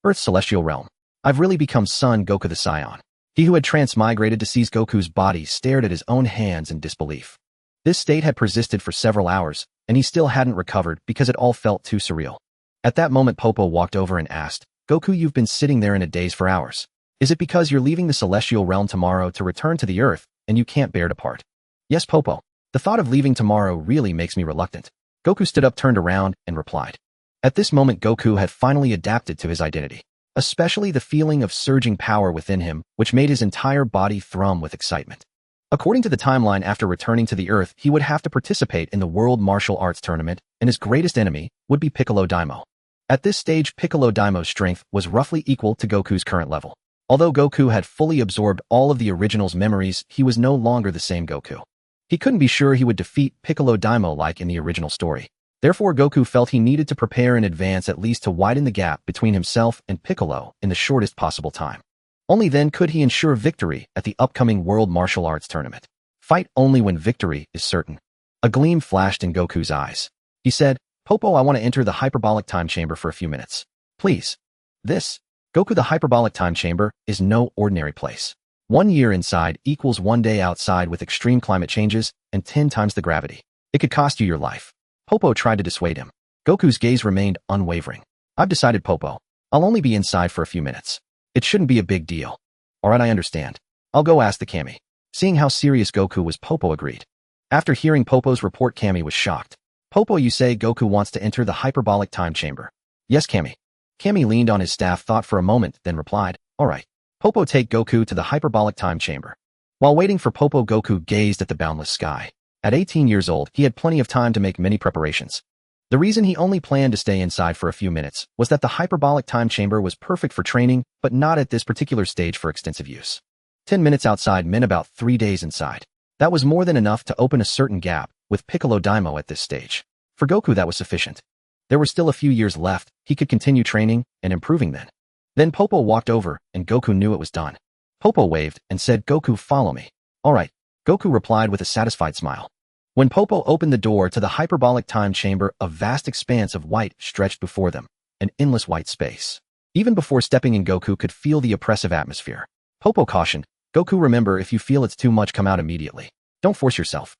Earth's celestial realm. I've really become Son Goku the Saiyan. He who had transmigrated to seize Goku's body stared at his own hands in disbelief. This state had persisted for several hours, and he still hadn't recovered because it all felt too surreal. At that moment Popo walked over and asked, Goku, you've been sitting there in a daze for hours. Is it because you're leaving the celestial realm tomorrow to return to the Earth, and you can't bear to part? Yes, Popo. The thought of leaving tomorrow really makes me reluctant. Goku stood up, turned around, and replied. At this moment Goku had finally adapted to his identity, especially the feeling of surging power within him, which made his entire body thrum with excitement. According to the timeline, after returning to the Earth, he would have to participate in the World Martial Arts Tournament, and his greatest enemy would be Piccolo Daimao. At this stage, Piccolo Daimo's strength was roughly equal to Goku's current level. Although Goku had fully absorbed all of the original's memories, he was no longer the same Goku. He couldn't be sure he would defeat Piccolo Daimao like in the original story. Therefore, Goku felt he needed to prepare in advance, at least to widen the gap between himself and Piccolo in the shortest possible time. Only then could he ensure victory at the upcoming World Martial Arts Tournament. Fight only when victory is certain. A gleam flashed in Goku's eyes. He said, Popo, I want to enter the hyperbolic time chamber for a few minutes. Please. Goku, the hyperbolic time chamber is no ordinary place. 1 year inside equals 1 day outside with extreme climate changes and 10 times the gravity. It could cost you your life. Popo tried to dissuade him. Goku's gaze remained unwavering. I've decided, Popo. I'll only be inside for a few minutes. It shouldn't be a big deal. Alright, I understand. I'll go ask the Kami. Seeing how serious Goku was, Popo agreed. After hearing Popo's report, Kami was shocked. Popo, you say Goku wants to enter the hyperbolic time chamber? Yes, Kami. Kami leaned on his staff, thought for a moment, then replied, Alright. Popo, take Goku to the hyperbolic time chamber. While waiting for Popo, Goku gazed at the boundless sky. At 18 years old, he had plenty of time to make many preparations. The reason he only planned to stay inside for a few minutes was that the hyperbolic time chamber was perfect for training, but not at this particular stage for extensive use. 10 minutes outside meant about 3 days inside. That was more than enough to open a certain gap with Piccolo Daimao at this stage. For Goku, that was sufficient. There were still a few years left. He could continue training and improving then. Then Popo walked over, and Goku knew it was done. Popo waved and said, Goku, follow me. Alright. Goku replied with a satisfied smile. When Popo opened the door to the hyperbolic time chamber, a vast expanse of white stretched before them, an endless white space. Even before stepping in, Goku could feel the oppressive atmosphere. Popo cautioned, Goku, remember, if you feel it's too much, come out immediately. Don't force yourself.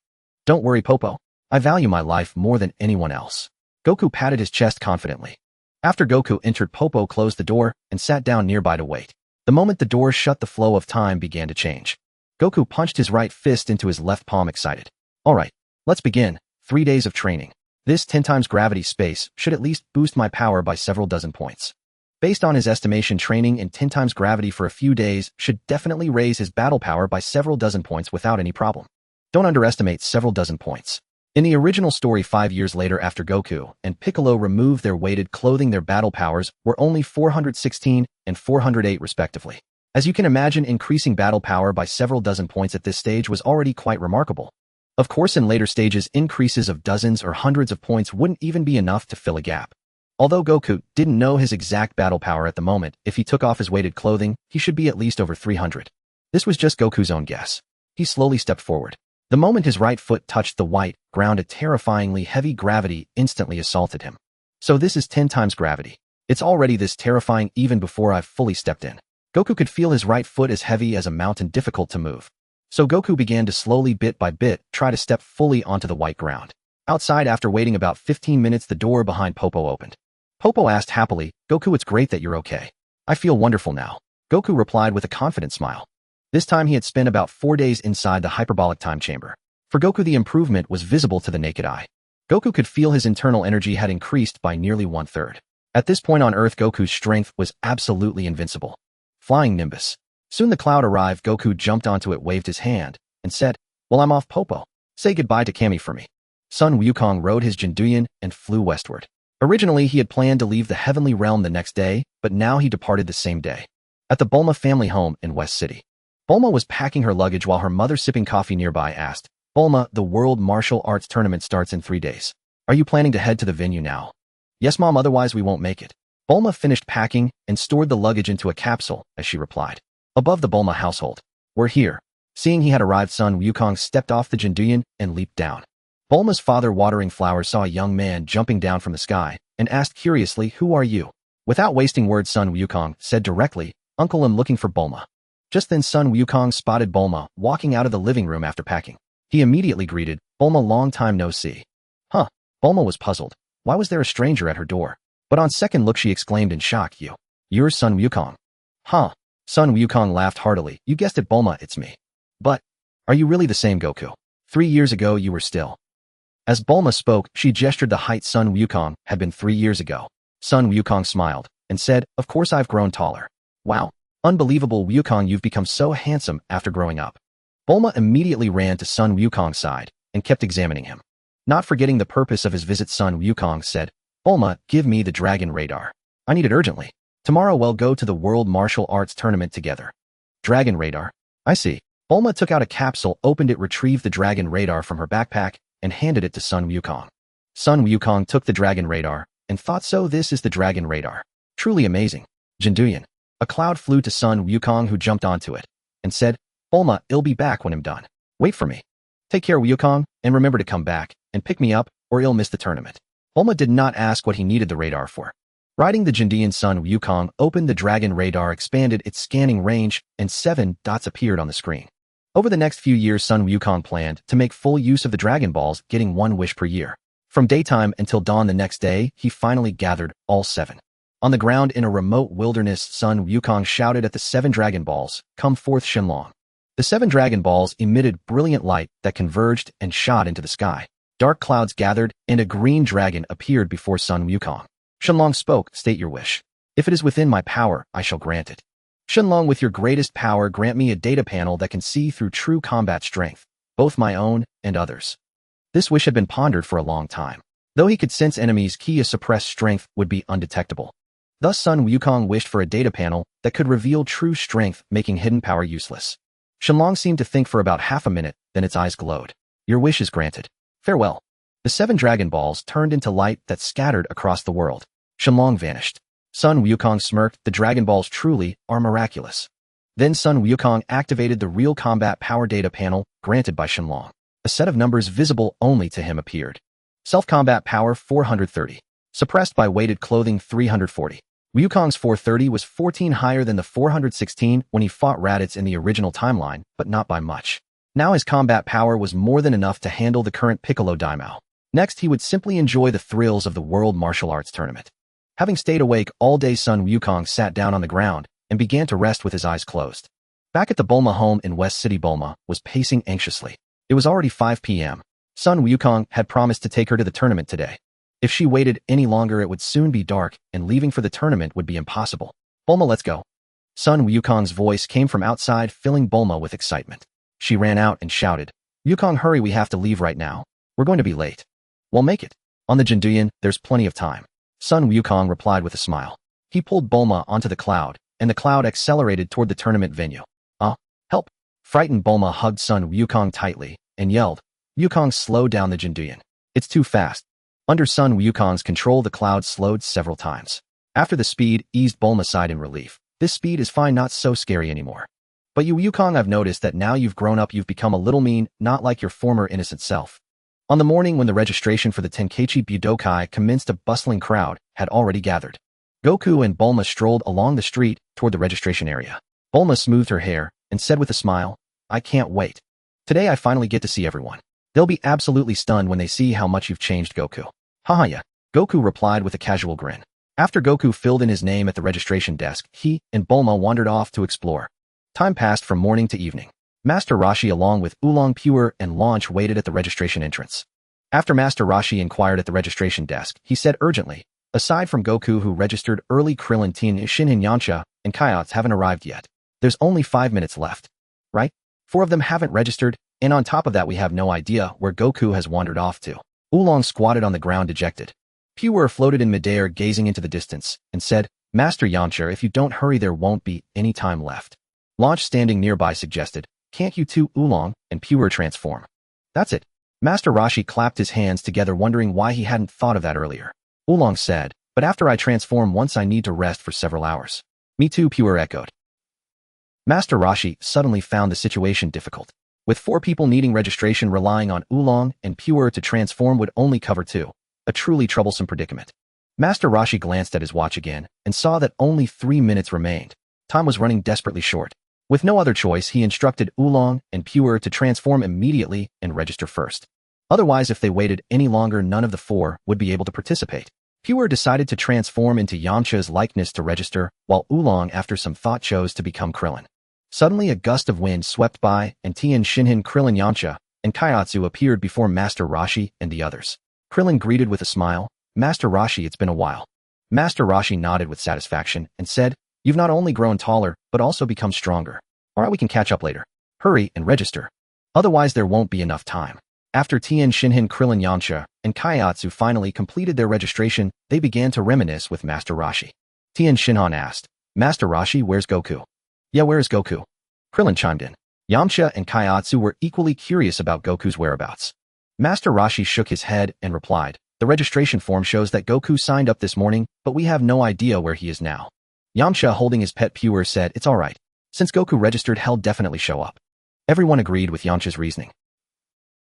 Don't worry, Popo. I value my life more than anyone else. Goku patted his chest confidently. After Goku entered, Popo closed the door and sat down nearby to wait. The moment the door shut, the flow of time began to change. Goku punched his right fist into his left palm, excited. Alright, let's begin. 3 days of training. This 10 times gravity space should at least boost my power by several dozen points. Based on his estimation, training in 10 times gravity for a few days should definitely raise his battle power by several dozen points without any problem. Don't underestimate several dozen points. In the original story, 5 years later, after Goku and Piccolo removed their weighted clothing, their battle powers were only 416 and 408 respectively. As you can imagine, increasing battle power by several dozen points at this stage was already quite remarkable. Of course, in later stages, increases of dozens or hundreds of points wouldn't even be enough to fill a gap. Although Goku didn't know his exact battle power at the moment, if he took off his weighted clothing, he should be at least over 300. This was just Goku's own guess. He slowly stepped forward. The moment his right foot touched the white ground, a terrifyingly heavy gravity instantly assaulted him. So this is 10 times gravity. It's already this terrifying even before I've fully stepped in. Goku could feel his right foot as heavy as a mountain, difficult to move. So Goku began to slowly, bit by bit, try to step fully onto the white ground. Outside, after waiting about 15 minutes, the door behind Popo opened. Popo asked happily, Goku, it's great that you're okay. I feel wonderful now. Goku replied with a confident smile. This time he had spent about 4 days inside the hyperbolic time chamber. For Goku, the improvement was visible to the naked eye. Goku could feel his internal energy had increased by nearly 1/3. At this point on Earth, Goku's strength was absolutely invincible. Flying Nimbus. Soon the cloud arrived. Goku jumped onto it, waved his hand, and said, Well, I'm off, Popo. Say goodbye to Kami for me. Sun Wukong rode his Jinduyan and flew westward. Originally, he had planned to leave the heavenly realm the next day, but now he departed the same day. At the Bulma family home in West City. Bulma was packing her luggage while her mother, sipping coffee nearby, asked, Bulma, the World Martial Arts Tournament starts in 3 days. Are you planning to head to the venue now? Yes, Mom, otherwise we won't make it. Bulma finished packing and stored the luggage into a capsule as she replied. Above the Bulma household. We're here. Seeing he had arrived, Sun Wukong stepped off the Jinduyan and leaped down. Bulma's father, watering flowers, saw a young man jumping down from the sky and asked curiously, Who are you? Without wasting words, Sun Wukong said directly, "Uncle, I'm looking for Bulma." Just then Sun Wukong spotted Bulma walking out of the living room after packing. He immediately greeted, "Bulma, long time no see." Huh. Bulma was puzzled. Why was there a stranger at her door? But on second look she exclaimed in shock, You're Sun Wukong." Huh. Sun Wukong laughed heartily. "You guessed it, Bulma, it's me." "But, are you really the same Goku? 3 years ago you were still." As Bulma spoke, she gestured the height Sun Wukong had been 3 years ago. Sun Wukong smiled and said, "Of course I've grown taller." "Wow. Unbelievable, Wukong, you've become so handsome after growing up." Bulma immediately ran to Sun Wukong's side and kept examining him. Not forgetting the purpose of his visit, Sun Wukong said, "Bulma, give me the dragon radar. I need it urgently. Tomorrow we'll go to the World Martial Arts Tournament together." "Dragon radar? I see." Bulma took out a capsule, opened it, retrieved the dragon radar from her backpack, and handed it to Sun Wukong. Sun Wukong took the dragon radar and thought, "So this is the dragon radar. Truly amazing. Jinduyan." A cloud flew to Sun Wukong, who jumped onto it and said, "Bulma, I'll be back when I'm done. Wait for me. Take care, Wukong, and remember to come back and pick me up or I'll miss the tournament." Bulma did not ask what he needed the radar for. Riding the Jinduyan, Sun Wukong opened the dragon radar, expanded its scanning range, and 7 dots appeared on the screen. Over the next few years, Sun Wukong planned to make full use of the Dragon Balls, getting 1 wish per year. From daytime until dawn the next day, he finally gathered all 7. On the ground in a remote wilderness, Sun Wukong shouted at the 7 Dragon Balls, "Come forth, Shenlong." The 7 Dragon Balls emitted brilliant light that converged and shot into the sky. Dark clouds gathered, and a green dragon appeared before Sun Wukong. Shenlong spoke, "State your wish. If it is within my power, I shall grant it." "Shenlong, with your greatest power, grant me a data panel that can see through true combat strength, both my own and others." This wish had been pondered for a long time. Though he could sense enemies' key, a suppressed strength would be undetectable. Thus Sun Wukong wished for a data panel that could reveal true strength, making hidden power useless. Shenlong seemed to think for about half a minute, then its eyes glowed. "Your wish is granted. Farewell." The 7 Dragon Balls turned into light that scattered across the world. Shenlong vanished. Sun Wukong smirked, "The Dragon Balls truly are miraculous." Then Sun Wukong activated the real combat power data panel granted by Shenlong. A set of numbers visible only to him appeared. Self-combat power 430. Suppressed by weighted clothing 340. Wukong's 430 was 14 higher than the 416 when he fought Raditz in the original timeline, but not by much. Now his combat power was more than enough to handle the current Piccolo Daimao. Next, he would simply enjoy the thrills of the World Martial Arts Tournament. Having stayed awake all day, Sun Wukong sat down on the ground and began to rest with his eyes closed. Back at the Bulma home in West City, Bulma was pacing anxiously. It was already 5 p.m. Sun Wukong had promised to take her to the tournament today. If she waited any longer, it would soon be dark, and leaving for the tournament would be impossible. "Bulma, let's go." Sun Wukong's voice came from outside, filling Bulma with excitement. She ran out and shouted, "Wukong, hurry, we have to leave right now. We're going to be late." "We'll make it. On the Jinduyan, there's plenty of time." Sun Wukong replied with a smile. He pulled Bulma onto the cloud, and the cloud accelerated toward the tournament venue. Help!" Frightened Bulma hugged Sun Wukong tightly and yelled, "Wukong, slow down the Jinduyan. It's too fast." Under Sun Wukong's control, the cloud slowed several times. After the speed eased, Bulma sighed in relief. "This speed is fine, not so scary anymore." "But you, Wukong, I've noticed that now you've grown up, you've become a little mean, not like your former innocent self." On the morning when the registration for the Tenkaichi Budokai commenced, a bustling crowd had already gathered. Goku and Bulma strolled along the street toward the registration area. Bulma smoothed her hair and said with a smile, "I can't wait. Today I finally get to see everyone. They'll be absolutely stunned when they see how much you've changed, Goku." "Haha, yeah," Goku replied with a casual grin. After Goku filled in his name at the registration desk, he and Bulma wandered off to explore. Time passed from morning to evening. Master Roshi, along with Oolong, Pure, and Launch, waited at the registration entrance. After Master Roshi inquired at the registration desk, he said urgently, "Aside from Goku, who registered early, Krillin, Teen, Shinhan, Yamcha, and Kaios haven't arrived yet. There's only 5 minutes left. Right? 4 of them haven't registered, and on top of that we have no idea where Goku has wandered off to." Oolong squatted on the ground dejected. Pure floated in midair, gazing into the distance, and said, "Master Yamcha, if you don't hurry there won't be any time left." Launch, standing nearby, suggested, "Can't you two, Oolong and Pure, transform?" "That's it." Master Roshi clapped his hands together, wondering why he hadn't thought of that earlier. Oolong said, "But after I transform once I need to rest for several hours." "Me too," Pure echoed. Master Roshi suddenly found the situation difficult. With 4 people needing registration, relying on Oolong and Pure to transform would only cover 2. A truly troublesome predicament. Master Roshi glanced at his watch again and saw that only 3 minutes remained. Time was running desperately short. With no other choice, he instructed Oolong and Pure to transform immediately and register first. Otherwise, if they waited any longer, none of the four would be able to participate. Pure decided to transform into Yamcha's likeness to register, while Oolong, after some thought, chose to become Krillin. Suddenly, a gust of wind swept by, and Tien Shinhan, Krillin, Yamcha, and Kaiatsu appeared before Master Roshi and the others. Krillin greeted with a smile, "Master Roshi, it's been a while." Master Roshi nodded with satisfaction and said, "You've not only grown taller, but also become stronger. Alright, we can catch up later. Hurry and register. Otherwise there won't be enough time." After Tien Shinhan, Krillin, Yamcha, and Kaiatsu finally completed their registration, they began to reminisce with Master Roshi. Tien Shinhan asked, "Master Roshi, where's Goku?" "Yeah, where is Goku?" Krillin chimed in. Yamcha and Kaiatsu were equally curious about Goku's whereabouts. Master Roshi shook his head and replied, "The registration form shows that Goku signed up this morning, but we have no idea where he is now." Yamcha, holding his pet Pure, said, "It's alright. Since Goku registered, he'll definitely show up." Everyone agreed with Yamcha's reasoning.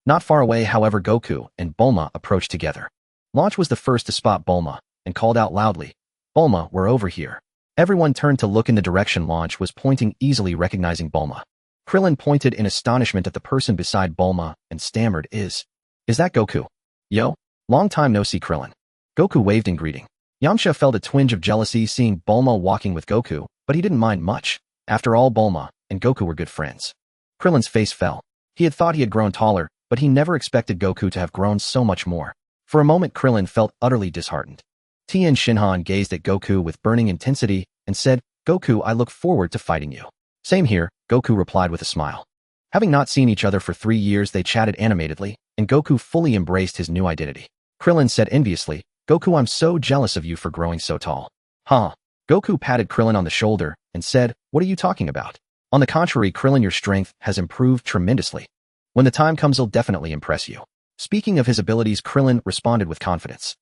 Not far away, however, Goku and Bulma approached together. Launch was the first to spot Bulma and called out loudly, "Bulma, we're over here." Everyone turned to look in the direction Launch was pointing, easily recognizing Bulma. Krillin pointed in astonishment at the person beside Bulma and stammered, Is that Goku?" "Yo, long time no see, Krillin." Goku waved in greeting. Yamcha felt a twinge of jealousy seeing Bulma walking with Goku, but he didn't mind much. After all, Bulma and Goku were good friends. Krillin's face fell. He had thought he had grown taller, but he never expected Goku to have grown so much more. For a moment, Krillin felt utterly disheartened. Tien Shinhan gazed at Goku with burning intensity and said, "Goku, I look forward to fighting you." "Same here," Goku replied with a smile. Having not seen each other for 3 years, they chatted animatedly, and Goku fully embraced his new identity. Krillin said enviously, "Goku, I'm so jealous of you for growing so tall." "Huh?" Goku patted Krillin on the shoulder and said, "What are you talking about?" "On the contrary, Krillin, your strength has improved tremendously. When the time comes, he'll definitely impress you." Speaking of his abilities, Krillin responded with confidence.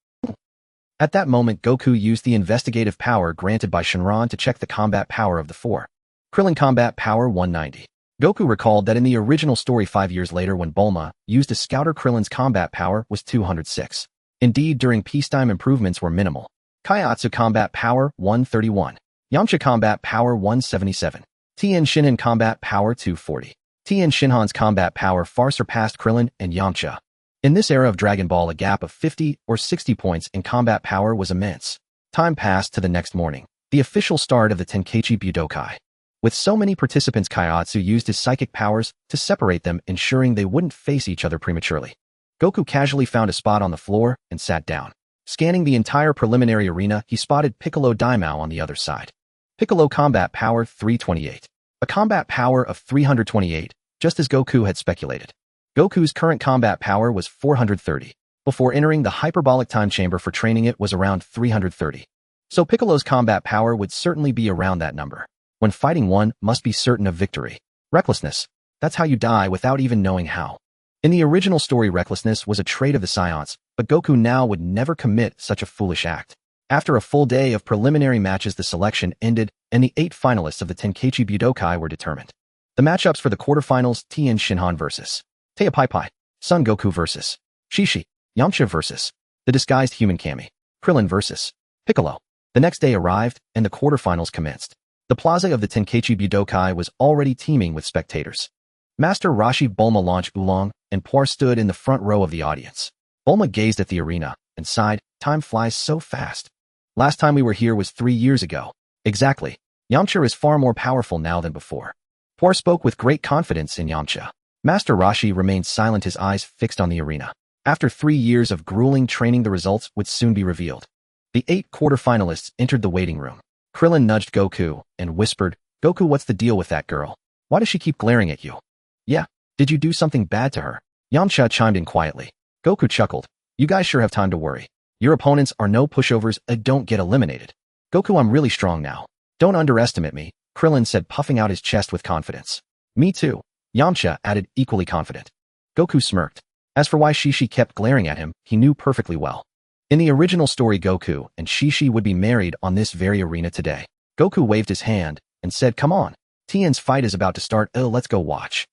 At that moment, Goku used the investigative power granted by Shenron to check the combat power of the four. Krillin combat power 190. Goku recalled that in the original story 5 years later, when Bulma used a scouter, Krillin's combat power was 206. Indeed, during peacetime, improvements were minimal. Kaiatsu combat power 131. Yamcha combat power 177. Tien Shinhan combat power 240. Tien Shinhan's combat power far surpassed Krillin and Yamcha. In this era of Dragon Ball, a gap of 50 or 60 points in combat power was immense. Time passed to the next morning, the official start of the Tenkaichi Budokai. With so many participants, Kaiatsu used his psychic powers to separate them, ensuring they wouldn't face each other prematurely. Goku casually found a spot on the floor and sat down. Scanning the entire preliminary arena, he spotted Piccolo Daimao on the other side. Piccolo combat power 328. A combat power of 328, just as Goku had speculated. Goku's current combat power was 430. Before entering the hyperbolic time chamber for training, it was around 330. So Piccolo's combat power would certainly be around that number. When fighting, one must be certain of victory. Recklessness. That's how you die without even knowing how. In the original story, recklessness was a trait of the Saiyans, but Goku now would never commit such a foolish act. After a full day of preliminary matches, the selection ended, and the 8 finalists of the Tenkaichi Budokai were determined. The matchups for the quarterfinals: Tien Shinhan vs. Pai, Son Goku vs. Shishi, Yamcha vs. the disguised human Kami, Krillin vs. Piccolo. The next day arrived, and the quarterfinals commenced. The plaza of the Tenkaichi Budokai was already teeming with spectators. Master Roshi, Bulma, Launch, Oolong, and Poir stood in the front row of the audience. Bulma gazed at the arena and sighed, "Time flies so fast. Last time we were here was 3 years ago." "Exactly. Yamcha is far more powerful now than before." Poir spoke with great confidence in Yamcha. Master Roshi remained silent, his eyes fixed on the arena. After 3 years of grueling training, the results would soon be revealed. The 8 quarterfinalists entered the waiting room. Krillin nudged Goku and whispered, "Goku, what's the deal with that girl? Why does she keep glaring at you?" "Yeah, did you do something bad to her?" Yamcha chimed in quietly. Goku chuckled, "You guys sure have time to worry. Your opponents are no pushovers, don't get eliminated." "Goku, I'm really strong now. Don't underestimate me," Krillin said, puffing out his chest with confidence. "Me too," Yamcha added, equally confident. Goku smirked. As for why Shishi kept glaring at him, he knew perfectly well. In the original story, Goku and Shishi would be married on this very arena today. Goku waved his hand and said, "Come on. Tien's fight is about to start, let's go watch."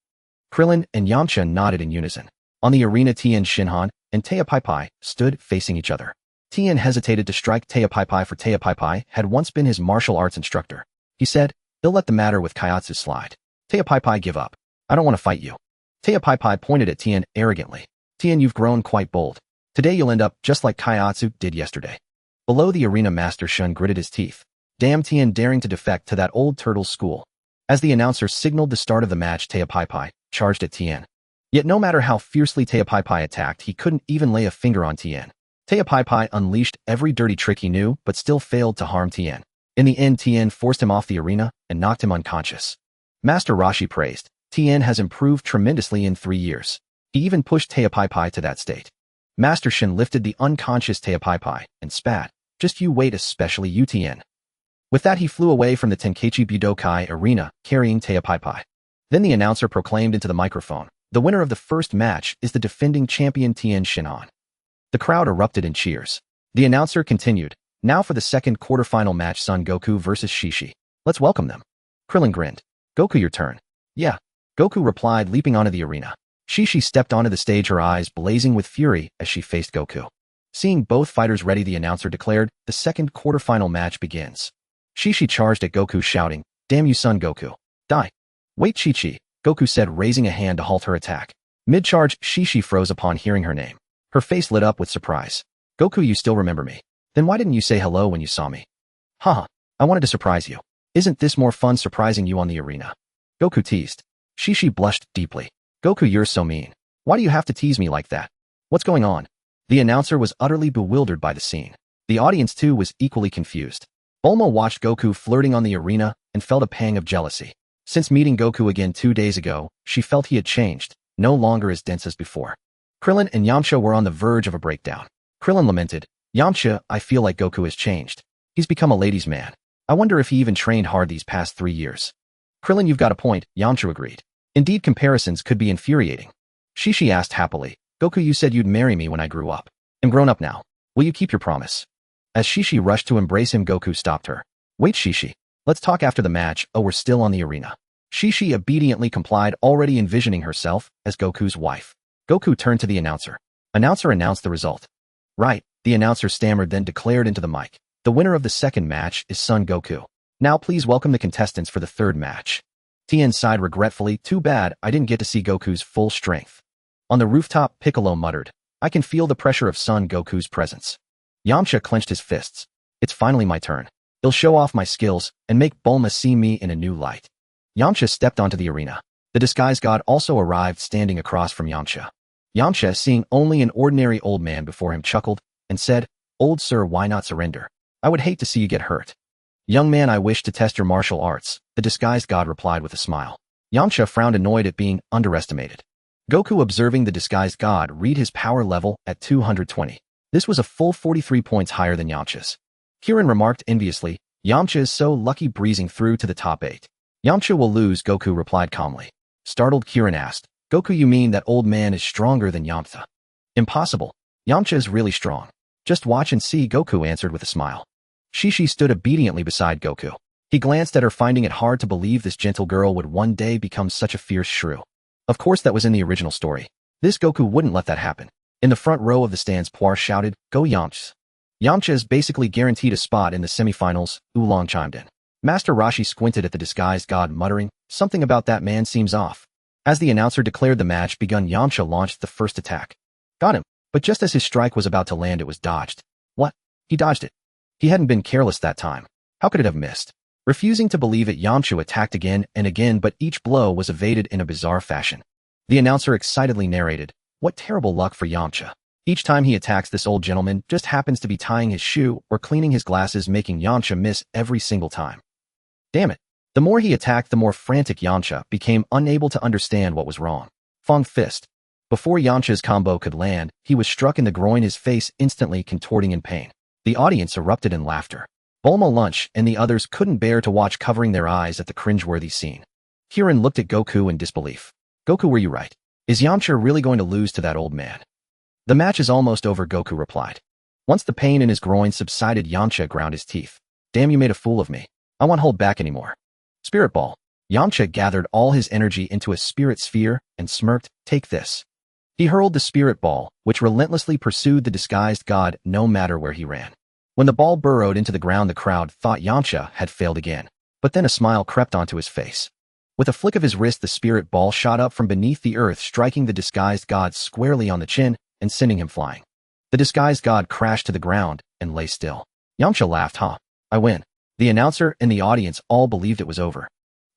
Krillin and Yamcha nodded in unison. On the arena, Tien Shinhan and Pai stood facing each other. Tien hesitated to strike Teapaipai, for Teapaipai had once been his martial arts instructor. He said, "He'll let the matter with Kaiatsu slide. Teapaipai, give up. I don't want to fight you." Teapaipai pointed at Tien arrogantly. "Tien, you've grown quite bold. Today you'll end up just like Kaiatsu did yesterday." Below the arena, Master Shun gritted his teeth. Damn Tien daring to defect to that old turtle school. As the announcer signaled the start of the match, Teapaipai charged at Tien. Yet no matter how fiercely Teapaipai attacked, he couldn't even lay a finger on Tien. Teapaipai unleashed every dirty trick he knew, but still failed to harm Tien. In the end, Tien forced him off the arena and knocked him unconscious. Master Rashi praised, "Tien has improved tremendously in 3 years. He even pushed Teapaipai to that state." Master Shin lifted the unconscious Teapaipai and spat, "Just you wait, especially you, Tien." With that, he flew away from the Tenkaichi Budokai arena, carrying Teapaipai. Then the announcer proclaimed into the microphone, "The winner of the first match is the defending champion Tien Shinhan." The crowd erupted in cheers. The announcer continued, "Now for the second quarterfinal match, Son Goku versus Shishi. Let's welcome them." Krillin grinned. "Goku, your turn." "Yeah." Goku replied, leaping onto the arena. Shishi stepped onto the stage, her eyes blazing with fury as she faced Goku. Seeing both fighters ready, the announcer declared, "The second quarterfinal match begins." Shishi charged at Goku, shouting, "Damn you, Son Goku. Die." "Wait, Chi-Chi," Goku said, raising a hand to halt her attack. Mid-charge, Shishi froze upon hearing her name. Her face lit up with surprise. "Goku, you still remember me? Then why didn't you say hello when you saw me?" "Haha, I wanted to surprise you. Isn't this more fun surprising you on the arena?" Goku teased. Shishi blushed deeply. "Goku, you're so mean. Why do you have to tease me like that? What's going on?" The announcer was utterly bewildered by the scene. The audience, too, was equally confused. Bulma watched Goku flirting on the arena and felt a pang of jealousy. Since meeting Goku again 2 days ago, she felt he had changed, no longer as dense as before. Krillin and Yamcha were on the verge of a breakdown. Krillin lamented, "Yamcha, I feel like Goku has changed. He's become a ladies' man. I wonder if he even trained hard these past 3 years." "Krillin, you've got a point," Yamcha agreed. "Indeed, comparisons could be infuriating." Shishi asked happily, "Goku, you said you'd marry me when I grew up. I'm grown up now. Will you keep your promise?" As Shishi rushed to embrace him, Goku stopped her. "Wait, Shishi. Let's talk after the match. Oh, we're still on the arena." Shishi obediently complied, already envisioning herself as Goku's wife. Goku turned to the announcer. "Announcer, announce the result." "Right," the announcer stammered, then declared into the mic. "The winner of the second match is Son Goku. Now please welcome the contestants for the third match." Tien sighed regretfully, "Too bad I didn't get to see Goku's full strength." On the rooftop, Piccolo muttered, "I can feel the pressure of Son Goku's presence." Yamcha clenched his fists. "It's finally my turn. He'll show off my skills and make Bulma see me in a new light." Yamcha stepped onto the arena. The disguised god also arrived, standing across from Yamcha. Yamcha, seeing only an ordinary old man before him, chuckled and said, "Old sir, why not surrender? I would hate to see you get hurt." "Young man, I wish to test your martial arts," the disguised god replied with a smile. Yamcha frowned, annoyed at being underestimated. Goku, observing the disguised god, read his power level at 220. This was a full 43 points higher than Yamcha's. Kirin remarked enviously, "Yamcha is so lucky, breezing through to the top 8. "Yamcha will lose," Goku replied calmly. Startled, Kirin asked, "Goku, you mean that old man is stronger than Yamcha?" "Impossible. Yamcha is really strong. Just watch and see," Goku answered with a smile. Shishi stood obediently beside Goku. He glanced at her, finding it hard to believe this gentle girl would one day become such a fierce shrew. Of course, that was in the original story. This Goku wouldn't let that happen. In the front row of the stands, Puar shouted, "Go Yamcha." Yamcha is basically guaranteed a spot in the semifinals, Oolong chimed in. Master Rashi squinted at the disguised god, muttering, "Something about that man seems off." As the announcer declared the match begun, Yamcha launched the first attack. Got him, but just as his strike was about to land, it was dodged. What? He dodged it. He hadn't been careless that time. How could it have missed? Refusing to believe it, Yamcha attacked again and again, but each blow was evaded in a bizarre fashion. The announcer excitedly narrated, "What terrible luck for Yamcha. Each time he attacks, this old gentleman just happens to be tying his shoe or cleaning his glasses, making Yamcha miss every single time." Damn it. The more he attacked, the more frantic Yamcha became, unable to understand what was wrong. Fong fist. Before Yamcha's combo could land, he was struck in the groin, his face instantly contorting in pain. The audience erupted in laughter. Bulma, Lunch, and the others couldn't bear to watch, covering their eyes at the cringeworthy scene. Kirin looked at Goku in disbelief. "Goku, were you right? Is Yamcha really going to lose to that old man?" "The match is almost over," Goku replied. Once the pain in his groin subsided, Yamcha ground his teeth. "Damn, you made a fool of me. I won't hold back anymore." Spirit Ball. Yamcha gathered all his energy into a spirit sphere and smirked, "Take this." He hurled the spirit ball, which relentlessly pursued the disguised god no matter where he ran. When the ball burrowed into the ground, the crowd thought Yamcha had failed again. But then a smile crept onto his face. With a flick of his wrist, the spirit ball shot up from beneath the earth, striking the disguised god squarely on the chin and sending him flying. The disguised god crashed to the ground and lay still. Yamcha laughed. I win. The announcer and the audience all believed it was over.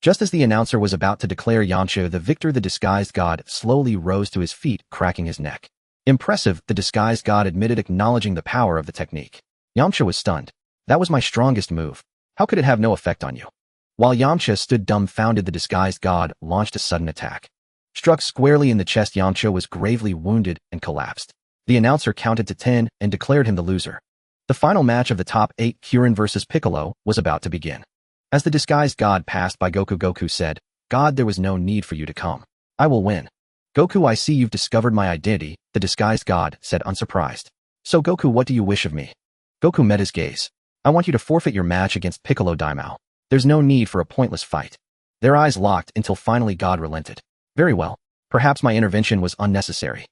Just as the announcer was about to declare Yamcha the victor, the disguised god slowly rose to his feet, cracking his neck. Impressive, the disguised god admitted, acknowledging the power of the technique. Yamcha was stunned. That was my strongest move. How could it have no effect on you? While Yamcha stood dumbfounded, the disguised god launched a sudden attack. Struck squarely in the chest, Yamcha was gravely wounded and collapsed. The announcer counted to 10 and declared him the loser. The final match of the top 8, Kuririn versus Piccolo, was about to begin. As the disguised god passed by Goku, Goku said, "God, there was no need for you to come. I will win." "Goku, I see you've discovered my identity," the disguised god said, unsurprised. "So Goku, what do you wish of me?" Goku met his gaze. "I want you to forfeit your match against Piccolo Daimao. There's no need for a pointless fight." Their eyes locked until finally God relented. "Very well. Perhaps my intervention was unnecessary."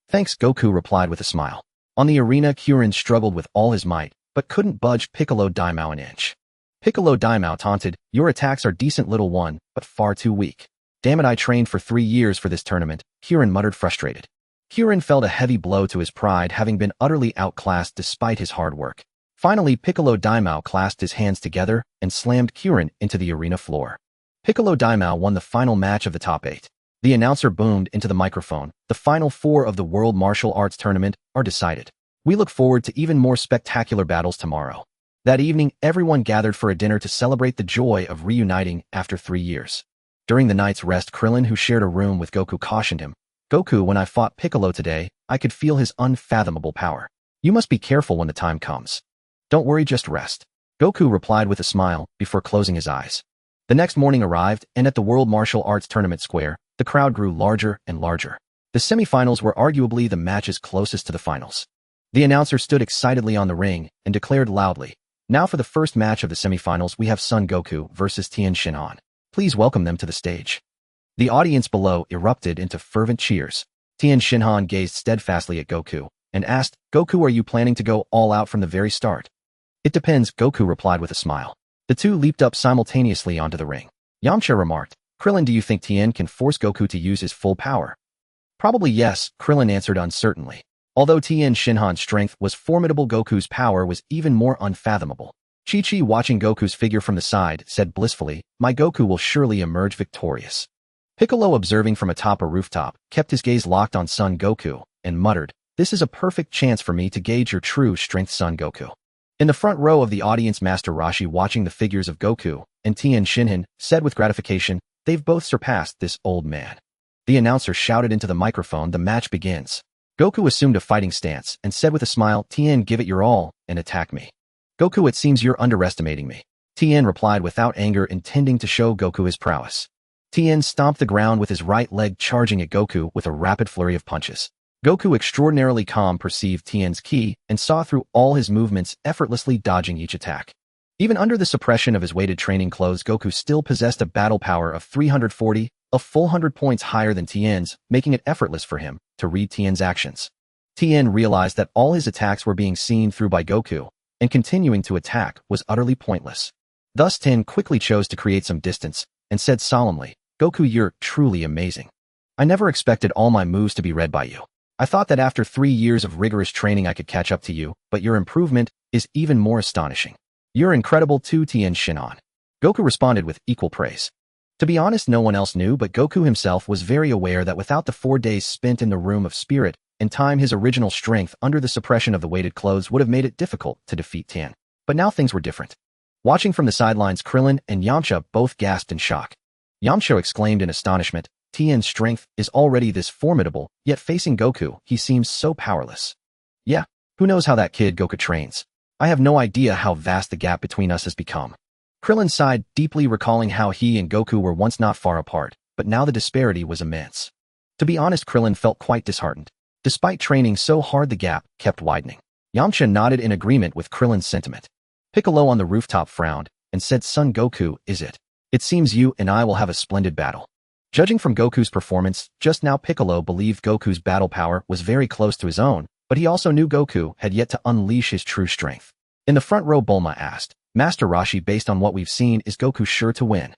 "Thanks," Goku replied with a smile. On the arena, Kuririn struggled with all his might, but couldn't budge Piccolo Daimao an inch. Piccolo Daimao taunted, "Your attacks are decent, little one, but far too weak." "Damn it, I trained for 3 years for this tournament," Kuririn muttered, frustrated. Kuririn felt a heavy blow to his pride, having been utterly outclassed despite his hard work. Finally, Piccolo Daimao clasped his hands together and slammed Kuririn into the arena floor. Piccolo Daimao won the final match of the top 8. The announcer boomed into the microphone, "The final 4 of the World Martial Arts Tournament are decided. We look forward to even more spectacular battles tomorrow." That evening, everyone gathered for a dinner to celebrate the joy of reuniting after 3 years. During the night's rest, Krillin, who shared a room with Goku, cautioned him, "Goku, when I fought Piccolo today, I could feel his unfathomable power. You must be careful when the time comes." "Don't worry, just rest," Goku replied with a smile before closing his eyes. The next morning arrived, and at the World Martial Arts Tournament Square, the crowd grew larger and larger. The semifinals were arguably the matches closest to the finals. The announcer stood excitedly on the ring and declared loudly, "Now for the first match of the semifinals, we have Son Goku versus Tien Shinhan. Please welcome them to the stage." The audience below erupted into fervent cheers. Tien Shinhan gazed steadfastly at Goku and asked, "Goku, are you planning to go all out from the very start?" "It depends," Goku replied with a smile. The two leaped up simultaneously onto the ring. Yamcha remarked, "Krillin, do you think Tien can force Goku to use his full power?" "Probably yes," Krillin answered uncertainly. Although Tien Shinhan's strength was formidable, Goku's power was even more unfathomable. Chi-Chi, watching Goku's figure from the side, said blissfully, "My Goku will surely emerge victorious." Piccolo, observing from atop a rooftop, kept his gaze locked on Son Goku and muttered, "This is a perfect chance for me to gauge your true strength, Son Goku." In the front row of the audience, Master Roshi, watching the figures of Goku and Tien Shinhan, said with gratification, "They've both surpassed this old man." The announcer shouted into the microphone, "The match begins." Goku assumed a fighting stance and said with a smile, "Tien, give it your all and attack me." "Goku, it seems you're underestimating me," Tien replied without anger, intending to show Goku his prowess. Tien stomped the ground with his right leg, charging at Goku with a rapid flurry of punches. Goku, extraordinarily calm, perceived Tien's ki and saw through all his movements, effortlessly dodging each attack. Even under the suppression of his weighted training clothes, Goku still possessed a battle power of 340, a full 100 points higher than Tien's, making it effortless for him to read Tien's actions. Tien realized that all his attacks were being seen through by Goku, and continuing to attack was utterly pointless. Thus Tien quickly chose to create some distance and said solemnly, "Goku, you're truly amazing. I never expected all my moves to be read by you. I thought that after 3 years of rigorous training I could catch up to you, but your improvement is even more astonishing. You're incredible too, Tien Shinhan." Goku responded with equal praise. To be honest, no one else knew, but Goku himself was very aware that without the 4 days spent in the Room of Spirit and time, his original strength under the suppression of the weighted clothes would have made it difficult to defeat Tien. But now things were different. Watching from the sidelines, Krillin and Yamcha both gasped in shock. Yamcha exclaimed in astonishment, "Tien's strength is already this formidable, yet facing Goku, he seems so powerless." "Yeah, who knows how that kid Goku trains? I have no idea how vast the gap between us has become." Krillin sighed deeply, recalling how he and Goku were once not far apart, but now the disparity was immense. To be honest, Krillin felt quite disheartened. Despite training so hard, the gap kept widening. Yamcha nodded in agreement with Krillin's sentiment. Piccolo on the rooftop frowned and said, "Son Goku, is it? It seems you and I will have a splendid battle." Judging from Goku's performance, just now Piccolo believed Goku's battle power was very close to his own, but he also knew Goku had yet to unleash his true strength. In the front row, Bulma asked, Master Roshi, based on what we've seen, is Goku sure to win?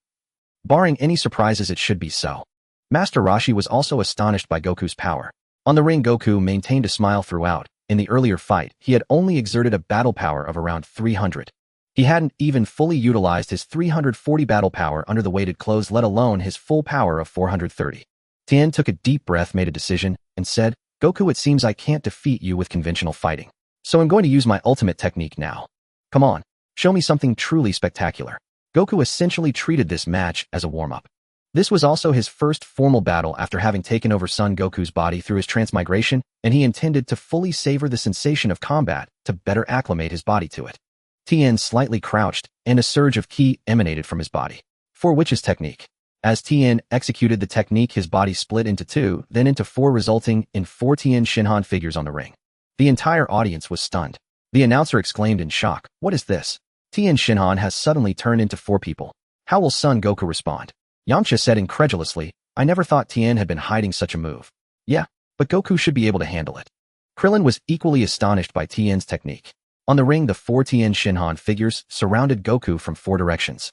Barring any surprises, it should be so. Master Roshi was also astonished by Goku's power. On the ring, Goku maintained a smile throughout. In the earlier fight, he had only exerted a battle power of around 300. He hadn't even fully utilized his 340 battle power under the weighted clothes, let alone his full power of 430. Tien took a deep breath, made a decision, and said, Goku, it seems I can't defeat you with conventional fighting. So I'm going to use my ultimate technique now. Come on, show me something truly spectacular. Goku essentially treated this match as a warm-up. This was also his first formal battle after having taken over Son Goku's body through his transmigration, and he intended to fully savor the sensation of combat to better acclimate his body to it. Tien slightly crouched, and a surge of ki emanated from his body. Four Witches Technique. As Tien executed the technique, his body split into two, then into four, resulting in 4 Tien Shinhan figures on the ring. The entire audience was stunned. The announcer exclaimed in shock, what is this? Tien Shinhan has suddenly turned into 4 people. How will Son Goku respond? Yamcha said incredulously, I never thought Tien had been hiding such a move. Yeah, but Goku should be able to handle it. Krillin was equally astonished by Tien's technique. On the ring, the 4 Tien Shinhan figures surrounded Goku from 4 directions.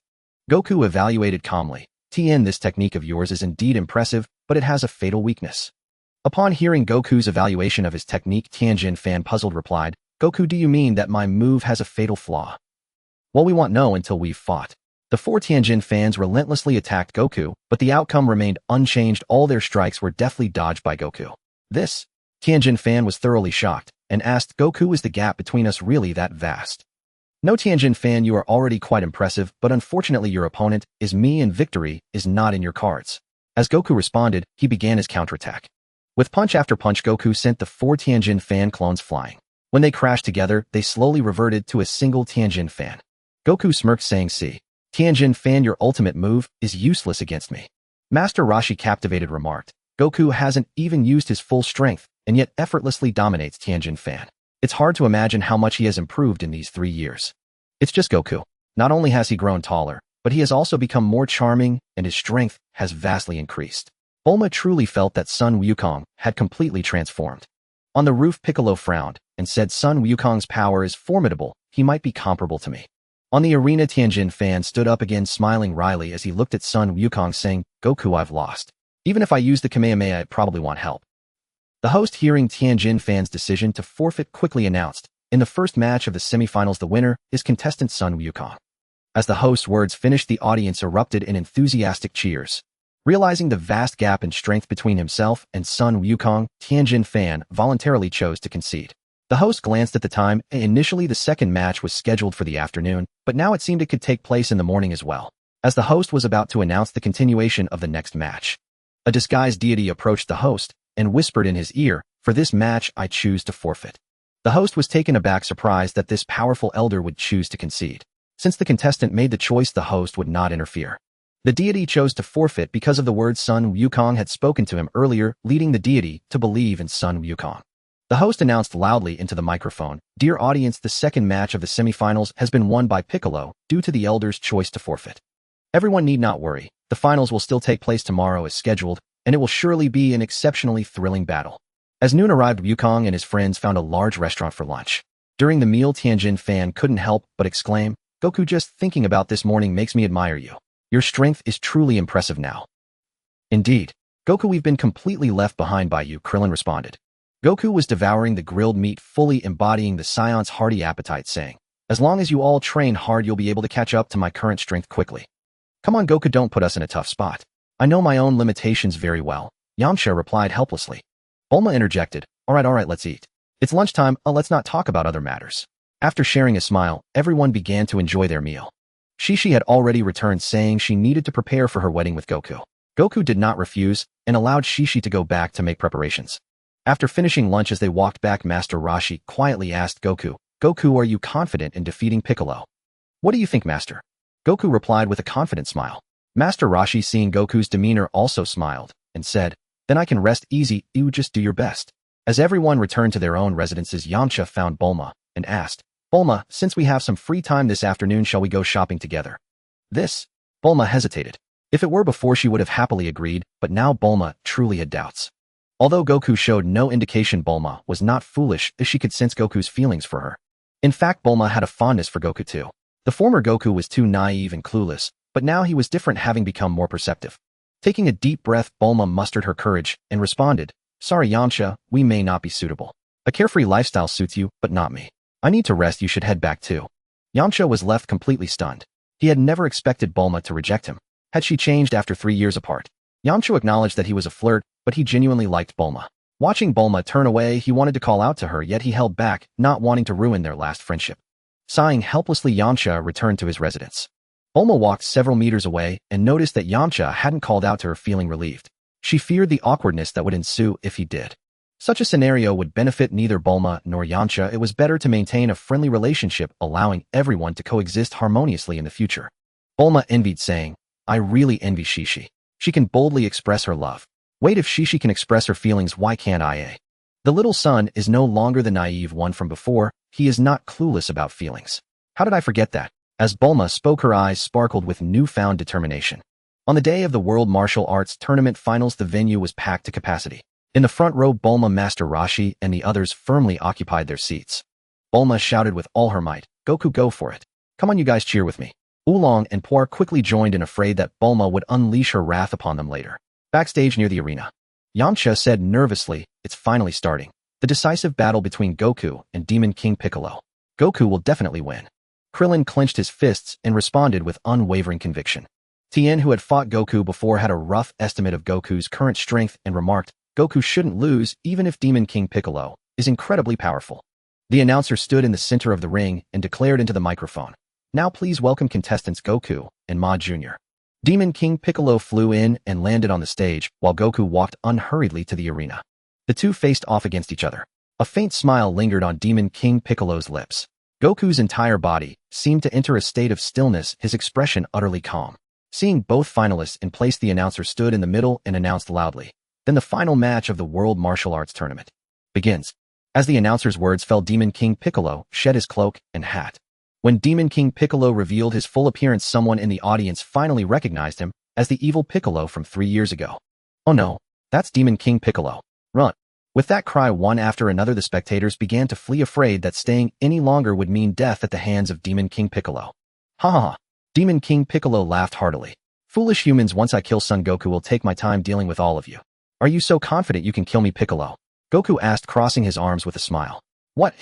Goku evaluated calmly. Tien, this technique of yours is indeed impressive, but it has a fatal weakness. Upon hearing Goku's evaluation of his technique, Tianjin Fan puzzled replied, Goku, do you mean that my move has a fatal flaw? Well, we won't know until we've fought. The 4 Tianjin fans relentlessly attacked Goku, but the outcome remained unchanged. All their strikes were deftly dodged by Goku. This? Tianjin Fan was thoroughly shocked, and asked, Goku, is the gap between us really that vast? No, Tianjin Fan, you are already quite impressive, but unfortunately your opponent is me and victory is not in your cards. As Goku responded, he began his counterattack. With punch after punch, Goku sent the 4 Tianjin Fan clones flying. When they crashed together, they slowly reverted to a single Tianjin Fan. Goku smirked, saying, see, Tianjin Fan, your ultimate move is useless against me. Master Roshi, captivated, remarked, Goku hasn't even used his full strength, and yet effortlessly dominates Tianjin Fan. It's hard to imagine how much he has improved in these 3 years. It's just Goku. Not only has he grown taller, but he has also become more charming, and his strength has vastly increased. Bulma truly felt that Sun Wukong had completely transformed. On the roof, Piccolo frowned, and said, Sun Wukong's power is formidable, he might be comparable to me. On the arena, Tianjin Fan stood up again, smiling wryly as he looked at Sun Wukong, saying, Goku, I've lost. Even if I use the Kamehameha, it probably won't help. The host, hearing Tianjin Fan's decision to forfeit, quickly announced, in the first match of the semifinals, the winner is contestant Sun Wukong. As the host's words finished, the audience erupted in enthusiastic cheers. Realizing the vast gap in strength between himself and Sun Wukong, Tianjin Fan voluntarily chose to concede. The host glanced at the time. Initially, the second match was scheduled for the afternoon, but now it seemed it could take place in the morning as well. As the host was about to announce the continuation of the next match, a disguised deity approached the host and whispered in his ear, for this match I choose to forfeit. The host was taken aback, surprised that this powerful elder would choose to concede. Since the contestant made the choice, the host would not interfere. The deity chose to forfeit because of the words Sun Wukong had spoken to him earlier, leading the deity to believe in Sun Wukong. The host announced loudly into the microphone, Dear audience, the second match of the semifinals has been won by Piccolo due to the elder's choice to forfeit. Everyone need not worry, the finals will still take place tomorrow as scheduled, and it will surely be an exceptionally thrilling battle. As noon arrived, Wukong and his friends found a large restaurant for lunch. During the meal, Tianjin Fan couldn't help but exclaim, Goku, just thinking about this morning makes me admire you. Your strength is truly impressive now. Indeed. Goku, we've been completely left behind by you, Krillin responded. Goku was devouring the grilled meat, fully embodying the Saiyan's hearty appetite, saying, As long as you all train hard, you'll be able to catch up to my current strength quickly. Come on, Goku, don't put us in a tough spot. I know my own limitations very well, Yamcha replied helplessly. Bulma interjected, All right, let's eat. It's lunchtime, let's not talk about other matters. After sharing a smile, everyone began to enjoy their meal. Shishi had already returned, saying she needed to prepare for her wedding with Goku. Goku did not refuse, and allowed Shishi to go back to make preparations. After finishing lunch, as they walked back, Master Roshi quietly asked Goku, Goku, are you confident in defeating Piccolo? What do you think, Master? Goku replied with a confident smile. Master Roshi, seeing Goku's demeanor, also smiled, and said, Then I can rest easy, you just do your best. As everyone returned to their own residences, Yamcha found Bulma, and asked, Bulma, since we have some free time this afternoon, shall we go shopping together? Bulma hesitated. If it were before, she would have happily agreed, but now Bulma truly had doubts. Although Goku showed no indication, Bulma was not foolish, as she could sense Goku's feelings for her. In fact, Bulma had a fondness for Goku too. The former Goku was too naive and clueless, but now he was different, having become more perceptive. Taking a deep breath, Bulma mustered her courage and responded, "Sorry, Yamcha, we may not be suitable. A carefree lifestyle suits you, but not me. I need to rest, you should head back too." Yamcha was left completely stunned. He had never expected Bulma to reject him. Had she changed after 3 years apart? Yamcha acknowledged that he was a flirt, but he genuinely liked Bulma. Watching Bulma turn away, he wanted to call out to her, yet he held back, not wanting to ruin their last friendship. Sighing helplessly, Yamcha returned to his residence. Bulma walked several meters away and noticed that Yamcha hadn't called out to her, feeling relieved. She feared the awkwardness that would ensue if he did. Such a scenario would benefit neither Bulma nor Yamcha. It was better to maintain a friendly relationship, allowing everyone to coexist harmoniously in the future. Bulma envied, saying, "I really envy Shishi. She can boldly express her love. Wait, if Shishi can express her feelings, why can't I? The little son is no longer the naive one from before. He is not clueless about feelings. How did I forget that?" As Bulma spoke, her eyes sparkled with newfound determination. On the day of the World Martial Arts Tournament Finals, the venue was packed to capacity. In the front row, Bulma, Master Roshi, and the others firmly occupied their seats. Bulma shouted with all her might, "Goku, go for it. Come on, you guys, cheer with me." Oolong and Puar quickly joined in, afraid that Bulma would unleash her wrath upon them later. Backstage near the arena, Yamcha said nervously, "It's finally starting. The decisive battle between Goku and Demon King Piccolo. Goku will definitely win." Krillin clenched his fists and responded with unwavering conviction. Tien, who had fought Goku before, had a rough estimate of Goku's current strength and remarked, "Goku shouldn't lose, even if Demon King Piccolo is incredibly powerful." The announcer stood in the center of the ring and declared into the microphone, "Now please welcome contestants Goku and Ma Jr." Demon King Piccolo flew in and landed on the stage, while Goku walked unhurriedly to the arena. The two faced off against each other. A faint smile lingered on Demon King Piccolo's lips. Goku's entire body seemed to enter a state of stillness, his expression utterly calm. Seeing both finalists in place, the announcer stood in the middle and announced loudly, "Then the final match of the World Martial Arts Tournament begins." As the announcer's words fell, Demon King Piccolo shed his cloak and hat. When Demon King Piccolo revealed his full appearance, someone in the audience finally recognized him as the evil Piccolo from 3 years ago. "Oh no, that's Demon King Piccolo. Run!" With that cry, one after another, the spectators began to flee, afraid that staying any longer would mean death at the hands of Demon King Piccolo. "Ha ha ha!" Demon King Piccolo laughed heartily. "Foolish humans, once I kill Son Goku, will take my time dealing with all of you." "Are you so confident you can kill me, Piccolo?" Goku asked, crossing his arms with a smile. "What?"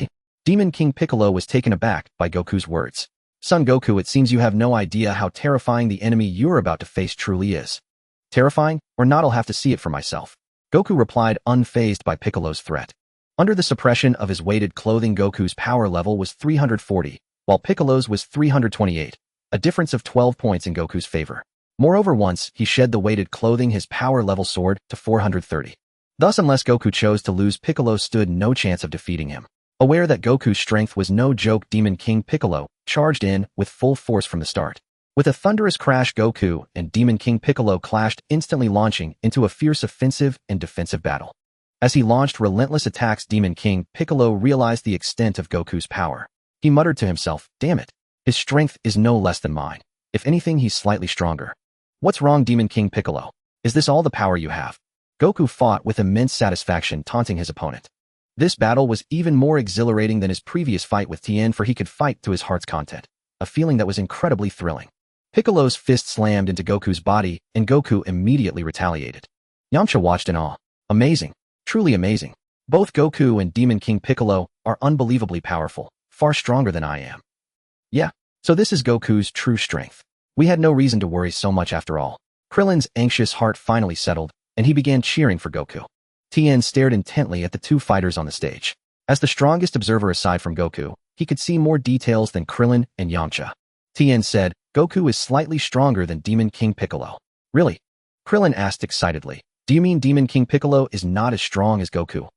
Demon King Piccolo was taken aback by Goku's words. "Son Goku, it seems you have no idea how terrifying the enemy you're about to face truly is." "Terrifying? Or not, I'll have to see it for myself." Goku replied, unfazed by Piccolo's threat. Under the suppression of his weighted clothing, Goku's power level was 340, while Piccolo's was 328, a difference of 12 points in Goku's favor. Moreover, once he shed the weighted clothing, his power level soared to 430. Thus, unless Goku chose to lose, Piccolo stood no chance of defeating him. Aware that Goku's strength was no joke, Demon King Piccolo charged in with full force from the start. With a thunderous crash, Goku and Demon King Piccolo clashed, instantly launching into a fierce offensive and defensive battle. As he launched relentless attacks, Demon King Piccolo realized the extent of Goku's power. He muttered to himself, "Damn it, his strength is no less than mine. If anything, he's slightly stronger." "What's wrong, Demon King Piccolo? Is this all the power you have?" Goku fought with immense satisfaction, taunting his opponent. This battle was even more exhilarating than his previous fight with Tien, for he could fight to his heart's content, a feeling that was incredibly thrilling. Piccolo's fist slammed into Goku's body, and Goku immediately retaliated. Yamcha watched in awe. "Amazing. Truly amazing. Both Goku and Demon King Piccolo are unbelievably powerful, far stronger than I am." "Yeah, so this is Goku's true strength. We had no reason to worry so much after all." Krillin's anxious heart finally settled, and he began cheering for Goku. Tien stared intently at the two fighters on the stage. As the strongest observer aside from Goku, he could see more details than Krillin and Yamcha. Tien said, "Goku is slightly stronger than Demon King Piccolo." "Really?" Krillin asked excitedly. "Do you mean Demon King Piccolo is not as strong as Goku?"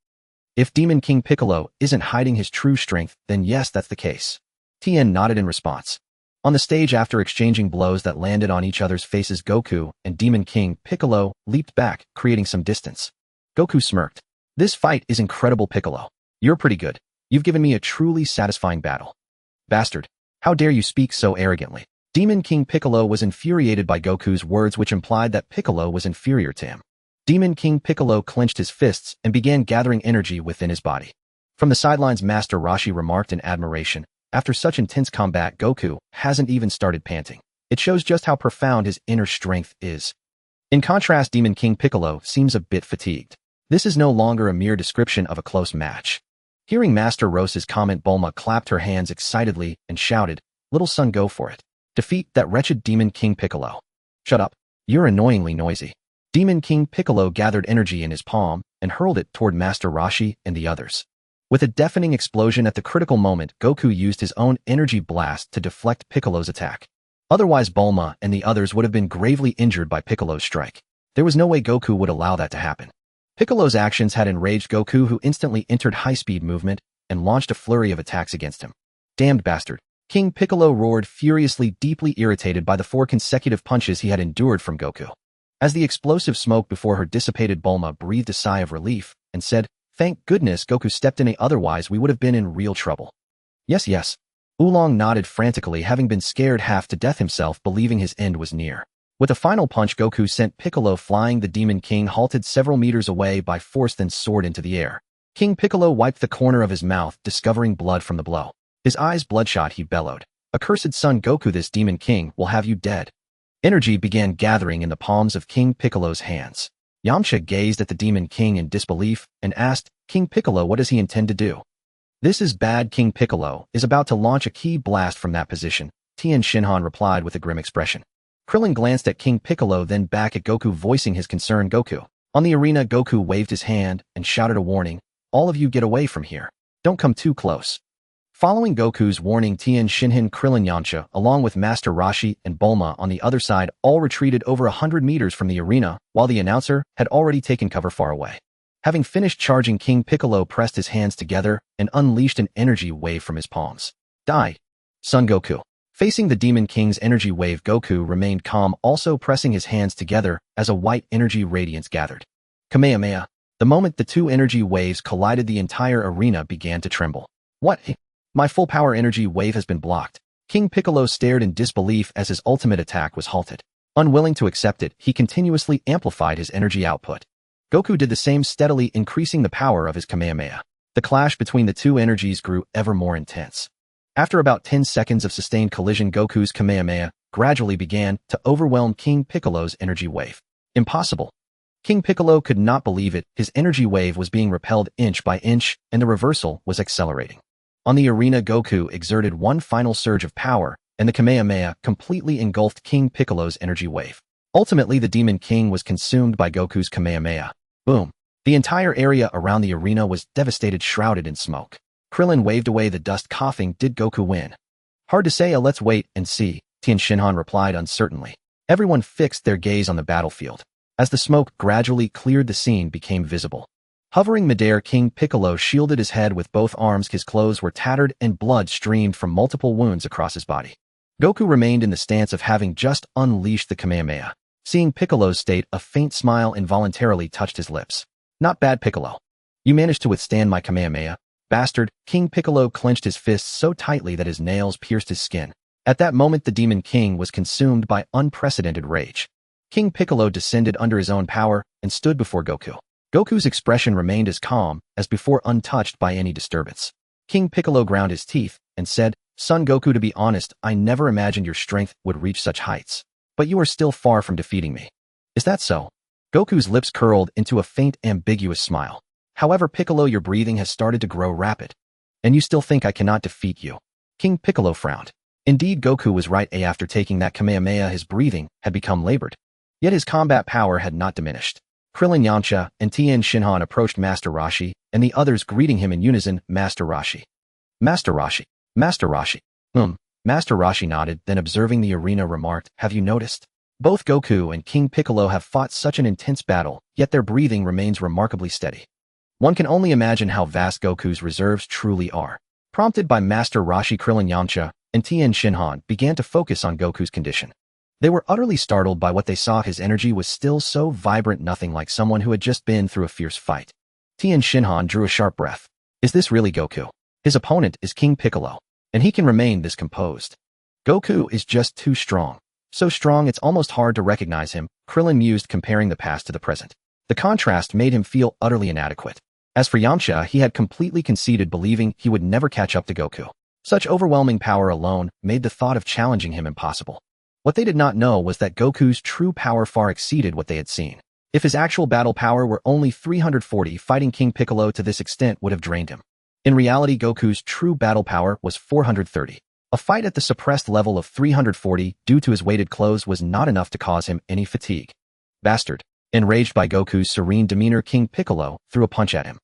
"If Demon King Piccolo isn't hiding his true strength, then yes, that's the case." Tien nodded in response. On the stage, after exchanging blows that landed on each other's faces, Goku and Demon King Piccolo leaped back, creating some distance. Goku smirked. "This fight is incredible, Piccolo. You're pretty good. You've given me a truly satisfying battle." "Bastard. How dare you speak so arrogantly?" Demon King Piccolo was infuriated by Goku's words, which implied that Piccolo was inferior to him. Demon King Piccolo clenched his fists and began gathering energy within his body. From the sidelines, Master Roshi remarked in admiration, "After such intense combat, Goku hasn't even started panting. It shows just how profound his inner strength is." In contrast, Demon King Piccolo seems a bit fatigued. This is no longer a mere description of a close match. Hearing Master Rose's comment, Bulma clapped her hands excitedly and shouted, "Little son, go for it. Defeat that wretched Demon King Piccolo." "Shut up. You're annoyingly noisy." Demon King Piccolo gathered energy in his palm and hurled it toward Master Roshi and the others. With a deafening explosion at the critical moment, Goku used his own energy blast to deflect Piccolo's attack. Otherwise, Bulma and the others would have been gravely injured by Piccolo's strike. There was no way Goku would allow that to happen. Piccolo's actions had enraged Goku, who instantly entered high-speed movement and launched a flurry of attacks against him. "Damned bastard!" King Piccolo roared furiously, deeply irritated by the 4 consecutive punches he had endured from Goku. As the explosive smoke before her dissipated, Bulma breathed a sigh of relief and said, "Thank goodness Goku stepped in, otherwise we would have been in real trouble." Yes. Oolong nodded frantically, having been scared half to death himself, believing his end was near. With a final punch, Goku sent Piccolo flying. The Demon King halted several meters away by force, then soared into the air. King Piccolo wiped the corner of his mouth, discovering blood from the blow. His eyes bloodshot, he bellowed, "Accursed son Goku, this Demon King will have you dead." Energy began gathering in the palms of King Piccolo's hands. Yamcha gazed at the Demon King in disbelief and asked, "King Piccolo, what does he intend to do?" "This is bad. King Piccolo is about to launch a key blast from that position," Tien Shinhan replied with a grim expression. Krillin glanced at King Piccolo, then back at Goku, voicing his concern. "Goku." On the arena, Goku waved his hand and shouted a warning, "All of you get away from here. Don't come too close." Following Goku's warning, Tien Shinhan, Krillin, Yamcha, along with Master Roshi and Bulma on the other side, all retreated over 100 meters from the arena, while the announcer had already taken cover far away. Having finished charging, King Piccolo pressed his hands together and unleashed an energy wave from his palms. "Die, Son Goku." Facing the Demon King's energy wave, Goku remained calm, also pressing his hands together as a white energy radiance gathered. Kamehameha. The moment the 2 energy waves collided, the entire arena began to tremble. "What? My full power energy wave has been blocked." King Piccolo stared in disbelief as his ultimate attack was halted. Unwilling to accept it, he continuously amplified his energy output. Goku did the same, steadily increasing the power of his Kamehameha. The clash between the 2 energies grew ever more intense. After about 10 seconds of sustained collision, Goku's Kamehameha gradually began to overwhelm King Piccolo's energy wave. Impossible. King Piccolo could not believe it. His energy wave was being repelled inch by inch, and the reversal was accelerating. On the arena, Goku exerted one final surge of power, and the Kamehameha completely engulfed King Piccolo's energy wave. Ultimately, the Demon King was consumed by Goku's Kamehameha. Boom. The entire area around the arena was devastated, shrouded in smoke. Krillin waved away the dust, coughing, "Did Goku win?" "Hard to say. Let's wait and see," Tien Shinhan replied uncertainly. Everyone fixed their gaze on the battlefield. As the smoke gradually cleared, the scene became visible. Hovering midair, King Piccolo shielded his head with both arms. His clothes were tattered and blood streamed from multiple wounds across his body. Goku remained in the stance of having just unleashed the Kamehameha. Seeing Piccolo's state, a faint smile involuntarily touched his lips. "Not bad, Piccolo. You managed to withstand my Kamehameha, bastard." King Piccolo clenched his fists so tightly that his nails pierced his skin. At that moment, the Demon King was consumed by unprecedented rage. King Piccolo descended under his own power and stood before Goku. Goku's expression remained as calm as before, untouched by any disturbance. King Piccolo ground his teeth and said, "Son Goku, to be honest, I never imagined your strength would reach such heights. But you are still far from defeating me." "Is that so?" Goku's lips curled into a faint, ambiguous smile. "However, Piccolo, your breathing has started to grow rapid. And you still think I cannot defeat you?" King Piccolo frowned. Indeed, Goku was right. After taking that Kamehameha, his breathing had become labored. Yet his combat power had not diminished. Krillin, Yamcha, and Tien Shinhan approached Master Roshi, and the others greeting him in unison, "Master Roshi. Master Roshi. Master Roshi." Master Roshi nodded, then observing the arena remarked, "Have you noticed? Both Goku and King Piccolo have fought such an intense battle, yet their breathing remains remarkably steady. One can only imagine how vast Goku's reserves truly are." Prompted by Master Roshi, Krillin, Yamcha, and Tien Shinhan began to focus on Goku's condition. They were utterly startled by what they saw. His energy was still so vibrant, nothing like someone who had just been through a fierce fight. Tien Shinhan drew a sharp breath. Is this really Goku? His opponent is King Piccolo, and he can remain this composed. Goku is just too strong. So strong it's almost hard to recognize him, Krillin mused, comparing the past to the present. The contrast made him feel utterly inadequate. As for Yamcha, he had completely conceded, believing he would never catch up to Goku. Such overwhelming power alone made the thought of challenging him impossible. What they did not know was that Goku's true power far exceeded what they had seen. If his actual battle power were only 340, fighting King Piccolo to this extent would have drained him. In reality, Goku's true battle power was 430. A fight at the suppressed level of 340 due to his weighted clothes was not enough to cause him any fatigue. Bastard. Enraged by Goku's serene demeanor, King Piccolo threw a punch at him.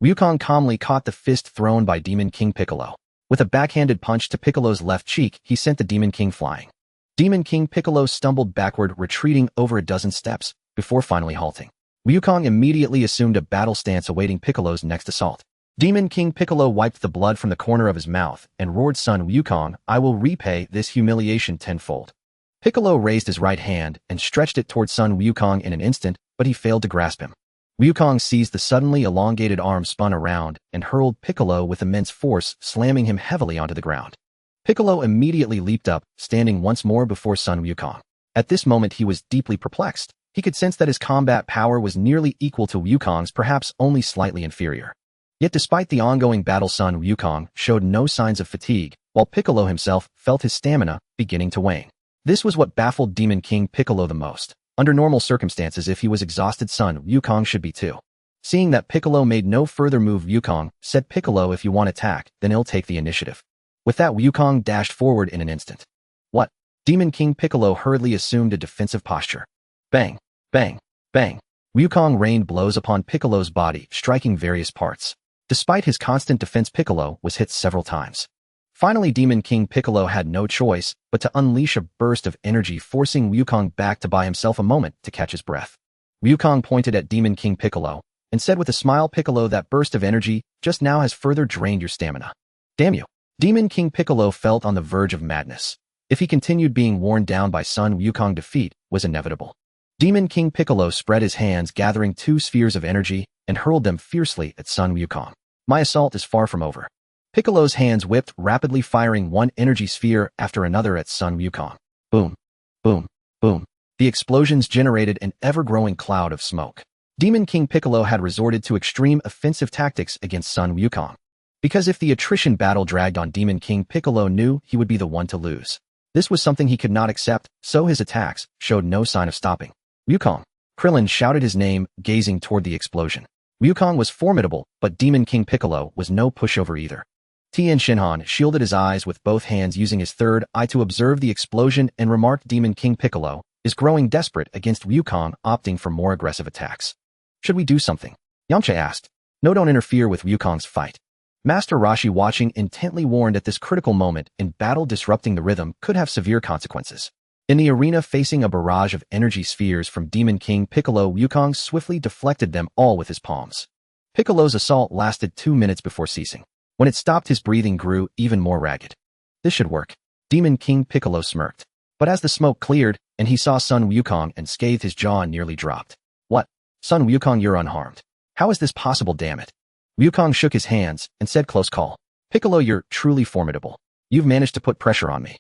Wukong calmly caught the fist thrown by Demon King Piccolo. With a backhanded punch to Piccolo's left cheek, he sent the Demon King flying. Demon King Piccolo stumbled backward, retreating over a dozen steps, before finally halting. Wukong immediately assumed a battle stance, awaiting Piccolo's next assault. Demon King Piccolo wiped the blood from the corner of his mouth and roared, "Son Wukong, I will repay this humiliation tenfold." Piccolo raised his right hand and stretched it towards Son Wukong in an instant, but he failed to grasp him. Wukong seized the suddenly elongated arm, spun around, and hurled Piccolo with immense force, slamming him heavily onto the ground. Piccolo immediately leaped up, standing once more before Son Wukong. At this moment he was deeply perplexed. He could sense that his combat power was nearly equal to Wukong's, perhaps only slightly inferior. Yet despite the ongoing battle, Son Wukong showed no signs of fatigue, while Piccolo himself felt his stamina beginning to wane. This was what baffled Demon King Piccolo the most. Under normal circumstances, if he was exhausted, Son Wukong should be too. Seeing that Piccolo made no further move, Wukong said, "Piccolo, if you want attack, then I'll take the initiative." With that, Wukong dashed forward in an instant. What? Demon King Piccolo hurriedly assumed a defensive posture. Bang, bang, bang. Wukong rained blows upon Piccolo's body, striking various parts. Despite his constant defense, Piccolo was hit several times. Finally, Demon King Piccolo had no choice but to unleash a burst of energy, forcing Wukong back to buy himself a moment to catch his breath. Wukong pointed at Demon King Piccolo and said with a smile, "Piccolo, that burst of energy just now has further drained your stamina." Damn you. Demon King Piccolo felt on the verge of madness. If he continued, being worn down by Son Wukong, defeat was inevitable. Demon King Piccolo spread his hands, gathering two spheres of energy, and hurled them fiercely at Son Wukong. "My assault is far from over." Piccolo's hands whipped, rapidly firing one energy sphere after another at Son Wukong. Boom, boom, boom. The explosions generated an ever-growing cloud of smoke. Demon King Piccolo had resorted to extreme offensive tactics against Son Wukong. Because if the attrition battle dragged on, Demon King Piccolo knew he would be the one to lose. This was something he could not accept, so his attacks showed no sign of stopping. "Wukong!" Krillin shouted his name, gazing toward the explosion. Wukong was formidable, but Demon King Piccolo was no pushover either. Tien Shinhan shielded his eyes with both hands, using his third eye to observe the explosion, and remarked, "Demon King Piccolo is growing desperate against Wukong, opting for more aggressive attacks." "Should we do something?" Yamcha asked. "No, don't interfere with Wukong's fight." Master Roshi, watching intently, warned at this critical moment in battle, disrupting the rhythm could have severe consequences. In the arena, facing a barrage of energy spheres from Demon King Piccolo, Wukong swiftly deflected them all with his palms. Piccolo's assault lasted 2 minutes before ceasing. When it stopped, his breathing grew even more ragged. "This should work." Demon King Piccolo smirked. But as the smoke cleared and he saw Son Wukong unscathed, his jaw nearly dropped. "What? Son Wukong, you're unharmed. How is this possible, damn it?" Wukong shook his hands and said, "Close call. Piccolo, you're truly formidable. You've managed to put pressure on me."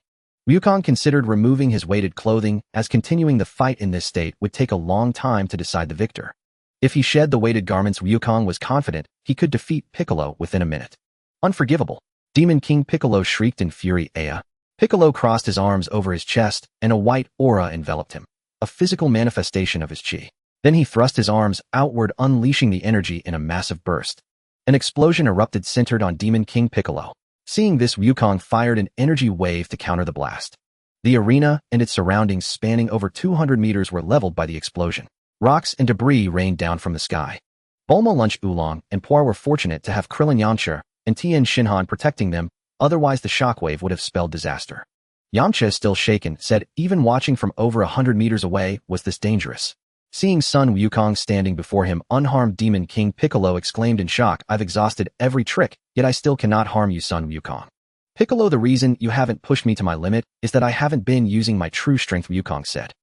Wukong considered removing his weighted clothing, as continuing the fight in this state would take a long time to decide the victor. If he shed the weighted garments, Wukong was confident he could defeat Piccolo within a minute. "Unforgivable!" Demon King Piccolo shrieked in fury. "Aya!" Piccolo crossed his arms over his chest, and a white aura enveloped him, a physical manifestation of his chi. Then he thrust his arms outward, unleashing the energy in a massive burst. An explosion erupted, centered on Demon King Piccolo. Seeing this, Wukong fired an energy wave to counter the blast. The arena and its surroundings, spanning over 200 meters, were leveled by the explosion. Rocks and debris rained down from the sky. Bulma, Lunch, Oolong, and Puar were fortunate to have Krillin, Yamcha, and Tien Shinhan protecting them, otherwise the shockwave would have spelled disaster. Yamcha, still shaken, said even watching from over 100 meters away was this dangerous. Seeing Son Wukong standing before him unharmed, Demon King Piccolo exclaimed in shock, "I've exhausted every trick, yet I still cannot harm you, Son Wukong." "Piccolo, the reason you haven't pushed me to my limit is that I haven't been using my true strength," Wukong said.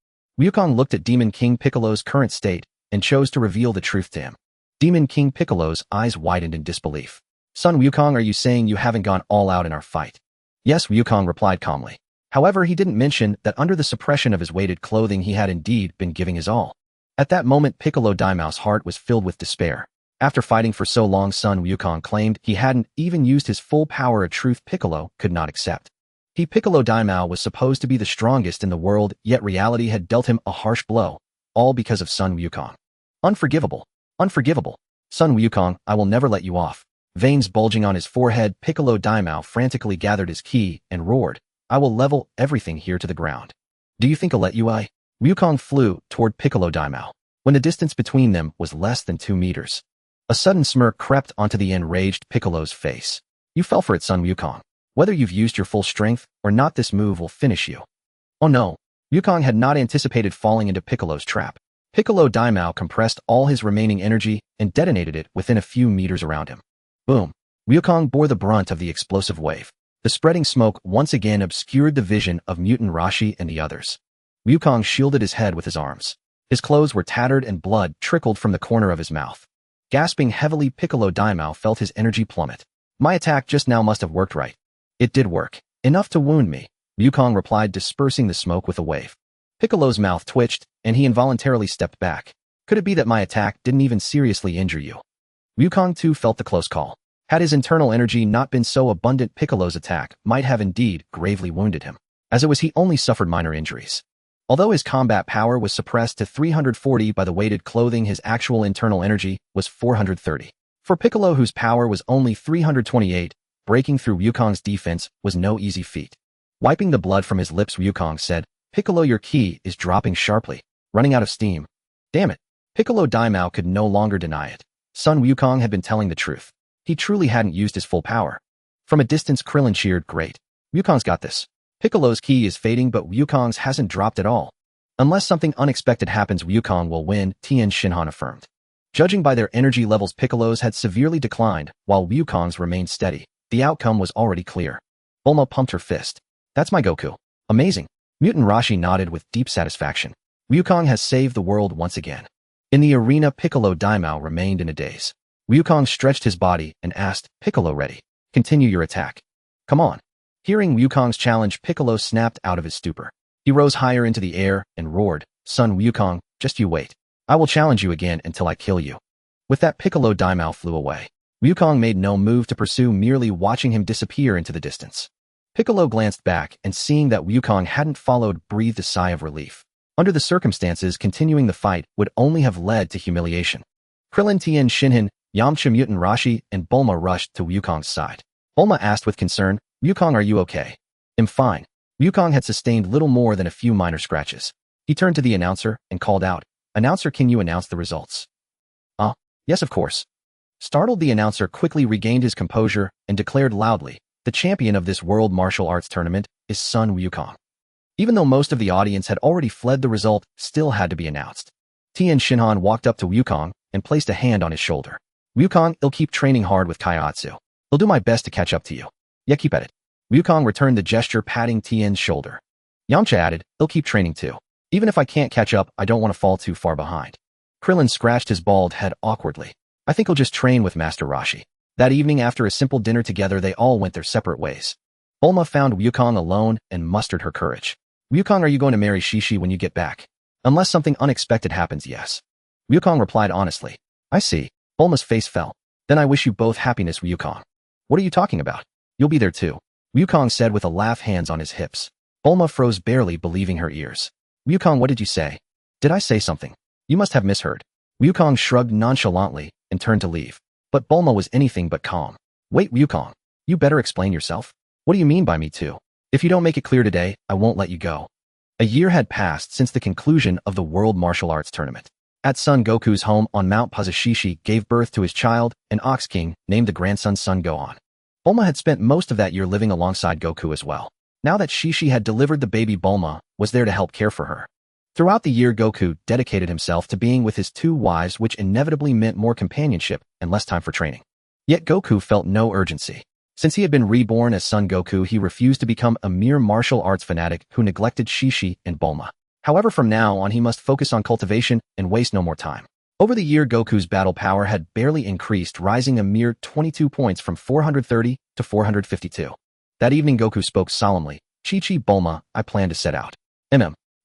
Wukong looked at Demon King Piccolo's current state and chose to reveal the truth to him. Demon King Piccolo's eyes widened in disbelief. "Son Wukong, are you saying you haven't gone all out in our fight?" "Yes," Wukong replied calmly. However, he didn't mention that under the suppression of his weighted clothing he had indeed been giving his all. At that moment, Piccolo Daimao's heart was filled with despair. After fighting for so long, Sun Wukong claimed he hadn't even used his full power, a truth Piccolo could not accept. Piccolo Daimao was supposed to be the strongest in the world, yet reality had dealt him a harsh blow, all because of Sun Wukong. Unforgivable. Unforgivable. Sun Wukong, I will never let you off. Veins bulging on his forehead, Piccolo Daimao frantically gathered his ki and roared, I will level everything here to the ground. Do you think I'll let you? Wukong flew toward Piccolo Daimao. When the distance between them was less than 2 meters. A sudden smirk crept onto the enraged Piccolo's face. You fell for it, Sun Wukong. Whether you've used your full strength or not, this move will finish you. Oh no. Wukong had not anticipated falling into Piccolo's trap. Piccolo Daimao compressed all his remaining energy and detonated it within a few meters around him. Boom. Wukong bore the brunt of the explosive wave. The spreading smoke once again obscured the vision of Mutant Rashi and the others. Wukong shielded his head with his arms. His clothes were tattered and blood trickled from the corner of his mouth. Gasping heavily, Piccolo Daimao felt his energy plummet. My attack just now must have worked right. It did work. Enough to wound me, Wukong replied, dispersing the smoke with a wave. Piccolo's mouth twitched, and he involuntarily stepped back. Could it be that my attack didn't even seriously injure you? Wukong too felt the close call. Had his internal energy not been so abundant, Piccolo's attack might have indeed gravely wounded him. As it was, he only suffered minor injuries. Although his combat power was suppressed to 340 by the weighted clothing, his actual internal energy was 430. For Piccolo, whose power was only 328, breaking through Wukong's defense was no easy feat. Wiping the blood from his lips, Wukong said, Piccolo, your ki is dropping sharply, running out of steam. Damn it. Piccolo Daimao could no longer deny it. Sun Wukong had been telling the truth. He truly hadn't used his full power. From a distance, Krillin cheered, great. Wukong's got this. Piccolo's ki is fading, but Wukong's hasn't dropped at all. Unless something unexpected happens, Wukong will win, Tien Shinhan affirmed. Judging by their energy levels, Piccolo's had severely declined, while Wukong's remained steady. The outcome was already clear. Bulma pumped her fist. That's my Goku. Amazing. Mutant Rashi nodded with deep satisfaction. Wukong has saved the world once again. In the arena, Piccolo Daimao remained in a daze. Wukong stretched his body and asked, Piccolo, ready? Continue your attack. Come on. Hearing Wukong's challenge, Piccolo snapped out of his stupor. He rose higher into the air and roared, Son Wukong, just you wait. I will challenge you again until I kill you. With that, Piccolo Daimao flew away. Wukong made no move to pursue, merely watching him disappear into the distance. Piccolo glanced back and, seeing that Wukong hadn't followed, breathed a sigh of relief. Under the circumstances, continuing the fight would only have led to humiliation. Krillin, Tien Shinhan, Yamcha, Mutant Rashi, and Bulma rushed to Wukong's side. Bulma asked with concern, Wukong, are you okay? I'm fine. Wukong had sustained little more than a few minor scratches. He turned to the announcer and called out, Announcer, can you announce the results? Yes, of course. Startled, the announcer quickly regained his composure and declared loudly, the champion of this World Martial Arts Tournament is Sun Wukong. Even though most of the audience had already fled, the result still had to be announced. Tien Shinhan walked up to Wukong and placed a hand on his shoulder. Wukong, I'll keep training hard with Kaiatsu. I'll do my best to catch up to you. Yeah, keep at it. Wukong returned the gesture, patting Tien's shoulder. Yamcha added, I'll keep training too. Even if I can't catch up, I don't want to fall too far behind. Krillin scratched his bald head awkwardly. I think I'll just train with Master Rashi. That evening, after a simple dinner together, they all went their separate ways. Bulma found Wukong alone and mustered her courage. Wukong, are you going to marry Shishi when you get back? Unless something unexpected happens, yes. Wukong replied honestly. I see. Bulma's face fell. Then I wish you both happiness, Wukong. What are you talking about? You'll be there too. Wukong said with a laugh, hands on his hips. Bulma froze, barely believing her ears. Wukong, what did you say? Did I say something? You must have misheard. Wukong shrugged nonchalantly and turned to leave. But Bulma was anything but calm. Wait, Wukong. You better explain yourself. What do you mean by me too? If you don't make it clear today, I won't let you go. A year had passed since the conclusion of the World Martial Arts Tournament. At Son Goku's home on Mount Shishi gave birth to his child, an Ox King, named the grandson Son Gohan. Bulma had spent most of that year living alongside Goku as well. Now that Shishi had delivered the baby, Bulma was there to help care for her. Throughout the year, Goku dedicated himself to being with his 2 wives, which inevitably meant more companionship and less time for training. Yet Goku felt no urgency. Since he had been reborn as Son Goku, he refused to become a mere martial arts fanatic who neglected Shishi and Bulma. However, from now on, he must focus on cultivation and waste no more time. Over the year, Goku's battle power had barely increased, rising a mere 22 points from 430 to 452. That evening, Goku spoke solemnly, Chi-Chi, Bulma, I plan to set out.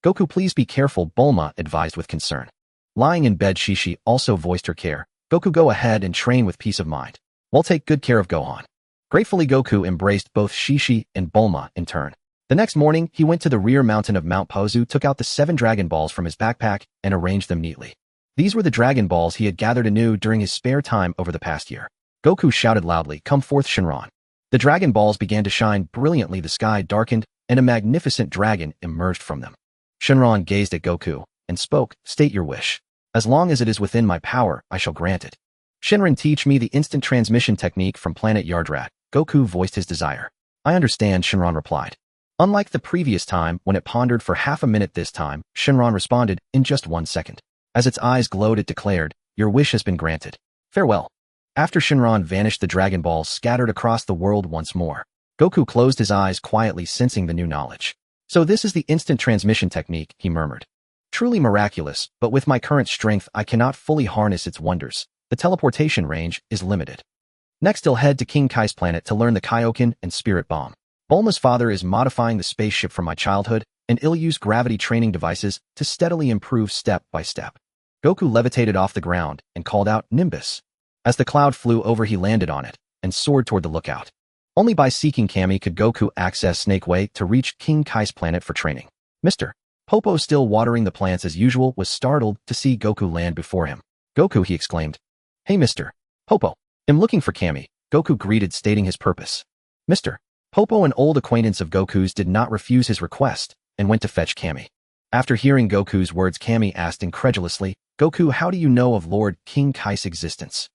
Goku, please be careful, Bulma advised with concern. Lying in bed, Chi-Chi also voiced her care. Goku, go ahead and train with peace of mind. We'll take good care of Gohan. Gratefully, Goku embraced both Chi-Chi and Bulma in turn. The next morning, he went to the rear mountain of Mount Pozu, took out the 7 Dragon Balls from his backpack, and arranged them neatly. These were the Dragon Balls he had gathered anew during his spare time over the past year. Goku shouted loudly, "Come forth, Shenron." The Dragon Balls began to shine brilliantly, the sky darkened, and a magnificent dragon emerged from them. Shenron gazed at Goku and spoke, "State your wish. As long as it is within my power, I shall grant it." Shenron, teach me the instant transmission technique from planet Yardrat. Goku voiced his desire. I understand, Shenron replied. Unlike the previous time, when it pondered for half a minute, this time, Shenron responded in just 1 second. As its eyes glowed, it declared, "Your wish has been granted. Farewell." After Shenron vanished, the Dragon Balls scattered across the world once more. Goku closed his eyes quietly, sensing the new knowledge. So this is the instant transmission technique, he murmured. Truly miraculous, but with my current strength I cannot fully harness its wonders. The teleportation range is limited. Next, he'll head to King Kai's planet to learn the Kaioken and Spirit Bomb. Bulma's father is modifying the spaceship from my childhood, and he'll use gravity training devices to steadily improve step by step. Goku levitated off the ground and called out, "Nimbus." As the cloud flew over, he landed on it and soared toward the lookout. Only by seeking Kami could Goku access Snake Way to reach King Kai's planet for training. Mr. Popo, still watering the plants as usual, was startled to see Goku land before him. "Goku," he exclaimed. "Hey, Mr. Popo. I'm looking for Kami," Goku greeted, stating his purpose. Mr. Popo, an old acquaintance of Goku's, did not refuse his request and went to fetch Kami. After hearing Goku's words, Kami asked incredulously, "Goku, how do you know of Lord King Kai's existence?"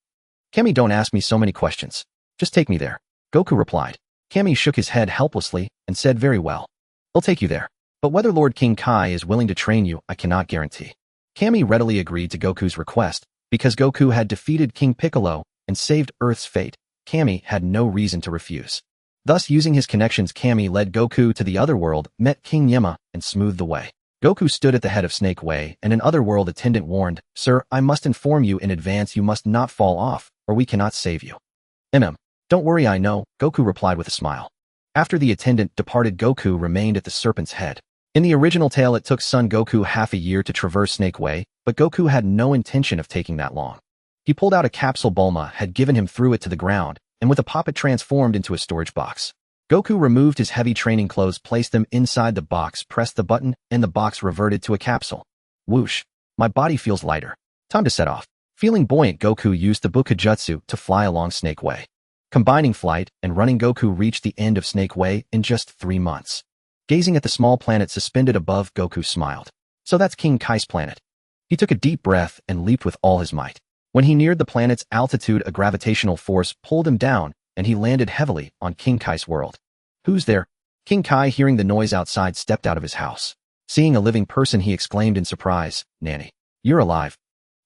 "Kami, don't ask me so many questions. Just take me there," Goku replied. Kami shook his head helplessly and said, "Very well. I'll take you there. But whether Lord King Kai is willing to train you, I cannot guarantee." Kami readily agreed to Goku's request. Because Goku had defeated King Piccolo and saved Earth's fate, Kami had no reason to refuse. Thus, using his connections, Kami led Goku to the other world, met King Yima, and smoothed the way. Goku stood at the head of Snake Way, and an otherworld attendant warned, "Sir, I must inform you in advance, you must not fall off, or we cannot save you." Don't worry, I know," Goku replied with a smile. After the attendant departed, Goku remained at the serpent's head. In the original tale, it took Son Goku half a year to traverse Snake Way, but Goku had no intention of taking that long. He pulled out a capsule Bulma had given him, threw it to the ground, and with a pop it transformed into a storage box. Goku removed his heavy training clothes, placed them inside the box, pressed the button, and the box reverted to a capsule. Whoosh! My body feels lighter. Time to set off. Feeling buoyant, Goku used the Bukujutsu to fly along Snake Way. Combining flight and running, Goku reached the end of Snake Way in just 3 months. Gazing at the small planet suspended above, Goku smiled. So that's King Kai's planet. He took a deep breath and leaped with all his might. When he neared the planet's altitude, a gravitational force pulled him down, and he landed heavily on King Kai's world. "Who's there?" King Kai, hearing the noise outside, stepped out of his house. Seeing a living person, he exclaimed in surprise, "Nanny, you're alive."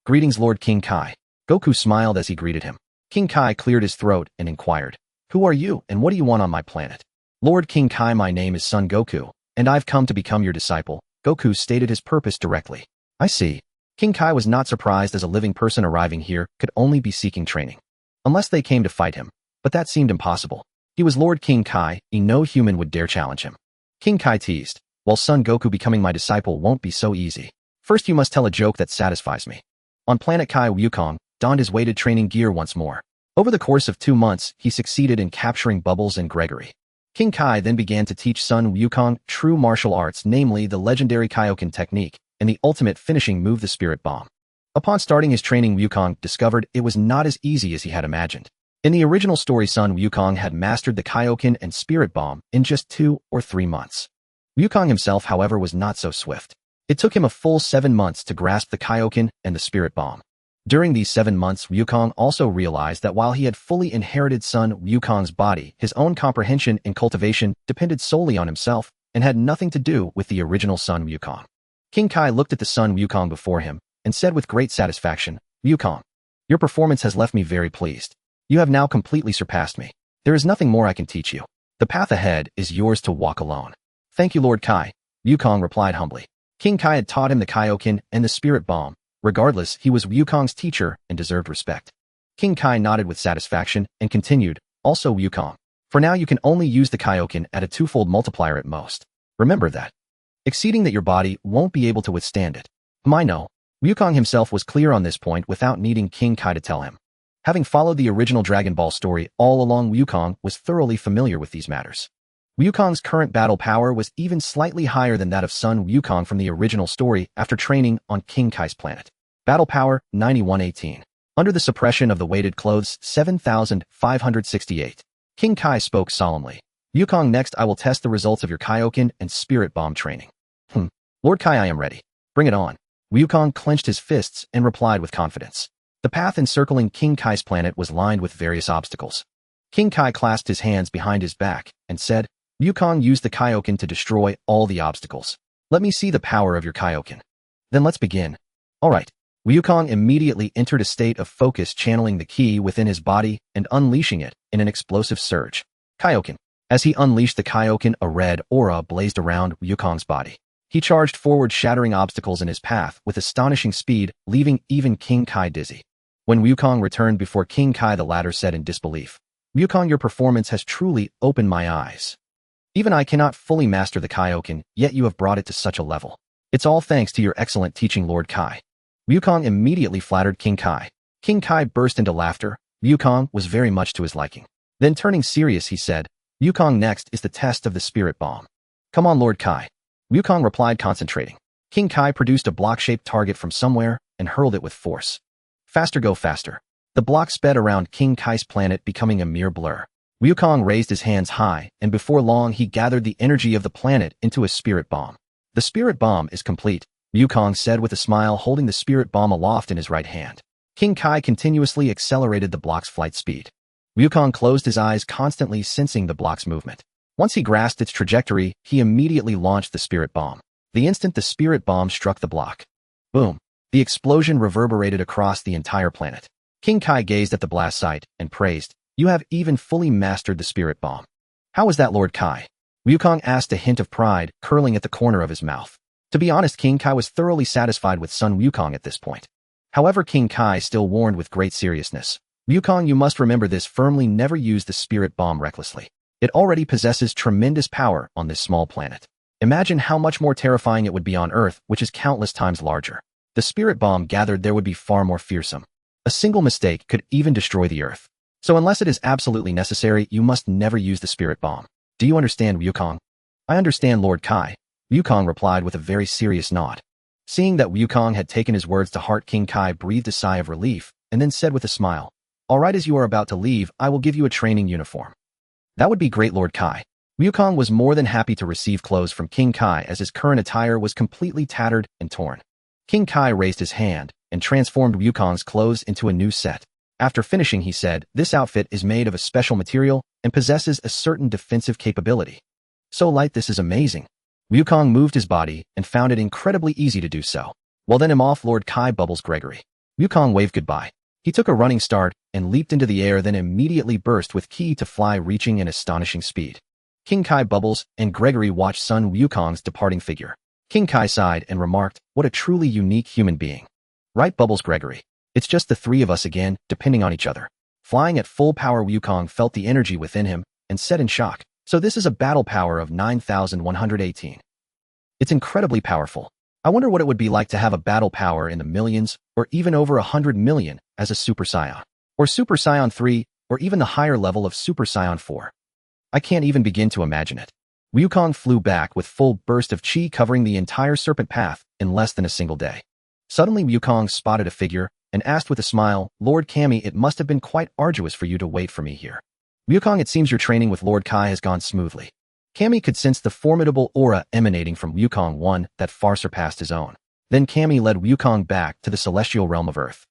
"Greetings, Lord King Kai." Goku smiled as he greeted him. King Kai cleared his throat and inquired, "Who are you, and what do you want on my planet?" "Lord King Kai, my name is Son Goku, and I've come to become your disciple." Goku stated his purpose directly. "I see." King Kai was not surprised, as a living person arriving here could only be seeking training. Unless they came to fight him, but that seemed impossible. He was Lord King Kai, and no human would dare challenge him. King Kai teased, "Well, Son Goku, becoming my disciple won't be so easy. First you must tell a joke that satisfies me." On planet Kai, Wukong donned his weighted training gear once more. Over the course of 2 months, he succeeded in capturing Bubbles and Gregory. King Kai then began to teach Son Wukong true martial arts, namely the legendary Kaioken technique and the ultimate finishing move, the Spirit Bomb. Upon starting his training, Wukong discovered it was not as easy as he had imagined. In the original story, Son Wukong had mastered the Kaioken and Spirit Bomb in just 2 or 3 months. Wukong himself, however, was not so swift. It took him a full 7 months to grasp the Kaioken and the Spirit Bomb. During these 7 months, Wukong also realized that while he had fully inherited Son Wukong's body, his own comprehension and cultivation depended solely on himself and had nothing to do with the original Son Wukong. King Kai looked at the Son Wukong before him and said with great satisfaction, "Wukong, your performance has left me very pleased. You have now completely surpassed me. There is nothing more I can teach you. The path ahead is yours to walk alone." "Thank you, Lord Kai," Wukong replied humbly. King Kai had taught him the Kaioken and the Spirit Bomb. Regardless, he was Wukong's teacher and deserved respect. King Kai nodded with satisfaction and continued, "Also, Wukong, For now, you can only use the Kaioken at a twofold multiplier at most. Remember that. Exceeding that your body won't be able to withstand it. I know. Wukong himself was clear on this point without needing King Kai to tell him. Having followed the original Dragon Ball story all along, Wukong was thoroughly familiar with these matters. Wukong's current battle power was even slightly higher than that of Son Wukong from the original story after training on King Kai's planet. Battle power, 9118. Under the suppression of the weighted clothes, 7,568. King Kai spoke solemnly. Wukong, next I will test the results of your Kaioken and Spirit Bomb training. Lord Kai, I am ready. Bring it on. Wukong clenched his fists and replied with confidence. The path encircling King Kai's planet was lined with various obstacles. King Kai clasped his hands behind his back and said, Wukong used the Kaioken to destroy all the obstacles. Let me see the power of your Kaioken. Then let's begin. All right. Wukong immediately entered a state of focus, channeling the ki within his body and unleashing it in an explosive surge. Kaioken. As he unleashed the Kaioken, a red aura blazed around Wukong's body. He charged forward, shattering obstacles in his path with astonishing speed, leaving even King Kai dizzy. When Wukong returned before King Kai, the latter said in disbelief, Wukong, your performance has truly opened my eyes. Even I cannot fully master the Kaioken, yet you have brought it to such a level. It's all thanks to your excellent teaching, Lord Kai. Wukong immediately flattered King Kai. King Kai burst into laughter. Wukong was very much to his liking. Then turning serious, he said, Wukong, next is the test of the Spirit Bomb. Come on, Lord Kai. Wukong replied, concentrating. King Kai produced a block-shaped target from somewhere and hurled it with force. Faster, go faster. The block sped around King Kai's planet, becoming a mere blur. Wukong raised his hands high, and before long he gathered the energy of the planet into a Spirit Bomb. The Spirit Bomb is complete, Wukong said with a smile, holding the Spirit Bomb aloft in his right hand. King Kai continuously accelerated the block's flight speed. Wukong closed his eyes, constantly sensing the block's movement. Once he grasped its trajectory, he immediately launched the Spirit Bomb. The instant the Spirit Bomb struck the block, boom! The explosion reverberated across the entire planet. King Kai gazed at the blast site and praised, You have even fully mastered the Spirit Bomb. How was that, Lord Kai? Wukong asked, a hint of pride curling at the corner of his mouth. To be honest, King Kai was thoroughly satisfied with Son Wukong at this point. However, King Kai still warned with great seriousness. Wukong, you must remember this firmly, never use the Spirit Bomb recklessly. It already possesses tremendous power on this small planet. Imagine how much more terrifying it would be on Earth, which is countless times larger. The Spirit Bomb gathered there would be far more fearsome. A single mistake could even destroy the Earth. So unless it is absolutely necessary, you must never use the Spirit Bomb. Do you understand, Wukong? I understand, Lord Kai. Wukong replied with a very serious nod. Seeing that Wukong had taken his words to heart, King Kai breathed a sigh of relief and then said with a smile, All right, as you are about to leave, I will give you a training uniform. That would be great, Lord Kai. Wukong was more than happy to receive clothes from King Kai, as his current attire was completely tattered and torn. King Kai raised his hand and transformed Wukong's clothes into a new set. After finishing, he said, This outfit is made of a special material and possesses a certain defensive capability. So light, this is amazing. Wukong moved his body and found it incredibly easy to do so. Well then, I'm off, Lord Kai. Bubbles Gregory. Wukong waved goodbye. He took a running start and leaped into the air, then immediately burst with ki to fly, reaching an astonishing speed. King Kai, Bubbles, and Gregory watched Son Wukong's departing figure. King Kai sighed and remarked, What a truly unique human being. Right, Bubbles Gregory. It's just the three of us again, depending on each other. Flying at full power, Wukong felt the energy within him and said in shock, So this is a battle power of 9,118. It's incredibly powerful. I wonder what it would be like to have a battle power in the millions or even over 100 million as a Super Saiyan, or Super Saiyan 3, or even the higher level of Super Saiyan 4. I can't even begin to imagine it. Wukong flew back with full burst of chi covering the entire serpent path in less than a single day. Suddenly Wukong spotted a figure and asked with a smile, Lord Kami, it must have been quite arduous for you to wait for me here. Wukong, it seems your training with Lord Kai has gone smoothly. Kami could sense the formidable aura emanating from Wukong, one that far surpassed his own. Then Kami led Wukong back to the celestial realm of Earth.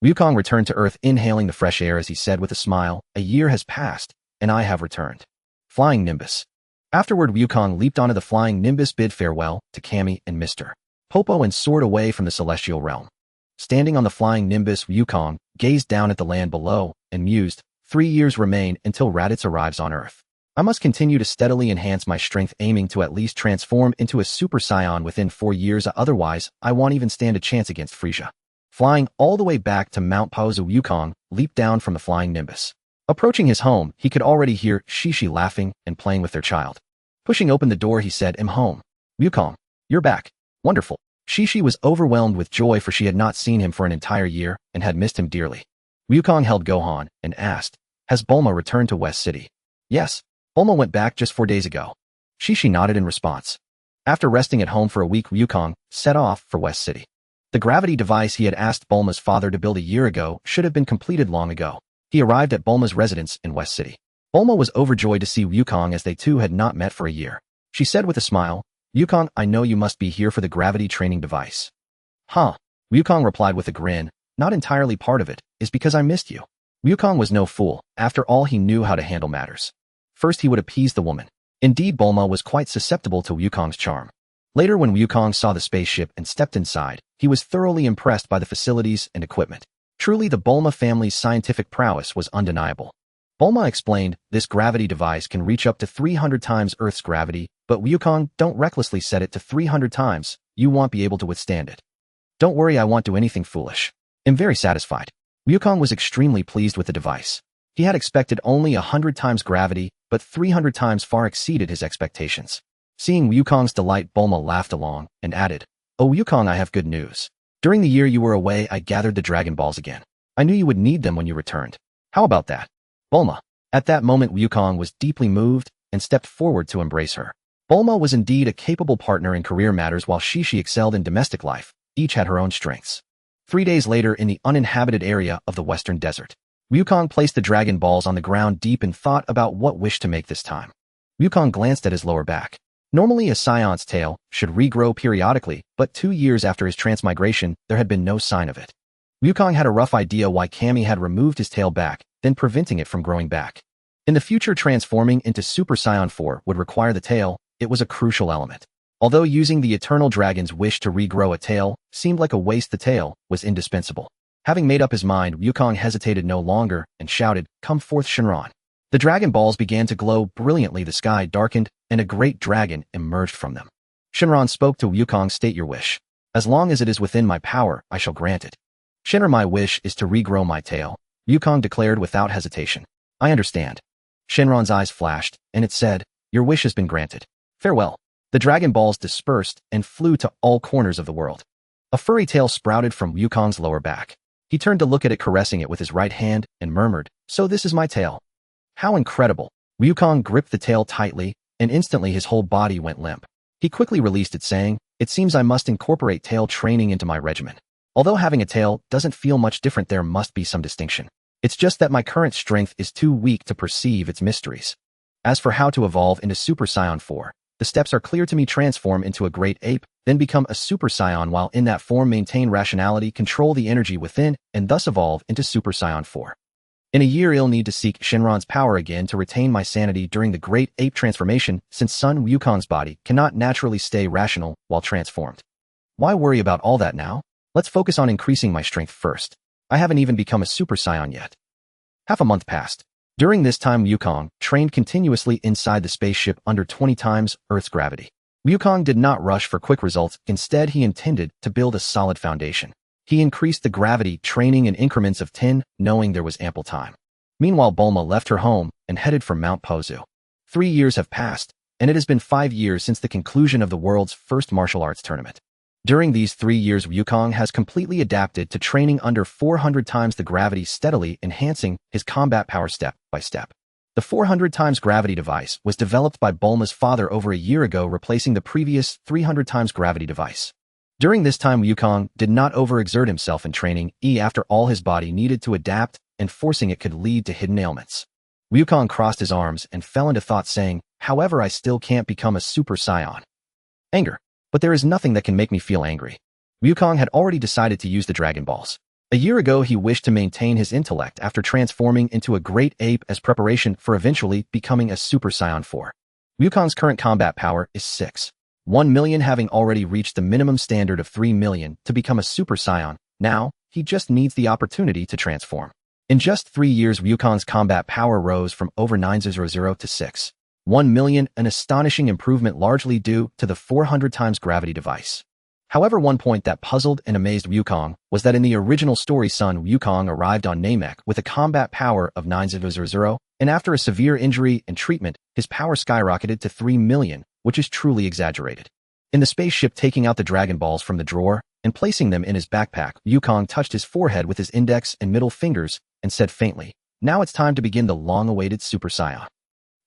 Wukong returned to Earth, inhaling the fresh air as he said with a smile, A year has passed, and I have returned. Flying Nimbus. Afterward, Wukong leaped onto the flying Nimbus, bid farewell to Kami and Mr. Popo, and soared away from the celestial realm. Standing on the flying Nimbus, Wukong gazed down at the land below and mused, 3 years remain until Raditz arrives on Earth. I must continue to steadily enhance my strength, aiming to at least transform into a Super Saiyan within 4 years, otherwise I won't even stand a chance against Frieza. Flying all the way back to Mount Paozu, Wukong leaped down from the flying Nimbus. Approaching his home, he could already hear Shishi laughing and playing with their child. Pushing open the door, he said, "I'm home. Wukong, you're back. Wonderful." Shishi was overwhelmed with joy, for she had not seen him for an entire year and had missed him dearly. Wukong held Gohan and asked, "Has Bulma returned to West City?" "Yes. Bulma went back just 4 days ago." Shishi nodded in response. After resting at home for a week, Wukong set off for West City. The gravity device he had asked Bulma's father to build a year ago should have been completed long ago. He arrived at Bulma's residence in West City. Bulma was overjoyed to see Wukong, as they two had not met for a year. She said with a smile, "Wukong, I know you must be here for the gravity training device." "Huh?" Wukong replied with a grin, "Not entirely part of it, is because I missed you." Wukong was no fool. After all, he knew how to handle matters. First, he would appease the woman. Indeed, Bulma was quite susceptible to Wukong's charm. Later, when Wukong saw the spaceship and stepped inside, he was thoroughly impressed by the facilities and equipment. Truly, the Bulma family's scientific prowess was undeniable. Bulma explained, "This gravity device can reach up to 300 times Earth's gravity, but Wukong, don't recklessly set it to 300 times, you won't be able to withstand it." "Don't worry, I won't do anything foolish. I'm very satisfied." Wukong was extremely pleased with the device. He had expected only 100 times gravity, but 300 times far exceeded his expectations. Seeing Wukong's delight, Bulma laughed along and added, "Oh Wukong, I have good news. During the year you were away, I gathered the Dragon Balls again. I knew you would need them when you returned. How about that, Bulma?" At that moment, Wukong was deeply moved and stepped forward to embrace her. Bulma was indeed a capable partner in career matters, while Shishi excelled in domestic life. Each had her own strengths. 3 days later, in the uninhabited area of the Western Desert, Wukong placed the Dragon Balls on the ground, deep in thought about what wish to make this time. Wukong glanced at his lower back. Normally, a Saiyant's tail should regrow periodically, but 2 years after his transmigration, there had been no sign of it. Wukong had a rough idea why Kami had removed his tail back, then preventing it from growing back. In the future, transforming into Super Saiyan 4 would require the tail. It was a crucial element. Although using the Eternal Dragon's wish to regrow a tail seemed like a waste, the tail was indispensable. Having made up his mind, Wukong hesitated no longer and shouted, "Come forth, Shenron." The Dragon Balls began to glow brilliantly, the sky darkened, and a great dragon emerged from them. Shenron spoke to Wukong, "State your wish. As long as it is within my power, I shall grant it." "Shenron, my wish is to regrow my tail," Wukong declared without hesitation. "I understand." Shenron's eyes flashed, and it said, "Your wish has been granted. Farewell." The Dragon Balls dispersed and flew to all corners of the world. A furry tail sprouted from Wukong's lower back. He turned to look at it, caressing it with his right hand, and murmured, "So this is my tail. How incredible." Wukong gripped the tail tightly, and instantly his whole body went limp. He quickly released it, saying, "It seems I must incorporate tail training into my regimen. Although having a tail doesn't feel much different, there must be some distinction. It's just that my current strength is too weak to perceive its mysteries. As for how to evolve into Super Saiyan 4, the steps are clear to me. Transform into a great ape, then become a Super Saiyan, while in that form maintain rationality, control the energy within, and thus evolve into Super Saiyan 4. In a year, I'll need to seek Shenron's power again to retain my sanity during the great ape transformation, since Son Wukong's body cannot naturally stay rational while transformed. Why worry about all that now? Let's focus on increasing my strength first. I haven't even become a Super Saiyan yet." Half a month passed. During this time, Wukong trained continuously inside the spaceship under 20 times Earth's gravity. Wukong did not rush for quick results. Instead, he intended to build a solid foundation. He increased the gravity training in increments of 10, knowing there was ample time. Meanwhile, Bulma left her home and headed for Mount Pozu. 3 years have passed, and it has been 5 years since the conclusion of the world's first martial arts tournament. During these 3 years, Wukong has completely adapted to training under 400 times the gravity, steadily enhancing his combat power step by step. The 400 times gravity device was developed by Bulma's father over a year ago, replacing the previous 300 times gravity device. During this time, Wukong did not overexert himself in training. After all, his body needed to adapt, and forcing it could lead to hidden ailments. Wukong crossed his arms and fell into thought, saying, "However, I still can't become a Super Saiyan. Anger. But there is nothing that can make me feel angry." Wukong had already decided to use the Dragon Balls. A year ago, he wished to maintain his intellect after transforming into a great ape as preparation for eventually becoming a Super Saiyan 4. Wukong's current combat power is 1 million, having already reached the minimum standard of 3 million to become a Super Saiyan. Now, he just needs the opportunity to transform. In just 3 years, Wukong's combat power rose from over 900 to 1 million, an astonishing improvement largely due to the 400 times gravity device. However, one point that puzzled and amazed Wukong was that in the original story, Sun Wukong arrived on Namek with a combat power of 9,000, and after a severe injury and treatment, his power skyrocketed to 3 million, which is truly exaggerated. In the spaceship, taking out the Dragon Balls from the drawer and placing them in his backpack, Wukong touched his forehead with his index and middle fingers and said faintly, "Now it's time to begin the long-awaited Super Saiyan."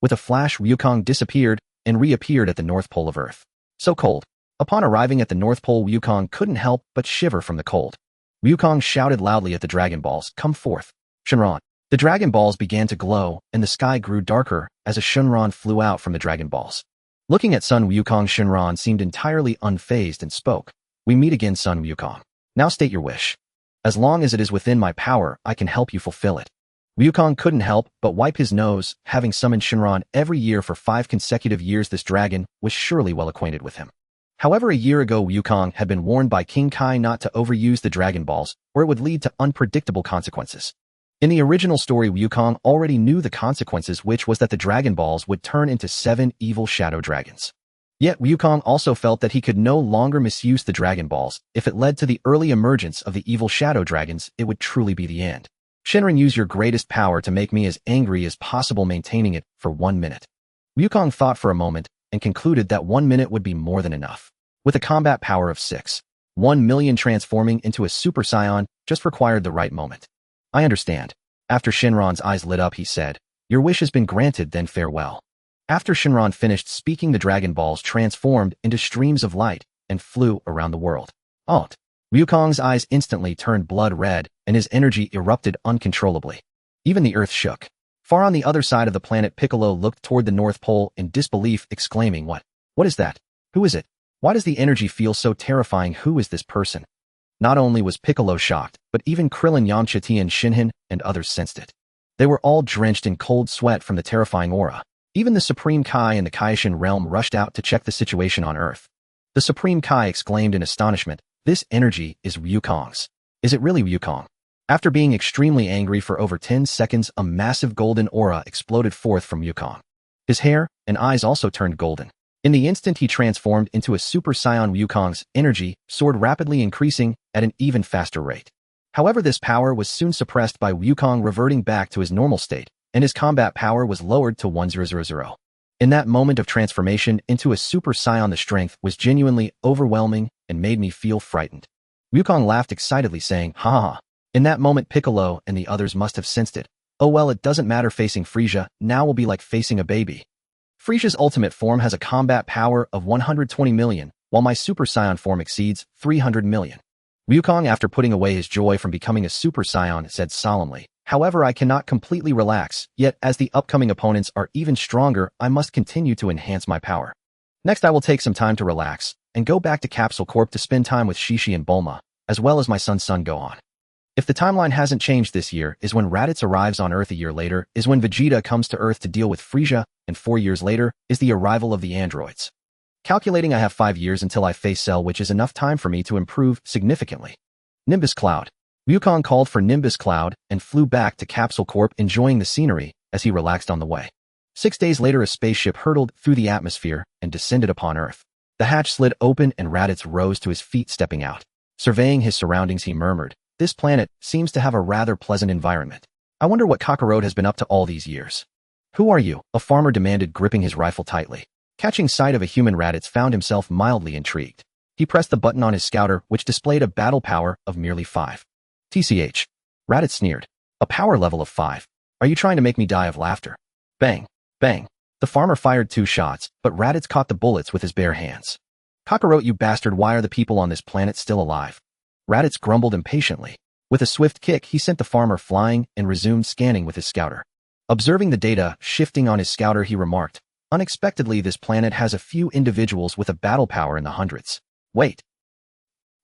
With a flash, Wukong disappeared and reappeared at the North Pole of Earth. So cold. Upon arriving at the North Pole, Wukong couldn't help but shiver from the cold. Wukong shouted loudly at the Dragon Balls, "Come forth, Shenron." The Dragon Balls began to glow, and the sky grew darker as a Shenron flew out from the Dragon Balls. Looking at Sun Wukong, Shenron seemed entirely unfazed and spoke, "We meet again, Sun Wukong. Now state your wish. As long as it is within my power, I can help you fulfill it." Wukong couldn't help but wipe his nose, having summoned Shenron every year for 5 consecutive years. This dragon was surely well acquainted with him. However, a year ago, Wukong had been warned by King Kai not to overuse the Dragon Balls, or it would lead to unpredictable consequences. In the original story, Wukong already knew the consequences, which was that the Dragon Balls would turn into 7 evil shadow dragons. Yet Wukong also felt that he could no longer misuse the Dragon Balls. If it led to the early emergence of the evil shadow dragons, it would truly be the end. "Shenron, use your greatest power to make me as angry as possible, maintaining it for 1 minute." Wukong thought for a moment and concluded that 1 minute would be more than enough. With a combat power of 6.1 million, transforming into a Super Saiyan just required the right moment. "I understand." After Shenron's eyes lit up, he said, "Your wish has been granted, then farewell." After Shenron finished speaking, the Dragon Balls transformed into streams of light and flew around the world. Alt. Wukong's eyes instantly turned blood red, and his energy erupted uncontrollably. Even the earth shook. Far on the other side of the planet, Piccolo looked toward the North Pole in disbelief, exclaiming, What is that? Who is it? Why does the energy feel so terrifying? Who is this person?" Not only was Piccolo shocked, but even Krillin, Yamcha, T, and Shinhan and others sensed it. They were all drenched in cold sweat from the terrifying aura. Even the Supreme Kai in the Kaishin realm rushed out to check the situation on Earth. The Supreme Kai exclaimed in astonishment, "This energy is Wukong's. Is it really Wukong?" After being extremely angry for over 10 seconds, a massive golden aura exploded forth from Wukong. His hair and eyes also turned golden. In the instant he transformed into a Super Saiyan, Wukong's energy soared, rapidly increasing at an even faster rate. However, this power was soon suppressed by Wukong reverting back to his normal state, and his combat power was lowered to 1000. In that moment of transformation into a Super Saiyan, the strength was genuinely overwhelming and made me feel frightened. Wukong laughed excitedly, saying, "Ha ha ha." In that moment, Piccolo and the others must have sensed it. "Oh well, it doesn't matter, facing Frieza now will be like facing a baby. Frieza's ultimate form has a combat power of 120 million, while my Super Saiyan form exceeds 300 million. Wukong, after putting away his joy from becoming a Super Saiyan, said solemnly, "However, I cannot completely relax, yet as the upcoming opponents are even stronger, I must continue to enhance my power. Next, I will take some time to relax and go back to Capsule Corp to spend time with Shishi and Bulma, as well as my son Sun Gohan. If the timeline hasn't changed, this year is when Raditz arrives on Earth. A year later is when Vegeta comes to Earth to deal with Frieza, and 4 years later is the arrival of the androids. Calculating, I have 5 years until I face Cell, which is enough time for me to improve significantly." Nimbus Cloud. Wukong called for Nimbus Cloud and flew back to Capsule Corp, enjoying the scenery as he relaxed on the way. 6 days later, a spaceship hurtled through the atmosphere and descended upon Earth. The hatch slid open and Raditz rose to his feet, stepping out. Surveying his surroundings, he murmured, "This planet seems to have a rather pleasant environment. I wonder what Kakarot has been up to all these years." "Who are you?" a farmer demanded, gripping his rifle tightly. Catching sight of a human, Raditz found himself mildly intrigued. He pressed the button on his scouter, which displayed a battle power of merely 5. "TCH. Raditz sneered. "A power level of 5. Are you trying to make me die of laughter?" Bang! Bang! The farmer fired 2 shots, but Raditz caught the bullets with his bare hands. "Kakarot, you bastard, why are the people on this planet still alive?" Raditz grumbled impatiently. With a swift kick, he sent the farmer flying and resumed scanning with his scouter. Observing the data shifting on his scouter, he remarked, "Unexpectedly, this planet has a few individuals with a battle power in the hundreds. Wait.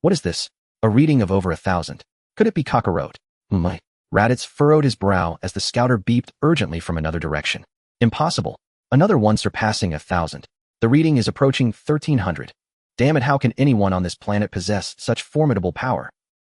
What is this? A reading of over 1,000. Could it be Kakarot?" Raditz furrowed his brow as the scouter beeped urgently from another direction. "Impossible. Another one surpassing 1,000. The reading is approaching 1,300. Damn it, how can anyone on this planet possess such formidable power?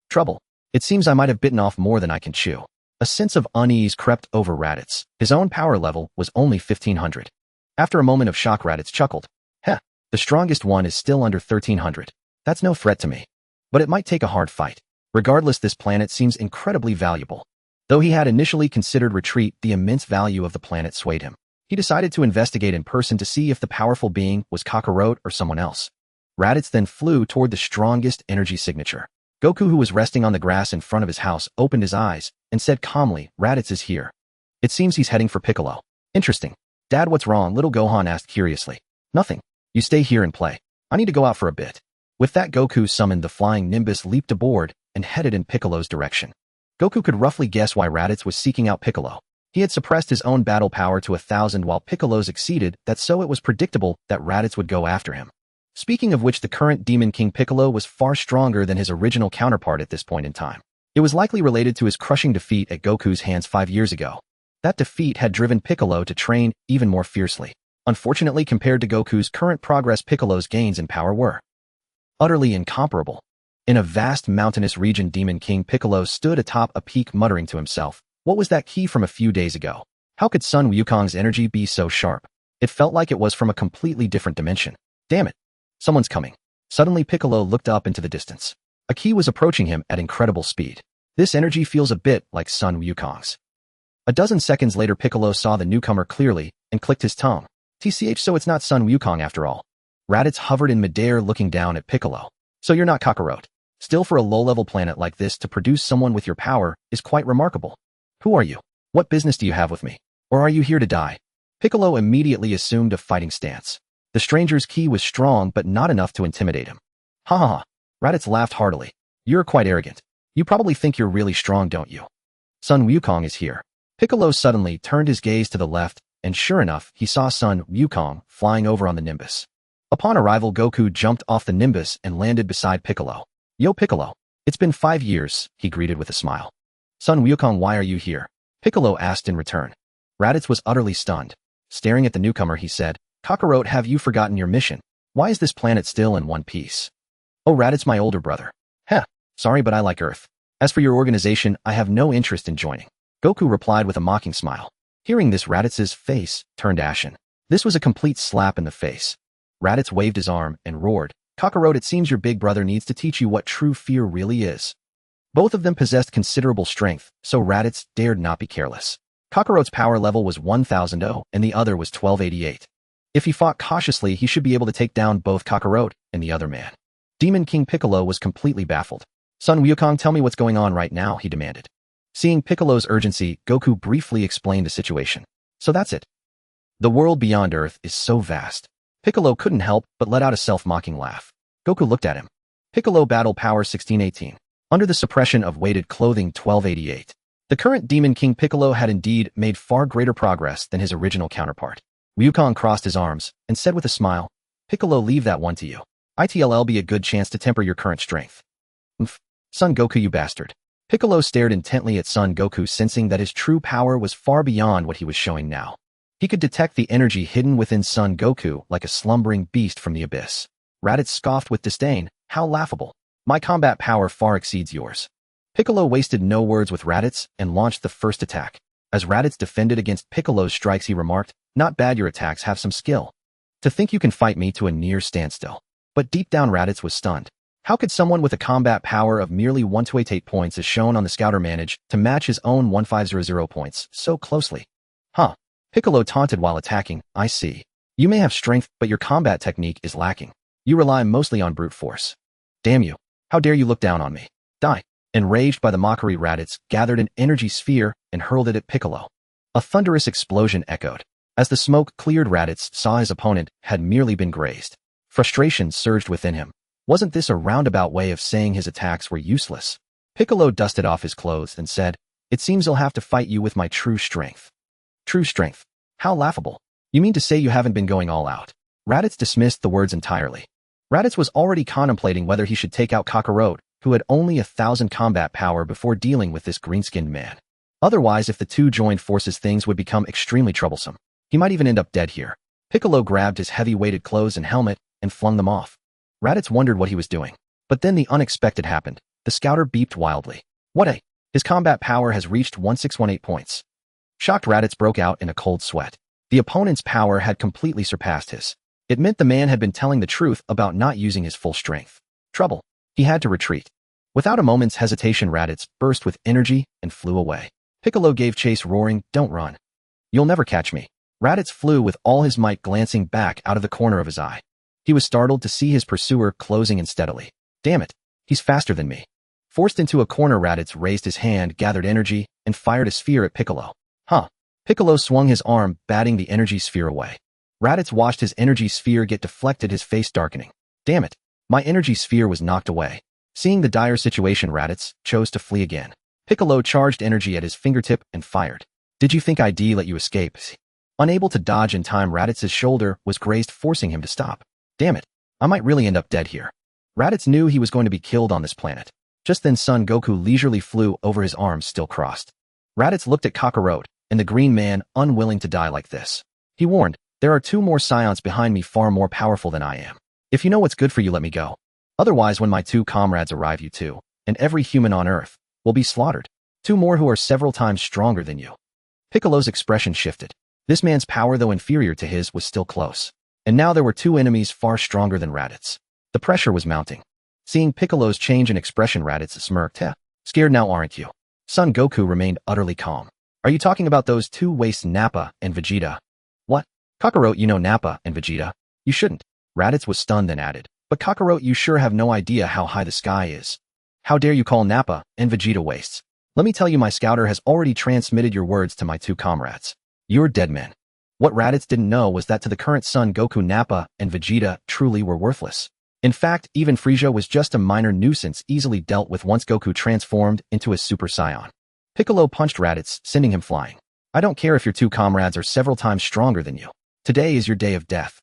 Trouble. It seems I might have bitten off more than I can chew." A sense of unease crept over Raditz. His own power level was only 1,500. After a moment of shock, Raditz chuckled. "Heh, the strongest one is still under 1,300. That's no threat to me. But it might take a hard fight. Regardless, this planet seems incredibly valuable. Though he had initially considered retreat, the immense value of the planet swayed him. He decided to investigate in person to see if the powerful being was Kakarot or someone else. Raditz then flew toward the strongest energy signature. Goku, who was resting on the grass in front of his house, opened his eyes and said calmly, "Raditz is here. It seems he's heading for Piccolo." "Interesting. Dad, what's wrong?" little Gohan asked curiously. "Nothing. You stay here and play. I need to go out for a bit." With that, Goku summoned the flying Nimbus, leaped aboard, and headed in Piccolo's direction. Goku could roughly guess why Raditz was seeking out Piccolo. He had suppressed his own battle power to 1,000 while Piccolo's exceeded that, so it was predictable that Raditz would go after him. Speaking of which, the current Demon King Piccolo was far stronger than his original counterpart at this point in time. It was likely related to his crushing defeat at Goku's hands 5 years ago. That defeat had driven Piccolo to train even more fiercely. Unfortunately, compared to Goku's current progress, Piccolo's gains in power were utterly incomparable. In a vast mountainous region, Demon King Piccolo stood atop a peak, muttering to himself, "What was that key from a few days ago? How could Sun Wukong's energy be so sharp? It felt like it was from a completely different dimension. Damn it. Someone's coming." Suddenly, Piccolo looked up into the distance. A key was approaching him at incredible speed. "This energy feels a bit like Sun Wukong's." A dozen seconds later, Piccolo saw the newcomer clearly and clicked his tongue. "TCH, so it's not Sun Wukong after all." Raditz hovered in midair, looking down at Piccolo. "So you're not Kakarot. Still, for a low-level planet like this to produce someone with your power is quite remarkable. Who are you? What business do you have with me? Or are you here to die?" Piccolo immediately assumed a fighting stance. The stranger's ki was strong, but not enough to intimidate him. "Ha ha ha." Raditz laughed heartily. "You're quite arrogant. You probably think you're really strong, don't you? Sun Wukong is here." Piccolo suddenly turned his gaze to the left, and sure enough, he saw Sun Wukong flying over on the Nimbus. Upon arrival, Goku jumped off the Nimbus and landed beside Piccolo. "Yo, Piccolo. It's been 5 years, he greeted with a smile. "Sun Wukong, why are you here?" Piccolo asked in return. Raditz was utterly stunned. Staring at the newcomer, he said, "Kakarot, have you forgotten your mission? Why is this planet still in one piece?" "Oh, Raditz, my older brother. Heh, sorry, but I like Earth. As for your organization, I have no interest in joining." Goku replied with a mocking smile. Hearing this, Raditz's face turned ashen. This was a complete slap in the face. Raditz waved his arm and roared, "Kakarot, it seems your big brother needs to teach you what true fear really is." Both of them possessed considerable strength, so Raditz dared not be careless. Kakarot's power level was 1000 and the other was 1288. If he fought cautiously, he should be able to take down both Kakarot and the other man. Demon King Piccolo was completely baffled. "Sun Wukong, tell me what's going on right now," he demanded. Seeing Piccolo's urgency, Goku briefly explained the situation. "So that's it. The world beyond Earth is so vast." Piccolo couldn't help but let out a self-mocking laugh. Goku looked at him. Piccolo battle power 1618. Under the suppression of weighted clothing 1288. The current Demon King Piccolo had indeed made far greater progress than his original counterpart. Wukong crossed his arms and said with a smile, "Piccolo, leave that one to you. It'll be a good chance to temper your current strength." "Umph. Son Goku, you bastard." Piccolo stared intently at Son Goku, sensing that his true power was far beyond what he was showing now. He could detect the energy hidden within Son Goku like a slumbering beast from the abyss. Raditz scoffed with disdain. "How laughable. My combat power far exceeds yours." Piccolo wasted no words with Raditz and launched the first attack. As Raditz defended against Piccolo's strikes, he remarked, "Not bad, your attacks have some skill. To think you can fight me to a near standstill." But deep down, Raditz was stunned. How could someone with a combat power of merely 1288 points as shown on the scouter manage to match his own 1500 points so closely? "Huh." Piccolo taunted while attacking, "I see. You may have strength, but your combat technique is lacking. You rely mostly on brute force. Damn you. How dare you look down on me? Die." Enraged by the mockery, Raditz gathered an energy sphere and hurled it at Piccolo. A thunderous explosion echoed. As the smoke cleared, Raditz saw his opponent had merely been grazed. Frustration surged within him. Wasn't this a roundabout way of saying his attacks were useless? Piccolo dusted off his clothes and said, "It seems I'll have to fight you with my true strength." "True strength? How laughable. You mean to say you haven't been going all out?" Raditz dismissed the words entirely. Raditz was already contemplating whether he should take out Kakarot, who had only 1000 combat power, before dealing with this green-skinned man. Otherwise, if the two joined forces, things would become extremely troublesome. He might even end up dead here. Piccolo grabbed his heavy-weighted clothes and helmet and flung them off. Raditz wondered what he was doing. But then the unexpected happened. The scouter beeped wildly. "What a... His combat power has reached 1618 points." Shocked, Raditz broke out in a cold sweat. The opponent's power had completely surpassed his. It meant the man had been telling the truth about not using his full strength. Trouble. He had to retreat. Without a moment's hesitation, Raditz burst with energy and flew away. Piccolo gave chase, roaring, "Don't run. You'll never catch me." Raditz flew with all his might, glancing back out of the corner of his eye. He was startled to see his pursuer closing in steadily. Damn it, he's faster than me. Forced into a corner, Raditz raised his hand, gathered energy, and fired a sphere at Piccolo. Huh. Piccolo swung his arm, batting the energy sphere away. Raditz watched his energy sphere get deflected, his face darkening. Damn it, my energy sphere was knocked away. Seeing the dire situation, Raditz chose to flee again. Piccolo charged energy at his fingertip and fired. Did you think I'd let you escape? Unable to dodge in time, Raditz's shoulder was grazed, forcing him to stop. Damn it, I might really end up dead here. Raditz knew he was going to be killed on this planet. Just then Son Goku leisurely flew over, his arms still crossed. Raditz looked at Kakarot and the Green Man, unwilling to die like this. He warned, "There are 2 more Saiyans behind me, far more powerful than I am. If you know what's good for you, let me go. Otherwise, when my 2 comrades arrive, you too, and every human on Earth, will be slaughtered. 2 more who are several times stronger than you." Piccolo's expression shifted. This man's power, though inferior to his, was still close. And now there were 2 enemies far stronger than Raditz. The pressure was mounting. Seeing Piccolo's change in expression, Raditz smirked. Scared now, aren't you? Son Goku remained utterly calm. Are you talking about those 2 wastes, Nappa and Vegeta? What? Kakarot, you know Nappa and Vegeta? You shouldn't. Raditz was stunned, then added, "But Kakarot, you sure have no idea how high the sky is. How dare you call Nappa and Vegeta wastes? Let me tell you, my scouter has already transmitted your words to my 2 comrades. You're dead men." What Raditz didn't know was that to the current Son Goku, Nappa and Vegeta truly were worthless. In fact, even Frieza was just a minor nuisance, easily dealt with once Goku transformed into a Super Saiyan. Piccolo punched Raditz, sending him flying. "I don't care if your 2 comrades are several times stronger than you. Today is your day of death.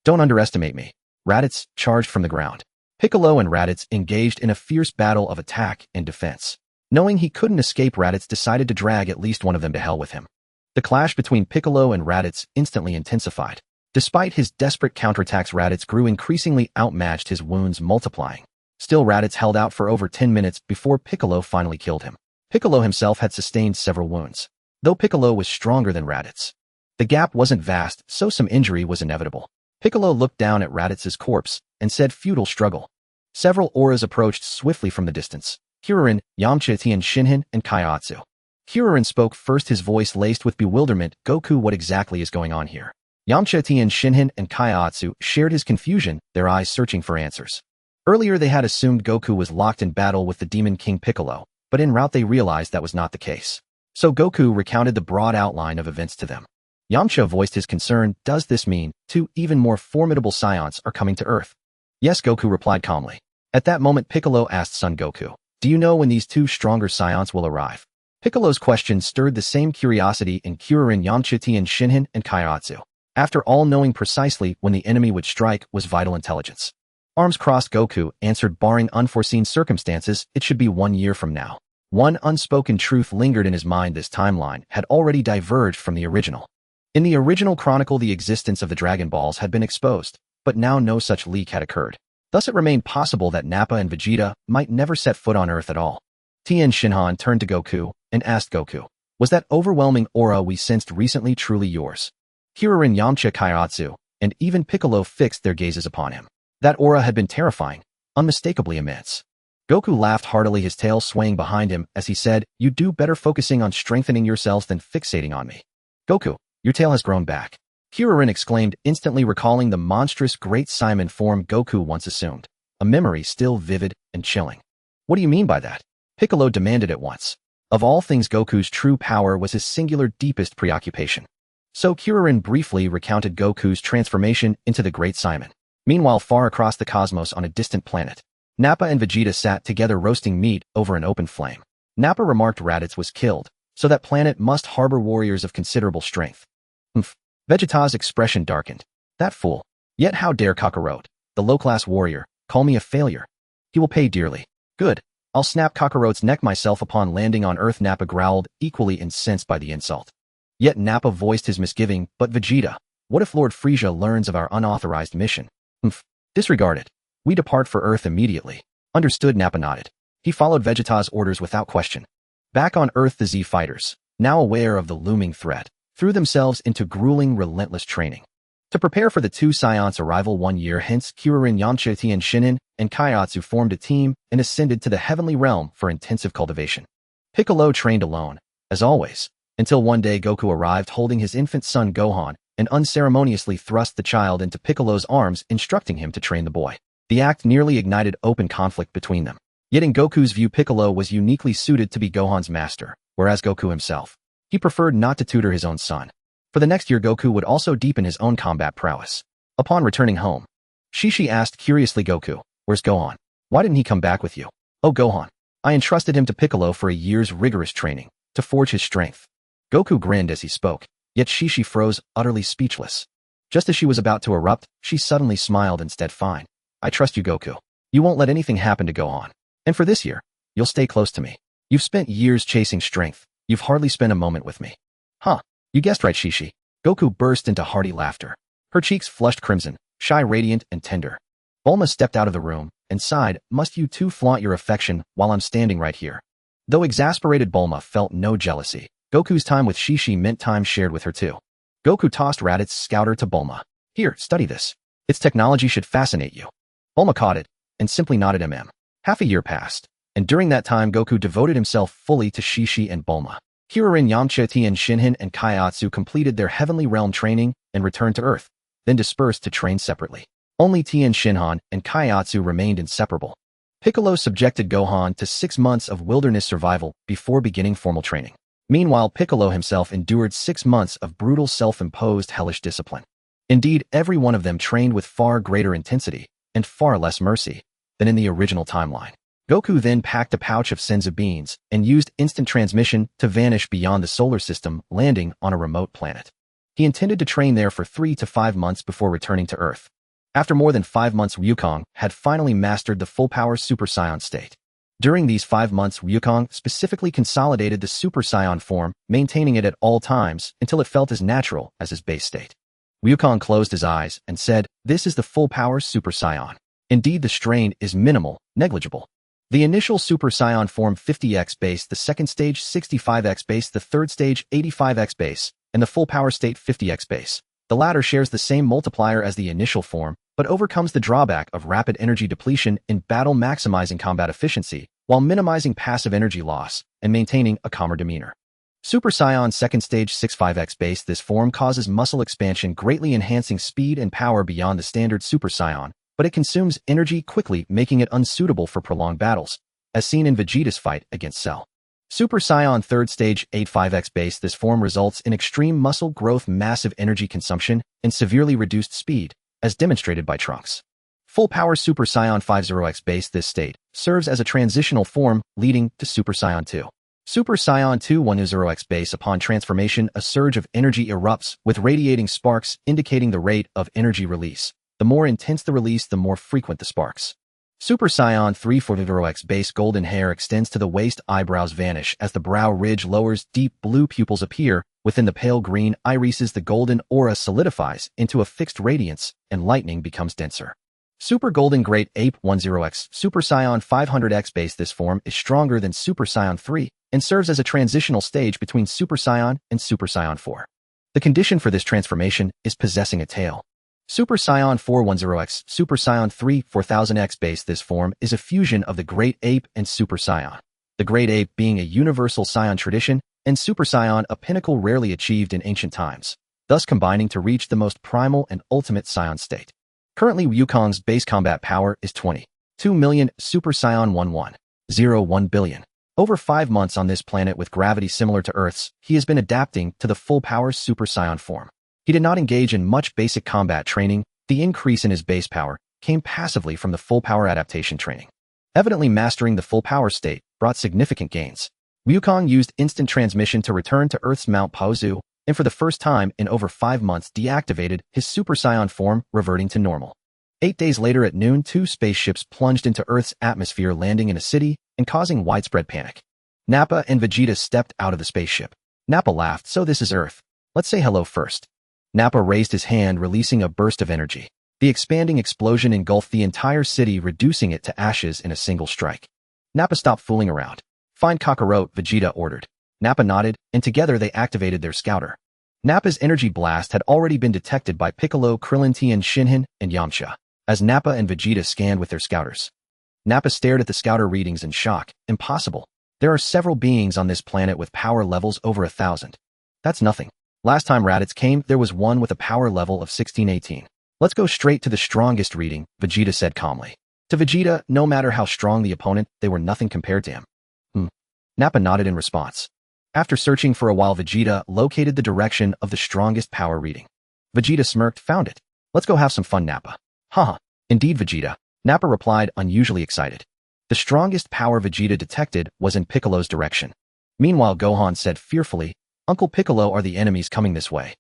Don't underestimate me." Raditz charged from the ground. Piccolo and Raditz engaged in a fierce battle of attack and defense. Knowing he couldn't escape, Raditz decided to drag at least one of them to hell with him. The clash between Piccolo and Raditz instantly intensified. Despite his desperate counterattacks, Raditz grew increasingly outmatched, his wounds multiplying. Still, Raditz held out for over 10 minutes before Piccolo finally killed him. Piccolo himself had sustained several wounds, though Piccolo was stronger than Raditz. The gap wasn't vast, so some injury was inevitable. Piccolo looked down at Raditz's corpse and said, "Futile struggle." Several auras approached swiftly from the distance. Kuririn, Yamcha, Tien Shinhan, and Kaiatsu. Kuririn spoke first, his voice laced with bewilderment. "Goku, what exactly is going on here?" Yamcha, Tien Shinhan, and Kaiatsu shared his confusion, their eyes searching for answers. Earlier they had assumed Goku was locked in battle with the Demon King Piccolo, but en route they realized that was not the case. So Goku recounted the broad outline of events to them. Yamcha voiced his concern. "Does this mean 2 even more formidable Saiyans are coming to Earth?" "Yes," Goku replied calmly. At that moment, Piccolo asked Son Goku, "Do you know when these 2 stronger Saiyans will arrive?" Piccolo's question stirred the same curiosity in Kuririn, Yamcha, Tien Shinhan, and Kaiatsu. After all, knowing precisely when the enemy would strike was vital intelligence. Arms crossed, Goku answered, "Barring unforeseen circumstances, it should be 1 year from now." One unspoken truth lingered in his mind: this timeline had already diverged from the original. In the original chronicle, the existence of the Dragon Balls had been exposed, but now no such leak had occurred. Thus it remained possible that Nappa and Vegeta might never set foot on Earth at all. Tien Shinhan turned to Goku and asked Goku, "Was that overwhelming aura we sensed recently truly yours?" Kuririn, Yamcha, Kaiatsu, and even Piccolo fixed their gazes upon him. That aura had been terrifying, unmistakably immense. Goku laughed heartily, his tail swaying behind him as he said, "You'd do better focusing on strengthening yourselves than fixating on me." "Goku, your tail has grown back," Kuririn exclaimed, instantly recalling the monstrous Great Simon form Goku once assumed, a memory still vivid and chilling. "What do you mean by that?" Piccolo demanded at once. Of all things, Goku's true power was his singular deepest preoccupation. So Kuririn briefly recounted Goku's transformation into the Great Simon. Meanwhile, far across the cosmos on a distant planet, Nappa and Vegeta sat together roasting meat over an open flame. Nappa remarked Raditz was killed, so that planet must harbor warriors of considerable strength. Vegeta's expression darkened. "That fool. Yet how dare Kakarot, the low-class warrior, call me a failure? He will pay dearly. Good. I'll snap Kakarot's neck myself upon landing on Earth," Nappa growled, equally incensed by the insult. Yet Nappa voiced his misgiving. "But Vegeta, what if Lord Frieza learns of our unauthorized mission?" Disregard it. We depart for Earth immediately." "Understood," Nappa nodded. He followed Vegeta's orders without question. Back on Earth, the Z fighters, now aware of the looming threat, threw themselves into grueling, relentless training. To prepare for the 2 Saiyans' arrival 1 year hence, Kuririn, Yamcha, Tien Shinhan, and Kaiatsu formed a team and ascended to the heavenly realm for intensive cultivation. Piccolo trained alone, as always, until one day Goku arrived holding his infant son Gohan and unceremoniously thrust the child into Piccolo's arms, instructing him to train the boy. The act nearly ignited open conflict between them. Yet in Goku's view, Piccolo was uniquely suited to be Gohan's master, whereas Goku himself, he preferred not to tutor his own son. For the next year, Goku would also deepen his own combat prowess. Upon returning home, Shishi asked curiously, Goku, where's Gohan? Why didn't he come back with you? Oh Gohan, I entrusted him to Piccolo for a year's rigorous training, to forge his strength. Goku grinned as he spoke, yet Shishi froze, utterly speechless. Just as she was about to erupt, she suddenly smiled and said, fine. I trust you, Goku. You won't let anything happen to Gohan. And for this year, you'll stay close to me. You've spent years chasing strength. You've hardly spent a moment with me. Huh. You guessed right, Shishi. Goku burst into hearty laughter. Her cheeks flushed crimson, shy, radiant, and tender. Bulma stepped out of the room and sighed, must you two flaunt your affection while I'm standing right here? Though exasperated, Bulma felt no jealousy. Goku's time with Shishi meant time shared with her too. Goku tossed Raditz Scouter to Bulma. Here, study this. Its technology should fascinate you. Bulma caught it and simply nodded. Half a year passed, and during that time Goku devoted himself fully to Shishi and Bulma. Kiririn, Yamcha, Tien Shinhan, and Kaiatsu completed their heavenly realm training and returned to Earth, then dispersed to train separately. Only Tien Shinhan and Kaiatsu remained inseparable. Piccolo subjected Gohan to 6 months of wilderness survival before beginning formal training. Meanwhile, Piccolo himself endured 6 months of brutal self-imposed hellish discipline. Indeed, every one of them trained with far greater intensity and far less mercy than in the original timeline. Goku then packed a pouch of senzu beans and used instant transmission to vanish beyond the solar system, landing on a remote planet. He intended to train there for 3 to 5 months before returning to Earth. After more than 5 months, Wukong had finally mastered the full-power Super Saiyan state. During these 5 months, Wukong specifically consolidated the Super Saiyan form, maintaining it at all times until it felt as natural as his base state. Wukong closed his eyes and said, this is the full-power Super Saiyan. Indeed, the strain is minimal, negligible. The initial Super Saiyan form 50x base, the second stage 65x base, the third stage 85x base, and the full-power state 50x base. The latter shares the same multiplier as the initial form, but overcomes the drawback of rapid energy depletion in battle, maximizing combat efficiency, while minimizing passive energy loss and maintaining a calmer demeanor. Super Saiyan second stage 65x base. This form causes muscle expansion, greatly enhancing speed and power beyond the standard Super Saiyan, but it consumes energy quickly, making it unsuitable for prolonged battles, as seen in Vegeta's fight against Cell. Super Saiyan third stage 85x base. This form results in extreme muscle growth, massive energy consumption, and severely reduced speed, as demonstrated by Trunks. Full power Super Saiyan 50x base. This state serves as a transitional form leading to Super Saiyan 2. Super Saiyan 2 10x base. Upon transformation, a surge of energy erupts with radiating sparks indicating the rate of energy release. The more intense the release, the more frequent the sparks. Super Saiyan 3 40x base. Golden hair extends to the waist, eyebrows vanish as the brow ridge lowers, deep blue pupils appear within the pale green irises. The golden aura solidifies into a fixed radiance and lightning becomes denser. Super Golden Great Ape 10x Super Saiyan 500x base. This form is stronger than Super Saiyan 3 and serves as a transitional stage between Super Saiyan and Super Saiyan 4. The condition for this transformation is possessing a tail. Super Saiyan 4 10x Super Saiyan 3 4000x base. This form is a fusion of the Great Ape and Super Saiyan. The Great Ape being a universal Saiyan tradition and Super Saiyan a pinnacle rarely achieved in ancient times, thus combining to reach the most primal and ultimate Saiyan state. Currently, Wukong's base combat power is 22 million. Super Saiyan 1101 billion. Over 5 months on this planet with gravity similar to Earth's, he has been adapting to the full-power Super Saiyan form. He did not engage in much basic combat training. The increase in his base power came passively from the full-power adaptation training. Evidently, mastering the full-power state brought significant gains. Wukong used instant transmission to return to Earth's Mount Paozu, and for the first time in over 5 months deactivated his Super Saiyan form, reverting to normal. 8 days later at noon, 2 spaceships plunged into Earth's atmosphere, landing in a city and causing widespread panic. Nappa and Vegeta stepped out of the spaceship. Nappa laughed, so this is Earth. Let's say hello first. Nappa raised his hand, releasing a burst of energy. The expanding explosion engulfed the entire city, reducing it to ashes in a single strike. Nappa stopped fooling around. Find Kakarot, Vegeta ordered. Nappa nodded, and together they activated their scouter. Nappa's energy blast had already been detected by Piccolo, Krillin, Tien Shinhan, and Yamcha. as Nappa and Vegeta scanned with their scouters. Nappa stared at the scouter readings in shock. Impossible. There are several beings on this planet with power levels over 1,000. That's nothing. Last time Raditz came, there was one with a power level of 1618. Let's go straight to the strongest reading, Vegeta said calmly. To Vegeta, no matter how strong the opponent, they were nothing compared to him. Nappa nodded in response. After searching for a while, Vegeta located the direction of the strongest power reading. Vegeta smirked. Found it. Let's go have some fun, Nappa. Haha. Indeed, Vegeta. Nappa replied, unusually excited. The strongest power Vegeta detected was in Piccolo's direction. Meanwhile, Gohan said fearfully, Uncle Piccolo, are the enemies coming this way?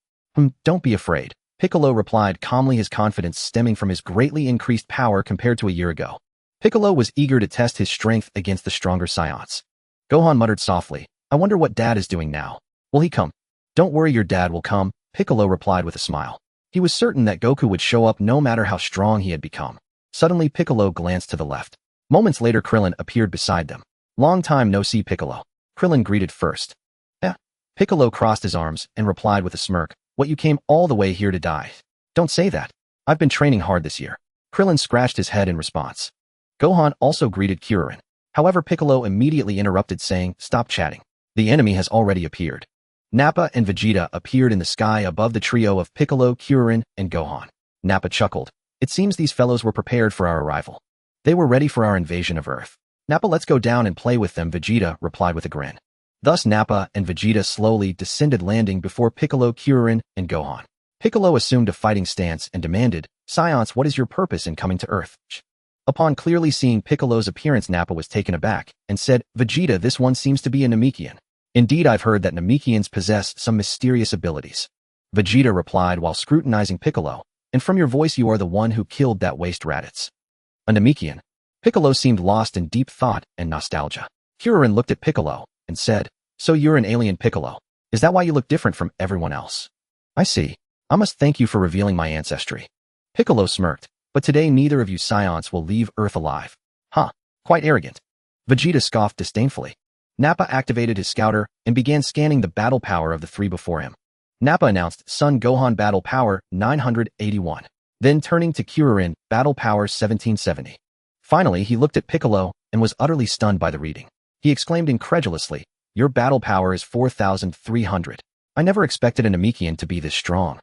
Don't be afraid. Piccolo replied calmly, his confidence stemming from his greatly increased power compared to a year ago. Piccolo was eager to test his strength against the stronger Saiyans. Gohan muttered softly, I wonder what Dad is doing now. Will he come? Don't worry, your dad will come, Piccolo replied with a smile. He was certain that Goku would show up no matter how strong he had become. Suddenly, Piccolo glanced to the left. Moments later, Krillin appeared beside them. Long time no see, Piccolo. Krillin greeted first. Piccolo crossed his arms and replied with a smirk, what, you came all the way here to die? Don't say that. I've been training hard this year. Krillin scratched his head in response. Gohan also greeted Kuririn. However, Piccolo immediately interrupted, saying, stop chatting. The enemy has already appeared. Nappa and Vegeta appeared in the sky above the trio of Piccolo, Kuririn, and Gohan. Nappa chuckled. It seems these fellows were prepared for our arrival. They were ready for our invasion of Earth. Nappa, let's go down and play with them, Vegeta replied with a grin. Thus, Nappa and Vegeta slowly descended, landing before Piccolo, Kuririn, and Gohan. Piccolo assumed a fighting stance and demanded, Saiyans, what is your purpose in coming to Earth? Upon clearly seeing Piccolo's appearance, Nappa was taken aback and said, Vegeta, this one seems to be a Namekian. Indeed, I've heard that Namekians possess some mysterious abilities. Vegeta replied while scrutinizing Piccolo, and from your voice you are the one who killed that waste Raditz. A Namekian? Piccolo seemed lost in deep thought and nostalgia. Kuririn looked at Piccolo and said, so you're an alien, Piccolo. Is that why you look different from everyone else? I see. I must thank you for revealing my ancestry. Piccolo smirked, but today neither of you Saiyans will leave Earth alive. Quite arrogant. Vegeta scoffed disdainfully. Nappa activated his scouter and began scanning the battle power of the three before him. Nappa announced, Son Gohan battle power 981. Then turning to Kuririn, battle power 1770. Finally, he looked at Piccolo and was utterly stunned by the reading. He exclaimed incredulously, your battle power is 4,300. I never expected a Namekian to be this strong.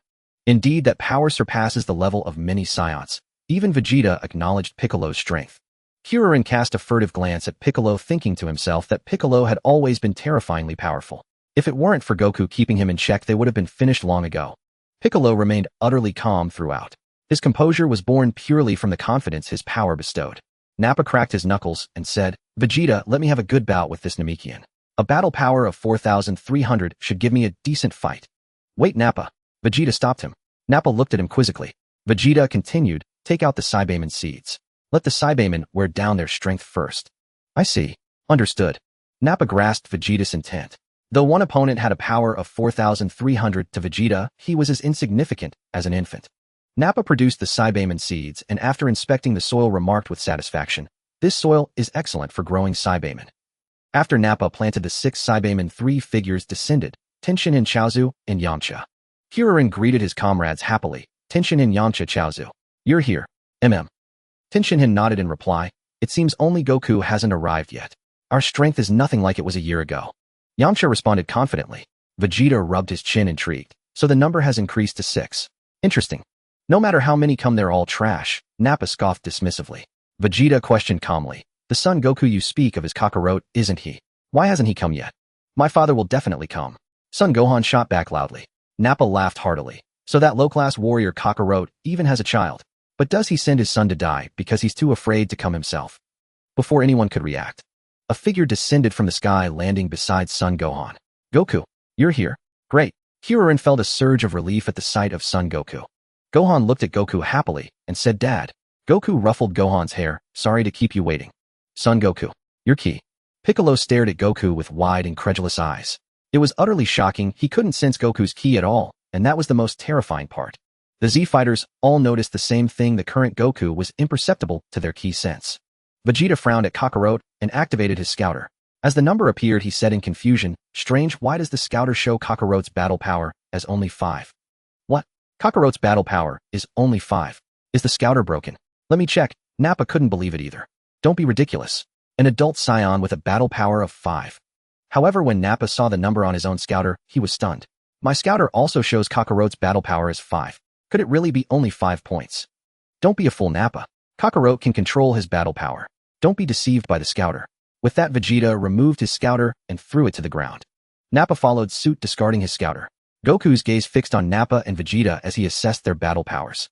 Indeed, that power surpasses the level of many Saiyans. Even Vegeta acknowledged Piccolo's strength. Kuririn cast a furtive glance at Piccolo, thinking to himself that Piccolo had always been terrifyingly powerful. If it weren't for Goku keeping him in check, they would have been finished long ago. Piccolo remained utterly calm throughout. His composure was born purely from the confidence his power bestowed. Nappa cracked his knuckles and said, Vegeta, let me have a good bout with this Namekian. A battle power of 4,300 should give me a decent fight. Wait, Nappa. Vegeta stopped him. Nappa looked at him quizzically. Vegeta continued, take out the Saibaman seeds. Let the Saibaman wear down their strength first. I see. Understood. Nappa grasped Vegeta's intent. Though one opponent had a power of 4,300 to Vegeta, he was as insignificant as an infant. Nappa produced the Saibaman seeds and after inspecting the soil remarked with satisfaction, this soil is excellent for growing Saibaman. After Nappa planted the 6 Saibaman, 3 figures descended, Tenshinhan, Chaozu, and Yamcha. Kuririn greeted his comrades happily, Tenshinhan, Yamcha, Chaozu. You're here. Tenshinhan nodded in reply, it seems only Goku hasn't arrived yet. Our strength is nothing like it was a year ago. Yamcha responded confidently. Vegeta rubbed his chin, intrigued. So the number has increased to 6. Interesting. No matter how many come, they're all trash, Nappa scoffed dismissively. Vegeta questioned calmly. The son Goku you speak of is Kakarot, isn't he? Why hasn't he come yet? My father will definitely come. Son Gohan shot back loudly. Nappa laughed heartily. So that low-class warrior Kakarot even has a child. But does he send his son to die because he's too afraid to come himself? Before anyone could react, a figure descended from the sky, landing beside Son Gohan. Goku, you're here. Great. Kuririn felt a surge of relief at the sight of Son Goku. Gohan looked at Goku happily and said, Dad. Goku ruffled Gohan's hair, sorry to keep you waiting. Son Goku, your key. Piccolo stared at Goku with wide, incredulous eyes. It was utterly shocking, he couldn't sense Goku's key at all, and that was the most terrifying part. The Z-Fighters all noticed the same thing, the current Goku was imperceptible to their key sense. Vegeta frowned at Kakarot and activated his scouter. As the number appeared, he said in confusion, strange, why does the scouter show Kakarot's battle power as only 5? What? Kakarot's battle power is only 5. Is the scouter broken? Let me check. Nappa couldn't believe it either. Don't be ridiculous. An adult Saiyan with a battle power of 5. However, when Nappa saw the number on his own scouter, he was stunned. My scouter also shows Kakarote's battle power as 5. Could it really be only 5 points? Don't be a fool, Nappa. Kakarote can control his battle power. Don't be deceived by the scouter. With that, Vegeta removed his scouter and threw it to the ground. Nappa followed suit, discarding his scouter. Goku's gaze fixed on Nappa and Vegeta as he assessed their battle powers.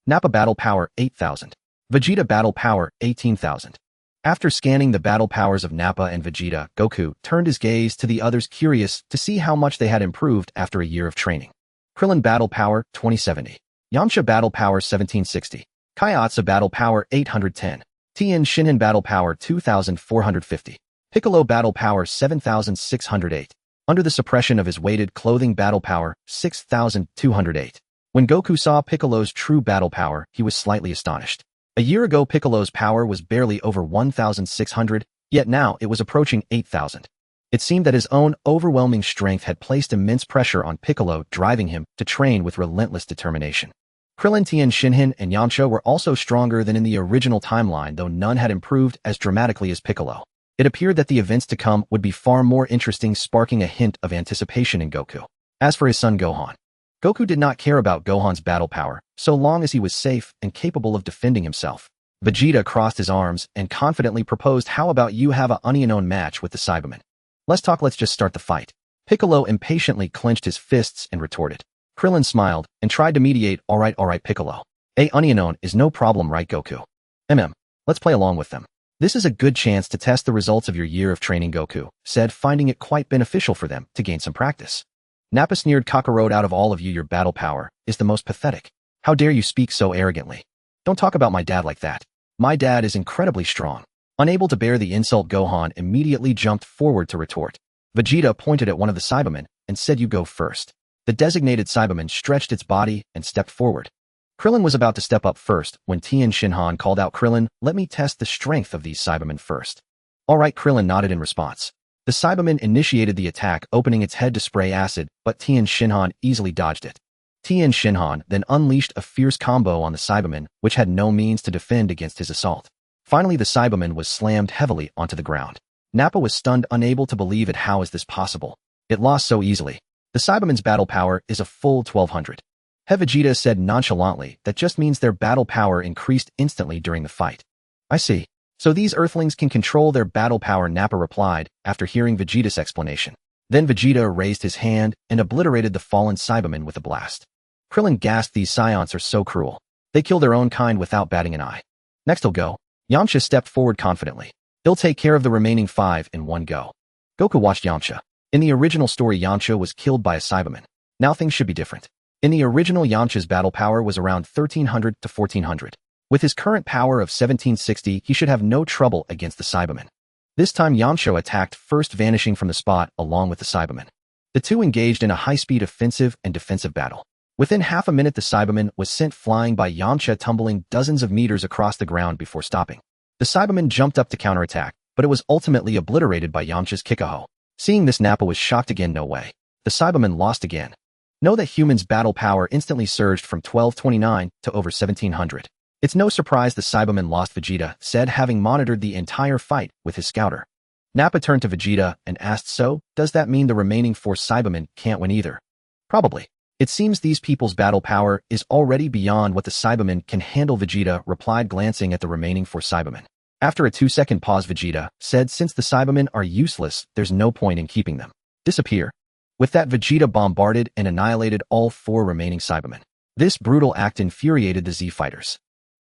Nappa battle power 8,000. Vegeta battle power 18,000. After scanning the battle powers of Nappa and Vegeta, Goku turned his gaze to the others, curious to see how much they had improved after a year of training. Krillin battle power 2070. Yamcha battle power 1760. Kaiatsa battle power 810. Tien Shinhan battle power 2450. Piccolo battle power 7608. Under the suppression of his weighted clothing, battle power 6208. When Goku saw Piccolo's true battle power, he was slightly astonished. A year ago, Piccolo's power was barely over 1,600, yet now it was approaching 8,000. It seemed that his own overwhelming strength had placed immense pressure on Piccolo, driving him to train with relentless determination. Krillin, Tien Shinhan, and Yamcha were also stronger than in the original timeline, though none had improved as dramatically as Piccolo. It appeared that the events to come would be far more interesting, sparking a hint of anticipation in Goku. As for his son Gohan, Goku did not care about Gohan's battle power, so long as he was safe and capable of defending himself. Vegeta crossed his arms and confidently proposed, "How about you have a unknown match with the Cybermen? Let's just start the fight." Piccolo impatiently clenched his fists and retorted. Krillin smiled and tried to mediate. All right, Piccolo. A unknown is no problem, right, Goku? Let's play along with them. This is a good chance to test the results of your year of training, Goku said, finding it quite beneficial for them to gain some practice. Nappa sneered. Kakarote, out of all of you, your battle power is the most pathetic. How dare you speak so arrogantly? Don't talk about my dad like that. My dad is incredibly strong. Unable to bear the insult, Gohan immediately jumped forward to retort. Vegeta pointed at one of the Cybermen and said, "You go first." The designated Cyberman stretched its body and stepped forward. Krillin was about to step up first when Tien Shinhan called out, "Krillin, let me test the strength of these Cybermen first." All right, Krillin nodded in response. The Cyberman initiated the attack, opening its head to spray acid, but Tien Shinhan easily dodged it. Tien Shinhan then unleashed a fierce combo on the Cyberman, which had no means to defend against his assault. Finally, the Cyberman was slammed heavily onto the ground. Nappa was stunned, unable to believe it. How is this possible? It lost so easily. The Cybermen's battle power is a full 1,200. Vegeta said nonchalantly, "That just means their battle power increased instantly during the fight." "I see. So these Earthlings can control their battle power," Nappa replied, after hearing Vegeta's explanation. Then Vegeta raised his hand and obliterated the fallen Cyberman with a blast. Krillin gasped. These Saions are so cruel. They kill their own kind without batting an eye. Next he'll go. Yamcha stepped forward confidently. He'll take care of the remaining 5 in one go. Goku watched Yamcha. In the original story, Yamcha was killed by a Cyberman. Now things should be different. In the original, Yamcha's battle power was around 1,300 to 1,400. With his current power of 1760, he should have no trouble against the Cybermen. This time, Yamcha attacked first, vanishing from the spot along with the Cybermen. The two engaged in a high-speed offensive and defensive battle. Within half a minute, the Cyberman was sent flying by Yamcha, tumbling dozens of meters across the ground before stopping. The Cyberman jumped up to counterattack, but it was ultimately obliterated by Yamcha's Kikaho. Seeing this, Nappa was shocked again. No way. The Cyberman lost again. Know that humans' battle power instantly surged from 1229 to over 1,700. It's no surprise the Cyberman lost, Vegeta said, having monitored the entire fight with his scouter. Nappa turned to Vegeta and asked, "So, does that mean the remaining 4 Cybermen can't win either?" "Probably. It seems these people's battle power is already beyond what the Cybermen can handle," Vegeta replied, glancing at the remaining 4 Cybermen. After a 2-second pause, Vegeta said, "Since the Cybermen are useless, there's no point in keeping them. Disappear." With that, Vegeta bombarded and annihilated all 4 remaining Cybermen. This brutal act infuriated the Z fighters.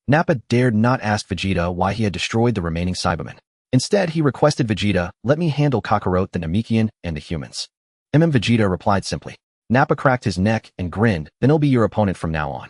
Nappa dared not ask Vegeta why he had destroyed the remaining Cybermen. Instead, he requested Vegeta, "Let me handle Kakarote, the Namekian, and the humans." Vegeta replied simply. Nappa cracked his neck and grinned, "Then he'll be your opponent from now on."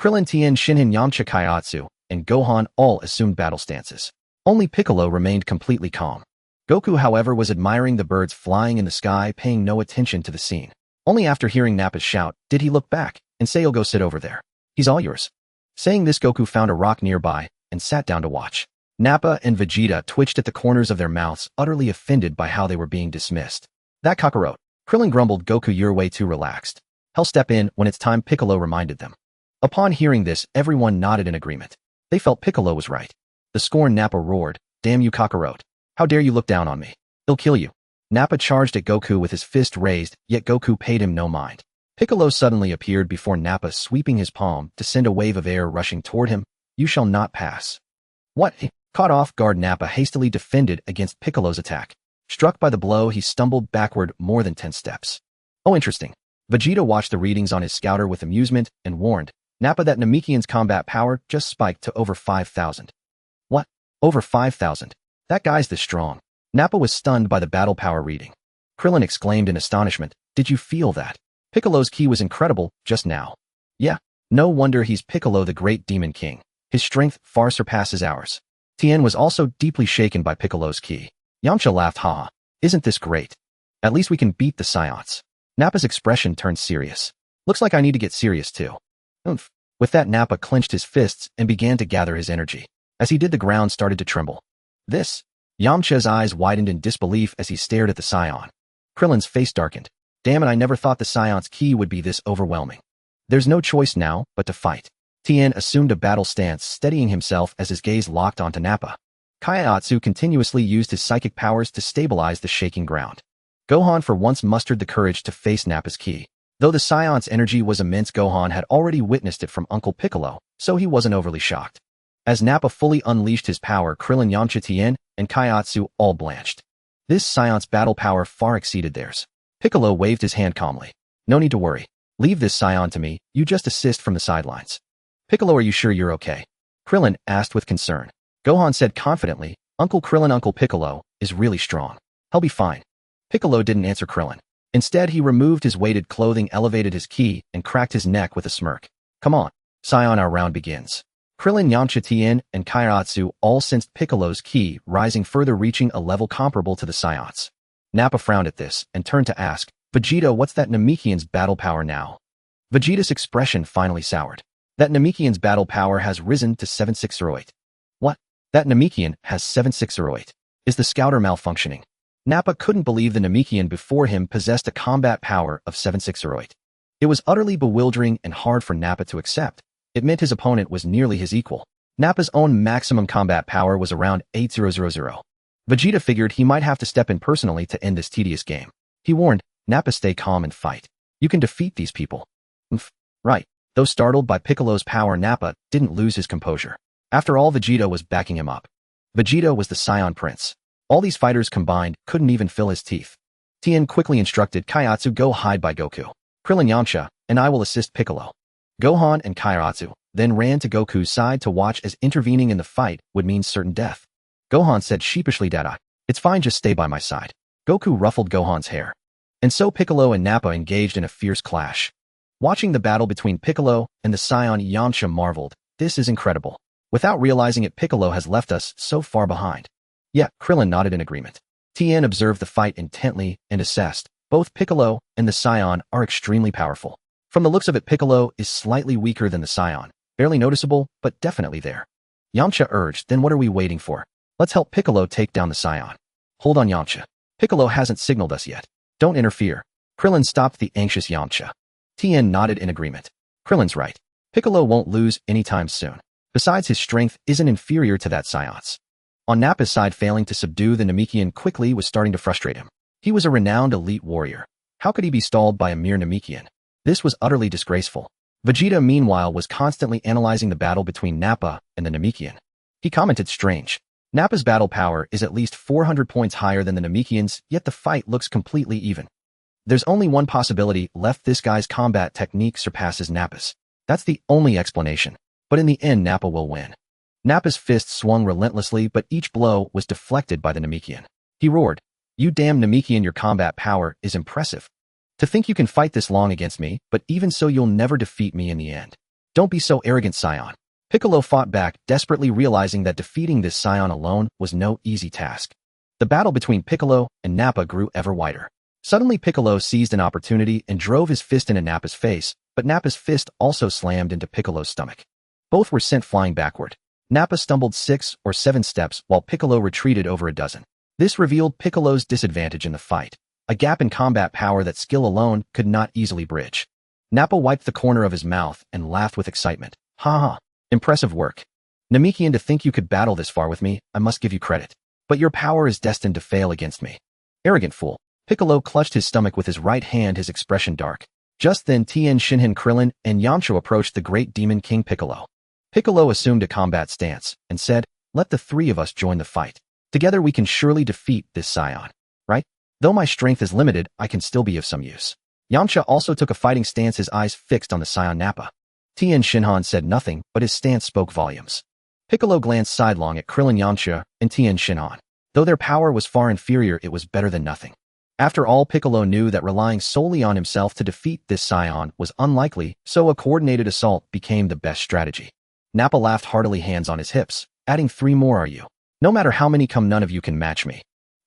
Krillin, Tien Shinhan, Yamcha, Kaiatsu, and Gohan all assumed battle stances. Only Piccolo remained completely calm. Goku, however, was admiring the birds flying in the sky, paying no attention to the scene. Only after hearing Nappa's shout did he look back and say, "You'll go sit over there. He's all yours." Saying this, Goku found a rock nearby and sat down to watch. Nappa and Vegeta twitched at the corners of their mouths, utterly offended by how they were being dismissed. "That Kakarote." Krillin grumbled, "Goku, you're way too relaxed. He'll step in when it's time," Piccolo reminded them. Upon hearing this, everyone nodded in agreement. They felt Piccolo was right. The scorned Nappa roared, "Damn you, Kakarot. How dare you look down on me? I'll kill you." Nappa charged at Goku with his fist raised, yet Goku paid him no mind. Piccolo suddenly appeared before Nappa, sweeping his palm to send a wave of air rushing toward him. "You shall not pass." What? Caught off guard, Nappa hastily defended against Piccolo's attack. Struck by the blow, he stumbled backward more than 10 steps. Oh, interesting. Vegeta watched the readings on his scouter with amusement and warned Nappa that Namekian's combat power just spiked to over 5,000. What? Over 5,000? That guy's this strong. Nappa was stunned by the battle power reading. Krillin exclaimed in astonishment, "Did you feel that? Piccolo's ki was incredible just now." "Yeah, no wonder he's Piccolo, the great demon king. His strength far surpasses ours." Tien was also deeply shaken by Piccolo's ki. Yamcha laughed, "Haha, isn't this great? At least we can beat the Saiyans." Nappa's expression turned serious. "Looks like I need to get serious too." Oomph. With that, Nappa clenched his fists and began to gather his energy. As he did, the ground started to tremble. This? Yamcha's eyes widened in disbelief as he stared at the Saiyan. Krillin's face darkened. "Damn it, I never thought the Saiyan's ki would be this overwhelming." "There's no choice now but to fight." Tien assumed a battle stance, steadying himself as his gaze locked onto Nappa. Kaiatsu continuously used his psychic powers to stabilize the shaking ground. Gohan for once mustered the courage to face Nappa's ki. Though the Saiyan's energy was immense, Gohan had already witnessed it from Uncle Piccolo, so he wasn't overly shocked. As Nappa fully unleashed his power, Krillin, Yamcha, Tien, and Kaiatsu all blanched. This Saiyan's battle power far exceeded theirs. Piccolo waved his hand calmly. "No need to worry. Leave this Saiyan to me, you just assist from the sidelines." "Piccolo, are you sure you're okay?" Krillin asked with concern. Gohan said confidently, "Uncle Krillin, Uncle Piccolo, is really strong. He'll be fine." Piccolo didn't answer Krillin. Instead, he removed his weighted clothing, elevated his ki, and cracked his neck with a smirk. "Come on, Saiyan, our round begins." Krillin, Yamcha, Tien, and Kaiatsu all sensed Piccolo's ki rising further, reaching a level comparable to the Saiyans. Nappa frowned at this and turned to ask, "Vegeta, what's that Namekian's battle power now?" Vegeta's expression finally soured. "That Namekian's battle power has risen to 7608. "What? That Namekian has 7608. Is the scouter malfunctioning?" Nappa couldn't believe the Namekian before him possessed a combat power of 7608. It was utterly bewildering and hard for Nappa to accept. It meant his opponent was nearly his equal. Nappa's own maximum combat power was around 8000. Vegeta figured he might have to step in personally to end this tedious game. He warned, "Nappa, stay calm and fight. You can defeat these people." Right. Though startled by Piccolo's power, Nappa didn't lose his composure. After all, Vegeta was backing him up. Vegeta was the Saiyan Prince. All these fighters combined couldn't even fill his teeth. Tien quickly instructed Kaiatsu, "Go hide by Goku. Krillin, Yamcha, and I will assist Piccolo." Gohan and Kaiatsu then ran to Goku's side to watch, as intervening in the fight would mean certain death. Gohan said sheepishly, "Dada, it's fine, just stay by my side." Goku ruffled Gohan's hair. And so Piccolo and Nappa engaged in a fierce clash. Watching the battle between Piccolo and the Saiyan, Yamcha marveled, "This is incredible. Without realizing it, Piccolo has left us so far behind." Yeah, Krillin nodded in agreement. Tien observed the fight intently and assessed, "Both Piccolo and the Saiyan are extremely powerful. From the looks of it, Piccolo is slightly weaker than the Saiyan. Barely noticeable, but definitely there." Yamcha urged, "Then what are we waiting for? Let's help Piccolo take down the Saiyan." "Hold on, Yamcha. Piccolo hasn't signaled us yet. Don't interfere." Krillin stopped the anxious Yamcha. Tien nodded in agreement. Krillin's right. Piccolo won't lose anytime soon. Besides, his strength isn't inferior to that Saiyan's. On Nappa's side, failing to subdue the Namekian quickly was starting to frustrate him. He was a renowned elite warrior. How could he be stalled by a mere Namekian? This was utterly disgraceful. Vegeta, meanwhile, was constantly analyzing the battle between Nappa and the Namekian. He commented, "Strange. Nappa's battle power is at least 400 points higher than the Namekian's, yet the fight looks completely even. There's only one possibility left: this guy's combat technique surpasses Nappa's. That's the only explanation. But in the end, Nappa will win." Nappa's fist swung relentlessly, but each blow was deflected by the Namekian. He roared, "You damn Namekian, your combat power is impressive. To think you can fight this long against me, but even so you'll never defeat me in the end. Don't be so arrogant, Saiyan." Piccolo fought back, desperately realizing that defeating this Saiyan alone was no easy task. The battle between Piccolo and Nappa grew ever wider. Suddenly, Piccolo seized an opportunity and drove his fist into Nappa's face, but Nappa's fist also slammed into Piccolo's stomach. Both were sent flying backward. Nappa stumbled 6 or 7 steps while Piccolo retreated over a dozen. This revealed Piccolo's disadvantage in the fight, a gap in combat power that skill alone could not easily bridge. Nappa wiped the corner of his mouth and laughed with excitement. "Ha ha, impressive work. Namekian, to think you could battle this far with me, I must give you credit. But your power is destined to fail against me. Arrogant fool. Piccolo clutched his stomach with his right hand, his expression dark. Just then Tien Shinhan, Krillin, and Yamcha approached the great demon king Piccolo. Piccolo assumed a combat stance and said, "Let the three of us join the fight. Together we can surely defeat this Saiyan. Right? Though my strength is limited, I can still be of some use." Yamcha also took a fighting stance, his eyes fixed on the Saiyan Nappa. Tien Shinhan said nothing, but his stance spoke volumes. Piccolo glanced sidelong at Krillin, Yamcha, and Tien Shinhan. Though their power was far inferior, it was better than nothing. After all, Piccolo knew that relying solely on himself to defeat this Saiyan was unlikely, so a coordinated assault became the best strategy. Nappa laughed heartily, hands on his hips, adding, "3 more are you? No matter how many come, none of you can match me."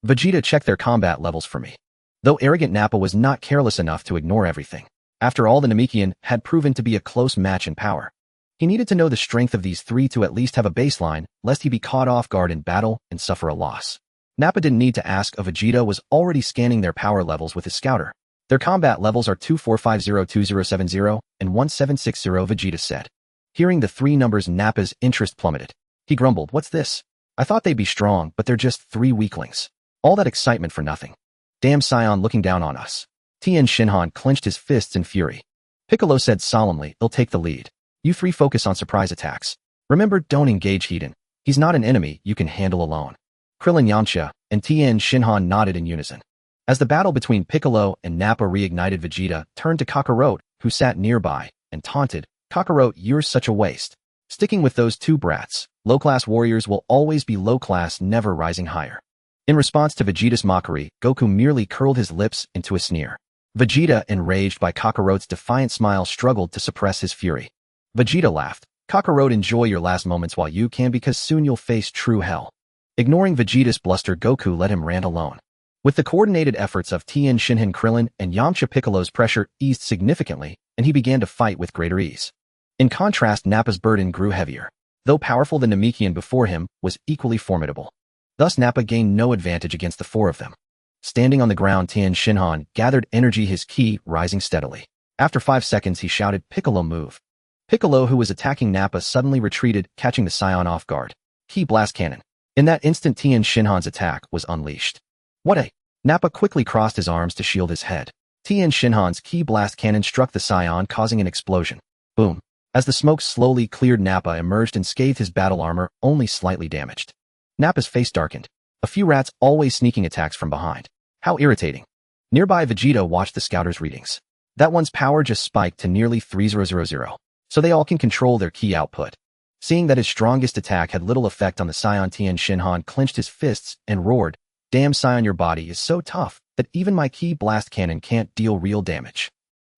Vegeta checked their combat levels for me. Though arrogant, Nappa was not careless enough to ignore everything. After all, the Namekian had proven to be a close match in power. He needed to know the strength of these three to at least have a baseline, lest he be caught off guard in battle and suffer a loss. Nappa didn't need to ask, Vegeta was already scanning their power levels with his scouter. "Their combat levels are 2450, 2070, and 1760, Vegeta said. Hearing the three numbers, Nappa's interest plummeted. He grumbled, "What's this? I thought they'd be strong, but they're just 3 weaklings. All that excitement for nothing. Damn Saiyan looking down on us." Tien Shinhan clenched his fists in fury. Piccolo said solemnly, "He'll take the lead. You 3 focus on surprise attacks. Remember, don't engage Hedon. He's not an enemy you can handle alone." Krillin, Yamcha, and Tien Shinhan nodded in unison. As the battle between Piccolo and Nappa reignited, Vegeta turned to Kakarot, who sat nearby, and taunted, "Kakarot, you're such a waste. Sticking with those 2 brats. Low-class warriors will always be low-class, never rising higher." In response to Vegeta's mockery, Goku merely curled his lips into a sneer. Vegeta, enraged by Kakarot's defiant smile, struggled to suppress his fury. Vegeta laughed. "Kakarot, enjoy your last moments while you can, because soon you'll face true hell." Ignoring Vegeta's bluster, Goku let him rant alone. With the coordinated efforts of Tien Shinhan, Krillin, and Yamcha, Piccolo's pressure eased significantly, and he began to fight with greater ease. In contrast, Nappa's burden grew heavier. Though powerful, the Namekian before him was equally formidable. Thus Nappa gained no advantage against the 4 of them. Standing on the ground, Tien Shinhan gathered energy, his ki rising steadily. After 5 seconds, he shouted, "Piccolo, move." Piccolo, who was attacking Nappa, suddenly retreated, catching the Saiyan off guard. Ki blast cannon. In that instant, Tien Shinhan's attack was unleashed. "What a..." Nappa quickly crossed his arms to shield his head. Tien Shinhan's ki blast cannon struck the Saiyan, causing an explosion. Boom. As the smoke slowly cleared, Nappa emerged and scathed, his battle armor only slightly damaged. Nappa's face darkened. A few rats, always sneaking attacks from behind. How irritating. Nearby, Vegeta watched the scouter's readings. That one's power just spiked to nearly 3000, so they all can control their ki output. Seeing that his strongest attack had little effect on the Saiyan, Tien Shinhan clenched his fists and roared, "Damn Saiyan, your body is so tough that even my ki blast cannon can't deal real damage."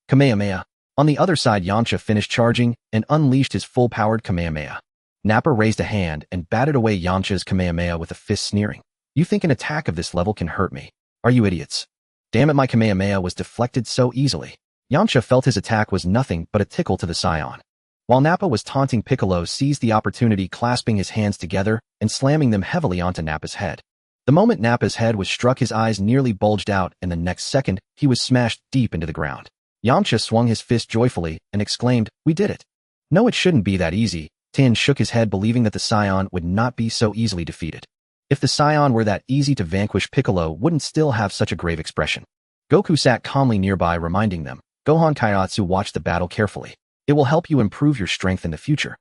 Kamehameha. On the other side, Yamcha finished charging and unleashed his full-powered Kamehameha. Nappa raised a hand and batted away Yamcha's Kamehameha with a fist, sneering, "You think an attack of this level can hurt me? Are you idiots?" Damn it, my Kamehameha was deflected so easily. Yamcha felt his attack was nothing but a tickle to the Saiyan. While Nappa was taunting, Piccolo seized the opportunity, clasping his hands together and slamming them heavily onto Nappa's head. The moment Nappa's head was struck, his eyes nearly bulged out, and the next second, he was smashed deep into the ground. Yamcha swung his fist joyfully and exclaimed, "We did it." "No, it shouldn't be that easy." Tien shook his head, believing that the Saiyan would not be so easily defeated. If the Saiyan were that easy to vanquish, Piccolo wouldn't still have such a grave expression. Goku sat calmly nearby, reminding them, "Gohan Kaiatsu, watch the battle carefully. It will help you improve your strength in the future."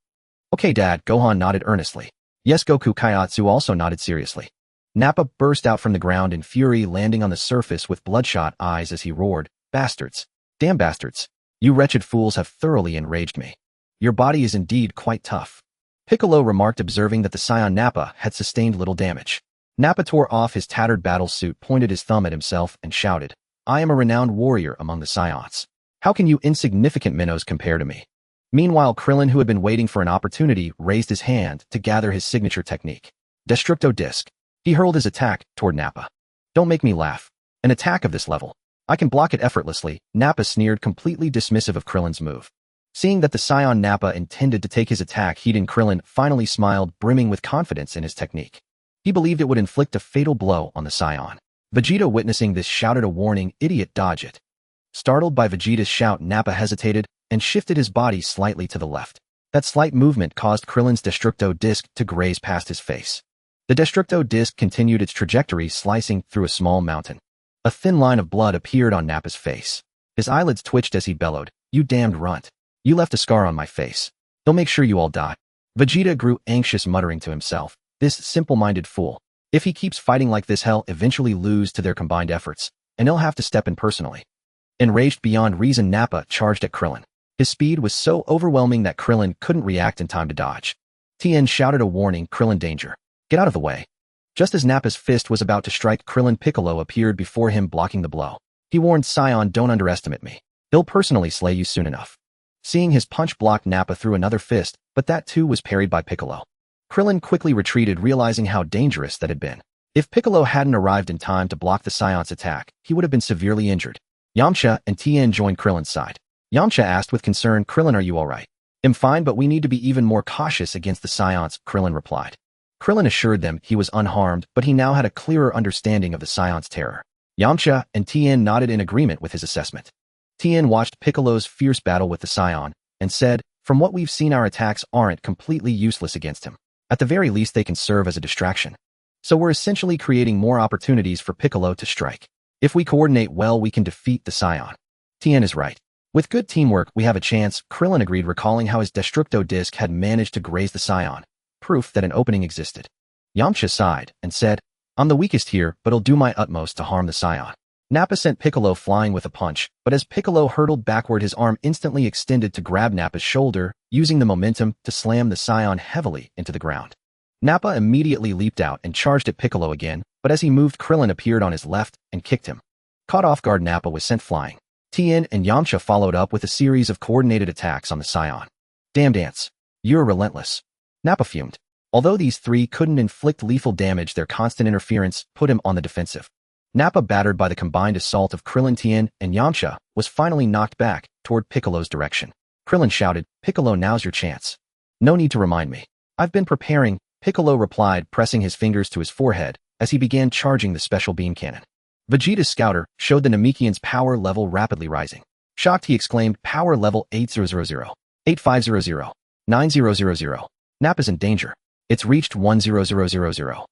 "Okay, Dad," Gohan nodded earnestly. "Yes," Goku Kaiatsu also nodded seriously. Nappa burst out from the ground in fury, landing on the surface with bloodshot eyes as he roared, "Bastards! Damn bastards! You wretched fools have thoroughly enraged me. Your body is indeed quite tough." Piccolo remarked, observing that the Saiyan Nappa had sustained little damage. Nappa tore off his tattered battle suit, pointed his thumb at himself, and shouted, "I am a renowned warrior among the Saiyans. How can you insignificant minnows compare to me?" Meanwhile, Krillin, who had been waiting for an opportunity, raised his hand to gather his signature technique, Destructo Disc. He hurled his attack toward Nappa. "Don't make me laugh. An attack of this level. I can block it effortlessly," Nappa sneered, completely dismissive of Krillin's move. Seeing that the Saiyan Nappa intended to take his attack, Hedon, Krillin finally smiled, brimming with confidence in his technique. He believed it would inflict a fatal blow on the Saiyan. Vegeta, witnessing this, shouted a warning, "Idiot, dodge it." Startled by Vegeta's shout, Nappa hesitated and shifted his body slightly to the left. That slight movement caused Krillin's destructo disc to graze past his face. The destructo disc continued its trajectory, slicing through a small mountain. A thin line of blood appeared on Nappa's face. His eyelids twitched as he bellowed, "You damned runt. You left a scar on my face. They'll make sure you all die." Vegeta grew anxious, muttering to himself, "This simple-minded fool. If he keeps fighting like this, he'll eventually lose to their combined efforts, and he'll have to step in personally." Enraged beyond reason, Nappa charged at Krillin. His speed was so overwhelming that Krillin couldn't react in time to dodge. Tien shouted a warning, "Krillin, danger. Get out of the way." Just as Nappa's fist was about to strike Krillin, Piccolo appeared before him, blocking the blow. He warned Saiyan, "Don't underestimate me. He'll personally slay you soon enough." Seeing his punch blocked, Nappa threw another fist, but that too was parried by Piccolo. Krillin quickly retreated, realizing how dangerous that had been. If Piccolo hadn't arrived in time to block the Saiyan's attack, he would have been severely injured. Yamcha and Tien joined Krillin's side. Yamcha asked with concern, "Krillin, are you alright?" "I'm fine, but we need to be even more cautious against the Saiyans," Krillin replied. Krillin assured them he was unharmed, but he now had a clearer understanding of the Saiyans' terror. Yamcha and Tien nodded in agreement with his assessment. Tien watched Piccolo's fierce battle with the Saiyan and said, "From what we've seen, our attacks aren't completely useless against him. At the very least, they can serve as a distraction. So we're essentially creating more opportunities for Piccolo to strike. If we coordinate well, we can defeat the Saiyan." Tien is right. "With good teamwork, we have a chance," Krillin agreed, recalling how his destructo disc had managed to graze the Saiyan, proof that an opening existed. Yamcha sighed and said, "I'm the weakest here, but I'll do my utmost to harm the Saiyan." Nappa sent Piccolo flying with a punch, but as Piccolo hurtled backward, his arm instantly extended to grab Nappa's shoulder, using the momentum to slam the Saiyan heavily into the ground. Nappa immediately leaped out and charged at Piccolo again, but as he moved, Krillin appeared on his left and kicked him. Caught off guard, Nappa was sent flying. Tien and Yamcha followed up with a series of coordinated attacks on the Saiyan. "Damned ants. You're relentless," Nappa fumed. Although these three couldn't inflict lethal damage, their constant interference put him on the defensive. Nappa, battered by the combined assault of Krillin, Tien, and Yamcha, was finally knocked back toward Piccolo's direction. Krillin shouted, "Piccolo, now's your chance." "No need to remind me. I've been preparing," Piccolo replied, pressing his fingers to his forehead as he began charging the special beam cannon. Vegeta's scouter showed the Namekian's power level rapidly rising. Shocked, he exclaimed, "Power level 8000, 8500, 9000. Nappa's in danger. It's reached 10000.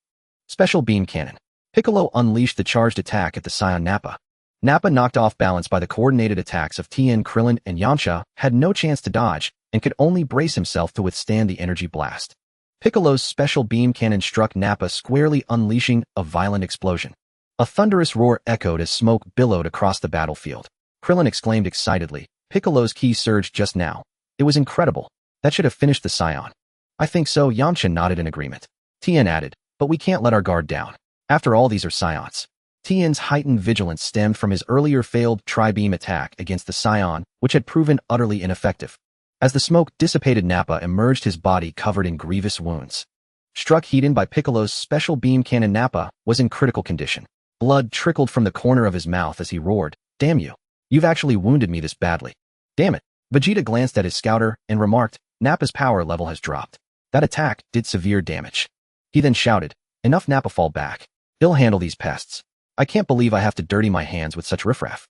Special beam cannon." Piccolo unleashed the charged attack at the Saiyan Nappa. Nappa, knocked off balance by the coordinated attacks of Tien, Krillin, and Yamcha, had no chance to dodge and could only brace himself to withstand the energy blast. Piccolo's special beam cannon struck Nappa squarely, unleashing a violent explosion. A thunderous roar echoed as smoke billowed across the battlefield. Krillin exclaimed excitedly, "Piccolo's ki surged just now. It was incredible. That should have finished the Saiyan." "I think so," Yamcha nodded in agreement. Tien added, "But we can't let our guard down. After all, these are Saiyans." Tien's heightened vigilance stemmed from his earlier failed tri-beam attack against the Saiyan, which had proven utterly ineffective. As the smoke dissipated, Nappa emerged, his body covered in grievous wounds. Struck heat by Piccolo's special beam cannon, Nappa was in critical condition. Blood trickled from the corner of his mouth as he roared, "Damn you. You've actually wounded me this badly." "Damn it." Vegeta glanced at his scouter and remarked, "Nappa's power level has dropped. That attack did severe damage." He then shouted, "Enough, Nappa, fall back. He'll handle these pests. I can't believe I have to dirty my hands with such riffraff."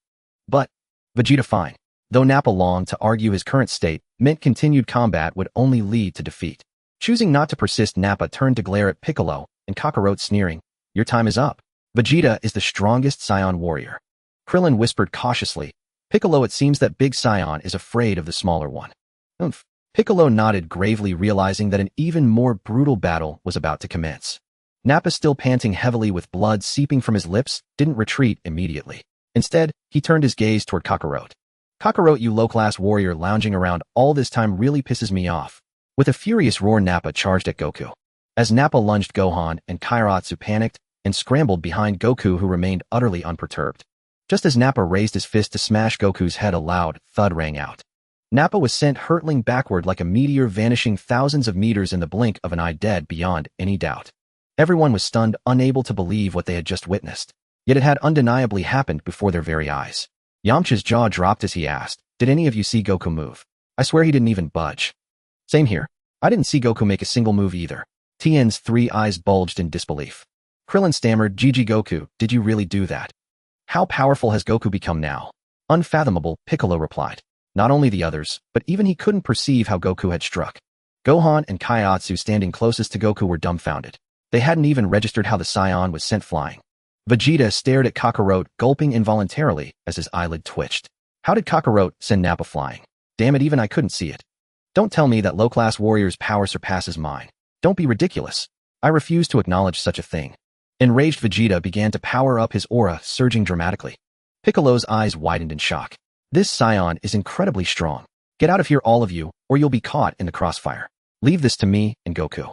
"But," Vegeta fine. Though Nappa longed to argue his current state meant continued combat would only lead to defeat. Choosing not to persist, Nappa turned to glare at Piccolo and Kakarot, sneering, "Your time is up. Vegeta is the strongest Saiyan warrior." Krillin whispered cautiously, "Piccolo, it seems that Big Saiyan is afraid of the smaller one." "Oomph." Piccolo nodded gravely, realizing that an even more brutal battle was about to commence. Nappa, still panting heavily with blood seeping from his lips, didn't retreat immediately. Instead, he turned his gaze toward Kakarot. "Kakarot, you low-class warrior lounging around all this time really pisses me off." With a furious roar, Nappa charged at Goku. As Nappa lunged, Gohan and Kairatsu panicked and scrambled behind Goku, who remained utterly unperturbed. Just as Nappa raised his fist to smash Goku's head, a loud thud rang out. Nappa was sent hurtling backward like a meteor, vanishing thousands of meters in the blink of an eye, dead beyond any doubt. Everyone was stunned, unable to believe what they had just witnessed. Yet it had undeniably happened before their very eyes. Yamcha's jaw dropped as he asked, "Did any of you see Goku move?" "I swear he didn't even budge." "Same here. I didn't see Goku make a single move either." Tien's three eyes bulged in disbelief. Krillin stammered, "GG Goku, did you really do that? How powerful has Goku become now?" "Unfathomable," Piccolo replied. Not only the others, but even he couldn't perceive how Goku had struck. Gohan and Kaiatsu standing closest to Goku were dumbfounded. They hadn't even registered how the Saiyan was sent flying. Vegeta stared at Kakarot, gulping involuntarily as his eyelid twitched. How did Kakarot send Nappa flying? Damn it, even I couldn't see it. Don't tell me that low-class warrior's power surpasses mine. Don't be ridiculous. I refuse to acknowledge such a thing. Enraged Vegeta began to power up his aura, surging dramatically. Piccolo's eyes widened in shock. This Saiyan is incredibly strong. Get out of here, all of you, or you'll be caught in the crossfire. Leave this to me and Goku.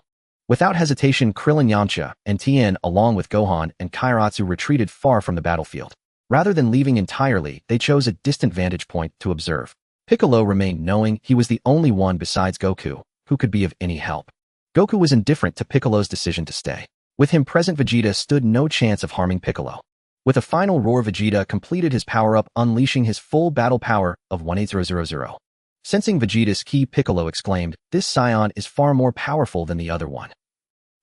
Without hesitation, Krillin, Yamcha, and Tien, along with Gohan and Kairatsu, retreated far from the battlefield. Rather than leaving entirely, they chose a distant vantage point to observe. Piccolo remained, knowing he was the only one besides Goku who could be of any help. Goku was indifferent to Piccolo's decision to stay. With him present, Vegeta stood no chance of harming Piccolo. With a final roar, Vegeta completed his power-up, unleashing his full battle power of 18000. Sensing Vegeta's ki, Piccolo exclaimed, "This Saiyan is far more powerful than the other one."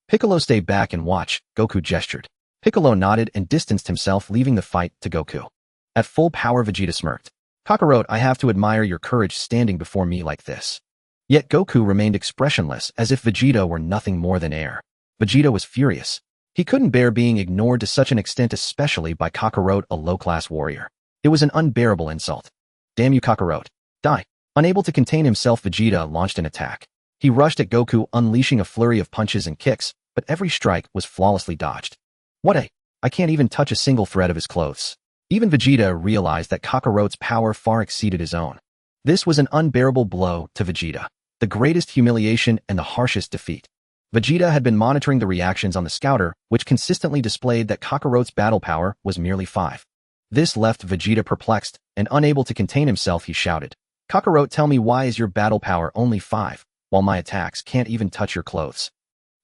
"Piccolo, stay back and watch," Goku gestured. Piccolo nodded and distanced himself, leaving the fight to Goku. At full power, Vegeta smirked. "Kakarot, I have to admire your courage standing before me like this." Yet Goku remained expressionless, as if Vegeta were nothing more than air. Vegeta was furious. He couldn't bear being ignored to such an extent, especially by Kakarot, a low-class warrior. It was an unbearable insult. "Damn you, Kakarot. Die." Unable to contain himself, Vegeta launched an attack. He rushed at Goku, unleashing a flurry of punches and kicks, but every strike was flawlessly dodged. I can't even touch a single thread of his clothes. Even Vegeta realized that Kakarot's power far exceeded his own. This was an unbearable blow to Vegeta, the greatest humiliation and the harshest defeat. Vegeta had been monitoring the reactions on the scouter, which consistently displayed that Kakarot's battle power was merely 5. This left Vegeta perplexed, and unable to contain himself, he shouted, "Kakarot, tell me, why is your battle power only 5, while my attacks can't even touch your clothes?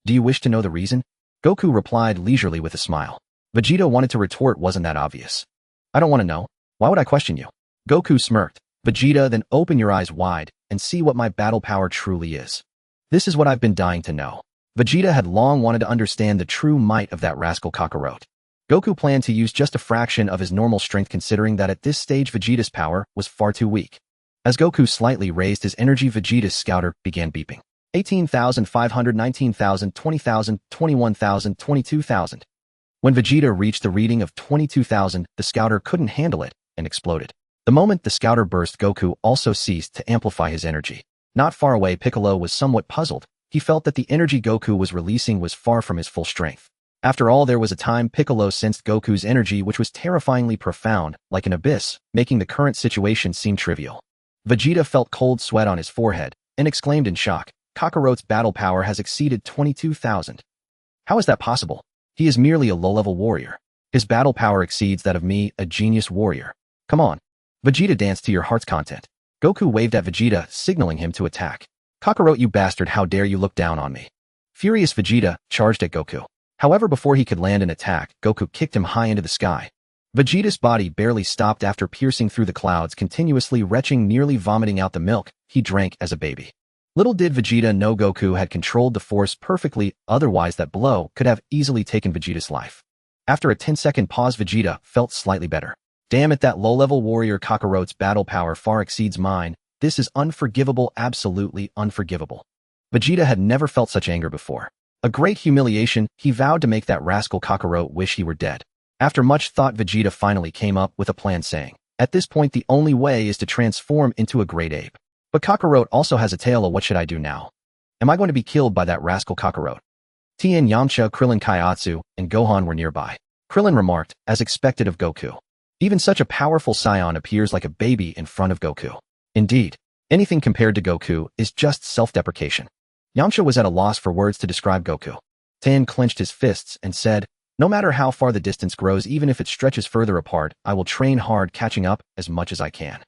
Do you wish to know the reason?" Goku replied leisurely with a smile. Vegeta wanted to retort, "Wasn't that obvious?" "I don't want to know. Why would I question you?" Goku smirked. "Vegeta, then open your eyes wide and see what my battle power truly is. This is what I've been dying to know." Vegeta had long wanted to understand the true might of that rascal Kakarot. Goku planned to use just a fraction of his normal strength, considering that at this stage Vegeta's power was far too weak. As Goku slightly raised his energy, Vegeta's scouter began beeping. 18,500, 19,000, 20,000, 21,000, 22,000. When Vegeta reached the reading of 22,000, the scouter couldn't handle it and exploded. The moment the scouter burst, Goku also ceased to amplify his energy. Not far away, Piccolo was somewhat puzzled. He felt that the energy Goku was releasing was far from his full strength. After all, there was a time Piccolo sensed Goku's energy, which was terrifyingly profound, like an abyss, making the current situation seem trivial. Vegeta felt cold sweat on his forehead and exclaimed in shock, "Kakarot's battle power has exceeded 22,000. How is that possible? He is merely a low-level warrior. His battle power exceeds that of me, a genius warrior. Come on. Vegeta, dance to your heart's content." Goku waved at Vegeta, signaling him to attack. "Kakarot, you bastard, how dare you look down on me." Furious Vegeta charged at Goku. However, before he could land an attack, Goku kicked him high into the sky. Vegeta's body barely stopped after piercing through the clouds, continuously retching, nearly vomiting out the milk he drank as a baby. Little did Vegeta know Goku had controlled the force perfectly, otherwise that blow could have easily taken Vegeta's life. After a 10-second pause, Vegeta felt slightly better. "Damn it, that low-level warrior Kakarot's battle power far exceeds mine. This is unforgivable, absolutely unforgivable." Vegeta had never felt such anger before. A great humiliation, he vowed to make that rascal Kakarot wish he were dead. After much thought, Vegeta finally came up with a plan, saying, "At this point, the only way is to transform into a great ape. But Kakarot also has a tail. What should I do now? Am I going to be killed by that rascal Kakarot?" Tien, Yamcha, Krillin, Kaiatsu, and Gohan were nearby. Krillin remarked, as expected of Goku, "Even such a powerful Saiyan appears like a baby in front of Goku. Indeed, anything compared to Goku is just self-deprecation." Yamcha was at a loss for words to describe Goku. Tien clenched his fists and said, "No matter how far the distance grows, even if it stretches further apart, I will train hard, catching up as much as I can."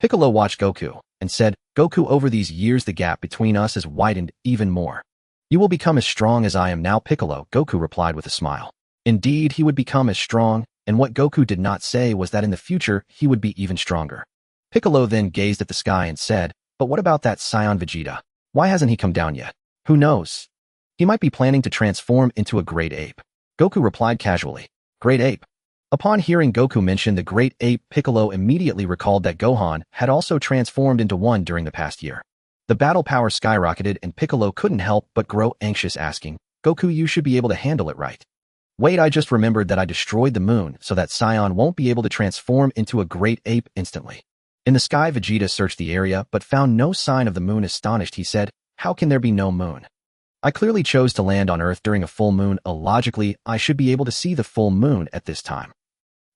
Piccolo watched Goku and said, "Goku, over these years the gap between us has widened even more. You will become as strong as I am now." "Piccolo," Goku replied with a smile. Indeed, he would become as strong, and what Goku did not say was that in the future he would be even stronger. Piccolo then gazed at the sky and said, "But what about that Saiyan Vegeta? Why hasn't he come down yet? Who knows? He might be planning to transform into a great ape." Goku replied casually, "Great ape? Upon hearing Goku mention the great ape, Piccolo immediately recalled that Gohan had also transformed into one during the past year. The battle power skyrocketed and Piccolo couldn't help but grow anxious, asking, "Goku, you should be able to handle it, right?" "Wait, I just remembered that I destroyed the moon so that Saiyan won't be able to transform into a great ape instantly." In the sky, Vegeta searched the area but found no sign of the moon. Astonished, he said, "How can there be no moon? I clearly chose to land on Earth during a full moon. Illogically, I should be able to see the full moon at this time."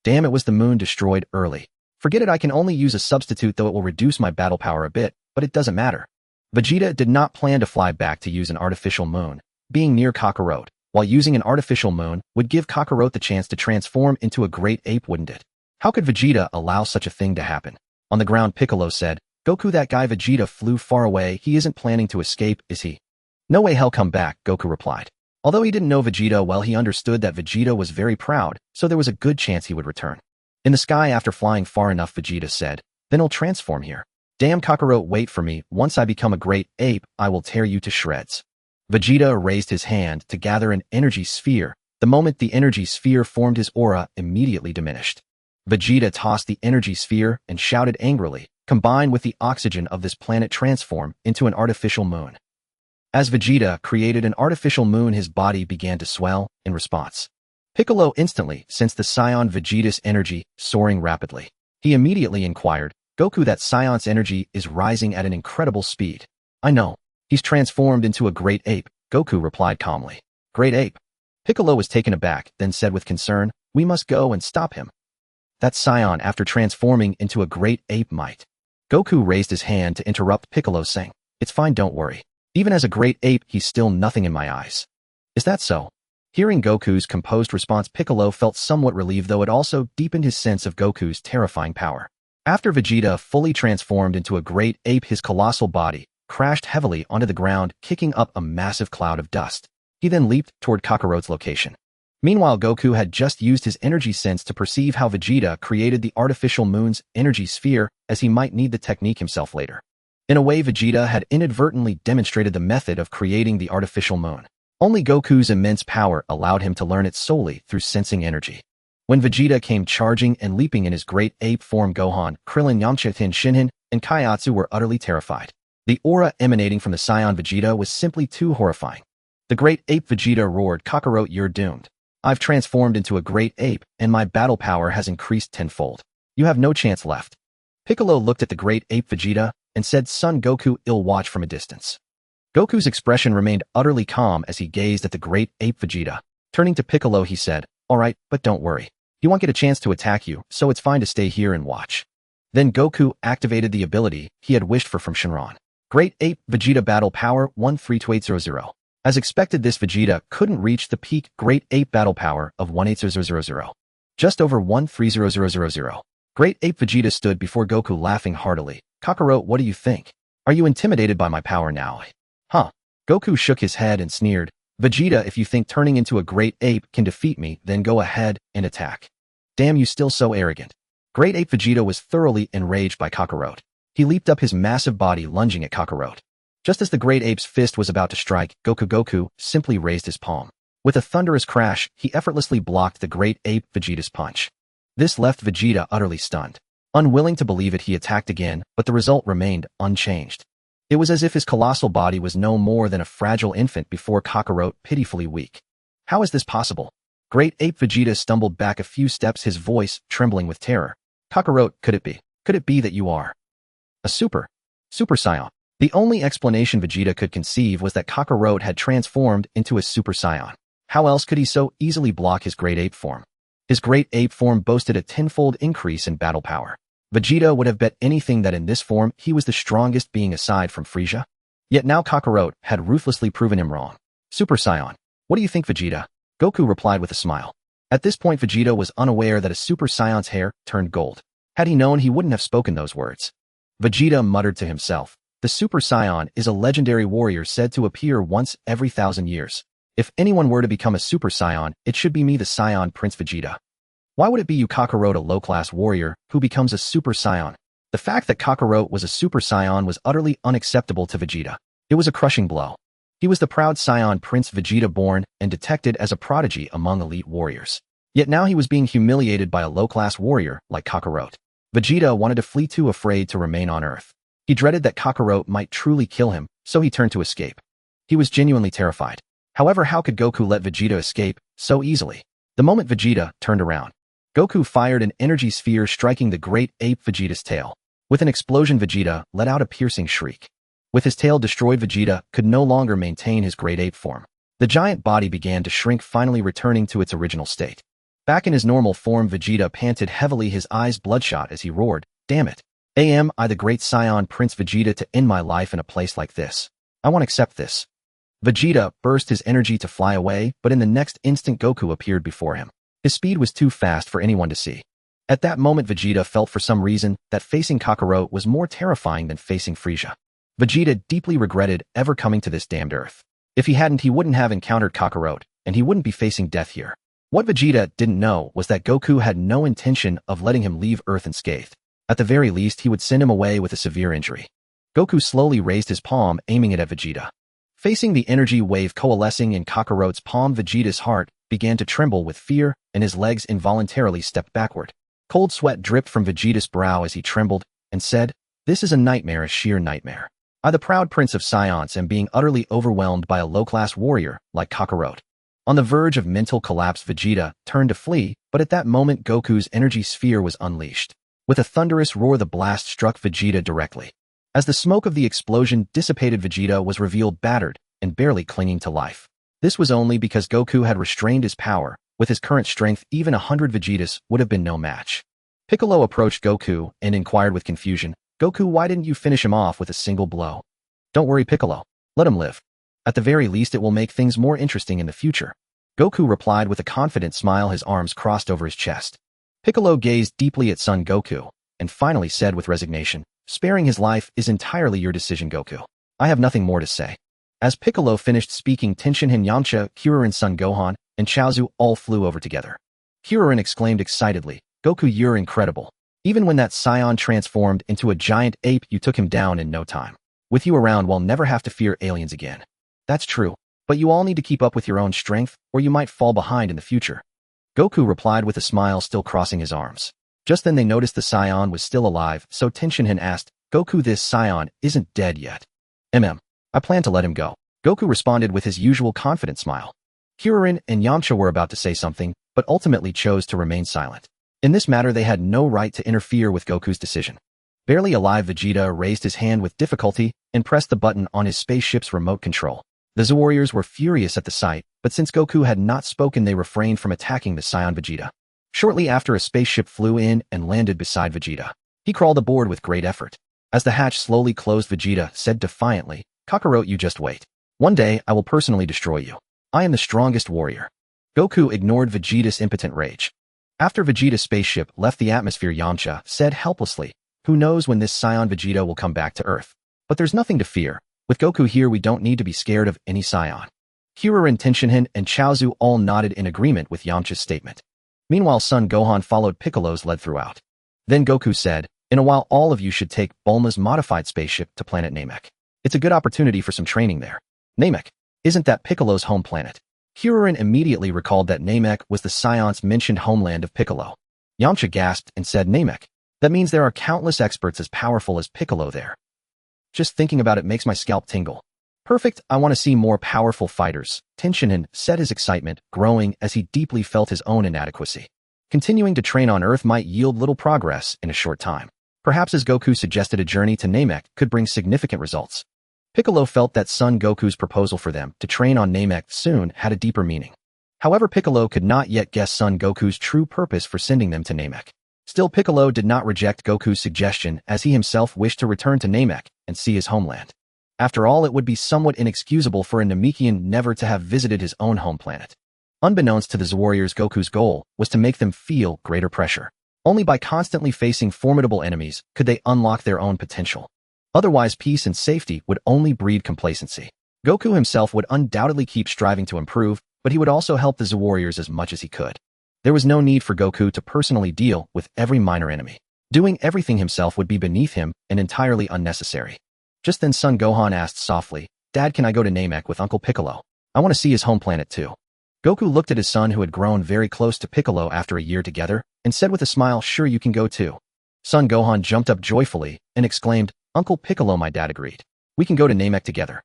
"Damn, it was the moon destroyed early. Forget it, I can only use a substitute, though it will reduce my battle power a bit, but it doesn't matter." Vegeta did not plan to fly back to use an artificial moon. Being near Kakarot, while using an artificial moon, would give Kakarot the chance to transform into a great ape, wouldn't it? How could Vegeta allow such a thing to happen? On the ground, Piccolo said, "Goku, that guy Vegeta flew far away. He isn't planning to escape, is he?" "No way, he'll come back," Goku replied. Although he didn't know Vegeta well, he understood that Vegeta was very proud, so there was a good chance he would return. In the sky, after flying far enough, Vegeta said, "Then he'll transform here. Damn, Kakarot, wait for me. Once I become a great ape, I will tear you to shreds." Vegeta raised his hand to gather an energy sphere. The moment the energy sphere formed, his aura immediately diminished. Vegeta tossed the energy sphere and shouted angrily, "Combine with the oxygen of this planet, transform into an artificial moon." As Vegeta created an artificial moon, his body began to swell in response. Piccolo instantly sensed the Saiyan Vegeta's energy soaring rapidly. He immediately inquired, "Goku, that Saiyan's energy is rising at an incredible speed." "I know. He's transformed into a great ape," Goku replied calmly. "Great ape?" Piccolo was taken aback, then said with concern, "We must go and stop him. That Saiyan, after transforming into a great ape, might..." Goku raised his hand to interrupt Piccolo, saying, "It's fine, don't worry. Even as a great ape, he's still nothing in my eyes." "Is that so?" Hearing Goku's composed response, Piccolo felt somewhat relieved, though it also deepened his sense of Goku's terrifying power. After Vegeta fully transformed into a great ape, his colossal body crashed heavily onto the ground, kicking up a massive cloud of dust. He then leaped toward Kakarot's location. Meanwhile, Goku had just used his energy sense to perceive how Vegeta created the artificial moon's energy sphere, as he might need the technique himself later. In a way, Vegeta had inadvertently demonstrated the method of creating the artificial moon. Only Goku's immense power allowed him to learn it solely through sensing energy. When Vegeta came charging and leaping in his great ape form, Gohan, Krillin, Yamcha, Shinhan, and Kaiatsu were utterly terrified. The aura emanating from the Saiyan Vegeta was simply too horrifying. The great ape Vegeta roared, "Kakarot, you're doomed. I've transformed into a great ape, and my battle power has increased tenfold. You have no chance left." Piccolo looked at the great ape Vegeta and said, "Son Goku, I'll watch from a distance." Goku's expression remained utterly calm as he gazed at the great ape Vegeta. Turning to Piccolo, he said, "All right, but don't worry. He won't get a chance to attack you, so it's fine to stay here and watch." Then Goku activated the ability he had wished for from Shinran. Great Ape Vegeta Battle Power 132,800. As expected, this Vegeta couldn't reach the peak Great Ape Battle Power of 180,000. Just over 130,000. Great Ape Vegeta stood before Goku, laughing heartily. "Kakarot, what do you think? Are you intimidated by my power now?" "Huh?" Goku shook his head and sneered. "Vegeta, if you think turning into a great ape can defeat me, then go ahead and attack." "Damn, you still so arrogant." Great Ape Vegeta was thoroughly enraged by Kakarot. He leaped up, his massive body lunging at Kakarot. Just as the great ape's fist was about to strike, Goku simply raised his palm. With a thunderous crash, he effortlessly blocked the great ape Vegeta's punch. This left Vegeta utterly stunned. Unwilling to believe it, he attacked again, but the result remained unchanged. It was as if his colossal body was no more than a fragile infant before Kakarot, pitifully weak. How is this possible? Great Ape Vegeta stumbled back a few steps, his voice trembling with terror. "Kakarot, could it be? Could it be that you are a Super Saiyan?" The only explanation Vegeta could conceive was that Kakarot had transformed into a Super Saiyan. How else could he so easily block his great ape form? His great ape form boasted a tenfold increase in battle power. Vegeta would have bet anything that in this form he was the strongest being aside from Frieza. Yet now Kakarot had ruthlessly proven him wrong. "Super Saiyan, what do you think, Vegeta?" Goku replied with a smile. At this point, Vegeta was unaware that a Super Saiyan's hair turned gold. Had he known, he wouldn't have spoken those words. Vegeta muttered to himself, "The Super Saiyan is a legendary warrior said to appear once every 1,000 years. If anyone were to become a Super Saiyan, it should be me, the Saiyan Prince Vegeta. Why would it be you, Kakarot, a low-class warrior, who becomes a Super Saiyan?" The fact that Kakarot was a Super Saiyan was utterly unacceptable to Vegeta. It was a crushing blow. He was the proud Saiyan Prince Vegeta, born and detected as a prodigy among elite warriors. Yet now he was being humiliated by a low-class warrior like Kakarot. Vegeta wanted to flee too afraid to remain on Earth. He dreaded that Kakarot might truly kill him, so he turned to escape. He was genuinely terrified. However, how could Goku let Vegeta escape so easily? The moment Vegeta turned around, Goku fired an energy sphere striking the great ape Vegeta's tail. With an explosion, Vegeta let out a piercing shriek. With his tail destroyed, Vegeta could no longer maintain his great ape form. The giant body began to shrink, finally returning to its original state. Back in his normal form, Vegeta panted heavily, his eyes bloodshot as he roared, "Damn it! Am I the great Saiyan Prince Vegeta to end my life in a place like this? I won't accept this." Vegeta burst his energy to fly away, but in the next instant Goku appeared before him. His speed was too fast for anyone to see. At that moment, Vegeta felt for some reason that facing Kakarot was more terrifying than facing Frieza. Vegeta deeply regretted ever coming to this damned Earth. If he hadn't, he wouldn't have encountered Kakarot, and he wouldn't be facing death here. What Vegeta didn't know was that Goku had no intention of letting him leave Earth unscathed. At the very least, he would send him away with a severe injury. Goku slowly raised his palm, aiming it at Vegeta. Facing the energy wave coalescing in Kakarot's palm, Vegeta's heart began to tremble with fear, and his legs involuntarily stepped backward. Cold sweat dripped from Vegeta's brow as he trembled and said, "This is a nightmare, a sheer nightmare. I, the proud Prince of Saiyans, am being utterly overwhelmed by a low-class warrior like Kakarot." On the verge of mental collapse, Vegeta turned to flee, but at that moment Goku's energy sphere was unleashed. With a thunderous roar, the blast struck Vegeta directly. As the smoke of the explosion dissipated, Vegeta was revealed battered and barely clinging to life. This was only because Goku had restrained his power. With his current strength, even 100 Vegetas would have been no match. Piccolo approached Goku and inquired with confusion, "Goku, why didn't you finish him off with a single blow?" "Don't worry, Piccolo. Let him live. At the very least, it will make things more interesting in the future." Goku replied with a confident smile, his arms crossed over his chest. Piccolo gazed deeply at Son Goku and finally said with resignation, "Sparing his life is entirely your decision, Goku. I have nothing more to say." As Piccolo finished speaking, Tenshinhan, Yamcha, Kuririn, Son Gohan, and Chaozu all flew over together. Kuririn exclaimed excitedly, "Goku, you're incredible. Even when that Saiyan transformed into a giant ape, you took him down in no time. With you around, we'll never have to fear aliens again." "That's true, but you all need to keep up with your own strength, or you might fall behind in the future." Goku replied with a smile, still crossing his arms. Just then they noticed the Saiyan was still alive, so Tenshinhan asked, "Goku, this Saiyan isn't dead yet?" I plan to let him go." Goku responded with his usual confident smile. Kuririn and Yamcha were about to say something, but ultimately chose to remain silent. In this matter, they had no right to interfere with Goku's decision. Barely alive, Vegeta raised his hand with difficulty and pressed the button on his spaceship's remote control. The Z warriors were furious at the sight, but since Goku had not spoken, they refrained from attacking the Saiyan Vegeta. Shortly after, a spaceship flew in and landed beside Vegeta. He crawled aboard with great effort. As the hatch slowly closed, Vegeta said defiantly, "Kakarot, you just wait. One day, I will personally destroy you. I am the strongest warrior." Goku ignored Vegeta's impotent rage. After Vegeta's spaceship left the atmosphere, Yamcha said helplessly, "Who knows when this Saiyan Vegeta will come back to Earth? But there's nothing to fear. With Goku here, we don't need to be scared of any Saiyan." Kuririn, Tenshinhan, and Chaozu all nodded in agreement with Yamcha's statement. Meanwhile, Son Gohan followed Piccolo's lead throughout. Then Goku said, "In a while, all of you should take Bulma's modified spaceship to planet Namek. It's a good opportunity for some training there." "Namek? Isn't that Piccolo's home planet?" Kuririn immediately recalled that Namek was the Saiyans mentioned homeland of Piccolo. Yamcha gasped and said, "Namek? That means there are countless experts as powerful as Piccolo there. Just thinking about it makes my scalp tingle." "Perfect, I want to see more powerful fighters." Tenshinhan said, his excitement growing as he deeply felt his own inadequacy. Continuing to train on Earth might yield little progress in a short time. Perhaps, as Goku suggested, a journey to Namek could bring significant results. Piccolo felt that Son Goku's proposal for them to train on Namek soon had a deeper meaning. However, Piccolo could not yet guess Son Goku's true purpose for sending them to Namek. Still, Piccolo did not reject Goku's suggestion, as he himself wished to return to Namek and see his homeland. After all, it would be somewhat inexcusable for a Namekian never to have visited his own home planet. Unbeknownst to the Z warriors, Goku's goal was to make them feel greater pressure. Only by constantly facing formidable enemies could they unlock their own potential. Otherwise, peace and safety would only breed complacency. Goku himself would undoubtedly keep striving to improve, but he would also help the Z warriors as much as he could. There was no need for Goku to personally deal with every minor enemy. Doing everything himself would be beneath him and entirely unnecessary. Just then, Son Gohan asked softly, "Dad, can I go to Namek with Uncle Piccolo? I want to see his home planet too." Goku looked at his son who had grown very close to Piccolo after a year together, and said with a smile, "Sure, you can go too." Son Gohan jumped up joyfully and exclaimed, "Uncle Piccolo," my dad agreed. "We can go to Namek together."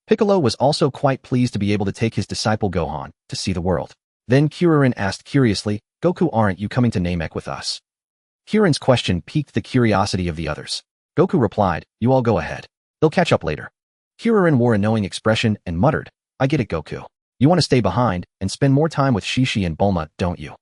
Piccolo was also quite pleased to be able to take his disciple Gohan to see the world. Then Kuririn asked curiously, "Goku, aren't you coming to Namek with us?" Kuririn's question piqued the curiosity of the others. Goku replied, "You all go ahead. They'll catch up later." Kuririn wore a knowing expression and muttered, "I get it, Goku. You want to stay behind and spend more time with Shishi and Bulma, don't you?"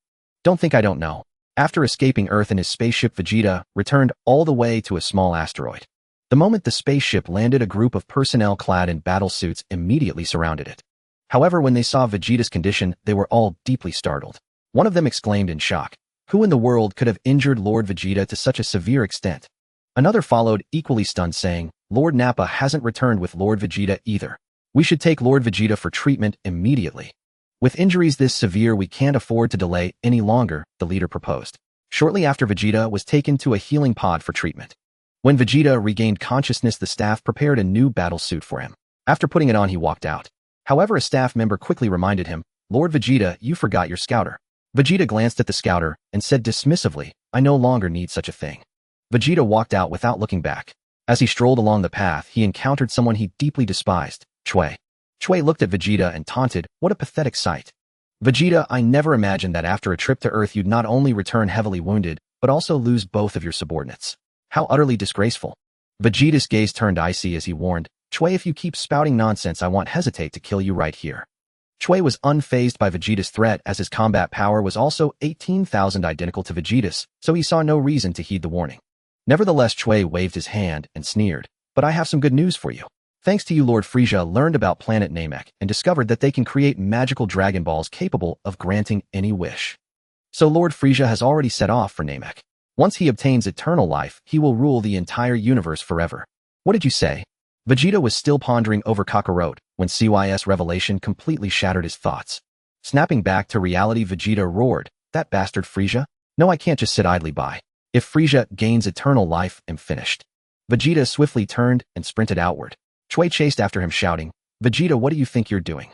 "Don't think I don't know." After escaping Earth in his spaceship, Vegeta returned all the way to a small asteroid. The moment the spaceship landed, a group of personnel clad in battle suits immediately surrounded it. However, when they saw Vegeta's condition, they were all deeply startled. One of them exclaimed in shock, "Who in the world could have injured Lord Vegeta to such a severe extent?" Another followed, equally stunned, saying, "Lord Nappa hasn't returned with Lord Vegeta either. We should take Lord Vegeta for treatment immediately. With injuries this severe, we can't afford to delay any longer," the leader proposed. Shortly after, Vegeta was taken to a healing pod for treatment. When Vegeta regained consciousness, the staff prepared a new battle suit for him. After putting it on, he walked out. However, a staff member quickly reminded him, "Lord Vegeta, you forgot your scouter." Vegeta glanced at the scouter and said dismissively, "I no longer need such a thing." Vegeta walked out without looking back. As he strolled along the path, he encountered someone he deeply despised, Chui. Chui looked at Vegeta and taunted, "What a pathetic sight. Vegeta, I never imagined that after a trip to Earth you'd not only return heavily wounded, but also lose both of your subordinates. How utterly disgraceful." Vegeta's gaze turned icy as he warned, "Chui, if you keep spouting nonsense, I won't hesitate to kill you right here." Chui was unfazed by Vegeta's threat, as his combat power was also 18,000 identical to Vegeta's, so he saw no reason to heed the warning. Nevertheless, Chui waved his hand and sneered, "But I have some good news for you. Thanks to you, Lord Frieza learned about planet Namek and discovered that they can create magical Dragon Balls capable of granting any wish. So Lord Frieza has already set off for Namek. Once he obtains eternal life, he will rule the entire universe forever." "What did you say?" Vegeta was still pondering over Kakarot when CYS revelation completely shattered his thoughts. Snapping back to reality, Vegeta roared, "That bastard Frieza? No, I can't just sit idly by. If Frieza gains eternal life, I'm finished." Vegeta swiftly turned and sprinted outward. Chui chased after him, shouting, "Vegeta, what do you think you're doing?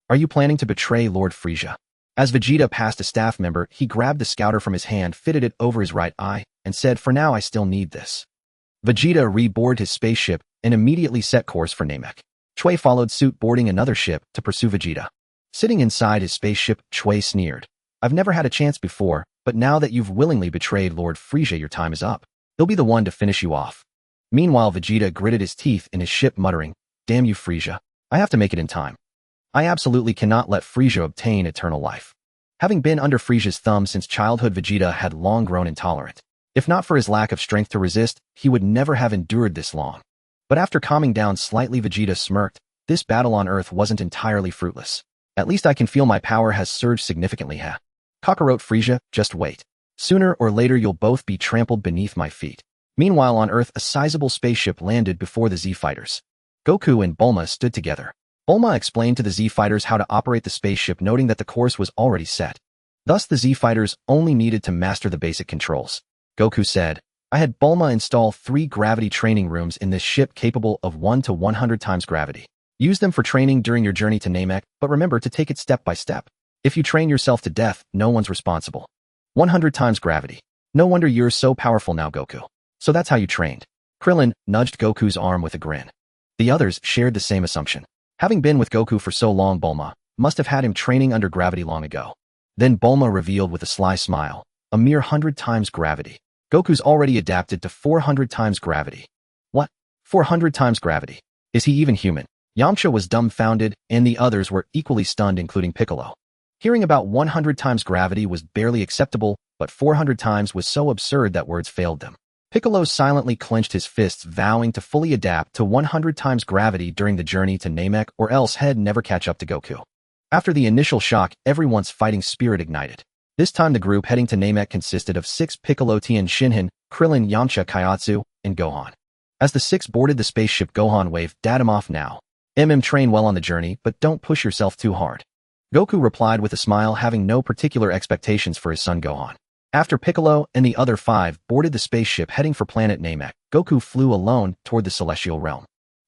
Are you planning to betray Lord Frieza?" As Vegeta passed a staff member, he grabbed the scouter from his hand, fitted it over his right eye, and said, "For now, I still need this." Vegeta reboarded his spaceship and immediately set course for Namek. Chui followed suit, boarding another ship to pursue Vegeta. Sitting inside his spaceship, Chui sneered, "I've never had a chance before, but now that you've willingly betrayed Lord Frieza, your time is up. He'll be the one to finish you off." Meanwhile, Vegeta gritted his teeth in his ship, muttering, "Damn you, Frieza. I have to make it in time. I absolutely cannot let Frieza obtain eternal life." Having been under Frieza's thumb since childhood, Vegeta had long grown intolerant. If not for his lack of strength to resist, he would never have endured this long. But after calming down slightly, Vegeta smirked, "This battle on Earth wasn't entirely fruitless. At least I can feel my power has surged significantly, ha. Kakarot, Frieza, just wait. Sooner or later you'll both be trampled beneath my feet." Meanwhile, on Earth, a sizable spaceship landed before the Z-Fighters. Goku and Bulma stood together. Bulma explained to the Z-Fighters how to operate the spaceship, noting that the course was already set. Thus, the Z-Fighters only needed to master the basic controls. Goku said, "I had Bulma install 3 gravity training rooms in this ship capable of 1 to 100 times gravity. Use them for training during your journey to Namek, but remember to take it step by step. If you train yourself to death, no one's responsible. 100 times gravity. No wonder you're so powerful now, Goku. So that's how you trained." Krillin nudged Goku's arm with a grin. The others shared the same assumption. Having been with Goku for so long, Bulma must have had him training under gravity long ago. Then Bulma revealed with a sly smile, "A mere 100 times gravity. Goku's already adapted to 400 times gravity." "What? 400 times gravity? Is he even human?" Yamcha was dumbfounded, and the others were equally stunned, including Piccolo. Hearing about 100 times gravity was barely acceptable, but 400 times was so absurd that words failed them. Piccolo silently clenched his fists, vowing to fully adapt to 100 times gravity during the journey to Namek, or else he'd never catch up to Goku. After the initial shock, everyone's fighting spirit ignited. This time the group heading to Namek consisted of 6: Piccolo, Tien, Shinhan, Krillin, Yamcha, Kaiotsu, and Gohan. As the 6 boarded the spaceship, Gohan waved, "Dad, I'm off now. Train well on the journey, but don't push yourself too hard." Goku replied with a smile, having no particular expectations for his son Gohan. After Piccolo and the other 5 boarded the spaceship heading for planet Namek, Goku flew alone toward the celestial realm.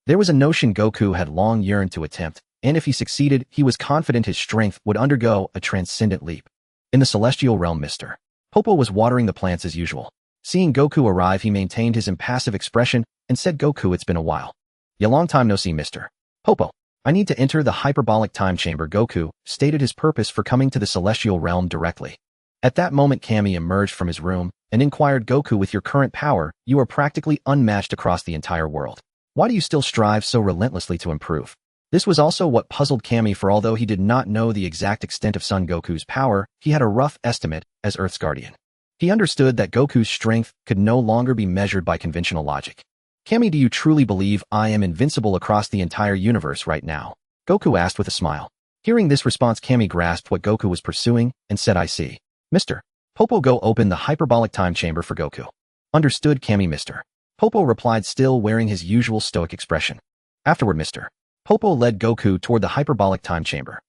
There was a notion Goku had long yearned to attempt, and if he succeeded, he was confident his strength would undergo a transcendent leap. In the celestial realm, Mr. Popo was watering the plants as usual. Seeing Goku arrive, he maintained his impassive expression and said, "Goku, it's been a while. Yeah, long time no see, Mr. Popo. I need to enter the hyperbolic time chamber." Goku stated his purpose for coming to the celestial realm directly. At that moment, Kami emerged from his room and inquired, "Goku, with your current power, you are practically unmatched across the entire world. Why do you still strive so relentlessly to improve?" This was also what puzzled Kami, for although he did not know the exact extent of Son Goku's power, he had a rough estimate as Earth's guardian. He understood that Goku's strength could no longer be measured by conventional logic. "Kami, do you truly believe I am invincible across the entire universe right now?" Goku asked with a smile. Hearing this response, Kami grasped what Goku was pursuing and said, "I see. Mr. Popo, go open the hyperbolic time chamber for Goku." "Understood, Kami." Mr. Popo replied, still wearing his usual stoic expression. Afterward, Mr. Popo led Goku toward the hyperbolic time chamber.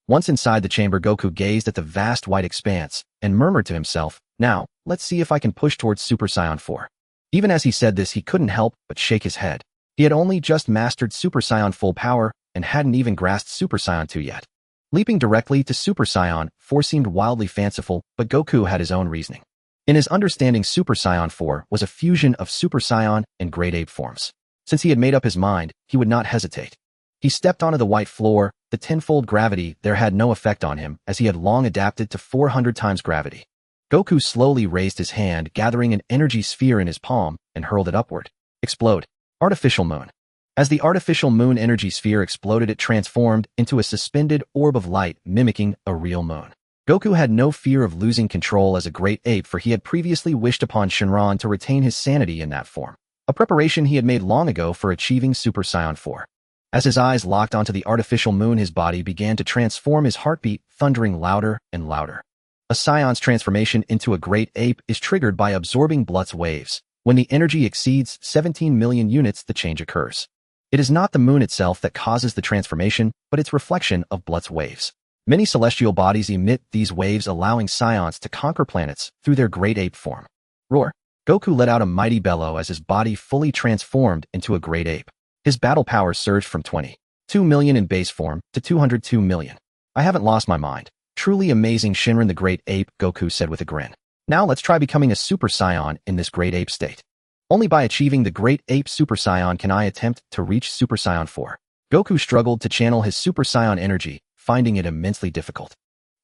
Once inside the chamber, Goku gazed at the vast white expanse and murmured to himself, "Now, let's see if I can push towards Super Saiyan 4. Even as he said this, he couldn't help but shake his head. He had only just mastered Super Saiyan full power and hadn't even grasped Super Saiyan 2 yet. Leaping directly to Super Saiyan 4 seemed wildly fanciful, but Goku had his own reasoning. In his understanding, Super Saiyan 4 was a fusion of Super Saiyan and Great Ape forms. Since he had made up his mind, he would not hesitate. He stepped onto the white floor. The tenfold gravity there had no effect on him, as he had long adapted to 400 times gravity. Goku slowly raised his hand, gathering an energy sphere in his palm, and hurled it upward. Explode. Artificial moon. As the artificial moon energy sphere exploded, it transformed into a suspended orb of light, mimicking a real moon. Goku had no fear of losing control as a great ape, for he had previously wished upon Shenron to retain his sanity in that form, a preparation he had made long ago for achieving Super Saiyan 4. As his eyes locked onto the artificial moon, his body began to transform, his heartbeat thundering louder and louder. A Saiyan's transformation into a great ape is triggered by absorbing Blood's waves. When the energy exceeds 17 million units, the change occurs. It is not the moon itself that causes the transformation, but its reflection of Blood's waves. Many celestial bodies emit these waves, allowing Saiyan's to conquer planets through their great ape form. Roar! Goku let out a mighty bellow as his body fully transformed into a great ape. His battle power surged from 22 million in base form to 202 million. "I haven't lost my mind. Truly amazing, Shinran the Great Ape," Goku said with a grin. "Now let's try becoming a Super Saiyan in this Great Ape state. Only by achieving the Great Ape Super Saiyan can I attempt to reach Super Saiyan 4. Goku struggled to channel his Super Saiyan energy, finding it immensely difficult.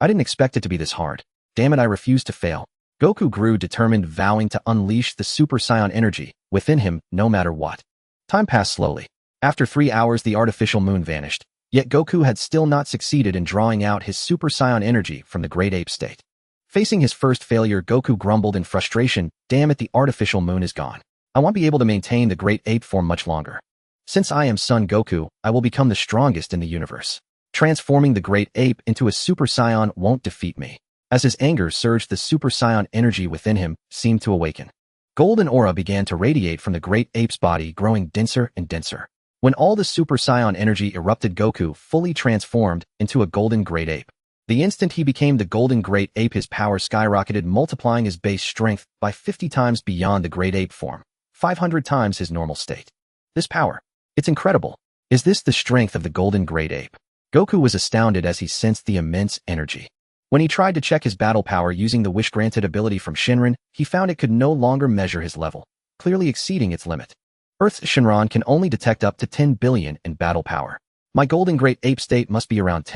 "I didn't expect it to be this hard. Damn it, I refuse to fail." Goku grew determined, vowing to unleash the Super Saiyan energy within him no matter what. Time passed slowly. After 3 hours, the artificial moon vanished. Yet Goku had still not succeeded in drawing out his Super Saiyan energy from the Great Ape state. Facing his first failure, Goku grumbled in frustration, "Damn it, the artificial moon is gone. I won't be able to maintain the Great Ape form much longer. Since I am Son Goku, I will become the strongest in the universe. Transforming the Great Ape into a Super Saiyan won't defeat me." As his anger surged, the Super Saiyan energy within him seemed to awaken. Golden aura began to radiate from the Great Ape's body, growing denser and denser. When all the Super Saiyan energy erupted, Goku fully transformed into a golden Great Ape. The instant he became the golden Great Ape, his power skyrocketed, multiplying his base strength by 50 times beyond the Great Ape form, 500 times his normal state. This power, it's incredible. Is this the strength of the golden Great Ape? Goku was astounded as he sensed the immense energy. When he tried to check his battle power using the wish-granted ability from Shinran, he found it could no longer measure his level, clearly exceeding its limit. Earth's Shinran can only detect up to 10 billion in battle power. My golden Great Ape state must be around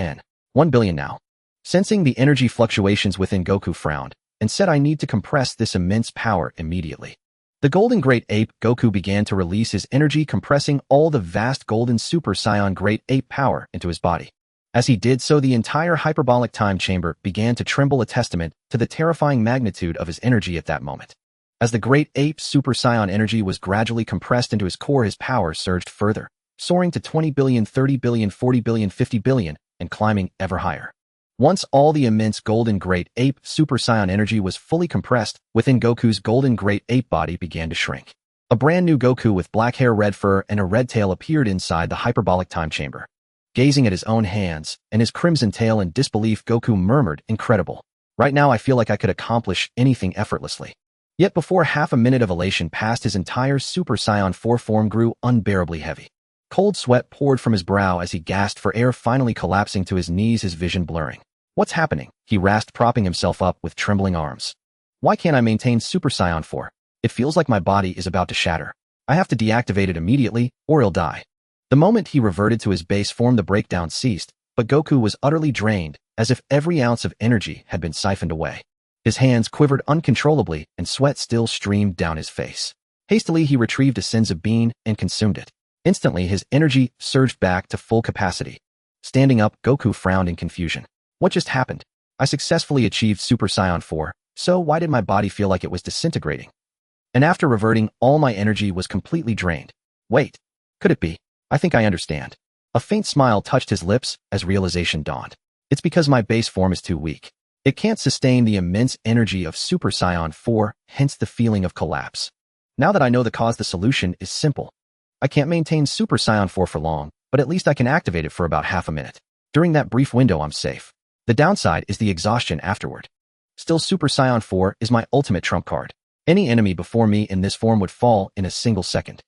1 billion now. Sensing the energy fluctuations within, Goku frowned and said, "I need to compress this immense power immediately." The golden Great Ape, Goku began to release his energy, compressing all the vast golden Super Saiyan Great Ape power into his body. As he did so, the entire hyperbolic time chamber began to tremble, a testament to the terrifying magnitude of his energy at that moment. As the Great Ape Super Saiyan energy was gradually compressed into his core, his power surged further, soaring to 20 billion, 30 billion, 40 billion, 50 billion, and climbing ever higher. Once all the immense golden Great Ape Super Saiyan energy was fully compressed, within Goku's golden Great Ape body began to shrink. A brand new Goku with black hair, red fur, and a red tail appeared inside the hyperbolic time chamber. Gazing at his own hands and his crimson tail in disbelief, Goku murmured, "Incredible. Right now I feel like I could accomplish anything effortlessly." Yet before half a minute of elation passed, his entire Super Saiyan 4 form grew unbearably heavy. Cold sweat poured from his brow as he gasped for air, finally collapsing to his knees, his vision blurring. What's happening? He rasped, propping himself up with trembling arms. Why can't I maintain Super Saiyan 4? It feels like my body is about to shatter. I have to deactivate it immediately, or he'll die. The moment he reverted to his base form, the breakdown ceased, but Goku was utterly drained, as if every ounce of energy had been siphoned away. His hands quivered uncontrollably, and sweat still streamed down his face. Hastily, he retrieved a senzu bean and consumed it. Instantly, his energy surged back to full capacity. Standing up, Goku frowned in confusion. What just happened? I successfully achieved Super Saiyan 4, so why did my body feel like it was disintegrating? And after reverting, all my energy was completely drained. Wait, could it be? I think I understand. A faint smile touched his lips as realization dawned. It's because my base form is too weak. It can't sustain the immense energy of Super Saiyan 4, hence the feeling of collapse. Now that I know the cause, the solution is simple. I can't maintain Super Saiyan 4 for long, but at least I can activate it for about half a minute. During that brief window, I'm safe. The downside is the exhaustion afterward. Still, Super Saiyan 4 is my ultimate trump card. Any enemy before me in this form would fall in a single second.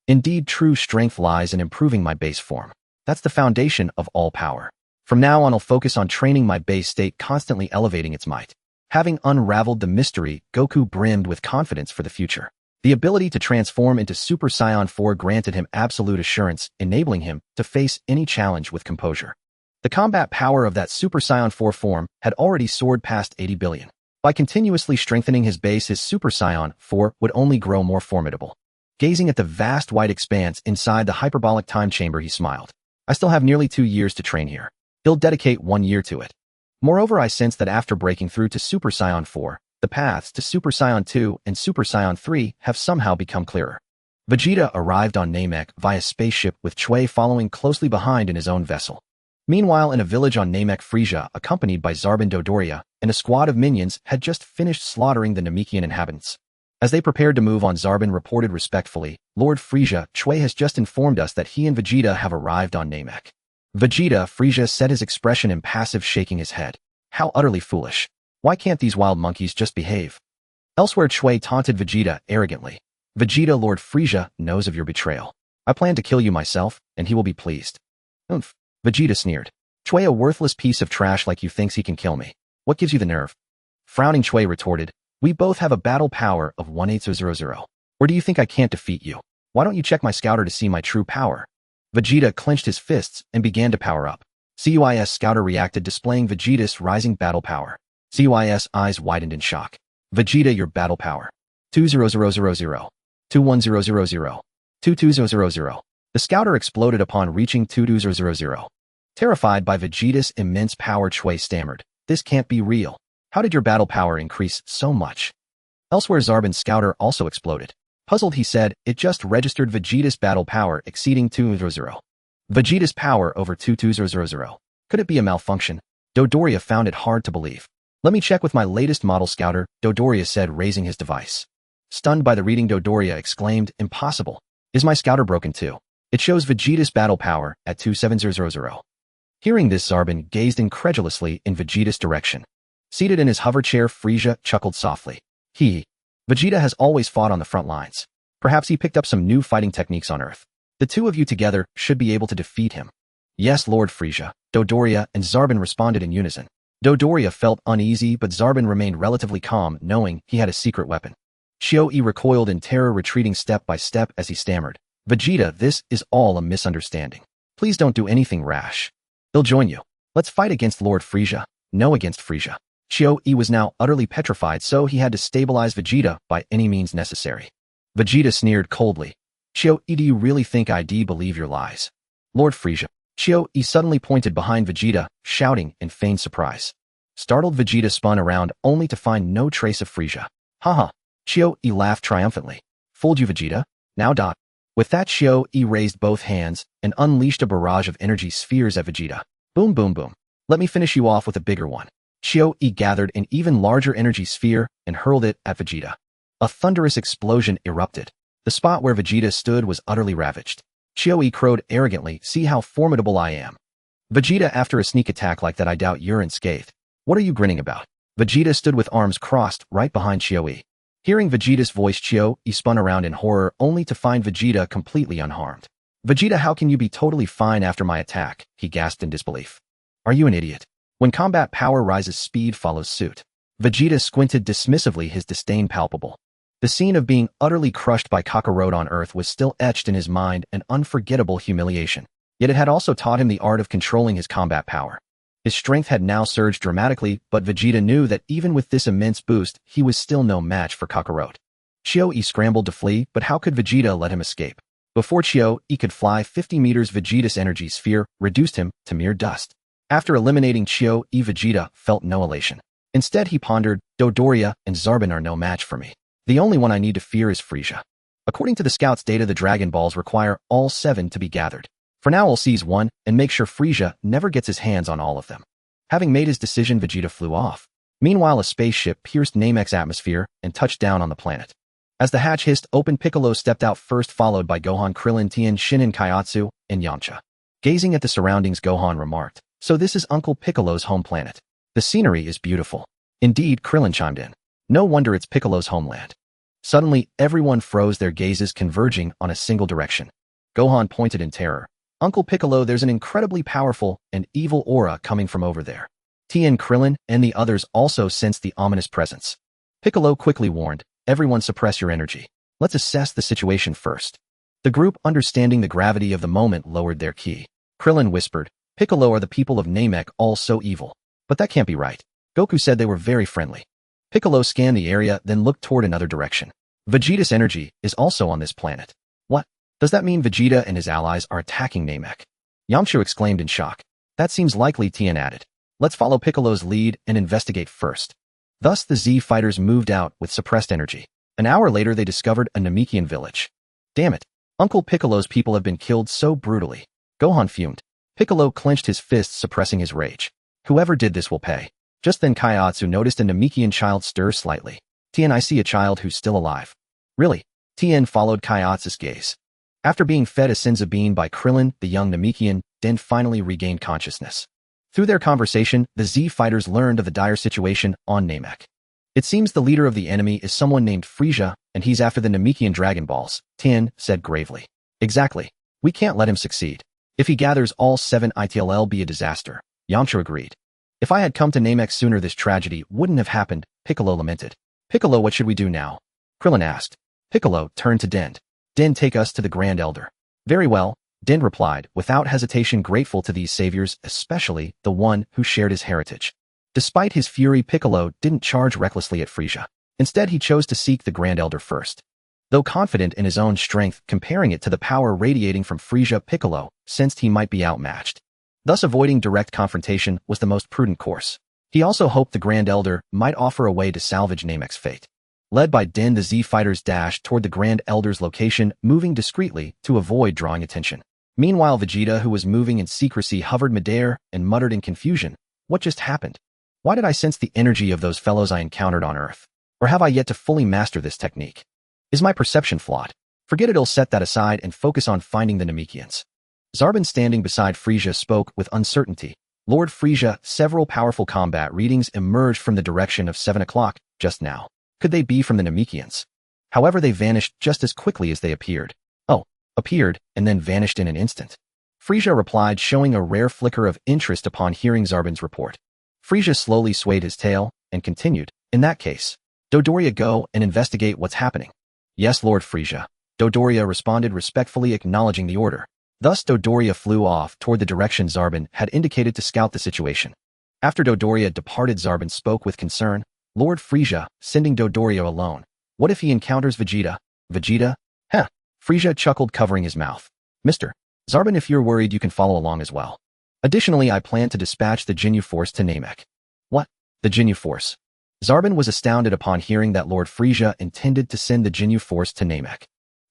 Indeed, true strength lies in improving my base form. That's the foundation of all power. From now on, I'll focus on training my base state, constantly elevating its might. Having unraveled the mystery, Goku brimmed with confidence for the future. The ability to transform into Super Saiyan 4 granted him absolute assurance, enabling him to face any challenge with composure. The combat power of that Super Saiyan 4 form had already soared past 80 billion. By continuously strengthening his base, his Super Saiyan 4 would only grow more formidable. Gazing at the vast white expanse inside the hyperbolic time chamber, he smiled. I still have nearly 2 years to train here. He'll dedicate 1 year to it. Moreover, I sense that after breaking through to Super Saiyan 4, the paths to Super Saiyan 2 and Super Saiyan 3 have somehow become clearer. Vegeta arrived on Namek via spaceship, with Chui following closely behind in his own vessel. Meanwhile, in a village on Namek, Frieza, accompanied by Zarbin, Dodoria, and a squad of minions, had just finished slaughtering the Namekian inhabitants. As they prepared to move on, Zarbin reported respectfully, Lord Frieza, Chui has just informed us that he and Vegeta have arrived on Namek. Vegeta, Frieza said, his expression impassive, shaking his head. How utterly foolish. Why can't these wild monkeys just behave? Elsewhere, Chui taunted Vegeta arrogantly. Vegeta, Lord Frieza knows of your betrayal. I plan to kill you myself, and he will be pleased. Oomph. Vegeta sneered. Chui, a worthless piece of trash like you thinks he can kill me. What gives you the nerve? Frowning, Chui retorted, we both have a battle power of 1800. Or do you think I can't defeat you? Why don't you check my scouter to see my true power? Vegeta clenched his fists and began to power up. CUIS scouter reacted, displaying Vegeta's rising battle power. CUIS eyes widened in shock. Vegeta, your battle power. 20000. 21000. 22000. The scouter exploded upon reaching 22000. Terrified by Vegeta's immense power, Chui stammered, this can't be real. How did your battle power increase so much? Elsewhere, Zarbin's scouter also exploded. Puzzled, he said, it just registered Vegeta's battle power exceeding 200. Vegeta's power over 2200. Could it be a malfunction? Dodoria found it hard to believe. Let me check with my latest model scouter, Dodoria said, raising his device. Stunned by the reading, Dodoria exclaimed, impossible. Is my scouter broken too? It shows Vegeta's battle power at 27000. Hearing this, Zarbin gazed incredulously in Vegeta's direction. Seated in his hover chair, Frieza chuckled softly. Vegeta has always fought on the front lines. Perhaps he picked up some new fighting techniques on Earth. The two of you together should be able to defeat him. Yes, Lord Frieza, Dodoria and Zarbin responded in unison. Dodoria felt uneasy, but Zarbin remained relatively calm, knowing he had a secret weapon. Chiou recoiled in terror, retreating step by step as he stammered. Vegeta, this is all a misunderstanding. Please don't do anything rash. He'll join you. Let's fight against Lord Frieza. No, against Frieza. Chiou was now utterly petrified, so he had to stabilize Vegeta by any means necessary. Vegeta sneered coldly. Chiou, do you really think I believe your lies? Lord Frieza. Chiou suddenly pointed behind Vegeta, shouting in feigned surprise. Startled, Vegeta spun around only to find no trace of Frieza. Haha. Chiou laughed triumphantly. Fooled you, Vegeta? Now. With that, Chiou raised both hands and unleashed a barrage of energy spheres at Vegeta. Boom, boom, boom. Let me finish you off with a bigger one. Chiou gathered an even larger energy sphere and hurled it at Vegeta. A thunderous explosion erupted. The spot where Vegeta stood was utterly ravaged. Chiou crowed arrogantly, see how formidable I am. Vegeta, after a sneak attack like that, I doubt you're unscathed. What are you grinning about? Vegeta stood with arms crossed right behind Chiou. Hearing Vegeta's voice, Chiou spun around in horror only to find Vegeta completely unharmed. Vegeta, how can you be totally fine after my attack? He gasped in disbelief. Are you an idiot? When combat power rises, speed follows suit. Vegeta squinted dismissively, his disdain palpable. The scene of being utterly crushed by Kakarot on Earth was still etched in his mind, an unforgettable humiliation. Yet it had also taught him the art of controlling his combat power. His strength had now surged dramatically, but Vegeta knew that even with this immense boost, he was still no match for Kakarot. Chio-E scrambled to flee, but how could Vegeta let him escape? Before Chio-E could fly 50 meters, Vegeta's energy sphere reduced him to mere dust. After eliminating Chio-E, Vegeta felt no elation. Instead, he pondered, Dodoria and Zarbon are no match for me. The only one I need to fear is Frieza. According to the Scout's data, the Dragon Balls require all 7 to be gathered. For now, I'll seize one and make sure Frieza never gets his hands on all of them. Having made his decision, Vegeta flew off. Meanwhile, a spaceship pierced Namek's atmosphere and touched down on the planet. As the hatch hissed open, Piccolo stepped out first, followed by Gohan, Krillin, Tien, Shinin, Kaiatsu, and Yamcha. Gazing at the surroundings, Gohan remarked, "So this is Uncle Piccolo's home planet. The scenery is beautiful." "Indeed," Krillin chimed in. "No wonder it's Piccolo's homeland." Suddenly, everyone froze, their gazes converging on a single direction. Gohan pointed in terror. "Uncle Piccolo, there's an incredibly powerful and evil aura coming from over there." Tien, Krillin, and the others also sensed the ominous presence. Piccolo quickly warned, "Everyone suppress your energy. Let's assess the situation first." The group, understanding the gravity of the moment, lowered their ki. Krillin whispered, "Piccolo, are the people of Namek all so evil? But that can't be right. Goku said they were very friendly." Piccolo scanned the area, then looked toward another direction. "Vegeta's energy is also on this planet. What? Does that mean Vegeta and his allies are attacking Namek?" Yamcha exclaimed in shock. "That seems likely," Tien added. "Let's follow Piccolo's lead and investigate first." Thus, the Z fighters moved out with suppressed energy. An hour later, they discovered a Namekian village. "Damn it! Uncle Piccolo's people have been killed so brutally." Gohan fumed. Piccolo clenched his fists, suppressing his rage. "Whoever did this will pay." Just then, Kaiatsu noticed a Namekian child stir slightly. "Tien, I see a child who's still alive." "Really?" Tien followed Kaiatsu's gaze. After being fed a senzu bean by Krillin, the young Namekian then finally regained consciousness. Through their conversation, the Z fighters learned of the dire situation on Namek. "It seems the leader of the enemy is someone named Frieza, and he's after the Namekian Dragon Balls," Tien said gravely. "Exactly. We can't let him succeed. If he gathers all 7, it'll be a disaster." Yamcha agreed. "If I had come to Namek sooner, this tragedy wouldn't have happened," Piccolo lamented. "Piccolo, what should we do now?" Krillin asked. Piccolo turned to Dend. "Den, take us to the Grand Elder." "Very well," Dend replied, without hesitation, grateful to these saviors, especially the one who shared his heritage. Despite his fury, Piccolo didn't charge recklessly at Frieza. Instead, he chose to seek the Grand Elder first. Though confident in his own strength, comparing it to the power radiating from Frieza, Piccolo sensed he might be outmatched. Thus, avoiding direct confrontation was the most prudent course. He also hoped the Grand Elder might offer a way to salvage Namek's fate. Led by Den, the Z fighters dashed toward the Grand Elder's location, moving discreetly to avoid drawing attention. Meanwhile, Vegeta, who was moving in secrecy, hovered midair and muttered in confusion, "What just happened? Why did I sense the energy of those fellows I encountered on Earth? Or have I yet to fully master this technique? Is my perception flawed? Forget it, I'll set that aside and focus on finding the Namekians." Zarbon, standing beside Frieza, spoke with uncertainty. "Lord Frieza, several powerful combat readings emerged from the direction of 7 o'clock just now. Could they be from the Namekians? However, they vanished just as quickly as they appeared." "Oh, appeared and then vanished in an instant?" Frieza replied, showing a rare flicker of interest upon hearing Zarbon's report. Frieza slowly swayed his tail and continued, "In that case, Dodoria, go and investigate what's happening." "Yes, Lord Frieza." Dodoria responded respectfully, acknowledging the order. Thus, Dodoria flew off toward the direction Zarbon had indicated to scout the situation. After Dodoria departed, Zarbon spoke with concern. "Lord Frieza, sending Dodoria alone. What if he encounters Vegeta?" "Vegeta? Heh." Frieza chuckled, covering his mouth. "Mr. Zarbon, if you're worried, you can follow along as well. Additionally, I plan to dispatch the Ginyu Force to Namek." "What? The Ginyu Force?" Zarbon was astounded upon hearing that Lord Frieza intended to send the Ginyu Force to Namek.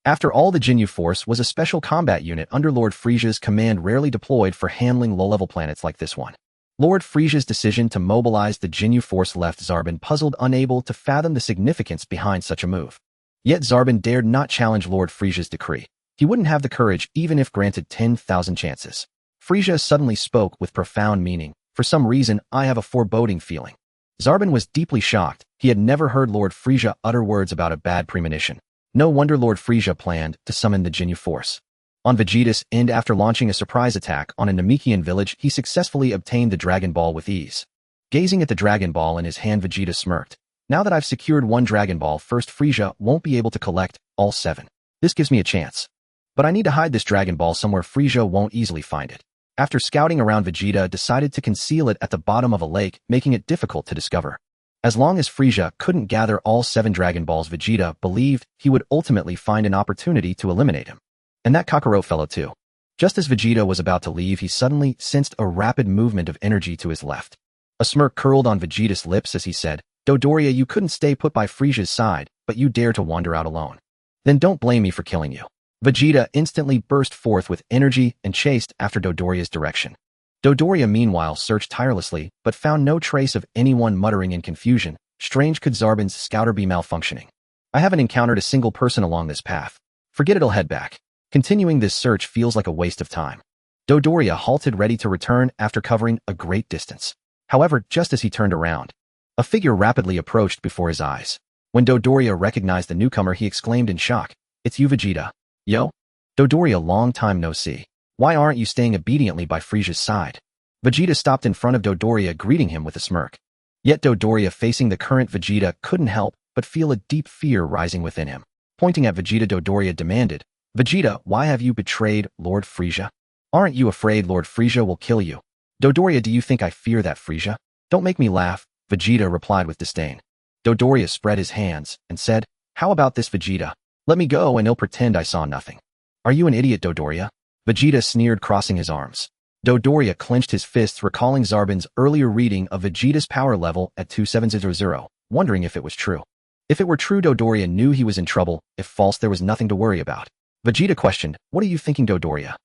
After all, the Ginyu Force was a special combat unit under Lord Frieza's command, rarely deployed for handling low-level planets like this one. Lord Frieza's decision to mobilize the Ginyu Force left Zarbon puzzled, unable to fathom the significance behind such a move. Yet Zarbon dared not challenge Lord Frieza's decree. He wouldn't have the courage even if granted 10,000 chances. Frieza suddenly spoke with profound meaning. "For some reason, I have a foreboding feeling." Zarbon was deeply shocked. He had never heard Lord Frieza utter words about a bad premonition. No wonder Lord Frieza planned to summon the Ginyu Force. On Vegeta's end, after launching a surprise attack on a Namekian village, he successfully obtained the Dragon Ball with ease. Gazing at the Dragon Ball in his hand, Vegeta smirked. Now that I've secured one Dragon Ball, first Frieza won't be able to collect all 7. This gives me a chance. But I need to hide this Dragon Ball somewhere Frieza won't easily find it. After scouting around, Vegeta decided to conceal it at the bottom of a lake, making it difficult to discover. As long as Frieza couldn't gather all 7 Dragon Balls, Vegeta believed he would ultimately find an opportunity to eliminate him. And that Kakarot fellow too. Just as Vegeta was about to leave, he suddenly sensed a rapid movement of energy to his left. A smirk curled on Vegeta's lips as he said, Dodoria, you couldn't stay put by Frieza's side, but you dare to wander out alone. Then don't blame me for killing you. Vegeta instantly burst forth with energy and chased after Dodoria's direction. Dodoria meanwhile searched tirelessly, but found no trace of anyone. Muttering in confusion, strange, could Zarbon's scouter be malfunctioning? I haven't encountered a single person along this path. Forget it, I'll head back. Continuing this search feels like a waste of time. Dodoria halted, ready to return after covering a great distance. However, just as he turned around, a figure rapidly approached before his eyes. When Dodoria recognized the newcomer, he exclaimed in shock, It's you, Vegeta. Yo? Dodoria, long time no see. Why aren't you staying obediently by Frieza's side? Vegeta stopped in front of Dodoria, greeting him with a smirk. Yet Dodoria, facing the current Vegeta, couldn't help but feel a deep fear rising within him. Pointing at Vegeta, Dodoria demanded, Vegeta, why have you betrayed Lord Frieza? Aren't you afraid Lord Frieza will kill you? Dodoria, do you think I fear that, Frieza? Don't make me laugh, Vegeta replied with disdain. Dodoria spread his hands and said, How about this, Vegeta? Let me go and he'll pretend I saw nothing. Are you an idiot, Dodoria? Vegeta sneered, crossing his arms. Dodoria clenched his fists, recalling Zarbon's earlier reading of Vegeta's power level at 2700, wondering if it was true. If it were true, Dodoria knew he was in trouble. If false, there was nothing to worry about. Vegeta questioned, What are you thinking, Dodoria?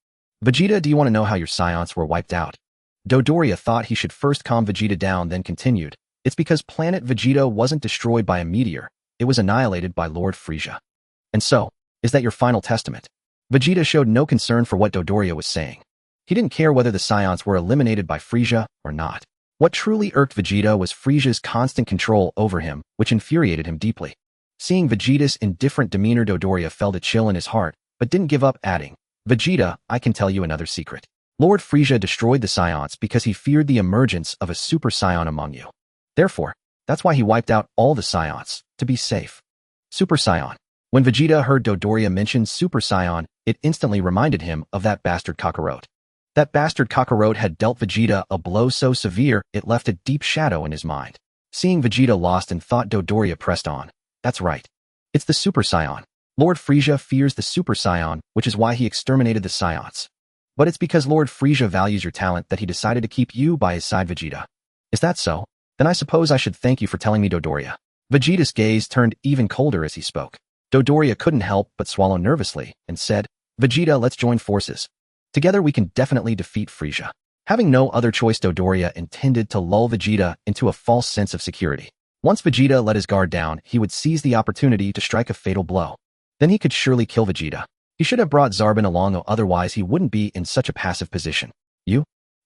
Vegeta, do you want to know how your Saiyans were wiped out? Dodoria thought he should first calm Vegeta down, then continued, It's because planet Vegeta wasn't destroyed by a meteor. It was annihilated by Lord Frieza. And so, is that your final testament? Vegeta showed no concern for what Dodoria was saying. He didn't care whether the Saiyans were eliminated by Frieza or not. What truly irked Vegeta was Frieza's constant control over him, which infuriated him deeply. Seeing Vegeta's indifferent demeanor, Dodoria felt a chill in his heart, but didn't give up, adding, Vegeta, I can tell you another secret. Lord Frieza destroyed the Saiyans because he feared the emergence of a Super Saiyan among you. Therefore, that's why he wiped out all the Saiyans, to be safe. Super Saiyan. When Vegeta heard Dodoria mention Super Saiyan, it instantly reminded him of that bastard Kakarot. That bastard Kakarot had dealt Vegeta a blow so severe it left a deep shadow in his mind. Seeing Vegeta lost in thought, Dodoria pressed on. That's right. It's the Super Saiyan. Lord Frieza fears the Super Saiyan, which is why he exterminated the Saiyans. But it's because Lord Frieza values your talent that he decided to keep you by his side, Vegeta. Is that so? Then I suppose I should thank you for telling me, Dodoria. Vegeta's gaze turned even colder as he spoke. Dodoria couldn't help but swallow nervously and said, Vegeta, let's join forces. Together we can definitely defeat Frieza. Having no other choice, Dodoria intended to lull Vegeta into a false sense of security. Once Vegeta let his guard down, he would seize the opportunity to strike a fatal blow. Then he could surely kill Vegeta. He should have brought Zarbon along, or otherwise he wouldn't be in such a passive position.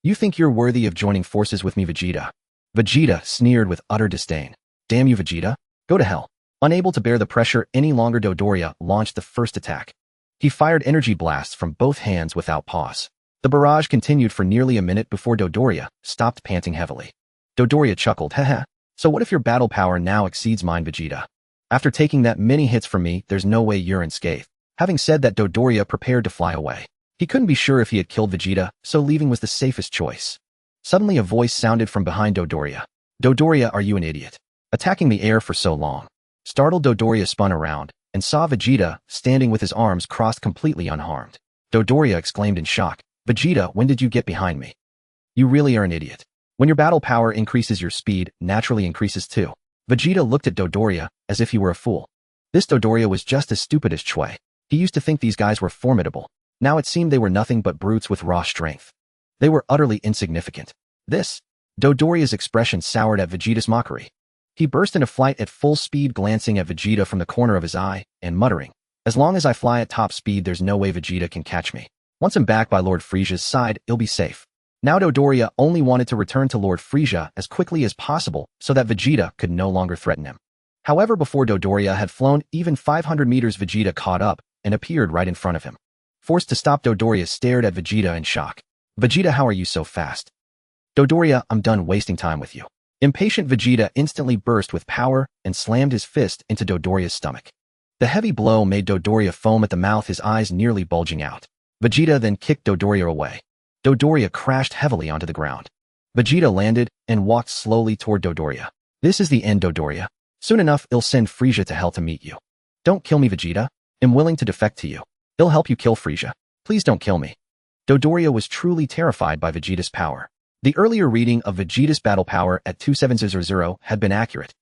You think you're worthy of joining forces with me, Vegeta? Vegeta sneered with utter disdain. Damn you, Vegeta. Go to hell. Unable to bear the pressure any longer, Dodoria launched the first attack. He fired energy blasts from both hands without pause. The barrage continued for nearly a minute before Dodoria stopped, panting heavily. Dodoria chuckled, Haha. So what if your battle power now exceeds mine, Vegeta? After taking that many hits from me, there's no way you're unscathed. Having said that, Dodoria prepared to fly away. He couldn't be sure if he had killed Vegeta, so leaving was the safest choice. Suddenly a voice sounded from behind Dodoria. Dodoria, are you an idiot? Attacking the air for so long? Startled, Dodoria spun around and saw Vegeta standing with his arms crossed, completely unharmed. Dodoria exclaimed in shock, Vegeta, when did you get behind me? You really are an idiot. When your battle power increases, your speed naturally increases too. Vegeta looked at Dodoria as if he were a fool. This Dodoria was just as stupid as Chui. He used to think these guys were formidable. Now it seemed they were nothing but brutes with raw strength. They were utterly insignificant. Dodoria's expression soured at Vegeta's mockery. He burst into flight at full speed, glancing at Vegeta from the corner of his eye and muttering, As long as I fly at top speed, there's no way Vegeta can catch me. Once I'm back by Lord Frieza's side, he'll be safe. Now Dodoria only wanted to return to Lord Frieza as quickly as possible so that Vegeta could no longer threaten him. However, before Dodoria had flown even 500 meters, Vegeta caught up and appeared right in front of him. Forced to stop, Dodoria stared at Vegeta in shock. Vegeta, how are you so fast? Dodoria, I'm done wasting time with you. Impatient Vegeta instantly burst with power and slammed his fist into Dodoria's stomach. The heavy blow made Dodoria foam at the mouth, his eyes nearly bulging out. Vegeta then kicked Dodoria away. Dodoria crashed heavily onto the ground. Vegeta landed and walked slowly toward Dodoria. This is the end, Dodoria. Soon enough, I'll send Frieza to hell to meet you. Don't kill me, Vegeta. I'm willing to defect to you. I'll help you kill Frieza. Please don't kill me. Dodoria was truly terrified by Vegeta's power. The earlier reading of Vegeta's battle power at 2700 had been accurate.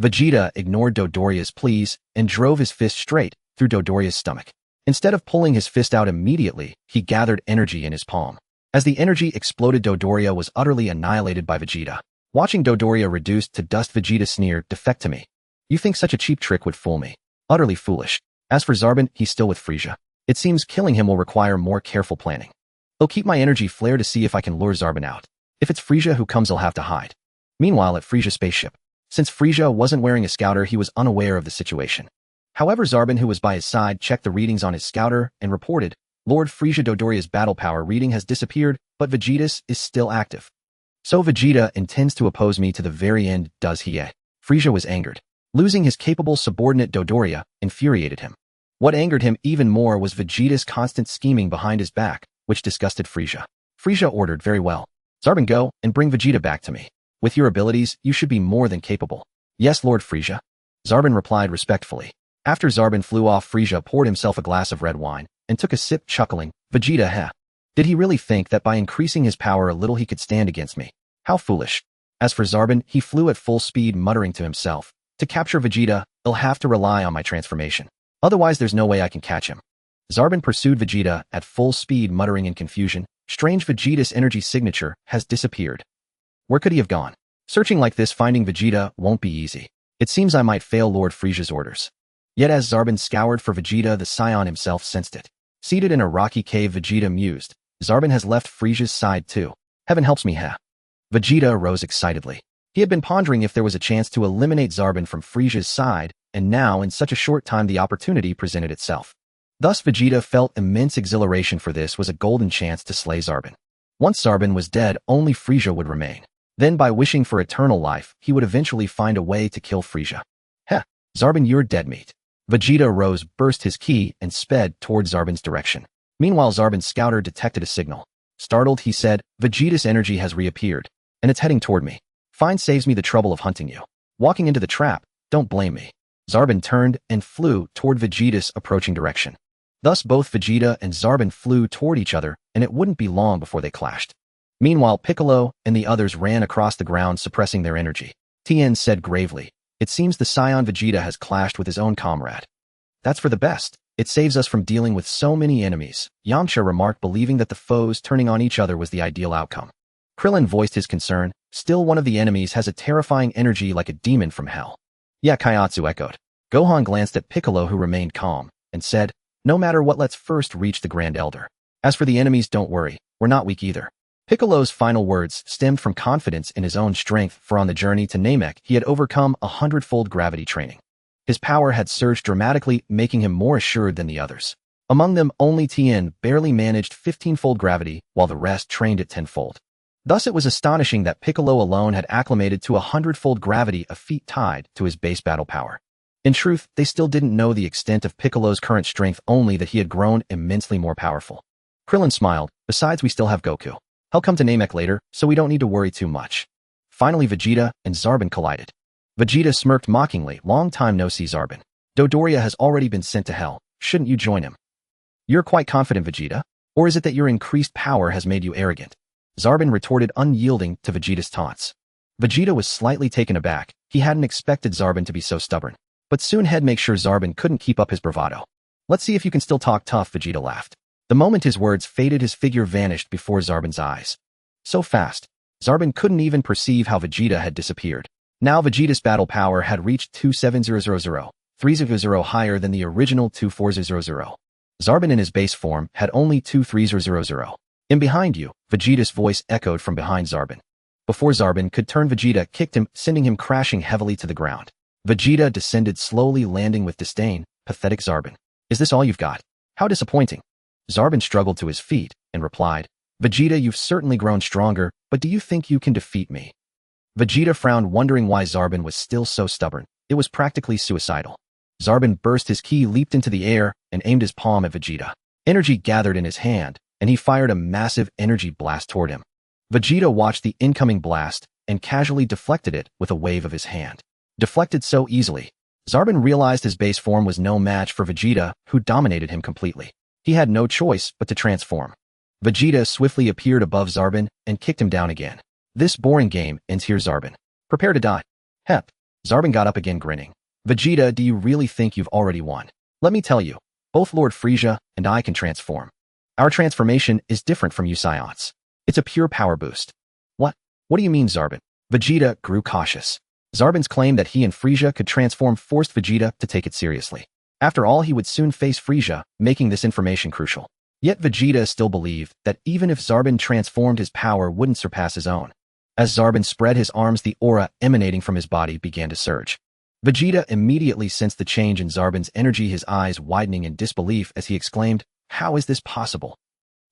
Vegeta ignored Dodoria's pleas and drove his fist straight through Dodoria's stomach. Instead of pulling his fist out immediately, he gathered energy in his palm. As the energy exploded, Dodoria was utterly annihilated by Vegeta. Watching Dodoria reduced to dust, Vegeta sneered, "Defect to me. You think such a cheap trick would fool me? Utterly foolish. As for Zarbin, he's still with Frieza. It seems killing him will require more careful planning. I'll keep my energy flare to see if I can lure Zarbin out. If it's Frieza who comes, I'll have to hide." Meanwhile, at Frieza's spaceship. Since Frieza wasn't wearing a scouter, he was unaware of the situation. However, Zarbin, who was by his side, checked the readings on his scouter and reported, "Lord Frieza, Dodoria's battle power reading has disappeared, but Vegeta's is still active. So Vegeta intends to oppose me to the very end, does he?" Frieza was angered. Losing his capable subordinate Dodoria infuriated him. What angered him even more was Vegeta's constant scheming behind his back, which disgusted Frieza. Frieza ordered, "Very well. Zarbin, go and bring Vegeta back to me. With your abilities, you should be more than capable." "Yes, Lord Frieza." Zarbin replied respectfully. After Zarbin flew off, Frieza poured himself a glass of red wine and took a sip, chuckling, "Vegeta, heh. Did he really think that by increasing his power a little he could stand against me? How foolish." As for Zarbin, he flew at full speed, muttering to himself, "To capture Vegeta, I'll have to rely on my transformation. Otherwise, there's no way I can catch him." Zarbin pursued Vegeta at full speed, muttering in confusion, "Strange, Vegeta's energy signature has disappeared. Where could he have gone? Searching like this, finding Vegeta won't be easy. It seems I might fail Lord Frieza's orders." Yet as Zarbin scoured for Vegeta, the Saiyan himself sensed it. Seated in a rocky cave, Vegeta mused, "Zarbin has left Frieza's side too. Heaven helps me, heh." Vegeta rose excitedly. He had been pondering if there was a chance to eliminate Zarbin from Frieza's side, and now in such a short time the opportunity presented itself. Thus Vegeta felt immense exhilaration, for this was a golden chance to slay Zarbin. Once Zarbin was dead, only Frieza would remain. Then by wishing for eternal life, he would eventually find a way to kill Frieza. "Heh, Zarbin, you're dead meat." Vegeta rose, burst his ki, and sped toward Zarbin's direction. Meanwhile, Zarbin's scouter detected a signal. Startled, he said, "Vegeta's energy has reappeared, and it's heading toward me. Fine, saves me the trouble of hunting you. Walking into the trap, don't blame me." Zarbin turned and flew toward Vegeta's approaching direction. Thus both Vegeta and Zarbin flew toward each other, and it wouldn't be long before they clashed. Meanwhile, Piccolo and the others ran across the ground, suppressing their energy. Tien said gravely, "It seems the Saiyan Vegeta has clashed with his own comrade. That's for the best. It saves us from dealing with so many enemies," Yamcha remarked, believing that the foes turning on each other was the ideal outcome. Krillin voiced his concern, "Still, one of the enemies has a terrifying energy like a demon from hell." "Yeah," Kaiatsu echoed. Gohan glanced at Piccolo, who remained calm, and said, "No matter what, let's first reach the Grand Elder. As for the enemies, don't worry, we're not weak either." Piccolo's final words stemmed from confidence in his own strength, for on the journey to Namek he had overcome 100-fold gravity training. His power had surged dramatically, making him more assured than the others. Among them, only Tien barely managed 15-fold gravity, while the rest trained at 10-fold. Thus it was astonishing that Piccolo alone had acclimated to 100-fold gravity, a feat tied to his base battle power. In truth, they still didn't know the extent of Piccolo's current strength, only that he had grown immensely more powerful. Krillin smiled, "Besides, we still have Goku. He'll come to Namek later, so we don't need to worry too much." Finally, Vegeta and Zarbin collided. Vegeta smirked mockingly, "Long time no see, Zarbin. Dodoria has already been sent to hell. Shouldn't you join him?" "You're quite confident, Vegeta? Or is it that your increased power has made you arrogant?" Zarbin retorted, unyielding to Vegeta's taunts. Vegeta was slightly taken aback. He hadn't expected Zarbin to be so stubborn. But soon had make sure Zarbin couldn't keep up his bravado. "Let's see if you can still talk tough," Vegeta laughed. The moment his words faded, his figure vanished before Zarbin's eyes. So fast, Zarbin couldn't even perceive how Vegeta had disappeared. Now Vegeta's battle power had reached 27000, 300 higher than the original 24000. Zarbin in his base form had only 2300. "In behind you," Vegeta's voice echoed from behind Zarbin. Before Zarbin could turn, Vegeta kicked him, sending him crashing heavily to the ground. Vegeta descended slowly, landing with disdain. "Pathetic Zarbin. Is this all you've got? How disappointing." Zarbin struggled to his feet and replied, Vegeta, you've certainly grown stronger, but do you think you can defeat me? Vegeta frowned, wondering why Zarbin was still so stubborn. It was practically suicidal. Zarbin burst his ki, leaped into the air, and aimed his palm at Vegeta. Energy gathered in his hand, and he fired a massive energy blast toward him. Vegeta watched the incoming blast and casually deflected it with a wave of his hand. Deflected so easily, Zarbin realized his base form was no match for Vegeta, who dominated him completely. He had no choice but to transform. Vegeta swiftly appeared above Zarbin and kicked him down again. This boring game ends here, Zarbin. Prepare to die. Hep. Zarbin got up again, grinning. Vegeta, do you really think you've already won? Let me tell you, both Lord Frieza and I can transform. Our transformation is different from you Saiyans. It's a pure power boost. What? What do you mean, Zarbin? Vegeta grew cautious. Zarbin's claim that he and Frieza could transform forced Vegeta to take it seriously. After all, he would soon face Frieza, making this information crucial. Yet Vegeta still believed that even if Zarbin transformed, his power wouldn't surpass his own. As Zarbin spread his arms, the aura emanating from his body began to surge. Vegeta immediately sensed the change in Zarbin's energy, his eyes widening in disbelief as he exclaimed, How is this possible?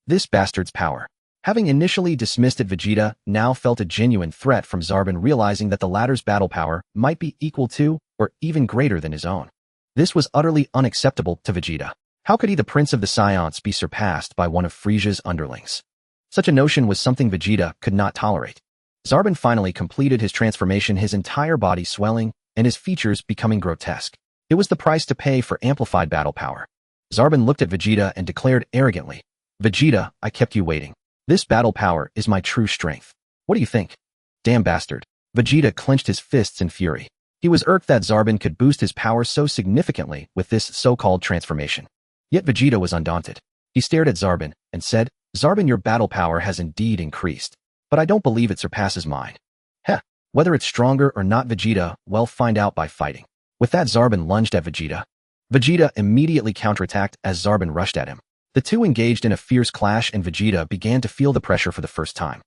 This bastard's power. Having initially dismissed it, Vegeta now felt a genuine threat from Zarbin, realizing that the latter's battle power might be equal to or even greater than his own. This was utterly unacceptable to Vegeta. How could he, the prince of the Saiyans, be surpassed by one of Frieza's underlings? Such a notion was something Vegeta could not tolerate. Zarbin finally completed his transformation, his entire body swelling and his features becoming grotesque. It was the price to pay for amplified battle power. Zarbin looked at Vegeta and declared arrogantly, Vegeta, I kept you waiting. This battle power is my true strength. What do you think? Damn bastard. Vegeta clenched his fists in fury. He was irked that Zarbin could boost his power so significantly with this so-called transformation. Yet Vegeta was undaunted. He stared at Zarbin and said, Zarbin, your battle power has indeed increased, but I don't believe it surpasses mine. Heh, whether it's stronger or not, Vegeta, well, find out by fighting. With that, Zarbin lunged at Vegeta. Vegeta immediately counterattacked as Zarbin rushed at him. The two engaged in a fierce clash, and Vegeta began to feel the pressure for the first time.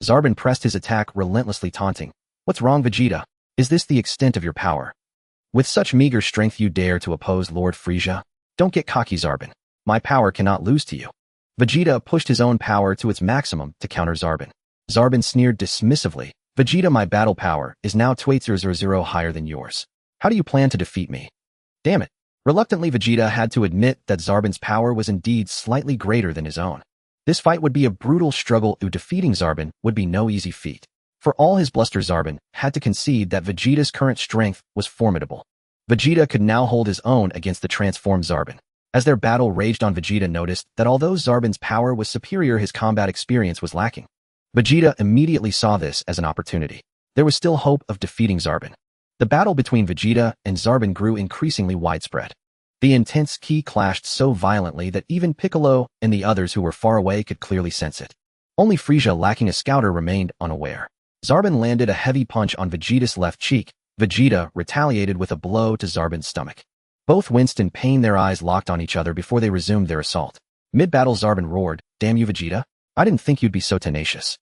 Zarbin pressed his attack relentlessly, taunting, What's wrong, Vegeta? Is this the extent of your power? With such meager strength you dare to oppose Lord Frieza? Don't get cocky, Zarbin. My power cannot lose to you. Vegeta pushed his own power to its maximum to counter Zarbin. Zarbin sneered dismissively, Vegeta, my battle power is now 2.000 higher than yours. How do you plan to defeat me? Damn it. Reluctantly, Vegeta had to admit that Zarbin's power was indeed slightly greater than his own. This fight would be a brutal struggle, and defeating Zarbin would be no easy feat. For all his bluster, Zarbin had to concede that Vegeta's current strength was formidable. Vegeta could now hold his own against the transformed Zarbin. As their battle raged on, Vegeta noticed that although Zarbin's power was superior, his combat experience was lacking. Vegeta immediately saw this as an opportunity. There was still hope of defeating Zarbin. The battle between Vegeta and Zarbin grew increasingly widespread. The intense ki clashed so violently that even Piccolo and the others who were far away could clearly sense it. Only Frieza, lacking a scouter, remained unaware. Zarbin landed a heavy punch on Vegeta's left cheek. Vegeta retaliated with a blow to Zarbin's stomach. Both winced in pain, their eyes locked on each other before they resumed their assault. Mid-battle, Zarbin roared, Damn you, Vegeta! I didn't think you'd be so tenacious.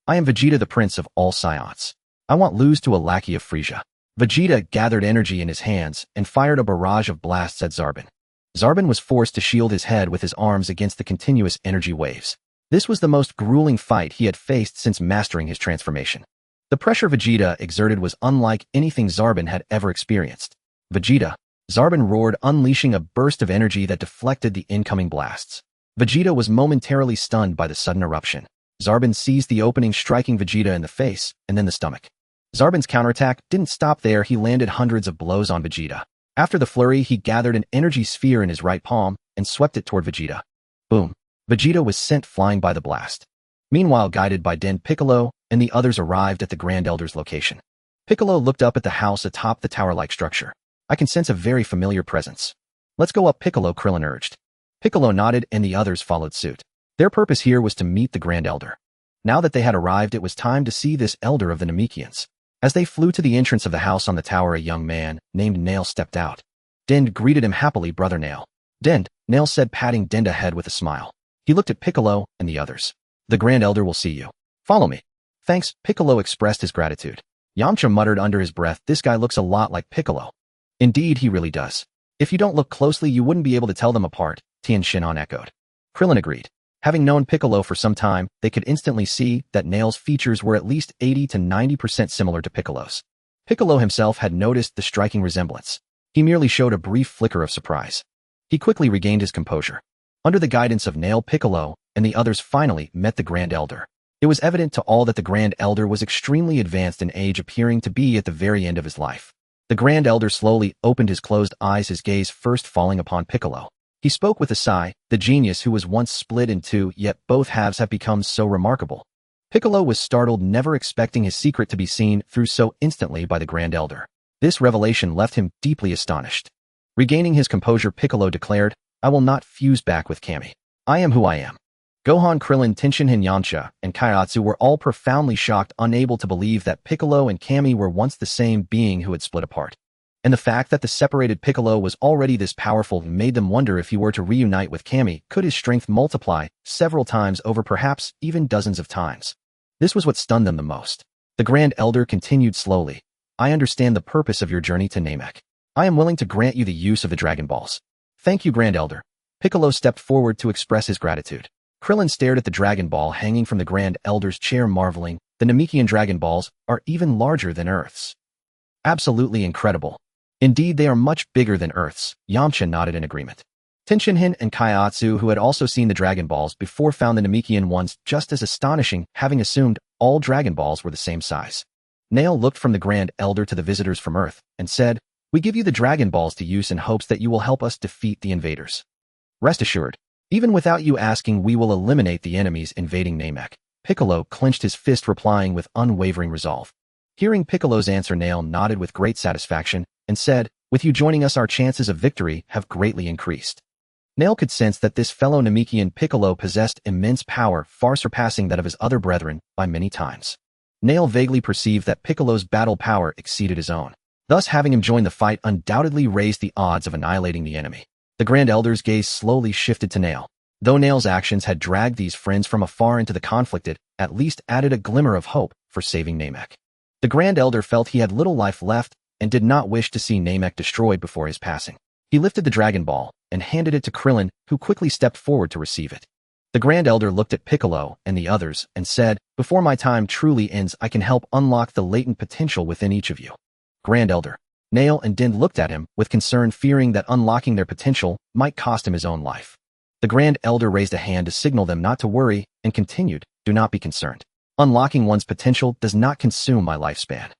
I am Vegeta, the prince of all Saiyans. I won't lose to a lackey of Frieza. Vegeta gathered energy in his hands and fired a barrage of blasts at Zarbin. Zarbin was forced to shield his head with his arms against the continuous energy waves. This was the most grueling fight he had faced since mastering his transformation. The pressure Vegeta exerted was unlike anything Zarbin had ever experienced. Vegeta! Zarbin roared, unleashing a burst of energy that deflected the incoming blasts. Vegeta was momentarily stunned by the sudden eruption. Zarbin seized the opening, striking Vegeta in the face and then the stomach. Zarbin's counterattack didn't stop there. He landed hundreds of blows on Vegeta. After the flurry, he gathered an energy sphere in his right palm and swept it toward Vegeta. Boom! Vegeta was sent flying by the blast. Meanwhile, guided by Den, Piccolo and the others arrived at the Grand Elder's location. Piccolo looked up at the house atop the tower-like structure. I can sense a very familiar presence. Let's go up, Piccolo, Krillin urged. Piccolo nodded and the others followed suit. Their purpose here was to meet the Grand Elder. Now that they had arrived, it was time to see this Elder of the Namekians. As they flew to the entrance of the house on the tower, a young man named Nail stepped out. Dend greeted him happily. Brother Nail. Dend, Nail said, patting Dend ahead with a smile. He looked at Piccolo and the others. The Grand Elder will see you. Follow me. Thanks, Piccolo expressed his gratitude. Yamcha muttered under his breath, this guy looks a lot like Piccolo. Indeed, he really does. If you don't look closely, you wouldn't be able to tell them apart, Tien Shinhan echoed. Krillin agreed. Having known Piccolo for some time, they could instantly see that Nail's features were at least 80 to 90% similar to Piccolo's. Piccolo himself had noticed the striking resemblance. He merely showed a brief flicker of surprise. He quickly regained his composure. Under the guidance of Nail, Piccolo and the others finally met the Grand Elder. It was evident to all that the Grand Elder was extremely advanced in age, appearing to be at the very end of his life. The Grand Elder slowly opened his closed eyes, his gaze first falling upon Piccolo. He spoke with a sigh, the genius who was once split in two, yet both halves have become so remarkable. Piccolo was startled, never expecting his secret to be seen through so instantly by the Grand Elder. This revelation left him deeply astonished. Regaining his composure, Piccolo declared, "I will not fuse back with Kami. I am who I am." Gohan, Krillin, Tenshinhan, Yamcha, and Kaiatsu were all profoundly shocked, unable to believe that Piccolo and Kami were once the same being who had split apart. And the fact that the separated Piccolo was already this powerful made them wonder, if he were to reunite with Kami, could his strength multiply several times over, perhaps even dozens of times. This was what stunned them the most. The Grand Elder continued slowly. "I understand the purpose of your journey to Namek. I am willing to grant you the use of the Dragon Balls." "Thank you, Grand Elder." Piccolo stepped forward to express his gratitude. Krillin stared at the Dragon Ball hanging from the Grand Elder's chair, marveling. The Namekian Dragon Balls are even larger than Earth's. Absolutely incredible. Indeed, they are much bigger than Earth's. Yamcha nodded in agreement. Tenshinhan and Kaiatsu, who had also seen the Dragon Balls before, found the Namekian ones just as astonishing, having assumed all Dragon Balls were the same size. Nail looked from the Grand Elder to the visitors from Earth and said, "We give you the Dragon Balls to use in hopes that you will help us defeat the invaders. Rest assured, even without you asking, we will eliminate the enemies invading Namek." Piccolo clenched his fist, replying with unwavering resolve. Hearing Piccolo's answer, Nail nodded with great satisfaction and said, "With you joining us, our chances of victory have greatly increased." Nail could sense that this fellow Namekian Piccolo possessed immense power, far surpassing that of his other brethren by many times. Nail vaguely perceived that Piccolo's battle power exceeded his own. Thus, having him join the fight undoubtedly raised the odds of annihilating the enemy. The Grand Elder's gaze slowly shifted to Nail. Though Nail's actions had dragged these friends from afar into the conflict, it at least added a glimmer of hope for saving Namek. The Grand Elder felt he had little life left and did not wish to see Namek destroyed before his passing. He lifted the Dragon Ball and handed it to Krillin, who quickly stepped forward to receive it. The Grand Elder looked at Piccolo and the others and said, "Before my time truly ends, I can help unlock the latent potential within each of you." Grand Elder. Nail and Din looked at him with concern, fearing that unlocking their potential might cost him his own life. The Grand Elder raised a hand to signal them not to worry and continued, "Do not be concerned. Unlocking one's potential does not consume my lifespan."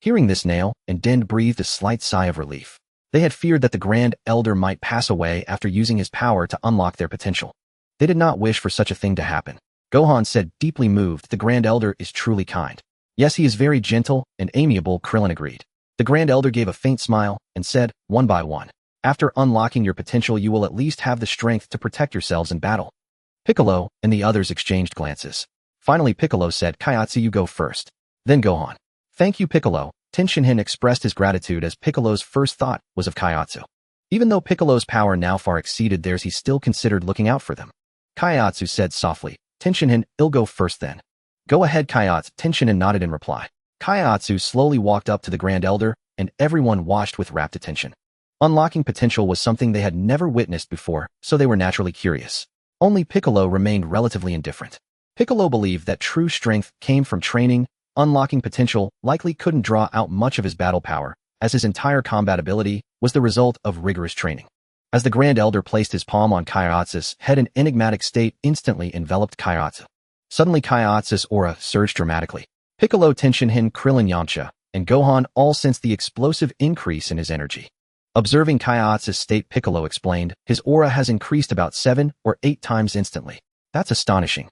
Hearing this, Nail and Din breathed a slight sigh of relief. They had feared that the Grand Elder might pass away after using his power to unlock their potential. They did not wish for such a thing to happen. Gohan said, deeply moved, "The Grand Elder is truly kind." "Yes, he is very gentle and amiable," Krillin agreed. The Grand Elder gave a faint smile and said, "One by one. After unlocking your potential, you will at least have the strength to protect yourselves in battle." Piccolo and the others exchanged glances. Finally, Piccolo said, "Kaiatsu, you go first." Then Gohan. "Thank you, Piccolo." Tenshinhan expressed his gratitude, as Piccolo's first thought was of Kaiatsu. Even though Piccolo's power now far exceeded theirs, he still considered looking out for them. Kaiatsu said softly, "Tenshinhan, I'll go first then." "Go ahead, Kaiatsu." Tenshinhan nodded in reply. Kaiatsu slowly walked up to the Grand Elder, and everyone watched with rapt attention. Unlocking potential was something they had never witnessed before, so they were naturally curious. Only Piccolo remained relatively indifferent. Piccolo believed that true strength came from training. Unlocking potential likely couldn't draw out much of his battle power, as his entire combat ability was the result of rigorous training. As the Grand Elder placed his palm on Kaiatsu's head, an enigmatic state instantly enveloped Kaiatsu. Suddenly, Kaiatsu's aura surged dramatically. Piccolo, Tenshinhan, Krillin, Yamcha, and Gohan all sensed the explosive increase in his energy. Observing Kaiatsu's state, Piccolo explained, "His aura has increased about 7 or 8 times instantly. That's astonishing."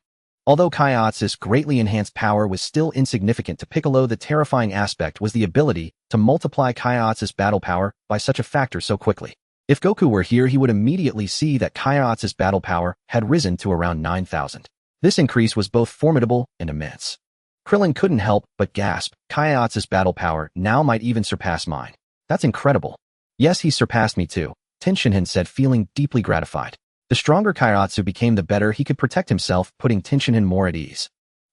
Although Kaiatsu's greatly enhanced power was still insignificant to Piccolo, the terrifying aspect was the ability to multiply Kaiatsu's battle power by such a factor so quickly. If Goku were here, he would immediately see that Kaiatsu's battle power had risen to around 9,000. This increase was both formidable and immense. Krillin couldn't help but gasp. Kaiatsu's battle power now might even surpass mine. That's incredible. "Yes, he surpassed me too," Tenshinhan said, feeling deeply gratified. The stronger Kaiatsu became, the better he could protect himself, putting Tenshinhan more at ease.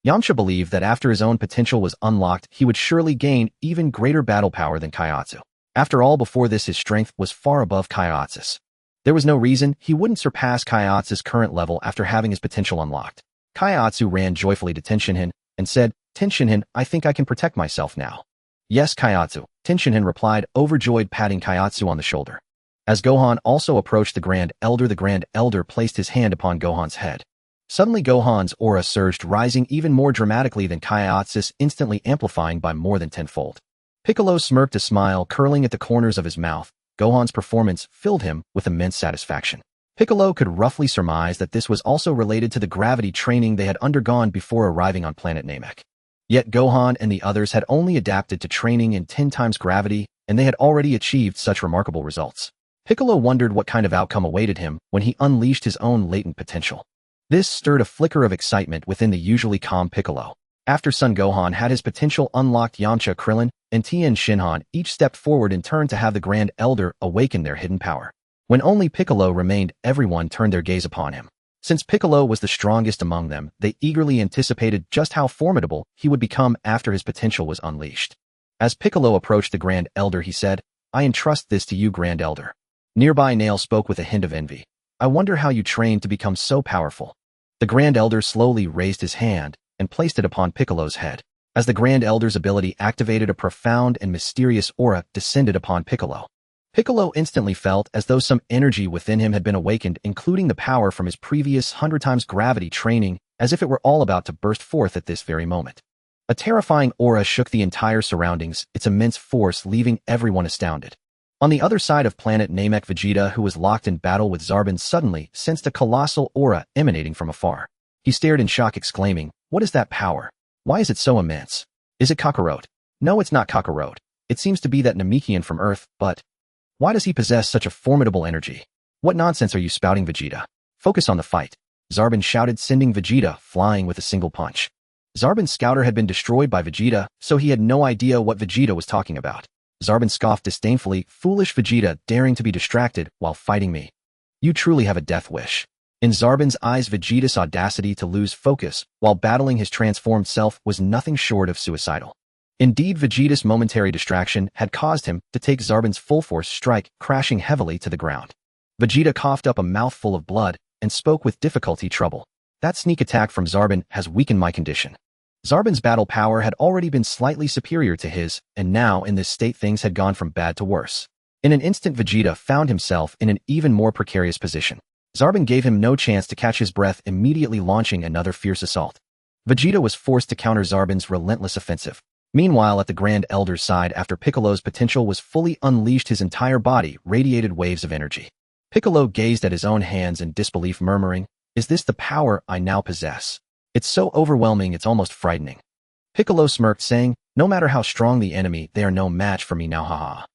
Yamcha believed that after his own potential was unlocked, he would surely gain even greater battle power than Kaiatsu. After all, before this, his strength was far above Kaiatsu's. There was no reason he wouldn't surpass Kaiatsu's current level after having his potential unlocked. Kaiatsu ran joyfully to Tenshinhan and said, "Tenshinhan, I think I can protect myself now." "Yes, Kaiatsu," Tenshinhan replied, overjoyed, patting Kaiatsu on the shoulder. As Gohan also approached the Grand Elder placed his hand upon Gohan's head. Suddenly Gohan's aura surged, rising even more dramatically than Kaiatsu's, instantly amplifying by more than tenfold. Piccolo smirked, a smile curling at the corners of his mouth. Gohan's performance filled him with immense satisfaction. Piccolo could roughly surmise that this was also related to the gravity training they had undergone before arriving on planet Namek. Yet Gohan and the others had only adapted to training in 10 times gravity, and they had already achieved such remarkable results. Piccolo wondered what kind of outcome awaited him when he unleashed his own latent potential. This stirred a flicker of excitement within the usually calm Piccolo. After Son Gohan had his potential unlocked, Yamcha, Krillin, and Tien Shinhan each stepped forward in turn to have the Grand Elder awaken their hidden power. When only Piccolo remained, everyone turned their gaze upon him. Since Piccolo was the strongest among them, they eagerly anticipated just how formidable he would become after his potential was unleashed. As Piccolo approached the Grand Elder, he said, "I entrust this to you, Grand Elder." Nearby Nail spoke with a hint of envy. "I wonder how you trained to become so powerful." The Grand Elder slowly raised his hand and placed it upon Piccolo's head. As the Grand Elder's ability activated, a profound and mysterious aura descended upon Piccolo. Piccolo instantly felt as though some energy within him had been awakened, including the power from his previous 100 times gravity training, as if it were all about to burst forth at this very moment. A terrifying aura shook the entire surroundings, its immense force leaving everyone astounded. On the other side of planet Namek, Vegeta, who was locked in battle with Zarbin, suddenly sensed a colossal aura emanating from afar. He stared in shock, exclaiming, "What is that power? Why is it so immense? Is it Kakarot?" "No, it's not Kakarot. It seems to be that Namekian from Earth, but why does he possess such a formidable energy?" "What nonsense are you spouting, Vegeta? Focus on the fight," Zarbin shouted, sending Vegeta flying with a single punch. Zarbin's scouter had been destroyed by Vegeta, so he had no idea what Vegeta was talking about. Zarbin scoffed disdainfully, "Foolish Vegeta, daring to be distracted while fighting me. You truly have a death wish." In Zarbin's eyes, Vegeta's audacity to lose focus while battling his transformed self was nothing short of suicidal. Indeed, Vegeta's momentary distraction had caused him to take Zarbin's full force strike, crashing heavily to the ground. Vegeta coughed up a mouthful of blood and spoke with difficulty. "Trouble. That sneak attack from Zarbin has weakened my condition." Zarbin's battle power had already been slightly superior to his, and now in this state things had gone from bad to worse. In an instant, Vegeta found himself in an even more precarious position. Zarbin gave him no chance to catch his breath, immediately launching another fierce assault. Vegeta was forced to counter Zarbin's relentless offensive. Meanwhile, at the Grand Elder's side, after Piccolo's potential was fully unleashed, his entire body radiated waves of energy. Piccolo gazed at his own hands in disbelief, murmuring, "Is this the power I now possess? It's so overwhelming, it's almost frightening." Piccolo smirked, saying, "No matter how strong the enemy, they are no match for me now, haha."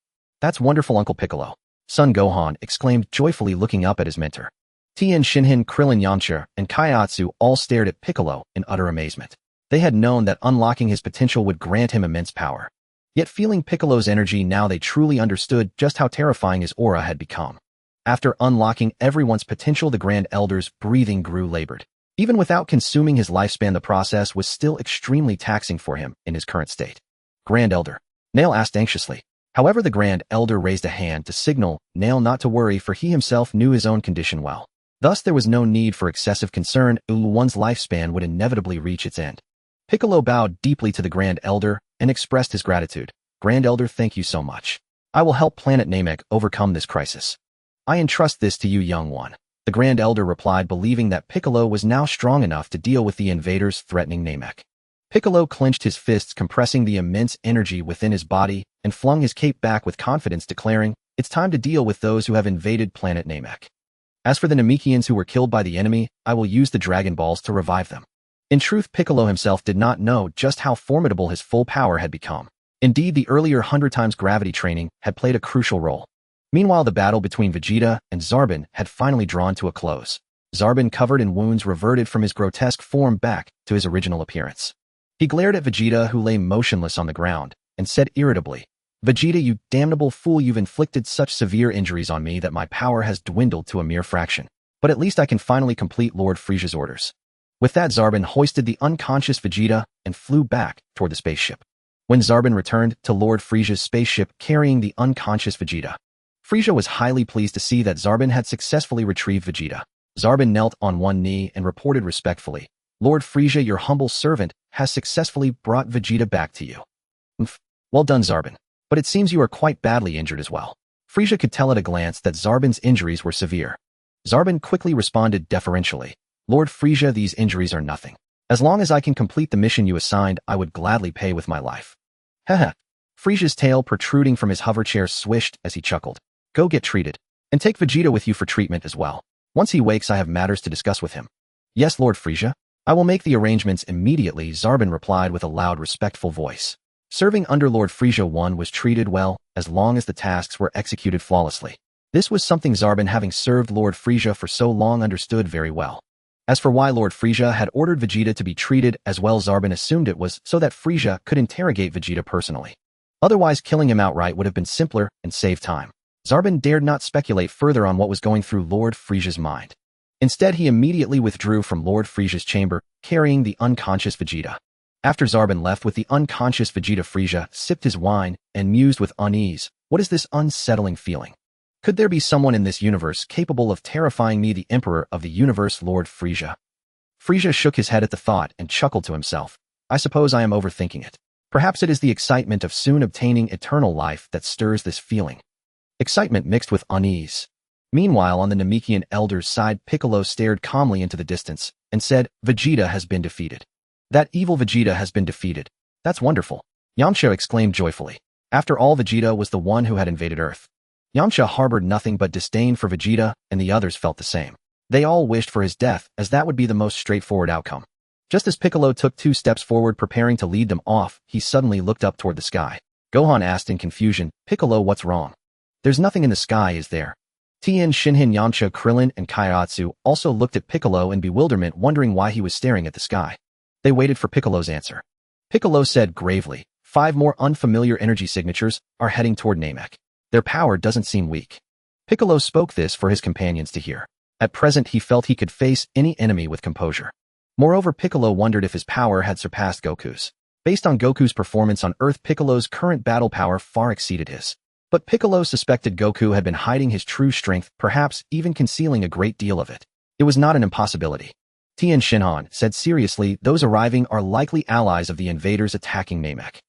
"That's wonderful, Uncle Piccolo," Son Gohan exclaimed joyfully, looking up at his mentor. Tien Shinhan, Krillin, Yamcha, and Kaiatsu all stared at Piccolo in utter amazement. They had known that unlocking his potential would grant him immense power. Yet feeling Piccolo's energy now, they truly understood just how terrifying his aura had become. After unlocking everyone's potential, the Grand Elder's breathing grew labored. Even without consuming his lifespan, the process was still extremely taxing for him in his current state. "Grand Elder?" Nail asked anxiously. However, the Grand Elder raised a hand to signal Nail not to worry, for he himself knew his own condition well. Thus, there was no need for excessive concern. One's lifespan would inevitably reach its end. Piccolo bowed deeply to the Grand Elder and expressed his gratitude. "Grand Elder, thank you so much. I will help planet Namek overcome this crisis." "I entrust this to you, young one," the Grand Elder replied, believing that Piccolo was now strong enough to deal with the invaders threatening Namek. Piccolo clenched his fists, compressing the immense energy within his body, and flung his cape back with confidence, declaring, "It's time to deal with those who have invaded planet Namek. As for the Namekians who were killed by the enemy, I will use the Dragon Balls to revive them." In truth, Piccolo himself did not know just how formidable his full power had become. Indeed, the earlier 100 times gravity training had played a crucial role. Meanwhile, the battle between Vegeta and Zarbin had finally drawn to a close. Zarbin, covered in wounds, reverted from his grotesque form back to his original appearance. He glared at Vegeta, who lay motionless on the ground, and said irritably, "Vegeta, you damnable fool, you've inflicted such severe injuries on me that my power has dwindled to a mere fraction. But at least I can finally complete Lord Frieza's orders." With that, Zarbin hoisted the unconscious Vegeta and flew back toward the spaceship. When Zarbin returned to Lord Frieza's spaceship carrying the unconscious Vegeta, Frieza was highly pleased to see that Zarbon had successfully retrieved Vegeta. Zarbon knelt on one knee and reported respectfully, "Lord Frieza, your humble servant, has successfully brought Vegeta back to you." "Umph. Well done, Zarbon. But it seems you are quite badly injured as well." Frieza could tell at a glance that Zarbon's injuries were severe. Zarbon quickly responded deferentially, "Lord Frieza, these injuries are nothing. As long as I can complete the mission you assigned, I would gladly pay with my life." Haha. Frieza's tail protruding from his hoverchair swished as he chuckled. "Go get treated. And take Vegeta with you for treatment as well. Once he wakes, I have matters to discuss with him." "Yes, Lord Frieza. I will make the arrangements immediately," Zarbon replied with a loud, respectful voice. Serving under Lord Frieza I was treated well, as long as the tasks were executed flawlessly. This was something Zarbon, having served Lord Frieza for so long, understood very well. As for why Lord Frieza had ordered Vegeta to be treated as well, Zarbon assumed it was so that Frieza could interrogate Vegeta personally. Otherwise, killing him outright would have been simpler and save time. Zarbon dared not speculate further on what was going through Lord Frieza's mind. Instead, he immediately withdrew from Lord Frieza's chamber, carrying the unconscious Vegeta. After Zarbon left with the unconscious Vegeta, Frieza sipped his wine and mused with unease, "What is this unsettling feeling? Could there be someone in this universe capable of terrifying me, the Emperor of the universe, Lord Frieza?" Frieza shook his head at the thought and chuckled to himself. "I suppose I am overthinking it. Perhaps it is the excitement of soon obtaining eternal life that stirs this feeling." Excitement mixed with unease. Meanwhile, on the Namekian elder's side, Piccolo stared calmly into the distance and said, "Vegeta has been defeated. That evil Vegeta has been defeated. That's wonderful." Yamcha exclaimed joyfully. After all, Vegeta was the one who had invaded Earth. Yamcha harbored nothing but disdain for Vegeta, and the others felt the same. They all wished for his death, as that would be the most straightforward outcome. Just as Piccolo took 2 steps forward, preparing to lead them off, he suddenly looked up toward the sky. Gohan asked in confusion, "Piccolo, what's wrong?" "There's nothing in the sky, is there?" Tien, Shinhan, Yamcha, Krillin, and Kaiatsu also looked at Piccolo in bewilderment, wondering why he was staring at the sky. They waited for Piccolo's answer. Piccolo said gravely, 5 more unfamiliar energy signatures are heading toward Namek. Their power doesn't seem weak." Piccolo spoke this for his companions to hear. At present, he felt he could face any enemy with composure. Moreover, Piccolo wondered if his power had surpassed Goku's. Based on Goku's performance on Earth, Piccolo's current battle power far exceeded his. But Piccolo suspected Goku had been hiding his true strength, perhaps even concealing a great deal of it. It was not an impossibility. Tien Shinhan said seriously, "Those arriving are likely allies of the invaders attacking Namek."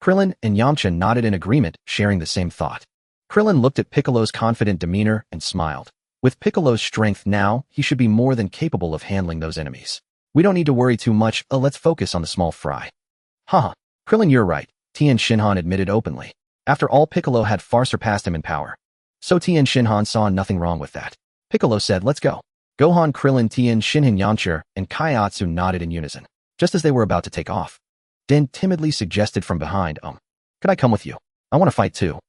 Krillin and Yamcha nodded in agreement, sharing the same thought. Krillin looked at Piccolo's confident demeanor and smiled. With Piccolo's strength now, he should be more than capable of handling those enemies. "We don't need to worry too much, let's focus on the small fry." Haha. Krillin, you're right, Tien Shinhan admitted openly. After all, Piccolo had far surpassed him in power. So Tien Shinhan saw nothing wrong with that. Piccolo said, "Let's go." Gohan, Krillin, Tien Shinhan, Yamcha, and Kaiatsu nodded in unison. Just as they were about to take off, Den timidly suggested from behind, "Could I come with you? I want to fight too."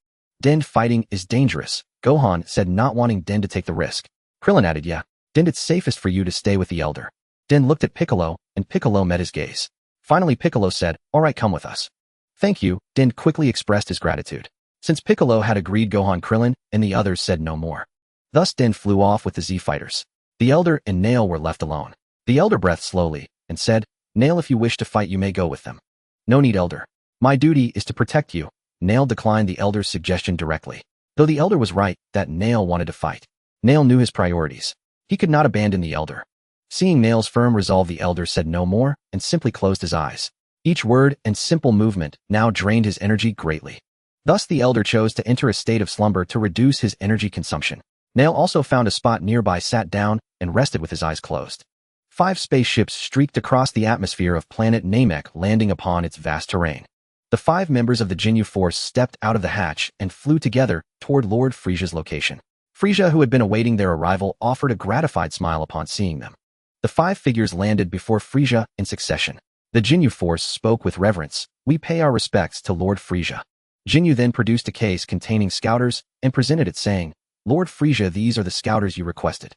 "Den, fighting is dangerous," Gohan said, not wanting Den to take the risk. Krillin added, "Yeah, Den, it's safest for you to stay with the elder." Den looked at Piccolo, and Piccolo met his gaze. Finally, Piccolo said, "All right, come with us." "Thank you," Den quickly expressed his gratitude. Since Piccolo had agreed, Gohan, Krillin, and the others said no more. Thus Den flew off with the Z fighters. The elder and Nail were left alone. The elder breathed slowly and said, "Nail, if you wish to fight, you may go with them." "No need, elder. My duty is to protect you." Nail declined the elder's suggestion directly. Though the elder was right that Nail wanted to fight. Nail knew his priorities. He could not abandon the elder. Seeing Nail's firm resolve, the elder said no more and simply closed his eyes. Each word and simple movement now drained his energy greatly. Thus the elder chose to enter a state of slumber to reduce his energy consumption. Nail also found a spot nearby, sat down, and rested with his eyes closed. 5 spaceships streaked across the atmosphere of planet Namek, landing upon its vast terrain. The 5 members of the Ginyu Force stepped out of the hatch and flew together toward Lord Frieza's location. Frieza, who had been awaiting their arrival, offered a gratified smile upon seeing them. The 5 figures landed before Frieza in succession. The Ginyu Force spoke with reverence, "We pay our respects to Lord Frieza." Ginyu then produced a case containing scouters and presented it, saying, "Lord Frieza, these are the scouters you requested."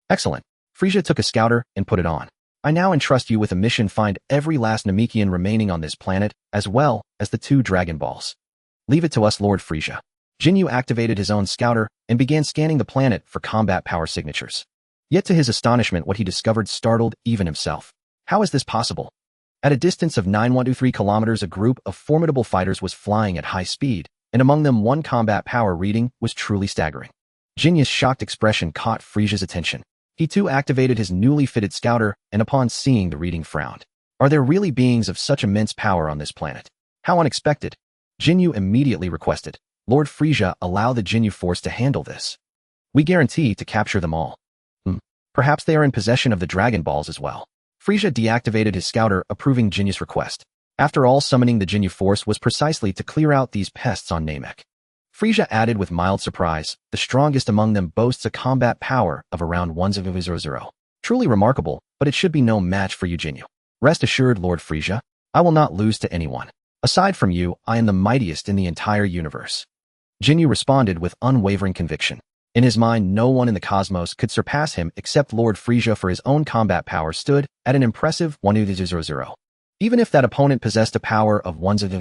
Excellent. Frieza took a scouter and put it on. "I now entrust you with a mission: find every last Namekian remaining on this planet, as well as the 2 Dragon Balls. Leave it to us, Lord Frieza." Ginyu activated his own scouter and began scanning the planet for combat power signatures. Yet to his astonishment, what he discovered startled even himself. How is this possible? At a distance of 913 kilometers, a group of formidable fighters was flying at high speed and among them one combat power reading was truly staggering. Jinya's shocked expression caught Frisia's attention. He too activated his newly fitted scouter, and upon seeing the reading frowned. Are there really beings of such immense power on this planet? How unexpected. Jinyu immediately requested, Lord Frisia, allow the Jinyu force to handle this. We guarantee to capture them all. Perhaps they are in possession of the Dragon Balls as well. Frisia deactivated his scouter, approving Jinyu's request. After all, summoning the Jinyu force was precisely to clear out these pests on Namek. Frisia added with mild surprise, the strongest among them boasts a combat power of around 100. Truly remarkable, but it should be no match for you, Jinyu. Rest assured, Lord Frisia, I will not lose to anyone. Aside from you, I am the mightiest in the entire universe. Jinyu responded with unwavering conviction. In his mind, no one in the cosmos could surpass him except Lord Frisia, for his own combat power stood at an impressive 100. Even if that opponent possessed a power of 100,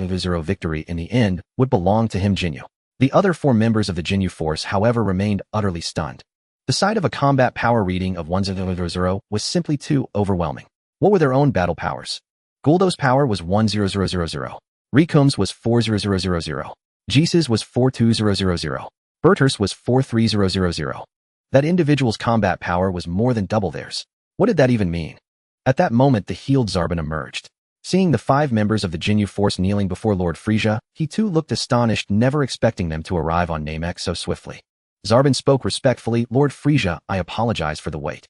victory in the end would belong to him, Jinyu. The other 4 members of the Jinyu force, however, remained utterly stunned. The sight of a combat power reading of 100 was simply too overwhelming. What were their own battle powers? Guldo's power was 10000. Rikum's was 4000. Jisa's was 42000. Berters was 43000. That individual's combat power was more than double theirs. What did that even mean? At that moment, the healed Zarbon emerged. Seeing the 5 members of the Jinyu force kneeling before Lord Frisia, he too looked astonished, never expecting them to arrive on Namek so swiftly. Zarbon spoke respectfully, Lord Frisia, I apologize for the wait.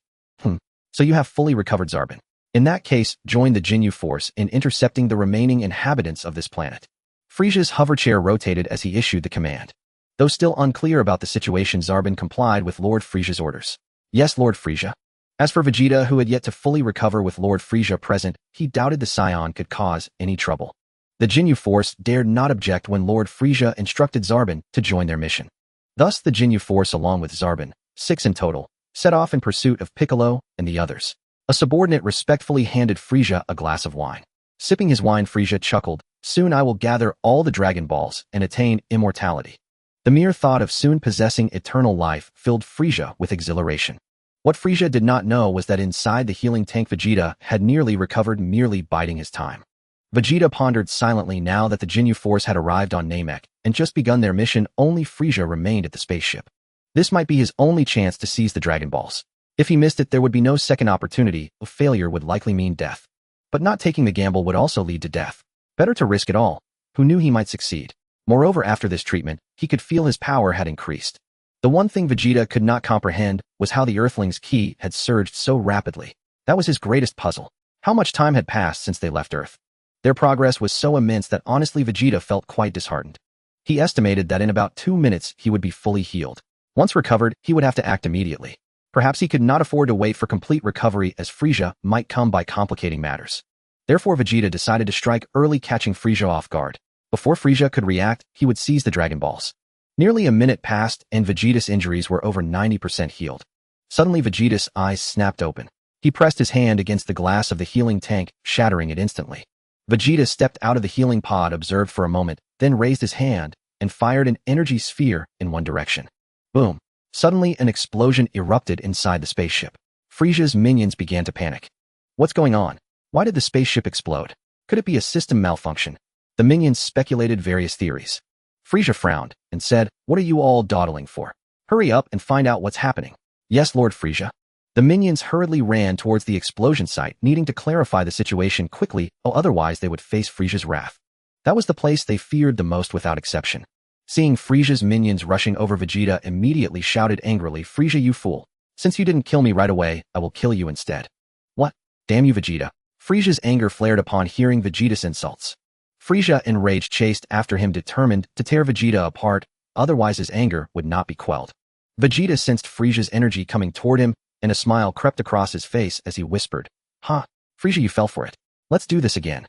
So you have fully recovered, Zarbon. In that case, join the Jinyu force in intercepting the remaining inhabitants of this planet. Frisia's hoverchair rotated as he issued the command. Though still unclear about the situation, Zarbon complied with Lord Frisia's orders. Yes, Lord Frisia. As for Vegeta, who had yet to fully recover with Lord Frisia present, he doubted the Saiyan could cause any trouble. The Jinyu force dared not object when Lord Frisia instructed Zarbon to join their mission. Thus the Jinyu force, along with Zarbon, 6 in total, set off in pursuit of Piccolo and the others. A subordinate respectfully handed Frisia a glass of wine. Sipping his wine, Frisia chuckled, soon I will gather all the Dragon Balls and attain immortality. The mere thought of soon possessing eternal life filled Frisia with exhilaration. What Frisia did not know was that inside the healing tank Vegeta had nearly recovered, merely biding his time. Vegeta pondered silently. Now that the Jinyu force had arrived on Namek and just begun their mission, only Frisia remained at the spaceship. This might be his only chance to seize the Dragon Balls. If he missed it, there would be no second opportunity. A failure would likely mean death. But not taking the gamble would also lead to death. Better to risk it all. Who knew he might succeed? Moreover, after this treatment, he could feel his power had increased. The one thing Vegeta could not comprehend was how the Earthlings' ki had surged so rapidly. That was his greatest puzzle. How much time had passed since they left Earth? Their progress was so immense that honestly Vegeta felt quite disheartened. He estimated that in about 2 minutes he would be fully healed. Once recovered, he would have to act immediately. Perhaps he could not afford to wait for complete recovery, as Frisia might come by complicating matters. Therefore Vegeta decided to strike early, catching Frisia off guard. Before Frisia could react, he would seize the Dragon Balls. Nearly a minute passed, and Vegeta's injuries were over 90% healed. Suddenly Vegeta's eyes snapped open. He pressed his hand against the glass of the healing tank, shattering it instantly. Vegeta stepped out of the healing pod, observed for a moment, then raised his hand and fired an energy sphere in one direction. Boom! Suddenly an explosion erupted inside the spaceship. Frisia's minions began to panic. What's going on? Why did the spaceship explode? Could it be a system malfunction? The minions speculated various theories. Frisia frowned and said, what are you all dawdling for? Hurry up and find out what's happening. Yes, Lord Frisia. The minions hurriedly ran towards the explosion site, needing to clarify the situation quickly, or otherwise they would face Frisia's wrath. That was the place they feared the most without exception. Seeing Frisia's minions rushing over, Vegeta immediately shouted angrily, Frisia, you fool. Since you didn't kill me right away, I will kill you instead. What? Damn you, Vegeta. Frisia's anger flared upon hearing Vegeta's insults. Frisia, enraged, chased after him, determined to tear Vegeta apart, otherwise his anger would not be quelled. Vegeta sensed Frisia's energy coming toward him, and a smile crept across his face as he whispered, Ha! Frisia, you fell for it. Let's do this again.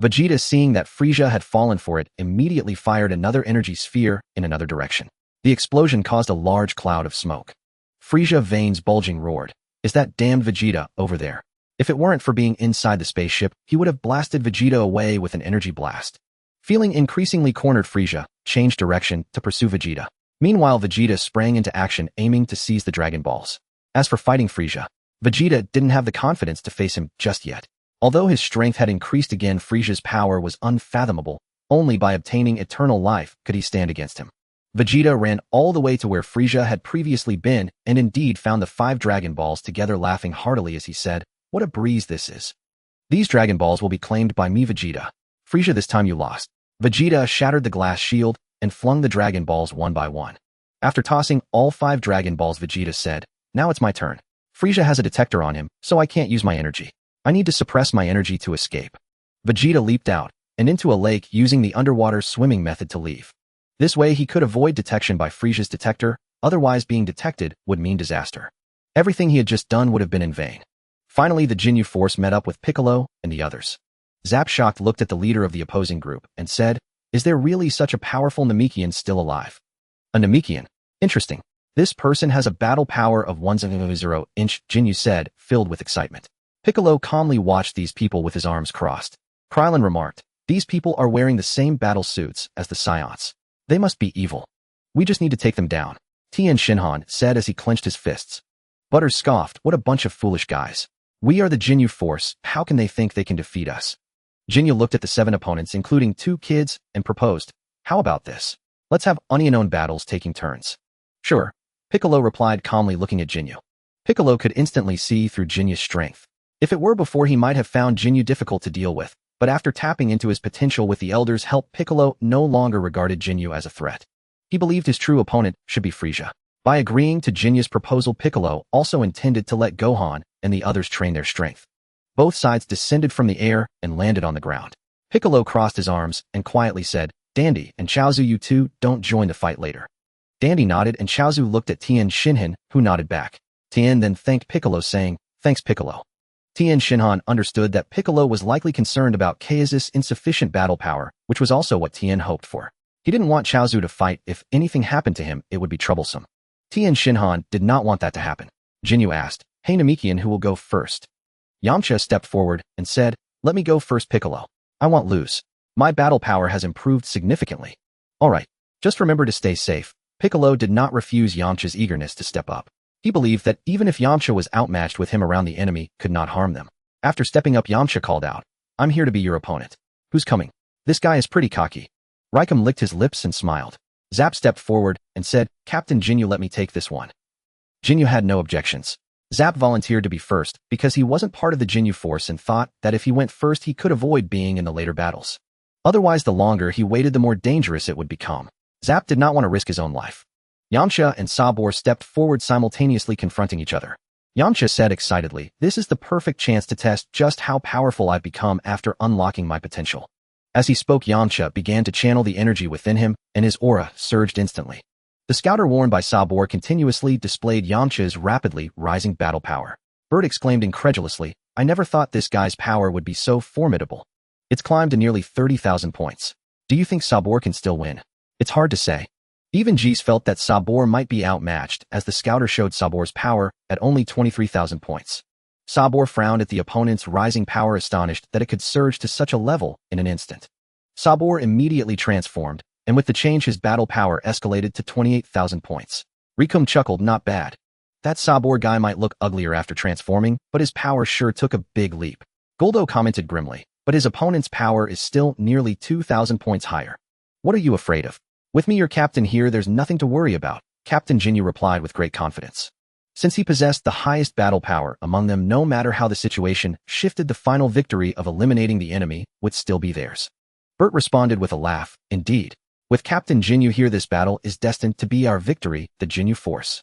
Vegeta, seeing that Frisia had fallen for it, immediately fired another energy sphere in another direction. The explosion caused a large cloud of smoke. Frisia, veins bulging, roared, Is that damned Vegeta over there? If it weren't for being inside the spaceship, he would have blasted Vegeta away with an energy blast. Feeling increasingly cornered, Frisia changed direction to pursue Vegeta. Meanwhile, Vegeta sprang into action, aiming to seize the Dragon Balls. As for fighting Frisia, Vegeta didn't have the confidence to face him just yet. Although his strength had increased again, Frisia's power was unfathomable, Only by obtaining eternal life could he stand against him. Vegeta ran all the way to where Frieza had previously been and indeed found the 5 Dragon Balls together, laughing heartily as he said, "What a breeze this is. These Dragon Balls will be claimed by me, Vegeta. Frieza, this time you lost." Vegeta shattered the glass shield and flung the Dragon Balls one by one. After tossing all 5 Dragon Balls, Vegeta said, "Now it's my turn. Frieza has a detector on him, so I can't use my energy. I need to suppress my energy to escape." Vegeta leaped out and into a lake using the underwater swimming method to leave. This way he could avoid detection by Frieza's detector, otherwise being detected would mean disaster. Everything he had just done would have been in vain. Finally, the Ginyu Force met up with Piccolo and the others. Zap shocked looked at the leader of the opposing group and said, "Is there really such a powerful Namekian still alive?" "A Namekian? Interesting. This person has a battle power of 1.0", Ginyu said, filled with excitement. Piccolo calmly watched these people with his arms crossed. Krillin remarked, "These people are wearing the same battle suits as the Saiyans. They must be evil. We just need to take them down," Tien Shinhan said as he clenched his fists. Butters scoffed, "What a bunch of foolish guys. We are the Ginyu Force, how can they think they can defeat us?" Ginyu looked at the 7 opponents, including 2 kids, and proposed, "How about this? Let's have unknown battles taking turns." "Sure," Piccolo replied calmly, looking at Ginyu. Piccolo could instantly see through Jinyu's strength. If it were before, he might have found Ginyu difficult to deal with, but after tapping into his potential with the Elder's help, Piccolo no longer regarded Ginyu as a threat. He believed his true opponent should be Frieza. By agreeing to Jinyu's proposal, Piccolo also intended to let Gohan and the others train their strength. Both sides descended from the air and landed on the ground. Piccolo crossed his arms and quietly said, "Dandy and Chaozu, you two don't join the fight later." Dandy nodded and Chaozu looked at Tien Shinhan, who nodded back. Tien then thanked Piccolo, saying, "Thanks, Piccolo." Tien Shinhan understood that Piccolo was likely concerned about Chaos's insufficient battle power, which was also what Tien hoped for. He didn't want Chaozu to fight. If anything happened to him, it would be troublesome. Tien Shinhan did not want that to happen. Ginyu asked, "Hey Namekian, who will go first?" Yamcha stepped forward and said, "Let me go first, Piccolo. I won't lose. My battle power has improved significantly." "All right, just remember to stay safe." Piccolo did not refuse Yamcha's eagerness to step up. He believed that even if Yamcha was outmatched with him around, the enemy could not harm them. After stepping up, Yamcha called out, "I'm here to be your opponent. Who's coming? This guy is pretty cocky." Raikum licked his lips and smiled. Zap stepped forward and said, "Captain Ginyu, let me take this one." Ginyu had no objections. Zap volunteered to be first because he wasn't part of the Ginyu Force and thought that if he went first he could avoid being in the later battles. Otherwise, the longer he waited, the more dangerous it would become. Zap did not want to risk his own life. Yamcha and Sabor stepped forward, simultaneously confronting each other. Yamcha said excitedly, "This is the perfect chance to test just how powerful I've become after unlocking my potential." As he spoke, Yamcha began to channel the energy within him, and his aura surged instantly. The scouter worn by Sabor continuously displayed Yamcha's rapidly rising battle power. Bert exclaimed incredulously, "I never thought this guy's power would be so formidable. It's climbed to nearly 30,000 points. Do you think Sabor can still win?" "It's hard to say." Even Jeez felt that Sabor might be outmatched, as the scouter showed Sabor's power at only 23,000 points. Sabor frowned at the opponent's rising power, astonished that it could surge to such a level in an instant. Sabor immediately transformed, and with the change his battle power escalated to 28,000 points. Rikum chuckled, "Not bad. That Sabor guy might look uglier after transforming, but his power sure took a big leap." Goldo commented grimly, "But his opponent's power is still nearly 2,000 points higher. What are you afraid of? With me, your captain here, there's nothing to worry about," Captain Ginyu replied with great confidence. Since he possessed the highest battle power among them, no matter how the situation shifted, the final victory of eliminating the enemy would still be theirs. Bert responded with a laugh, "Indeed. With Captain Ginyu here, this battle is destined to be our victory, the Ginyu Force.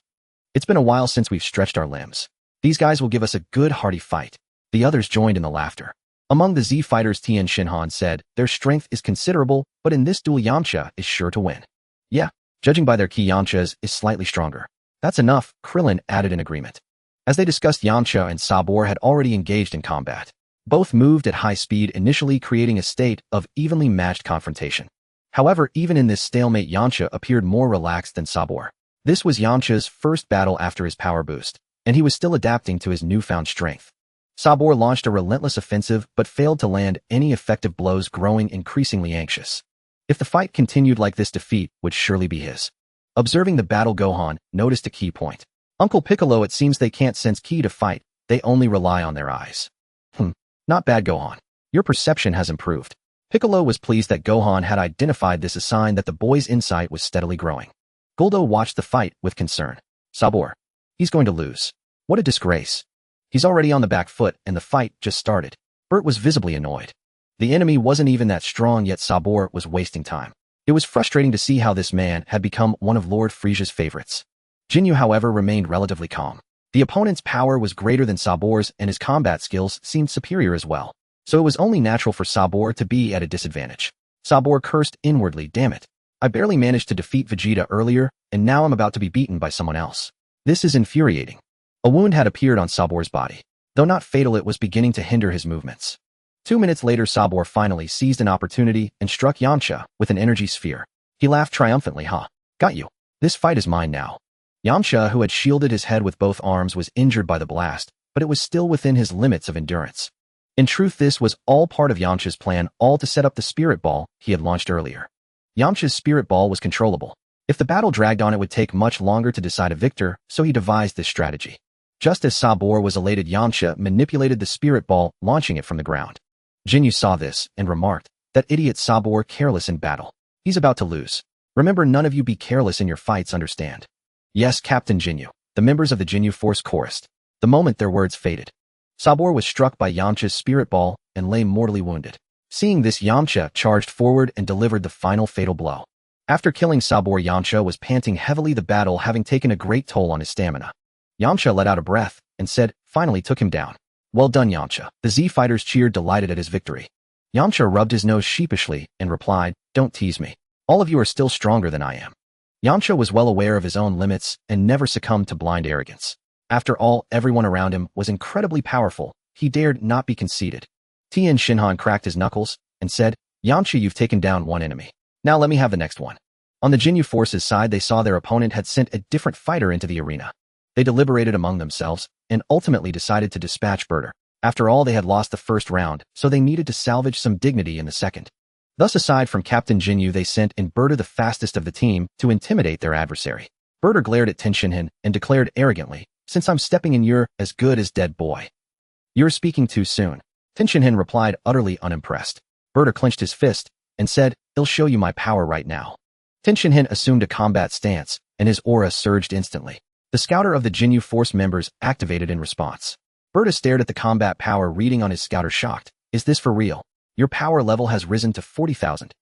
It's been a while since we've stretched our limbs. These guys will give us a good hearty fight." The others joined in the laughter. Among the Z fighters, Tien Shinhan said, "Their strength is considerable, but in this duel Yamcha is sure to win." "Yeah, judging by their ki, Yamcha's is slightly stronger." "That's enough," Krillin added in agreement. As they discussed, Yamcha and Sabor had already engaged in combat. Both moved at high speed, initially creating a state of evenly matched confrontation. However, even in this stalemate, Yamcha appeared more relaxed than Sabor. This was Yamcha's first battle after his power boost, and he was still adapting to his newfound strength. Sabor launched a relentless offensive but failed to land any effective blows, growing increasingly anxious. If the fight continued like this, defeat would surely be his. Observing the battle, Gohan noticed a key point. "Uncle Piccolo, it seems they can't sense ki to fight, they only rely on their eyes." Not bad, Gohan. Your perception has improved." Piccolo was pleased that Gohan had identified this, a sign that the boy's insight was steadily growing. Guldo watched the fight with concern. Sabor. He's going to lose. What a disgrace. He's already on the back foot and the fight just started. Bert was visibly annoyed. The enemy wasn't even that strong, yet Sabor was wasting time. It was frustrating to see how this man had become one of Lord Friesia's favorites. Jinyu, however, remained relatively calm. The opponent's power was greater than Sabor's and his combat skills seemed superior as well. So it was only natural for Sabor to be at a disadvantage. Sabor cursed inwardly, damn it. I barely managed to defeat Vegeta earlier, and now I'm about to be beaten by someone else. This is infuriating. A wound had appeared on Sabor's body. Though not fatal, it was beginning to hinder his movements. 2 minutes later, Sabor finally seized an opportunity and struck Yamcha with an energy sphere. He laughed triumphantly, Got you. This fight is mine now. Yamcha, who had shielded his head with both arms, was injured by the blast, but it was still within his limits of endurance. In truth, this was all part of Yamcha's plan, all to set up the spirit ball he had launched earlier. Yamcha's spirit ball was controllable. If the battle dragged on, it would take much longer to decide a victor, so he devised this strategy. Just as Sabor was elated, Yamcha manipulated the spirit ball, launching it from the ground. Jinyu saw this and remarked, that idiot Sabor, careless in battle. He's about to lose. Remember, none of you be careless in your fights, understand? Yes, Captain Jinyu. The members of the Jinyu force chorused. The moment their words faded, Sabor was struck by Yamcha's spirit ball and lay mortally wounded. Seeing this, Yamcha charged forward and delivered the final fatal blow. After killing Sabor, Yamcha was panting heavily, the battle having taken a great toll on his stamina. Yamcha let out a breath and said, finally took him down. Well done, Yamcha. The Z fighters cheered, delighted at his victory. Yamcha rubbed his nose sheepishly and replied, don't tease me. All of you are still stronger than I am. Yamcha was well aware of his own limits and never succumbed to blind arrogance. After all, everyone around him was incredibly powerful. He dared not be conceited. Tien Shinhan cracked his knuckles and said, Yamcha, you've taken down one enemy. Now let me have the next one. On the Jinyu force's side, they saw their opponent had sent a different fighter into the arena. They deliberated among themselves and ultimately decided to dispatch Berter. After all, they had lost the first round, so they needed to salvage some dignity in the second. Thus, aside from Captain Jinyu, they sent in Berter, the fastest of the team, to intimidate their adversary. Berter glared at Tenshinhan and declared arrogantly, since I'm stepping in, you're as good as dead, boy. You're speaking too soon. Tenshinhan replied, utterly unimpressed. Berter clenched his fist and said, I'll show you my power right now. Tenshinhan assumed a combat stance, and his aura surged instantly. The scouter of the Jinyu force members activated in response. Berter stared at the combat power reading on his scouter, shocked. Is this for real? Your power level has risen to 40,000.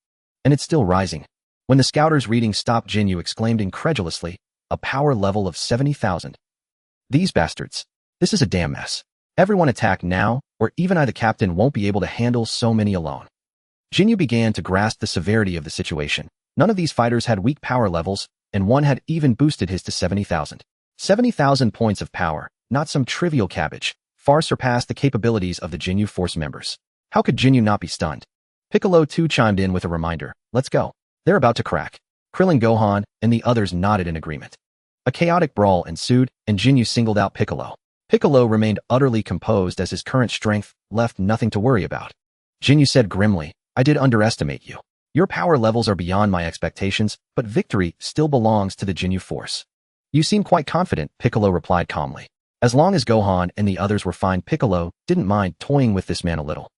And it's still rising. When the scouter's reading stopped, Jinyu exclaimed incredulously, a power level of 70,000. These bastards. This is a damn mess. Everyone attack now, or even I, the captain, won't be able to handle so many alone. Jinyu began to grasp the severity of the situation. None of these fighters had weak power levels, and one had even boosted his to 70,000. 70,000 points of power, not some trivial cabbage, far surpassed the capabilities of the Jinyu force members. How could Jinyu not be stunned? Piccolo too chimed in with a reminder, let's go. They're about to crack. Krillin, Gohan, and the others nodded in agreement. A chaotic brawl ensued, and Jinyu singled out Piccolo. Piccolo remained utterly composed as his current strength left nothing to worry about. Jinyu said grimly, I did underestimate you. Your power levels are beyond my expectations, but victory still belongs to the Jinyu force. You seem quite confident, Piccolo replied calmly. As long as Gohan and the others were fine, Piccolo didn't mind toying with this man a little.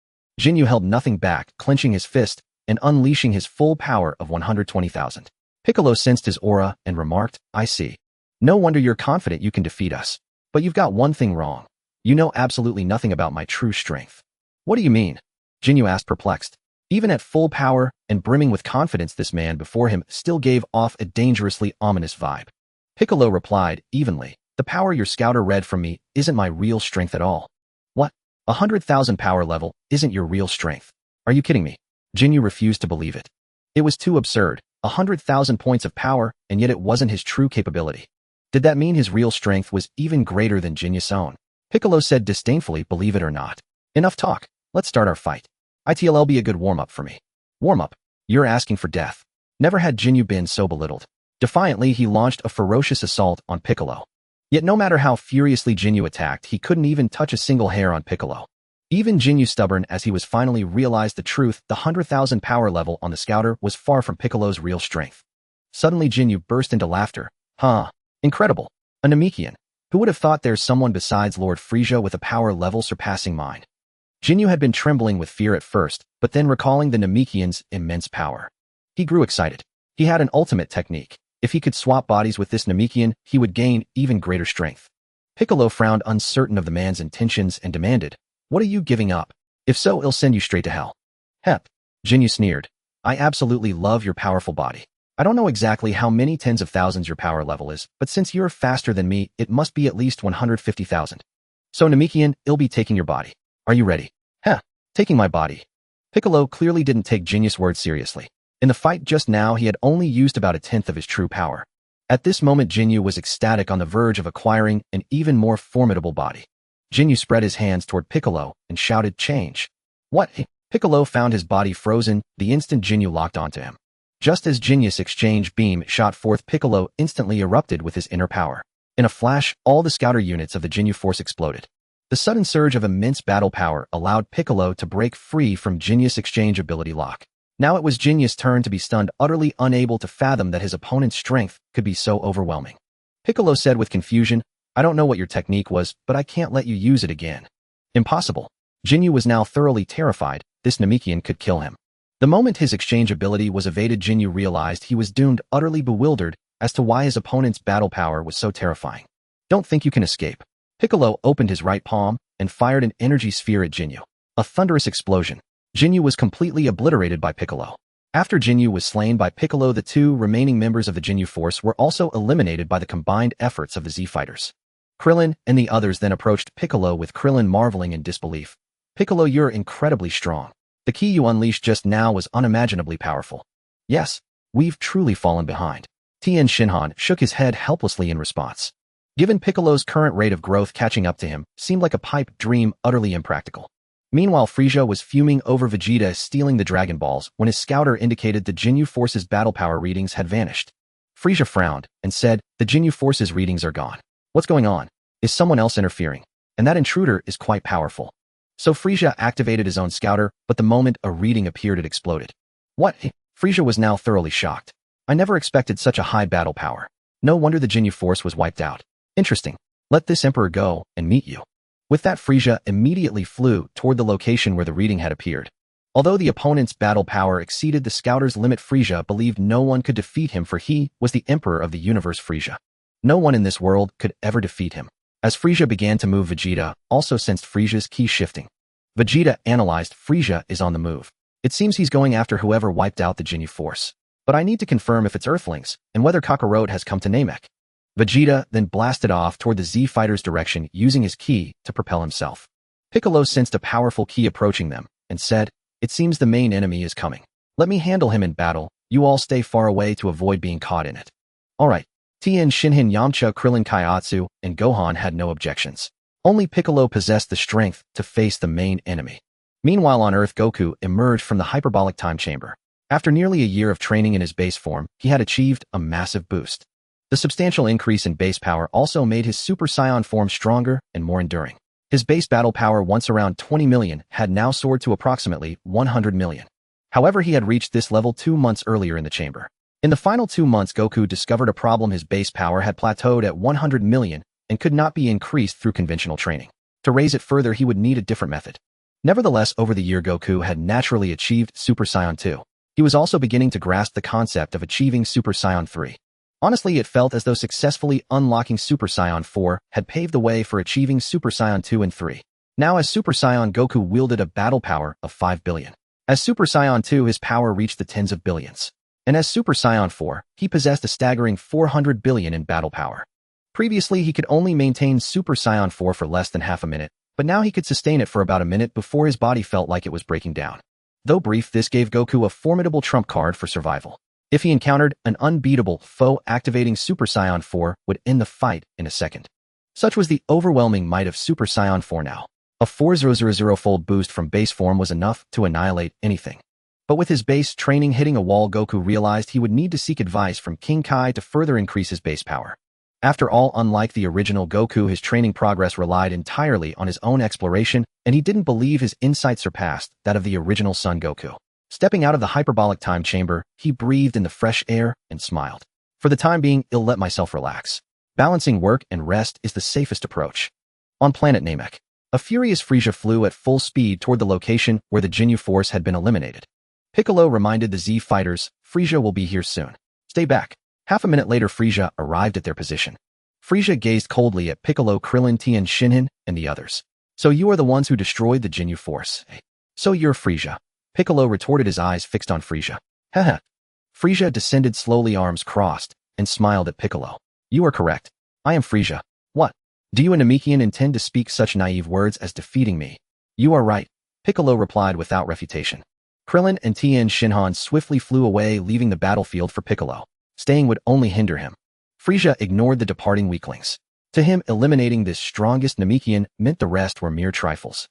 Jinyu held nothing back, clenching his fist and unleashing his full power of 120,000. Piccolo sensed his aura and remarked, I see. No wonder you're confident you can defeat us. But you've got one thing wrong. You know absolutely nothing about my true strength. What do you mean? Jinyu asked, perplexed. Even at full power and brimming with confidence, this man before him still gave off a dangerously ominous vibe. Piccolo replied evenly, the power your scouter read from me isn't my real strength at all. What? 100,000 power level isn't your real strength? Are you kidding me? Jinyu refused to believe it. It was too absurd. 100,000 points of power, and yet it wasn't his true capability. Did that mean his real strength was even greater than Jinyu's own? Piccolo said disdainfully, believe it or not. Enough talk. Let's start our fight. It'll be a good warm-up for me. Warm-up? You're asking for death. Never had Jinyu been so belittled. Defiantly, he launched a ferocious assault on Piccolo. Yet no matter how furiously Jinyu attacked, he couldn't even touch a single hair on Piccolo. Even Jinyu, stubborn as he was, finally realized the truth. The 100,000 power level on the scouter was far from Piccolo's real strength. Suddenly, Jinyu burst into laughter. Incredible. A Namekian. Who would have thought there's someone besides Lord Frisia with a power level surpassing mine? Jinyu had been trembling with fear at first, but then recalling the Namekian's immense power. He grew excited. He had an ultimate technique. If he could swap bodies with this Namekian, he would gain even greater strength. Piccolo frowned, uncertain of the man's intentions, and demanded, "What are you giving up? If so, I'll send you straight to hell." "Hep," Jinyu sneered. "I absolutely love your powerful body. I don't know exactly how many tens of thousands your power level is, but since you're faster than me, it must be at least 150,000. So Namekian, I'll be taking your body. Are you ready?" "Heh, taking my body." Piccolo clearly didn't take Jinyu's words seriously. In the fight just now, he had only used about a tenth of his true power. At this moment, Jinyu was ecstatic, on the verge of acquiring an even more formidable body. Jinyu spread his hands toward Piccolo and shouted, "Change." "What?" Piccolo found his body frozen the instant Jinyu locked onto him. Just as Jinyu's exchange beam shot forth, Piccolo instantly erupted with his inner power. In a flash, all the scouter units of the Jinyu force exploded. The sudden surge of immense battle power allowed Piccolo to break free from Jinyu's exchange ability lock. Now it was Jinyu's turn to be stunned, utterly unable to fathom that his opponent's strength could be so overwhelming. Piccolo said with confusion, "I don't know what your technique was, but I can't let you use it again." "Impossible." Jinyu was now thoroughly terrified. This Namekian could kill him. The moment his exchange ability was evaded, Jinyu realized he was doomed, utterly bewildered as to why his opponent's battle power was so terrifying. "Don't think you can escape." Piccolo opened his right palm and fired an energy sphere at Jinyu. A thunderous explosion. Jinyu was completely obliterated by Piccolo. After Jinyu was slain by Piccolo, the two remaining members of the Jinyu force were also eliminated by the combined efforts of the Z fighters. Krillin and the others then approached Piccolo, with Krillin marveling in disbelief. "Piccolo, you're incredibly strong. The ki you unleashed just now was unimaginably powerful." "Yes, we've truly fallen behind." Tien Shinhan shook his head helplessly in response. Given Piccolo's current rate of growth, catching up to him seemed like a pipe dream, utterly impractical. Meanwhile, Frieza was fuming over Vegeta stealing the Dragon Balls when his scouter indicated the Jinyu Force's battle power readings had vanished. Frieza frowned and said, "The Jinyu Force's readings are gone. What's going on? Is someone else interfering? And that intruder is quite powerful." So Frieza activated his own scouter, but the moment a reading appeared, it exploded. "What?" Frieza was now thoroughly shocked. "I never expected such a high battle power. No wonder the Jinyu Force was wiped out. Interesting. Let this Emperor go and meet you." With that, Frieza immediately flew toward the location where the reading had appeared. Although the opponent's battle power exceeded the scouter's limit, Frieza believed no one could defeat him, for he was the Emperor of the universe. Frieza. No one in this world could ever defeat him. As Frieza began to move, Vegeta also sensed Frieza's ki shifting. Vegeta analyzed. "Frieza is on the move. It seems he's going after whoever wiped out the Jinyu Force. But I need to confirm if it's Earthlings, and whether Kakarot has come to Namek." Vegeta then blasted off toward the Z Fighter's direction, using his ki to propel himself. Piccolo sensed a powerful ki approaching them, and said, "It seems the main enemy is coming. Let me handle him in battle. You all stay far away to avoid being caught in it." "All right." Tien Shinhan, Yamcha, Krillin, Kaiatsu, and Gohan had no objections. Only Piccolo possessed the strength to face the main enemy. Meanwhile on Earth, Goku emerged from the hyperbolic time chamber. After nearly a year of training in his base form, he had achieved a massive boost. The substantial increase in base power also made his Super Saiyan form stronger and more enduring. His base battle power, once around 20 million, had now soared to approximately 100 million. However, he had reached this level 2 months earlier in the chamber. In the final 2 months, Goku discovered a problem. His base power had plateaued at 100 million and could not be increased through conventional training. To raise it further, he would need a different method. Nevertheless, over the year, Goku had naturally achieved Super Saiyan 2. He was also beginning to grasp the concept of achieving Super Saiyan 3. Honestly, it felt as though successfully unlocking Super Saiyan 4 had paved the way for achieving Super Saiyan 2 and 3. Now as Super Saiyan, Goku wielded a battle power of 5 billion. As Super Saiyan 2, his power reached the tens of billions. And as Super Saiyan 4, he possessed a staggering 400 billion in battle power. Previously, he could only maintain Super Saiyan 4 for less than half a minute, but now he could sustain it for about a minute before his body felt like it was breaking down. Though brief, this gave Goku a formidable trump card for survival. If he encountered an unbeatable foe, activating Super Saiyan 4 would end the fight in a second. Such was the overwhelming might of Super Saiyan 4 now. A 4000-fold boost from base form was enough to annihilate anything. But with his base training hitting a wall, Goku realized he would need to seek advice from King Kai to further increase his base power. After all, unlike the original Goku, his training progress relied entirely on his own exploration, and he didn't believe his insight surpassed that of the original Son Goku. Stepping out of the hyperbolic time chamber, he breathed in the fresh air and smiled. For the time being, I'll let myself relax. Balancing work and rest is the safest approach. On planet Namek, A furious Frieza flew at full speed toward the location where the Ginyu Force had been eliminated. Piccolo reminded the Z fighters, Frieza will be here soon. Stay back. Half a minute later, Frieza arrived at their position. Frieza gazed coldly at Piccolo, Krillin, Tien, Shinhan, and the others. So you are the ones who destroyed the Ginyu Force. So you're Frieza. Piccolo retorted, his eyes fixed on Frieza. Haha. Frieza descended slowly, arms crossed, and smiled at Piccolo. You are correct. I am Frieza. What? Do you and Namekian intend to speak such naive words as defeating me? You are right, Piccolo replied without refutation. Krillin and Tien Shinhan swiftly flew away, leaving the battlefield for Piccolo. Staying would only hinder him. Frieza ignored the departing weaklings. To him, eliminating this strongest Namekian meant the rest were mere trifles.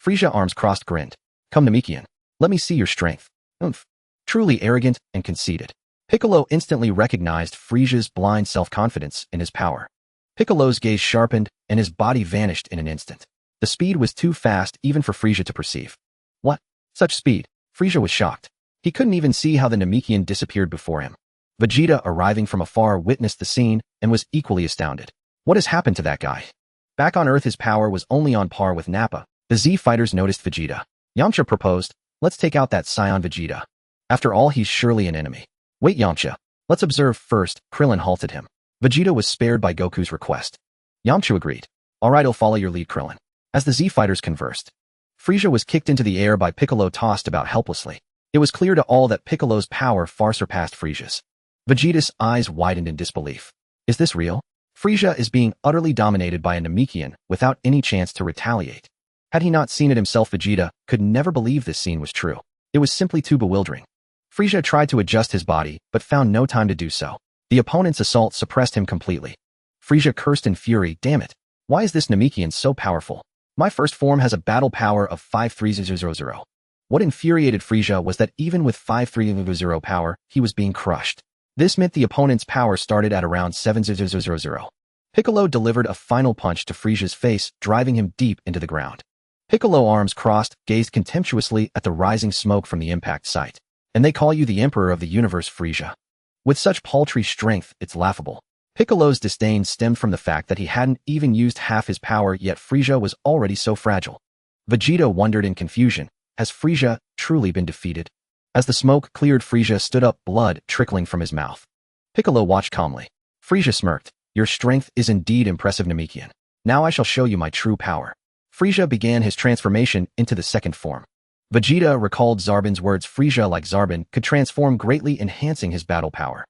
Frieza, arms crossed, grinned. Come, Namekian. Let me see your strength. Oomph. Truly arrogant and conceited. Piccolo instantly recognized Frieza's blind self-confidence in his power. Piccolo's gaze sharpened, and his body vanished in an instant. The speed was too fast even for Frieza to perceive. What? Such speed? Frieza was shocked. He couldn't even see how the Namekian disappeared before him. Vegeta, arriving from afar, witnessed the scene and was equally astounded. What has happened to that guy? Back on Earth, his power was only on par with Nappa. The Z fighters noticed Vegeta. Yamcha proposed, let's take out that Saiyan Vegeta. After all, he's surely an enemy. Wait, Yamcha. Let's observe first. Krillin halted him. Vegeta was spared by Goku's request. Yamcha agreed. All right, I'll follow your lead, Krillin. As the Z fighters conversed, Frieza was kicked into the air by Piccolo, tossed about helplessly. It was clear to all that Piccolo's power far surpassed Frieza's. Vegeta's eyes widened in disbelief. Is this real? Frieza is being utterly dominated by a Namekian without any chance to retaliate. Had he not seen it himself, Vegeta could never believe this scene was true. It was simply too bewildering. Frieza tried to adjust his body, but found no time to do so. The opponent's assault suppressed him completely. Frieza cursed in fury, damn it. Why is this Namekian so powerful? My first form has a battle power of 53000. What infuriated Frieza was that even with 53000 power, he was being crushed. This meant the opponent's power started at around 7000. Piccolo delivered a final punch to Frieza's face, driving him deep into the ground. Piccolo, arms crossed, gazed contemptuously at the rising smoke from the impact site. And they call you the Emperor of the Universe, Frieza. With such paltry strength, it's laughable. Piccolo's disdain stemmed from the fact that he hadn't even used half his power, yet Frieza was already so fragile. Vegeta wondered in confusion, has Frieza truly been defeated? As the smoke cleared, Frieza stood up, blood trickling from his mouth. Piccolo watched calmly. Frieza smirked. Your strength is indeed impressive, Namekian. Now I shall show you my true power. Frieza began his transformation into the second form. Vegeta recalled Zarbin's words. Frieza, like Zarbin, could transform, greatly enhancing his battle power.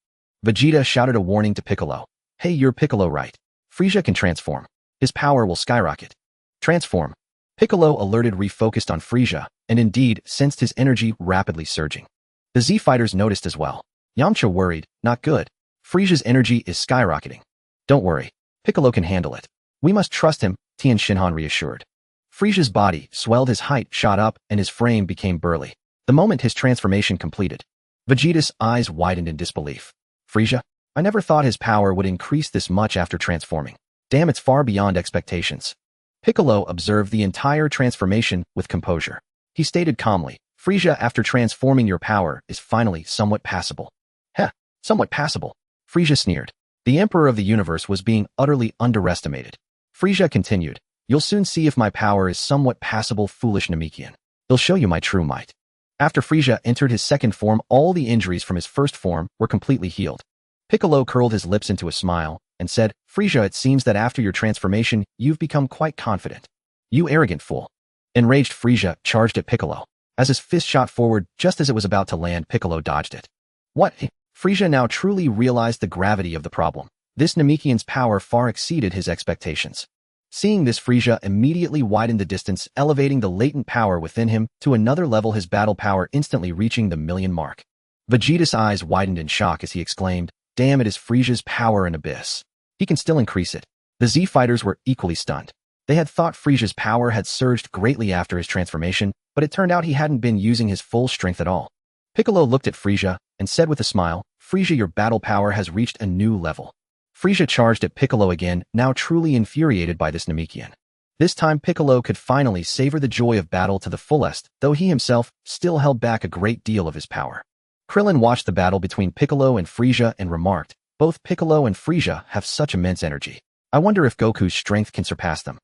Vegeta shouted a warning to Piccolo. Hey, you're Piccolo, right? Frieza can transform. His power will skyrocket. Transform. Piccolo, alerted, refocused on Frieza, and indeed sensed his energy rapidly surging. The Z fighters noticed as well. Yamcha worried, not good. Frieza's energy is skyrocketing. Don't worry. Piccolo can handle it. We must trust him, Tien Shinhan reassured. Frieza's body swelled, his height shot up, and his frame became burly. The moment his transformation completed, Vegeta's eyes widened in disbelief. Frieza? I never thought his power would increase this much after transforming. Damn, it's far beyond expectations. Piccolo observed the entire transformation with composure. He stated calmly, Frieza, after transforming, your power is finally somewhat passable. Heh, somewhat passable. Frieza sneered. The Emperor of the Universe was being utterly underestimated. Frieza continued, you'll soon see if my power is somewhat passable, foolish Namekian. It'll show you my true might. After Frieza entered his second form, all the injuries from his first form were completely healed. Piccolo curled his lips into a smile and said, Frieza, it seems that after your transformation, you've become quite confident. You arrogant fool. Enraged, Frieza charged at Piccolo. As his fist shot forward, just as it was about to land, Piccolo dodged it. What? Frieza now truly realized the gravity of the problem. This Namekian's power far exceeded his expectations. Seeing this, Frieza immediately widened the distance, elevating the latent power within him to another level, his battle power instantly reaching the million mark. Vegeta's eyes widened in shock as he exclaimed, damn, it is Frieza's power an abyss. He can still increase it. The Z fighters were equally stunned. They had thought Frieza's power had surged greatly after his transformation, but it turned out he hadn't been using his full strength at all. Piccolo looked at Frieza and said with a smile, Frieza, your battle power has reached a new level. Frieza charged at Piccolo again, now truly infuriated by this Namekian. This time Piccolo could finally savor the joy of battle to the fullest, though he himself still held back a great deal of his power. Krillin watched the battle between Piccolo and Frieza and remarked, both Piccolo and Frieza have such immense energy. I wonder if Goku's strength can surpass them.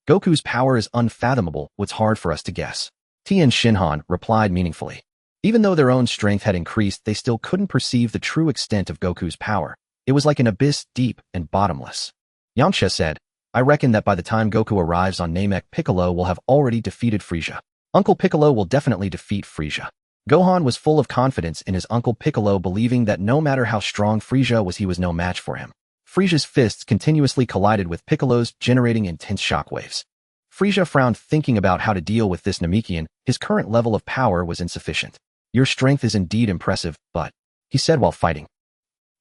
Goku's power is unfathomable, what's hard for us to guess. Tien Shinhan replied meaningfully. Even though their own strength had increased, they still couldn't perceive the true extent of Goku's power. It was like an abyss, deep and bottomless. Yamcha said, I reckon that by the time Goku arrives on Namek, Piccolo will have already defeated Frieza. Uncle Piccolo will definitely defeat Frieza. Gohan was full of confidence in his Uncle Piccolo, believing that no matter how strong Frieza was, he was no match for him. Frieza's fists continuously collided with Piccolo's, generating intense shockwaves. Frieza frowned, thinking about how to deal with this Namekian. His current level of power was insufficient. Your strength is indeed impressive, but, he said while fighting,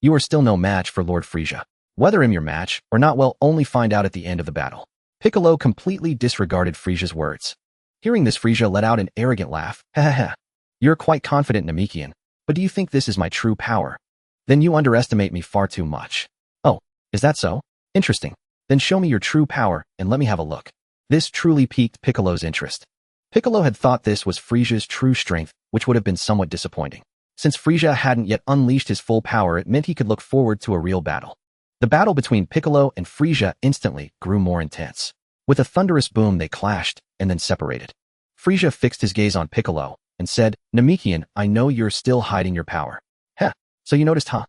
you are still no match for Lord Frieza. Whether I'm your match or not, we'll only find out at the end of the battle. Piccolo completely disregarded Frieza's words. Hearing this, Frieza let out an arrogant laugh. Ha ha ha. You're quite confident, Namekian, but do you think this is my true power? Then you underestimate me far too much. Oh, is that so? Interesting. Then show me your true power and let me have a look. This truly piqued Piccolo's interest. Piccolo had thought this was Frieza's true strength, which would have been somewhat disappointing. Since Frieza hadn't yet unleashed his full power, it meant he could look forward to a real battle. The battle between Piccolo and Frieza instantly grew more intense. With a thunderous boom, they clashed and then separated. Frieza fixed his gaze on Piccolo and said, Namekian, I know you're still hiding your power. Heh, so you noticed, huh?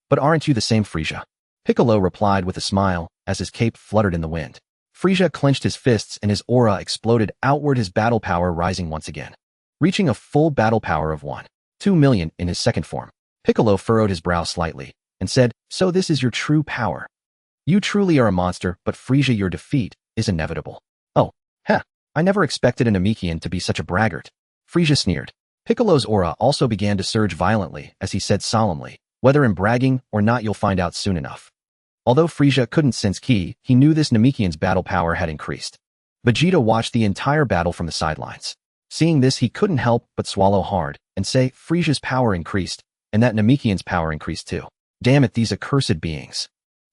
But aren't you the same Frieza? Piccolo replied with a smile as his cape fluttered in the wind. Frieza clenched his fists and his aura exploded outward, his battle power rising once again, reaching a full battle power of 1.2 million in his second form. Piccolo furrowed his brow slightly and said, so this is your true power. You truly are a monster, but Frieza, your defeat is inevitable. Oh, heh, I never expected a Namekian to be such a braggart. Frieza sneered. Piccolo's aura also began to surge violently as he said solemnly, whether I'm bragging or not, you'll find out soon enough. Although Frieza couldn't sense ki, he knew this Namekian's battle power had increased. Vegeta watched the entire battle from the sidelines. Seeing this, he couldn't help but swallow hard and say, Frieza's power increased, and that Namekian's power increased too. Damn it, these accursed beings.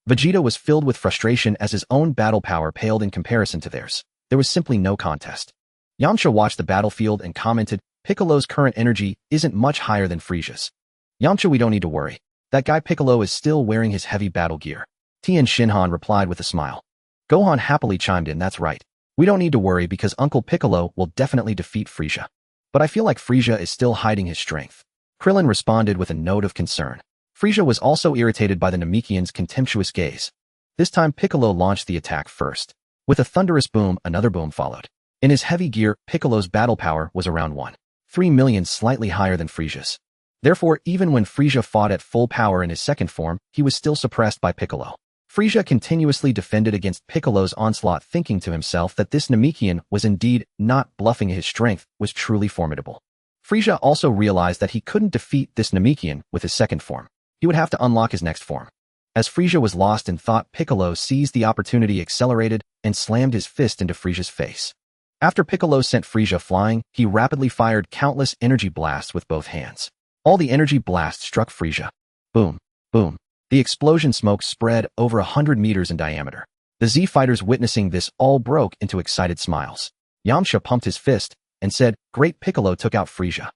Vegeta was filled with frustration as his own battle power paled in comparison to theirs. There was simply no contest. Yamcha watched the battlefield and commented, Piccolo's current energy isn't much higher than Frieza's. Yamcha, we don't need to worry. That guy Piccolo is still wearing his heavy battle gear. Tien Shinhan replied with a smile. Gohan happily chimed in, that's right. We don't need to worry because Uncle Piccolo will definitely defeat Frieza. But I feel like Frieza is still hiding his strength. Krillin responded with a note of concern. Frieza was also irritated by the Namekian's contemptuous gaze. This time Piccolo launched the attack first. With a thunderous boom, another boom followed. In his heavy gear, Piccolo's battle power was around 1.3 million, slightly higher than Frieza's. Therefore, even when Frieza fought at full power in his second form, he was still suppressed by Piccolo. Frieza continuously defended against Piccolo's onslaught, thinking to himself that this Namekian was indeed not bluffing, his strength was truly formidable. Frieza also realized that he couldn't defeat this Namekian with his second form. He would have to unlock his next form. As Frieza was lost in thought, Piccolo seized the opportunity, accelerated, and slammed his fist into Frieza's face. After Piccolo sent Frieza flying, he rapidly fired countless energy blasts with both hands. All the energy blasts struck Frieza. Boom, boom. The explosion smoke spread over 100 meters in diameter. The Z fighters witnessing this all broke into excited smiles. Yamcha pumped his fist and said, Great, Piccolo took out Frieza.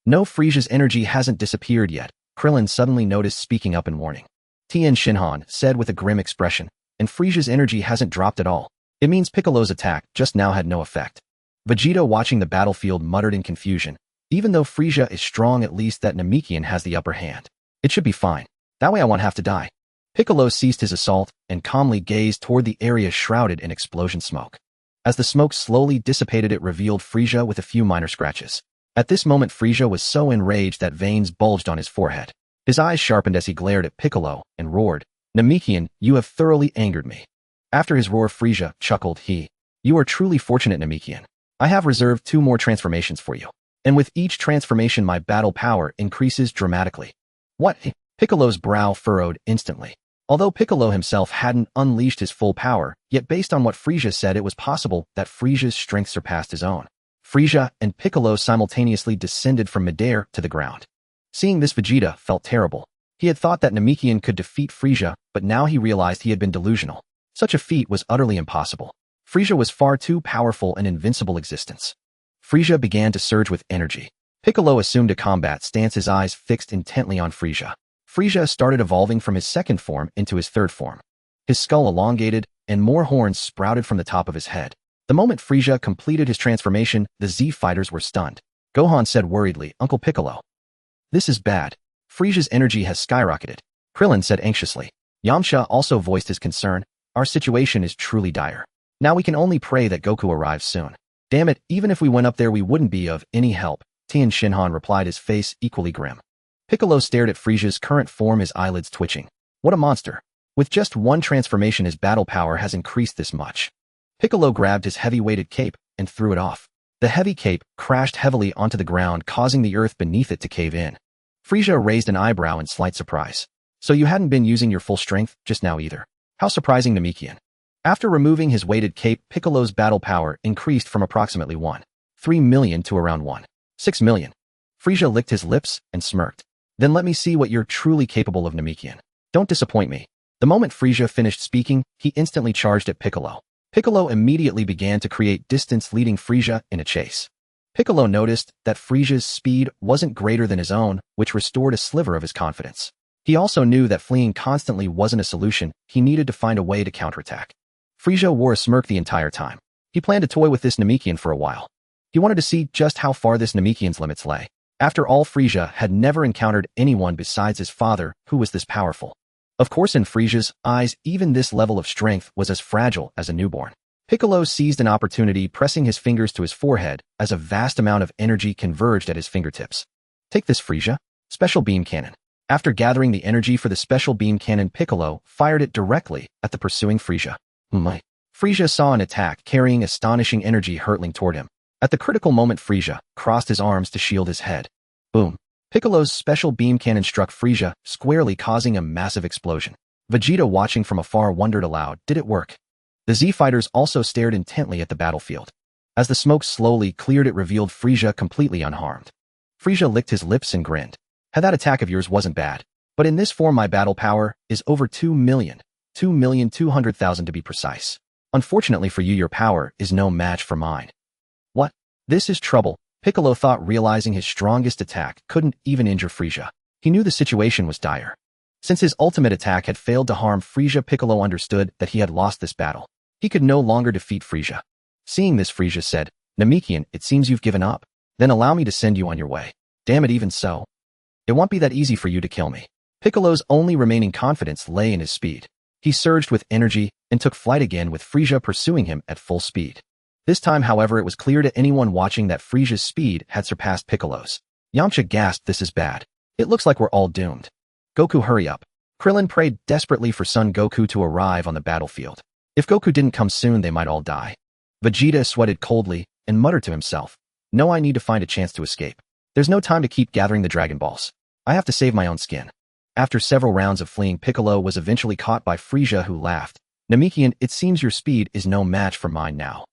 No, Frieza's energy hasn't disappeared yet, Krillin suddenly noticed, speaking up in warning. Tien Shinhan said with a grim expression, and Frieza's energy hasn't dropped at all. It means Piccolo's attack just now had no effect. Vegeta, watching the battlefield, muttered in confusion. Even though Frieza is strong, at least that Namekian has the upper hand. It should be fine. That way I won't have to die. Piccolo ceased his assault and calmly gazed toward the area shrouded in explosion smoke. As the smoke slowly dissipated, it revealed Frieza with a few minor scratches. At this moment, Frieza was so enraged that veins bulged on his forehead. His eyes sharpened as he glared at Piccolo and roared, Namekian, you have thoroughly angered me. After his roar, Frieza chuckled. You are truly fortunate, Namekian. I have reserved 2 more transformations for you. And with each transformation, my battle power increases dramatically. What? Piccolo's brow furrowed instantly. Although Piccolo himself hadn't unleashed his full power, yet based on what Frieza said, it was possible that Frieza's strength surpassed his own. Frieza and Piccolo simultaneously descended from midair to the ground. Seeing this, Vegeta felt terrible. He had thought that Namekian could defeat Frieza, but now he realized he had been delusional. Such a feat was utterly impossible. Frieza was far too powerful, an invincible existence. Frieza began to surge with energy. Piccolo assumed a combat stance, his eyes fixed intently on Frieza. Frieza started evolving from his second form into his third form. His skull elongated, and more horns sprouted from the top of his head. The moment Frieza completed his transformation, the Z fighters were stunned. Gohan said worriedly, "Uncle Piccolo, this is bad. Frieza's energy has skyrocketed." Krillin said anxiously. Yamcha also voiced his concern. "Our situation is truly dire. Now we can only pray that Goku arrives soon." "Damn it, even if we went up there we wouldn't be of any help," Tien Shinhan replied, his face equally grim. Piccolo stared at Frieza's current form, his eyelids twitching. What a monster. With just one transformation his battle power has increased this much. Piccolo grabbed his heavy-weighted cape and threw it off. The heavy cape crashed heavily onto the ground, causing the earth beneath it to cave in. Frieza raised an eyebrow in slight surprise. "So you hadn't been using your full strength just now either. How surprising, Namekian." After removing his weighted cape, Piccolo's battle power increased from approximately 1.3 million to around 1.6 million. Frieza licked his lips and smirked. "Then let me see what you're truly capable of, Namekian. Don't disappoint me." The moment Frieza finished speaking, he instantly charged at Piccolo. Piccolo immediately began to create distance, leading Frieza in a chase. Piccolo noticed that Frieza's speed wasn't greater than his own, which restored a sliver of his confidence. He also knew that fleeing constantly wasn't a solution. He needed to find a way to counterattack. Frieza wore a smirk the entire time. He planned to toy with this Namekian for a while. He wanted to see just how far this Namekian's limits lay. After all, Frieza had never encountered anyone besides his father who was this powerful. Of course, in Frieza's eyes, even this level of strength was as fragile as a newborn. Piccolo seized an opportunity, pressing his fingers to his forehead as a vast amount of energy converged at his fingertips. "Take this, Frieza." Special beam cannon. After gathering the energy for the special beam cannon, Piccolo fired it directly at the pursuing Frieza. Frieza saw an attack carrying astonishing energy hurtling toward him. At the critical moment, Frieza crossed his arms to shield his head. Boom. Piccolo's special beam cannon struck Frieza squarely, causing a massive explosion. Vegeta, watching from afar, wondered aloud, did it work? The Z fighters also stared intently at the battlefield. As the smoke slowly cleared, it revealed Frieza completely unharmed. Frieza licked his lips and grinned. "That attack of yours wasn't bad, but in this form my battle power is over 2 million. 2,200,000 to be precise. Unfortunately for you, your power is no match for mine." "What? This is trouble," Piccolo thought, realizing his strongest attack couldn't even injure Frieza. He knew the situation was dire. Since his ultimate attack had failed to harm Frieza, Piccolo understood that he had lost this battle. He could no longer defeat Frieza. Seeing this, Frieza said, "Namekian, it seems you've given up. Then allow me to send you on your way." "Damn it, even so. It won't be that easy for you to kill me." Piccolo's only remaining confidence lay in his speed. He surged with energy and took flight again, with Frieza pursuing him at full speed. This time, however, it was clear to anyone watching that Frieza's speed had surpassed Piccolo's. Yamcha gasped, "This is bad. It looks like we're all doomed." "Goku, hurry up." Krillin prayed desperately for son Goku to arrive on the battlefield. If Goku didn't come soon, they might all die. Vegeta sweated coldly and muttered to himself, "No, I need to find a chance to escape. There's no time to keep gathering the Dragon Balls. I have to save my own skin." After several rounds of fleeing, Piccolo was eventually caught by Frieza, who laughed. "Namekian, it seems your speed is no match for mine now."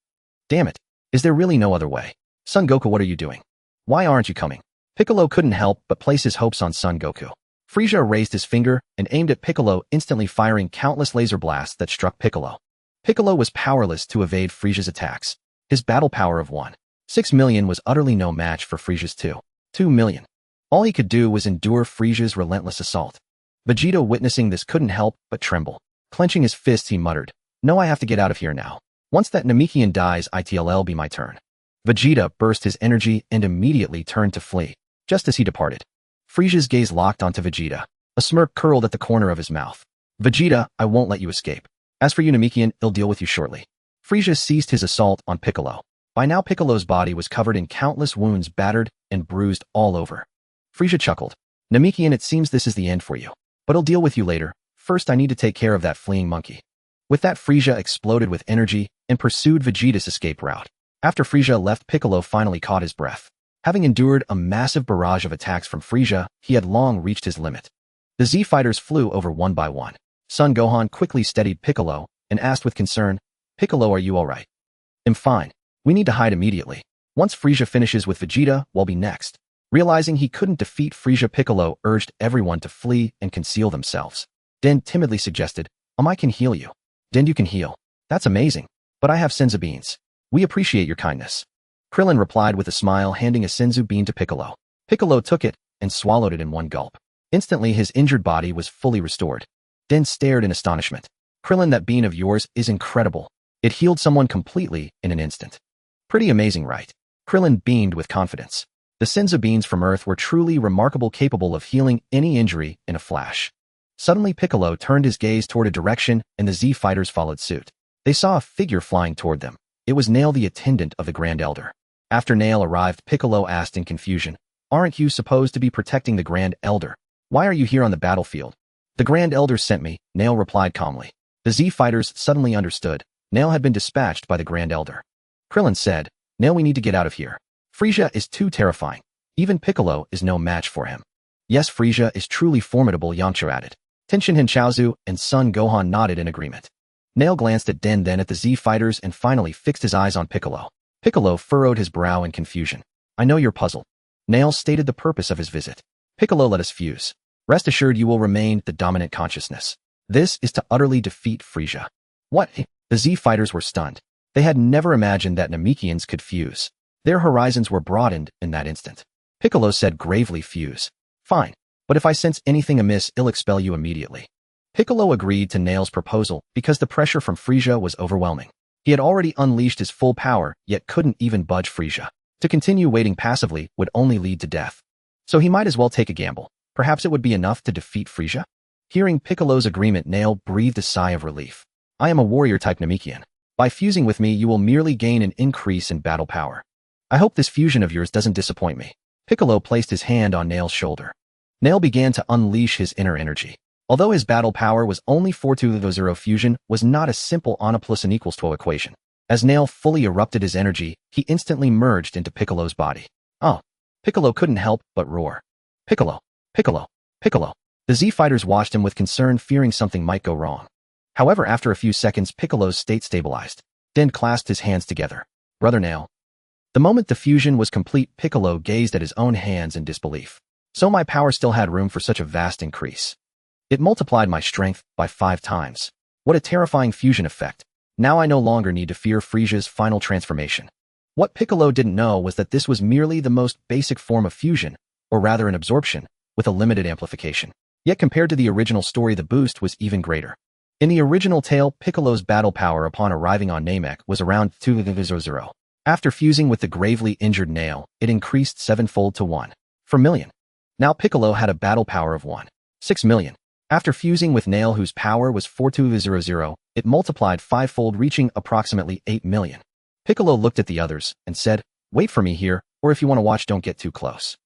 "Damn it. Is there really no other way? Son Goku, what are you doing? Why aren't you coming?" Piccolo couldn't help but place his hopes on son Goku. Frieza raised his finger and aimed at Piccolo, instantly firing countless laser blasts that struck Piccolo. Piccolo was powerless to evade Frieza's attacks. His battle power of 1.6 million was utterly no match for Frieza's 2 million. All he could do was endure Frieza's relentless assault. Vegeta, witnessing this, couldn't help but tremble. Clenching his fists, he muttered, "No, I have to get out of here now. Once that Namekian dies, it'll be my turn." Vegeta burst his energy and immediately turned to flee. Just as he departed, Frieza's gaze locked onto Vegeta. A smirk curled at the corner of his mouth. "Vegeta, I won't let you escape. As for you, Namekian, I'll deal with you shortly." Frieza ceased his assault on Piccolo. By now, Piccolo's body was covered in countless wounds, battered and bruised all over. Frieza chuckled. "Namekian, it seems this is the end for you. But I'll deal with you later. First, I need to take care of that fleeing monkey." With that, Frieza exploded with energy and pursued Vegeta's escape route. After Frieza left, Piccolo finally caught his breath. Having endured a massive barrage of attacks from Frieza, he had long reached his limit. The Z fighters flew over one by one. Son Gohan quickly steadied Piccolo and asked with concern, "Piccolo, are you all right?" "I'm fine. We need to hide immediately. Once Frieza finishes with Vegeta, we'll be next." Realizing he couldn't defeat Frieza, Piccolo urged everyone to flee and conceal themselves. Den timidly suggested, "I can heal you." "Den, you can heal? That's amazing. But I have Senzu beans. We appreciate your kindness." Krillin replied with a smile, handing a Senzu bean to Piccolo. Piccolo took it and swallowed it in one gulp. Instantly, his injured body was fully restored. Den stared in astonishment. "Krillin, that bean of yours is incredible. It healed someone completely in an instant. Pretty amazing, right? Krillin beamed with confidence. The Senzu beans from Earth were truly remarkable, capable of healing any injury in a flash. Suddenly Piccolo turned his gaze toward a direction and the Z fighters followed suit. They saw a figure flying toward them. It was Nail, the attendant of the Grand Elder. After Nail arrived, Piccolo asked in confusion, "Aren't you supposed to be protecting the Grand Elder? Why are you here on the battlefield?" "The Grand Elder sent me," Nail replied calmly. The Z fighters suddenly understood. Nail had been dispatched by the Grand Elder. Krillin said, "Nail, we need to get out of here. Frieza is too terrifying. Even Piccolo is no match for him." "Yes, Frieza is truly formidable," Yamcha added. Tenshin Hanchaozu and Son Gohan nodded in agreement. Nail glanced at Den, then at the Z fighters, and finally fixed his eyes on Piccolo. Piccolo furrowed his brow in confusion. "I know you're puzzled." Nail stated the purpose of his visit. "Piccolo, let us fuse. Rest assured you will remain the dominant consciousness. This is to utterly defeat Frieza." "What?" The Z fighters were stunned. They had never imagined that Namekians could fuse. Their horizons were broadened in that instant. Piccolo said gravely, "Fuse. Fine. But if I sense anything amiss, I'll expel you immediately." Piccolo agreed to Nail's proposal because the pressure from Frieza was overwhelming. He had already unleashed his full power, yet couldn't even budge Frieza. To continue waiting passively would only lead to death. So he might as well take a gamble. Perhaps it would be enough to defeat Frieza? Hearing Piccolo's agreement, Nail breathed a sigh of relief. "I am a warrior-type Namekian. By fusing with me, you will merely gain an increase in battle power. I hope this fusion of yours doesn't disappoint me." Piccolo placed his hand on Nail's shoulder. Nail began to unleash his inner energy. Although his battle power was only 4-2-0, fusion was not a simple on plus and equals 2 equation. As Nail fully erupted his energy, he instantly merged into Piccolo's body. "Oh!" Piccolo couldn't help but roar. "Piccolo! Piccolo! Piccolo!" The Z fighters watched him with concern, fearing something might go wrong. However, after a few seconds, Piccolo's state stabilized. Den clasped his hands together. "Brother Nail." The moment the fusion was complete, Piccolo gazed at his own hands in disbelief. So my power still had room for such a vast increase. It multiplied my strength by 5 times. What a terrifying fusion effect. Now I no longer need to fear Frieza's final transformation. What Piccolo didn't know was that this was merely the most basic form of fusion, or rather an absorption, with a limited amplification. Yet compared to the original story, the boost was even greater. In the original tale, Piccolo's battle power upon arriving on Namek was around 200. After fusing with the gravely injured Nail, it increased 7-fold to 1/4,000,000. Now Piccolo had a battle power of 1/6,000,000. After fusing with Nail, whose power was 4200, it multiplied 5-fold, reaching approximately 8,000,000. Piccolo looked at the others and said, "Wait for me here, or if you want to watch, don't get too close."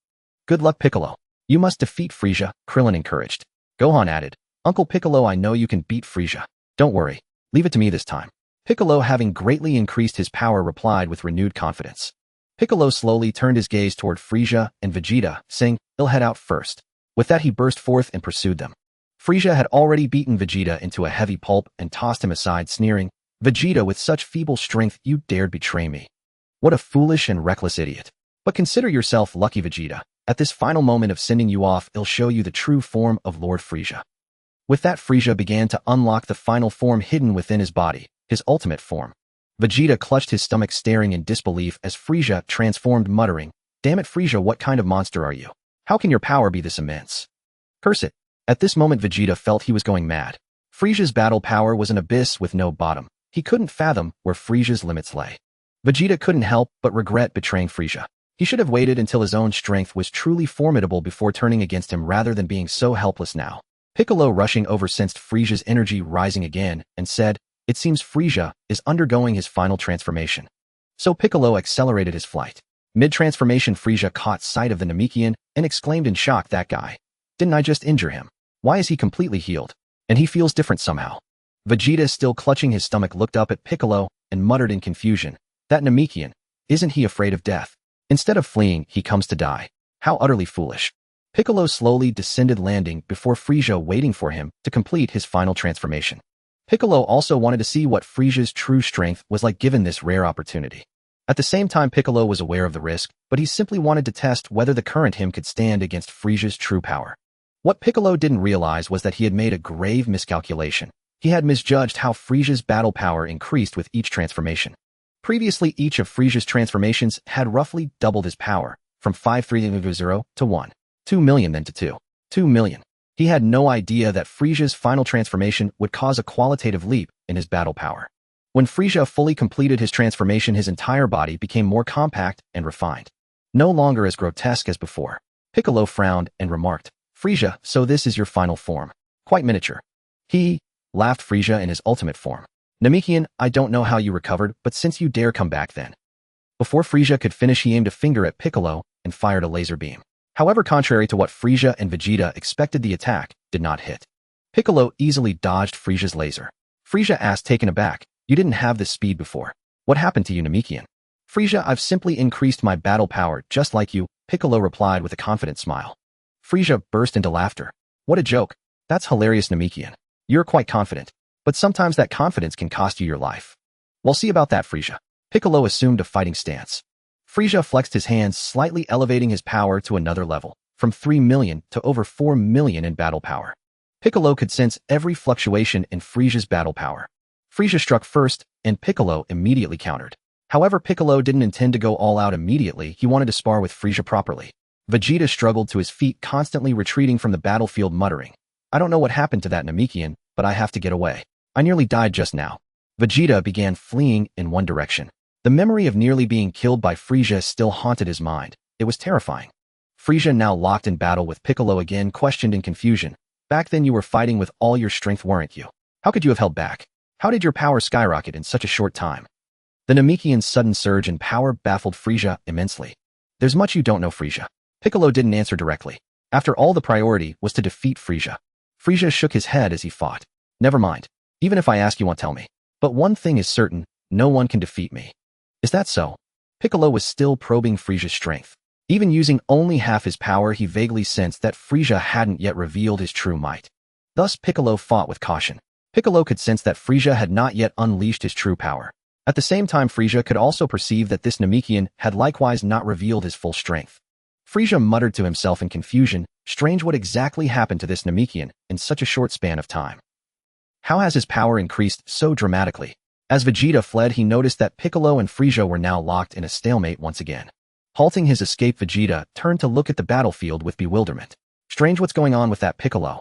"Good luck, Piccolo. You must defeat Frieza," Krillin encouraged. Gohan added, "Uncle Piccolo, I know you can beat Frieza. Don't worry. Leave it to me this time." Piccolo, having greatly increased his power, replied with renewed confidence. Piccolo slowly turned his gaze toward Frieza and Vegeta, saying, "I'll head out first." With that, he burst forth and pursued them. Frieza had already beaten Vegeta into a heavy pulp and tossed him aside, sneering, "Vegeta, with such feeble strength, you dared betray me. What a foolish and reckless idiot. But consider yourself lucky, Vegeta. At this final moment of sending you off, I'll show you the true form of Lord Frieza." With that, Frieza began to unlock the final form hidden within his body, his ultimate form. Vegeta clutched his stomach, staring in disbelief as Frieza transformed, muttering, "Damn it, Frieza, what kind of monster are you? How can your power be this immense? Curse it." At this moment, Vegeta felt he was going mad. Frieza's battle power was an abyss with no bottom. He couldn't fathom where Frieza's limits lay. Vegeta couldn't help but regret betraying Frieza. He should have waited until his own strength was truly formidable before turning against him, rather than being so helpless now. Piccolo, rushing over, sensed Frieza's energy rising again and said, "It seems Frieza is undergoing his final transformation." So Piccolo accelerated his flight. Mid-transformation, Frieza caught sight of the Namekian and exclaimed in shock, "That guy. Didn't I just injure him? Why is he completely healed? And he feels different somehow." Vegeta, still clutching his stomach, looked up at Piccolo and muttered in confusion, "That Namekian, isn't he afraid of death? Instead of fleeing, he comes to die. How utterly foolish." Piccolo slowly descended, landing before Frieza, waiting for him to complete his final transformation. Piccolo also wanted to see what Frieza's true strength was like given this rare opportunity. At the same time, Piccolo was aware of the risk, but he simply wanted to test whether the current him could stand against Frieza's true power. What Piccolo didn't realize was that he had made a grave miscalculation. He had misjudged how Frieza's battle power increased with each transformation. Previously, each of Frieza's transformations had roughly doubled his power, from 5,300 to 1/2,000,000, then to 2,000,000. He had no idea that Frieza's final transformation would cause a qualitative leap in his battle power. When Frieza fully completed his transformation, his entire body became more compact and refined. No longer as grotesque as before. Piccolo frowned and remarked, "Frieza, so this is your final form. Quite miniature." He laughed. Frieza in his ultimate form. "Namekian, I don't know how you recovered, but since you dare come back then." Before Frieza could finish, he aimed a finger at Piccolo and fired a laser beam. However, contrary to what Frieza and Vegeta expected, the attack did not hit. Piccolo easily dodged Frieza's laser. Frieza asked, taken aback, "You didn't have this speed before. What happened to you, Namekian?" "Frieza, I've simply increased my battle power just like you," Piccolo replied with a confident smile. Frieza burst into laughter. "What a joke. That's hilarious, Namekian. You're quite confident. But sometimes that confidence can cost you your life." "We'll see about that, Frieza." Piccolo assumed a fighting stance. Frieza flexed his hands, slightly elevating his power to another level, from 3 million to over 4 million in battle power. Piccolo could sense every fluctuation in Frieza's battle power. Frieza struck first, and Piccolo immediately countered. However, Piccolo didn't intend to go all out immediately. He wanted to spar with Frieza properly. Vegeta struggled to his feet, constantly retreating from the battlefield, muttering, "I don't know what happened to that Namekian, but I have to get away. I nearly died just now." Vegeta began fleeing in one direction. The memory of nearly being killed by Frieza still haunted his mind. It was terrifying. Frieza, now locked in battle with Piccolo again, questioned in confusion, "Back then you were fighting with all your strength, weren't you? How could you have held back? How did your power skyrocket in such a short time?" The Namekian's sudden surge in power baffled Frieza immensely. "There's much you don't know, Frieza." Piccolo didn't answer directly. After all, the priority was to defeat Frieza. Frieza shook his head as he fought. "Never mind. Even if I ask, you won't tell me. But one thing is certain, no one can defeat me." "Is that so?" Piccolo was still probing Frieza's strength. Even using only half his power, he vaguely sensed that Frieza hadn't yet revealed his true might. Thus, Piccolo fought with caution. Piccolo could sense that Frieza had not yet unleashed his true power. At the same time, Frieza could also perceive that this Namekian had likewise not revealed his full strength. Frieza muttered to himself in confusion, strange what exactly happened to this Namekian in such a short span of time. How has his power increased so dramatically? As Vegeta fled, he noticed that Piccolo and Frieza were now locked in a stalemate once again. Halting his escape, Vegeta turned to look at the battlefield with bewilderment. Strange what's going on with that Piccolo.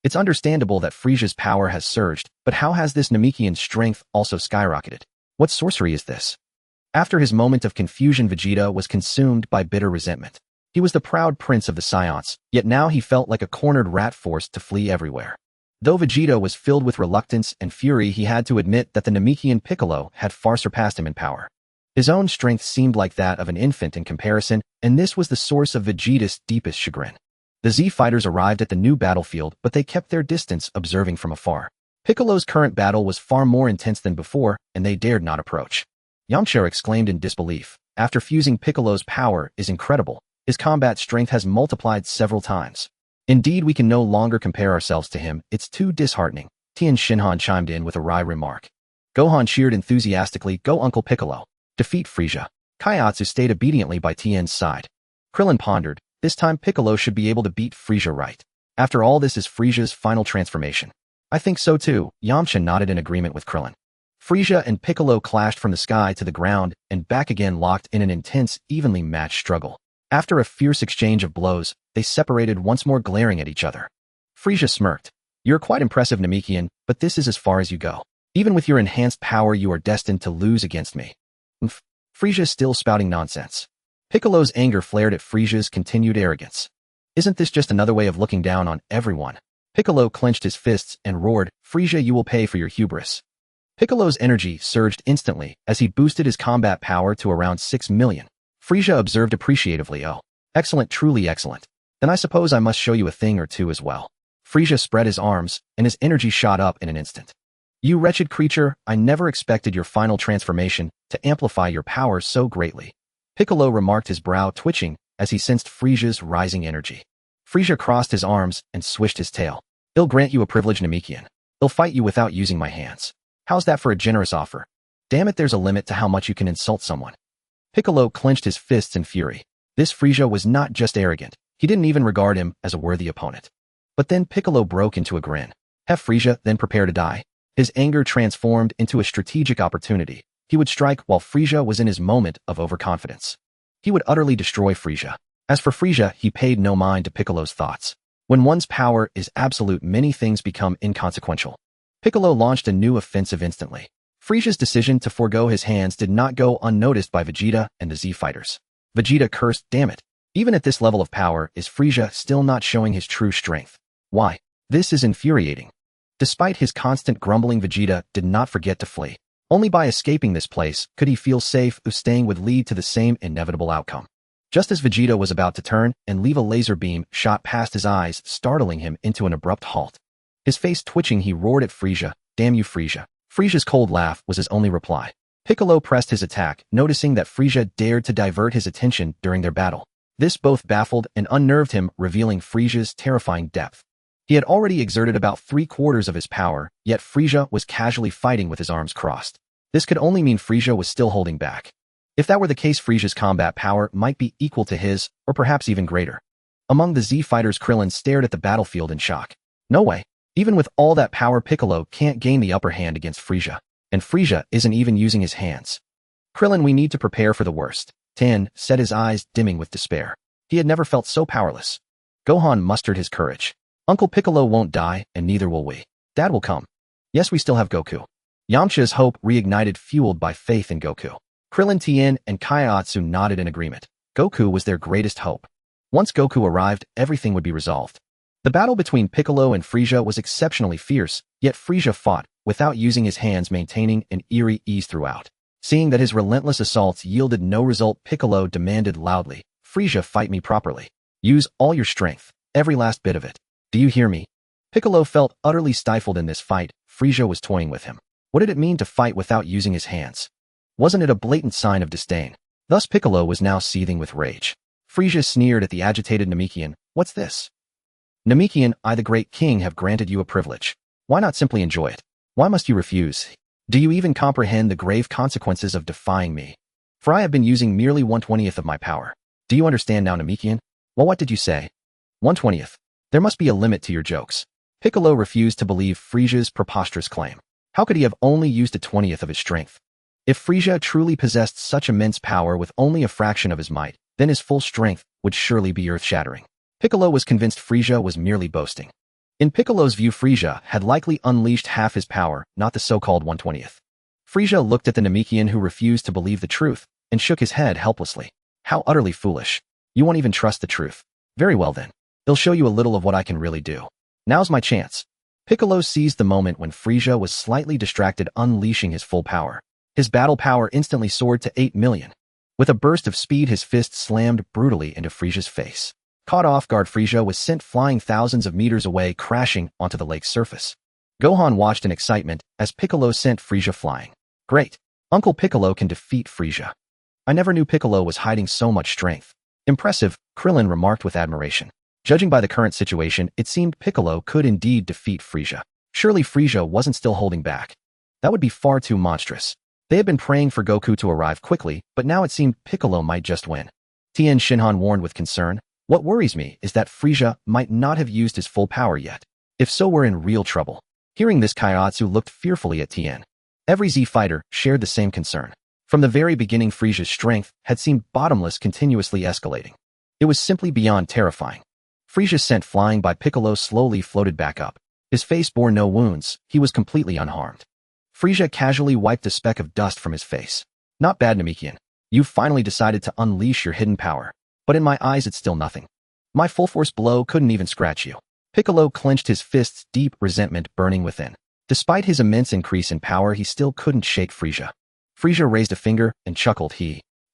It's understandable that Frieza's power has surged, but how has this Namekian's strength also skyrocketed? What sorcery is this? After his moment of confusion, Vegeta was consumed by bitter resentment. He was the proud prince of the Saiyans, yet now he felt like a cornered rat forced to flee everywhere. Though Vegeta was filled with reluctance and fury, he had to admit that the Namekian Piccolo had far surpassed him in power. His own strength seemed like that of an infant in comparison, and this was the source of Vegeta's deepest chagrin. The Z fighters arrived at the new battlefield, but they kept their distance, observing from afar. Piccolo's current battle was far more intense than before, and they dared not approach. Yamcha exclaimed in disbelief. After fusing, Piccolo's power is incredible. His combat strength has multiplied several times. Indeed, we can no longer compare ourselves to him. It's too disheartening. Tien Shinhan chimed in with a wry remark. Gohan cheered enthusiastically. "Go, Uncle Piccolo. Defeat Frieza." Kaiatsu stayed obediently by Tien's side. Krillin pondered. This time Piccolo should be able to beat Frieza, right? After all, this is Frieza's final transformation. "I think so too." Yamcha nodded in agreement with Krillin. Frieza and Piccolo clashed from the sky to the ground and back again, locked in an intense, evenly matched struggle. After a fierce exchange of blows, they separated once more, glaring at each other. Frieza smirked. "You're quite impressive, Namekian, but this is as far as you go. Even with your enhanced power, you are destined to lose against me." Frieza still spouting nonsense. Piccolo's anger flared at Frieza's continued arrogance. "Isn't this just another way of looking down on everyone?" Piccolo clenched his fists and roared, "Frieza, you will pay for your hubris." Piccolo's energy surged instantly as he boosted his combat power to around 6 million. Frieza observed appreciatively. "Oh, excellent, truly excellent. Then I suppose I must show you a thing or two as well." Frieza spread his arms, and his energy shot up in an instant. "You wretched creature, I never expected your final transformation to amplify your power so greatly." Piccolo remarked, his brow twitching as he sensed Frieza's rising energy. Frieza crossed his arms and swished his tail. "I'll grant you a privilege, Namekian. I'll fight you without using my hands. How's that for a generous offer? Damn it, there's a limit to how much you can insult someone." Piccolo clenched his fists in fury. This Frieza was not just arrogant, he didn't even regard him as a worthy opponent. But then Piccolo broke into a grin. "Have Frieza then prepare to die?" His anger transformed into a strategic opportunity. He would strike while Frieza was in his moment of overconfidence. He would utterly destroy Frieza. As for Frieza, he paid no mind to Piccolo's thoughts. When one's power is absolute, many things become inconsequential. Piccolo launched a new offensive instantly. Frisia's decision to forego his hands did not go unnoticed by Vegeta and the Z fighters. Vegeta cursed, "Damn it. Even at this level of power, is Frisia still not showing his true strength? Why? This is infuriating." Despite his constant grumbling, Vegeta did not forget to flee. Only by escaping this place could he feel safe, staying would lead to the same inevitable outcome. Just as Vegeta was about to turn and leave, a laser beam shot past his eyes, startling him into an abrupt halt. His face twitching, he roared at Frisia, "Damn you, Frisia." Frisia's cold laugh was his only reply. Piccolo pressed his attack, noticing that Frisia dared to divert his attention during their battle. This both baffled and unnerved him, revealing Frisia's terrifying depth. He had already exerted about 3/4 of his power, yet Frisia was casually fighting with his arms crossed. This could only mean Frisia was still holding back. If that were the case, Frisia's combat power might be equal to his, or perhaps even greater. Among the Z fighters, Krillin stared at the battlefield in shock. No way. Even with all that power, Piccolo can't gain the upper hand against Frisia. And Frisia isn't even using his hands. "Krillin, we need to prepare for the worst." Tien said, his eyes dimming with despair. He had never felt so powerless. Gohan mustered his courage. "Uncle Piccolo won't die, and neither will we. Dad will come. Yes, we still have Goku." Yamcha's hope reignited, fueled by faith in Goku. Krillin, Tien, and Kaiatsu nodded in agreement. Goku was their greatest hope. Once Goku arrived, everything would be resolved. The battle between Piccolo and Frisia was exceptionally fierce, yet Frisia fought without using his hands, maintaining an eerie ease throughout. Seeing that his relentless assaults yielded no result, Piccolo demanded loudly, "Frisia, fight me properly. Use all your strength, every last bit of it. Do you hear me?" Piccolo felt utterly stifled in this fight. Frisia was toying with him. What did it mean to fight without using his hands? Wasn't it a blatant sign of disdain? Thus Piccolo was now seething with rage. Frisia sneered at the agitated Namekian. "What's this?" "Namekian, I, the great king, have granted you a privilege. Why not simply enjoy it? Why must you refuse? Do you even comprehend the grave consequences of defying me? For I have been using merely 1/20th of my power. Do you understand now, Namekian?" "Well, what did you say?" 1/20th. There must be a limit to your jokes." Piccolo refused to believe Frisia's preposterous claim. How could he have only used 1/20th of his strength? If Frisia truly possessed such immense power with only a fraction of his might, then his full strength would surely be earth-shattering. Piccolo was convinced Frisia was merely boasting. In Piccolo's view, Frisia had likely unleashed half his power, not the so-called 1/20th. Frisia looked at the Namekian, who refused to believe the truth, and shook his head helplessly. "How utterly foolish. You won't even trust the truth. Very well then. I'll show you a little of what I can really do. Now's my chance." Piccolo seized the moment when Frisia was slightly distracted, unleashing his full power. His battle power instantly soared to 8 million. With a burst of speed, his fist slammed brutally into Frisia's face. Caught off guard, Frisia was sent flying thousands of meters away, crashing onto the lake's surface. Gohan watched in excitement as Piccolo sent Frisia flying. "Great! Uncle Piccolo can defeat Frisia. I never knew Piccolo was hiding so much strength." "Impressive," Krillin remarked with admiration. Judging by the current situation, it seemed Piccolo could indeed defeat Frisia. Surely Frisia wasn't still holding back. That would be far too monstrous. They had been praying for Goku to arrive quickly, but now it seemed Piccolo might just win. Tien Shinhan warned with concern. "What worries me is that Frisia might not have used his full power yet. If so, we're in real trouble." Hearing this, Kaiatsu looked fearfully at Tien. Every Z fighter shared the same concern. From the very beginning, Frisia's strength had seemed bottomless, continuously escalating. It was simply beyond terrifying. Frisia, sent flying by Piccolo, slowly floated back up. His face bore no wounds. He was completely unharmed. Frisia casually wiped a speck of dust from his face. "Not bad, Namekian. You've finally decided to unleash your hidden power. But in my eyes, it's still nothing. My full-force blow couldn't even scratch you." Piccolo clenched his fists, deep resentment burning within. Despite his immense increase in power, he still couldn't shake Frisia. Frisia raised a finger and chuckled.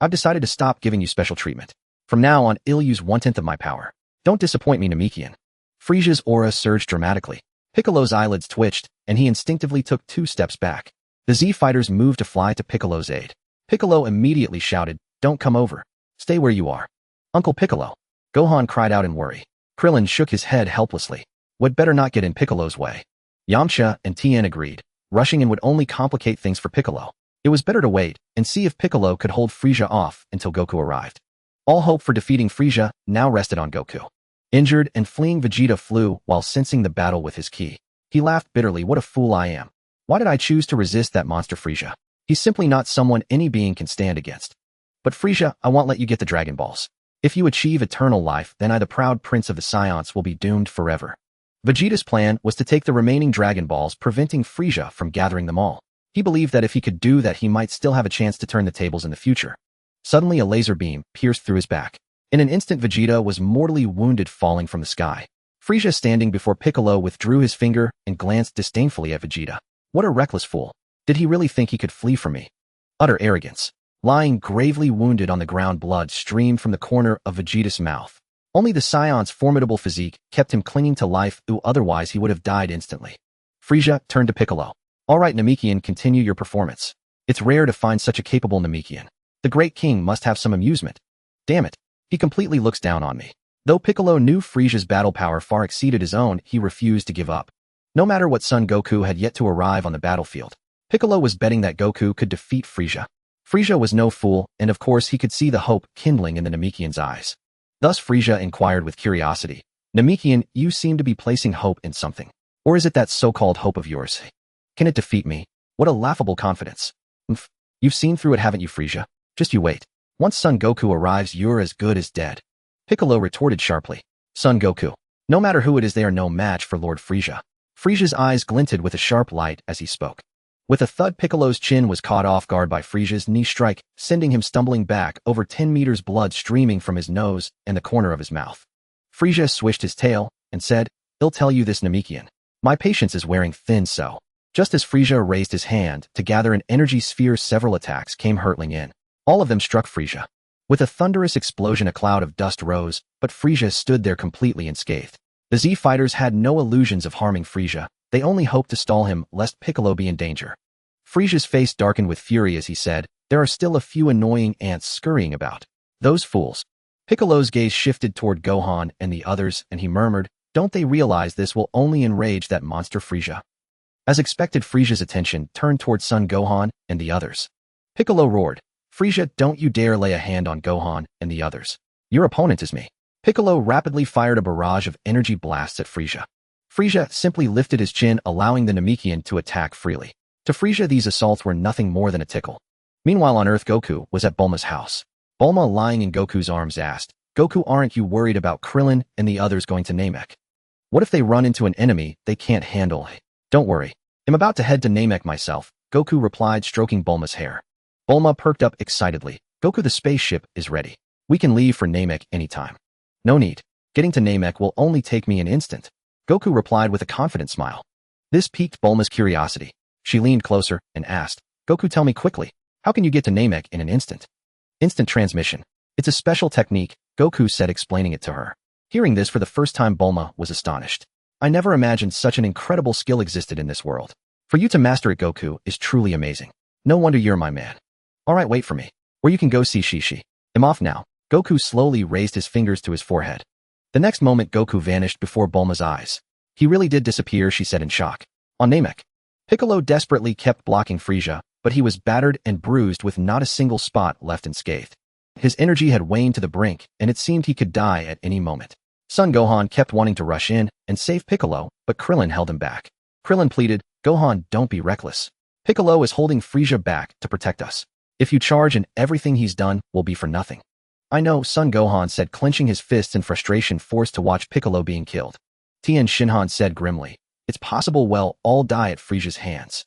"I've decided to stop giving you special treatment. From now on, I'll use 1/10 of my power. Don't disappoint me, Namekian." Frisia's aura surged dramatically. Piccolo's eyelids twitched, and he instinctively took 2 steps back. The Z fighters moved to fly to Piccolo's aid. Piccolo immediately shouted, "Don't come over. Stay where you are." "Uncle Piccolo!" Gohan cried out in worry. Krillin shook his head helplessly. "We'd better not get in Piccolo's way." Yamcha and Tien agreed. Rushing in would only complicate things for Piccolo. It was better to wait and see if Piccolo could hold Frisia off until Goku arrived. All hope for defeating Frisia now rested on Goku. Injured and fleeing, Vegeta flew while sensing the battle with his ki. He laughed bitterly. "What a fool I am. Why did I choose to resist that monster Frisia? He's simply not someone any being can stand against. But Frisia, I won't let you get the Dragon Balls. If you achieve eternal life, then I, the proud prince of the Saiyans, will be doomed forever." Vegeta's plan was to take the remaining Dragon Balls, preventing Frisia from gathering them all. He believed that if he could do that, he might still have a chance to turn the tables in the future. Suddenly, a laser beam pierced through his back. In an instant, Vegeta was mortally wounded, falling from the sky. Frieza, standing before Piccolo, withdrew his finger and glanced disdainfully at Vegeta. What a reckless fool. Did he really think he could flee from me? Utter arrogance. Lying gravely wounded on the ground, blood streamed from the corner of Vegeta's mouth. Only the Saiyan's formidable physique kept him clinging to life, otherwise he would have died instantly. Frieza turned to Piccolo. All right, Namekian, continue your performance. It's rare to find such a capable Namekian. The great king must have some amusement. Damn it. He completely looks down on me. Though Piccolo knew Frieza's battle power far exceeded his own, he refused to give up. No matter what, Son Goku had yet to arrive on the battlefield. Piccolo was betting that Goku could defeat Frieza. Frieza was no fool, and of course he could see the hope kindling in the Namekian's eyes. Thus Frieza inquired with curiosity, Namekian, you seem to be placing hope in something. Or is it that so-called hope of yours? Can it defeat me? What a laughable confidence. You've seen through it, haven't you, Frieza? Just you wait. Once Son Goku arrives, you're as good as dead. Piccolo retorted sharply. Son Goku. No matter who it is, they are no match for Lord Frieza. Frieza's eyes glinted with a sharp light as he spoke. With a thud, Piccolo's chin was caught off guard by Frieza's knee strike, sending him stumbling back over 10 meters, blood streaming from his nose and the corner of his mouth. Frieza swished his tail and said, I'll tell you this, Namekian. My patience is wearing thin, so. Just as Frieza raised his hand to gather an energy sphere, several attacks came hurtling in. All of them struck Frieza. With a thunderous explosion, a cloud of dust rose, but Frieza stood there completely unscathed. The Z fighters had no illusions of harming Frieza. They only hoped to stall him, lest Piccolo be in danger. Frieza's face darkened with fury as he said, there are still a few annoying ants scurrying about. Those fools. Piccolo's gaze shifted toward Gohan and the others, and he murmured, don't they realize this will only enrage that monster Frieza? As expected, Frieza's attention turned toward Son Gohan and the others. Piccolo roared, Frieza, don't you dare lay a hand on Gohan and the others. Your opponent is me. Piccolo rapidly fired a barrage of energy blasts at Frieza. Frieza simply lifted his chin, allowing the Namekian to attack freely. To Frieza, these assaults were nothing more than a tickle. Meanwhile on Earth, Goku was at Bulma's house. Bulma, lying in Goku's arms, asked, Goku, aren't you worried about Krillin and the others going to Namek? What if they run into an enemy they can't handle? Don't worry. I'm about to head to Namek myself, Goku replied, stroking Bulma's hair. Bulma perked up excitedly. Goku, the spaceship is ready. We can leave for Namek anytime. No need. Getting to Namek will only take me an instant. Goku replied with a confident smile. This piqued Bulma's curiosity. She leaned closer and asked, Goku, tell me quickly, how can you get to Namek in an instant? Instant transmission. It's a special technique, Goku said, explaining it to her. Hearing this for the first time, Bulma was astonished. I never imagined such an incredible skill existed in this world. For you to master it, Goku, is truly amazing. No wonder you're my man. All right, wait for me. Or you can go see Shishi. I'm off now. Goku slowly raised his fingers to his forehead. The next moment, Goku vanished before Bulma's eyes. He really did disappear, she said in shock. On Namek. Piccolo desperately kept blocking Frieza, but he was battered and bruised with not a single spot left unscathed. His energy had waned to the brink, and it seemed he could die at any moment. Son Gohan kept wanting to rush in and save Piccolo, but Krillin held him back. Krillin pleaded, Gohan, don't be reckless. Piccolo is holding Frieza back to protect us. If you charge and everything he's done will be for nothing. I know, Son Gohan said, clenching his fists in frustration, forced to watch Piccolo being killed. Tien Shinhan said grimly, it's possible we'll all die at Frieza's hands.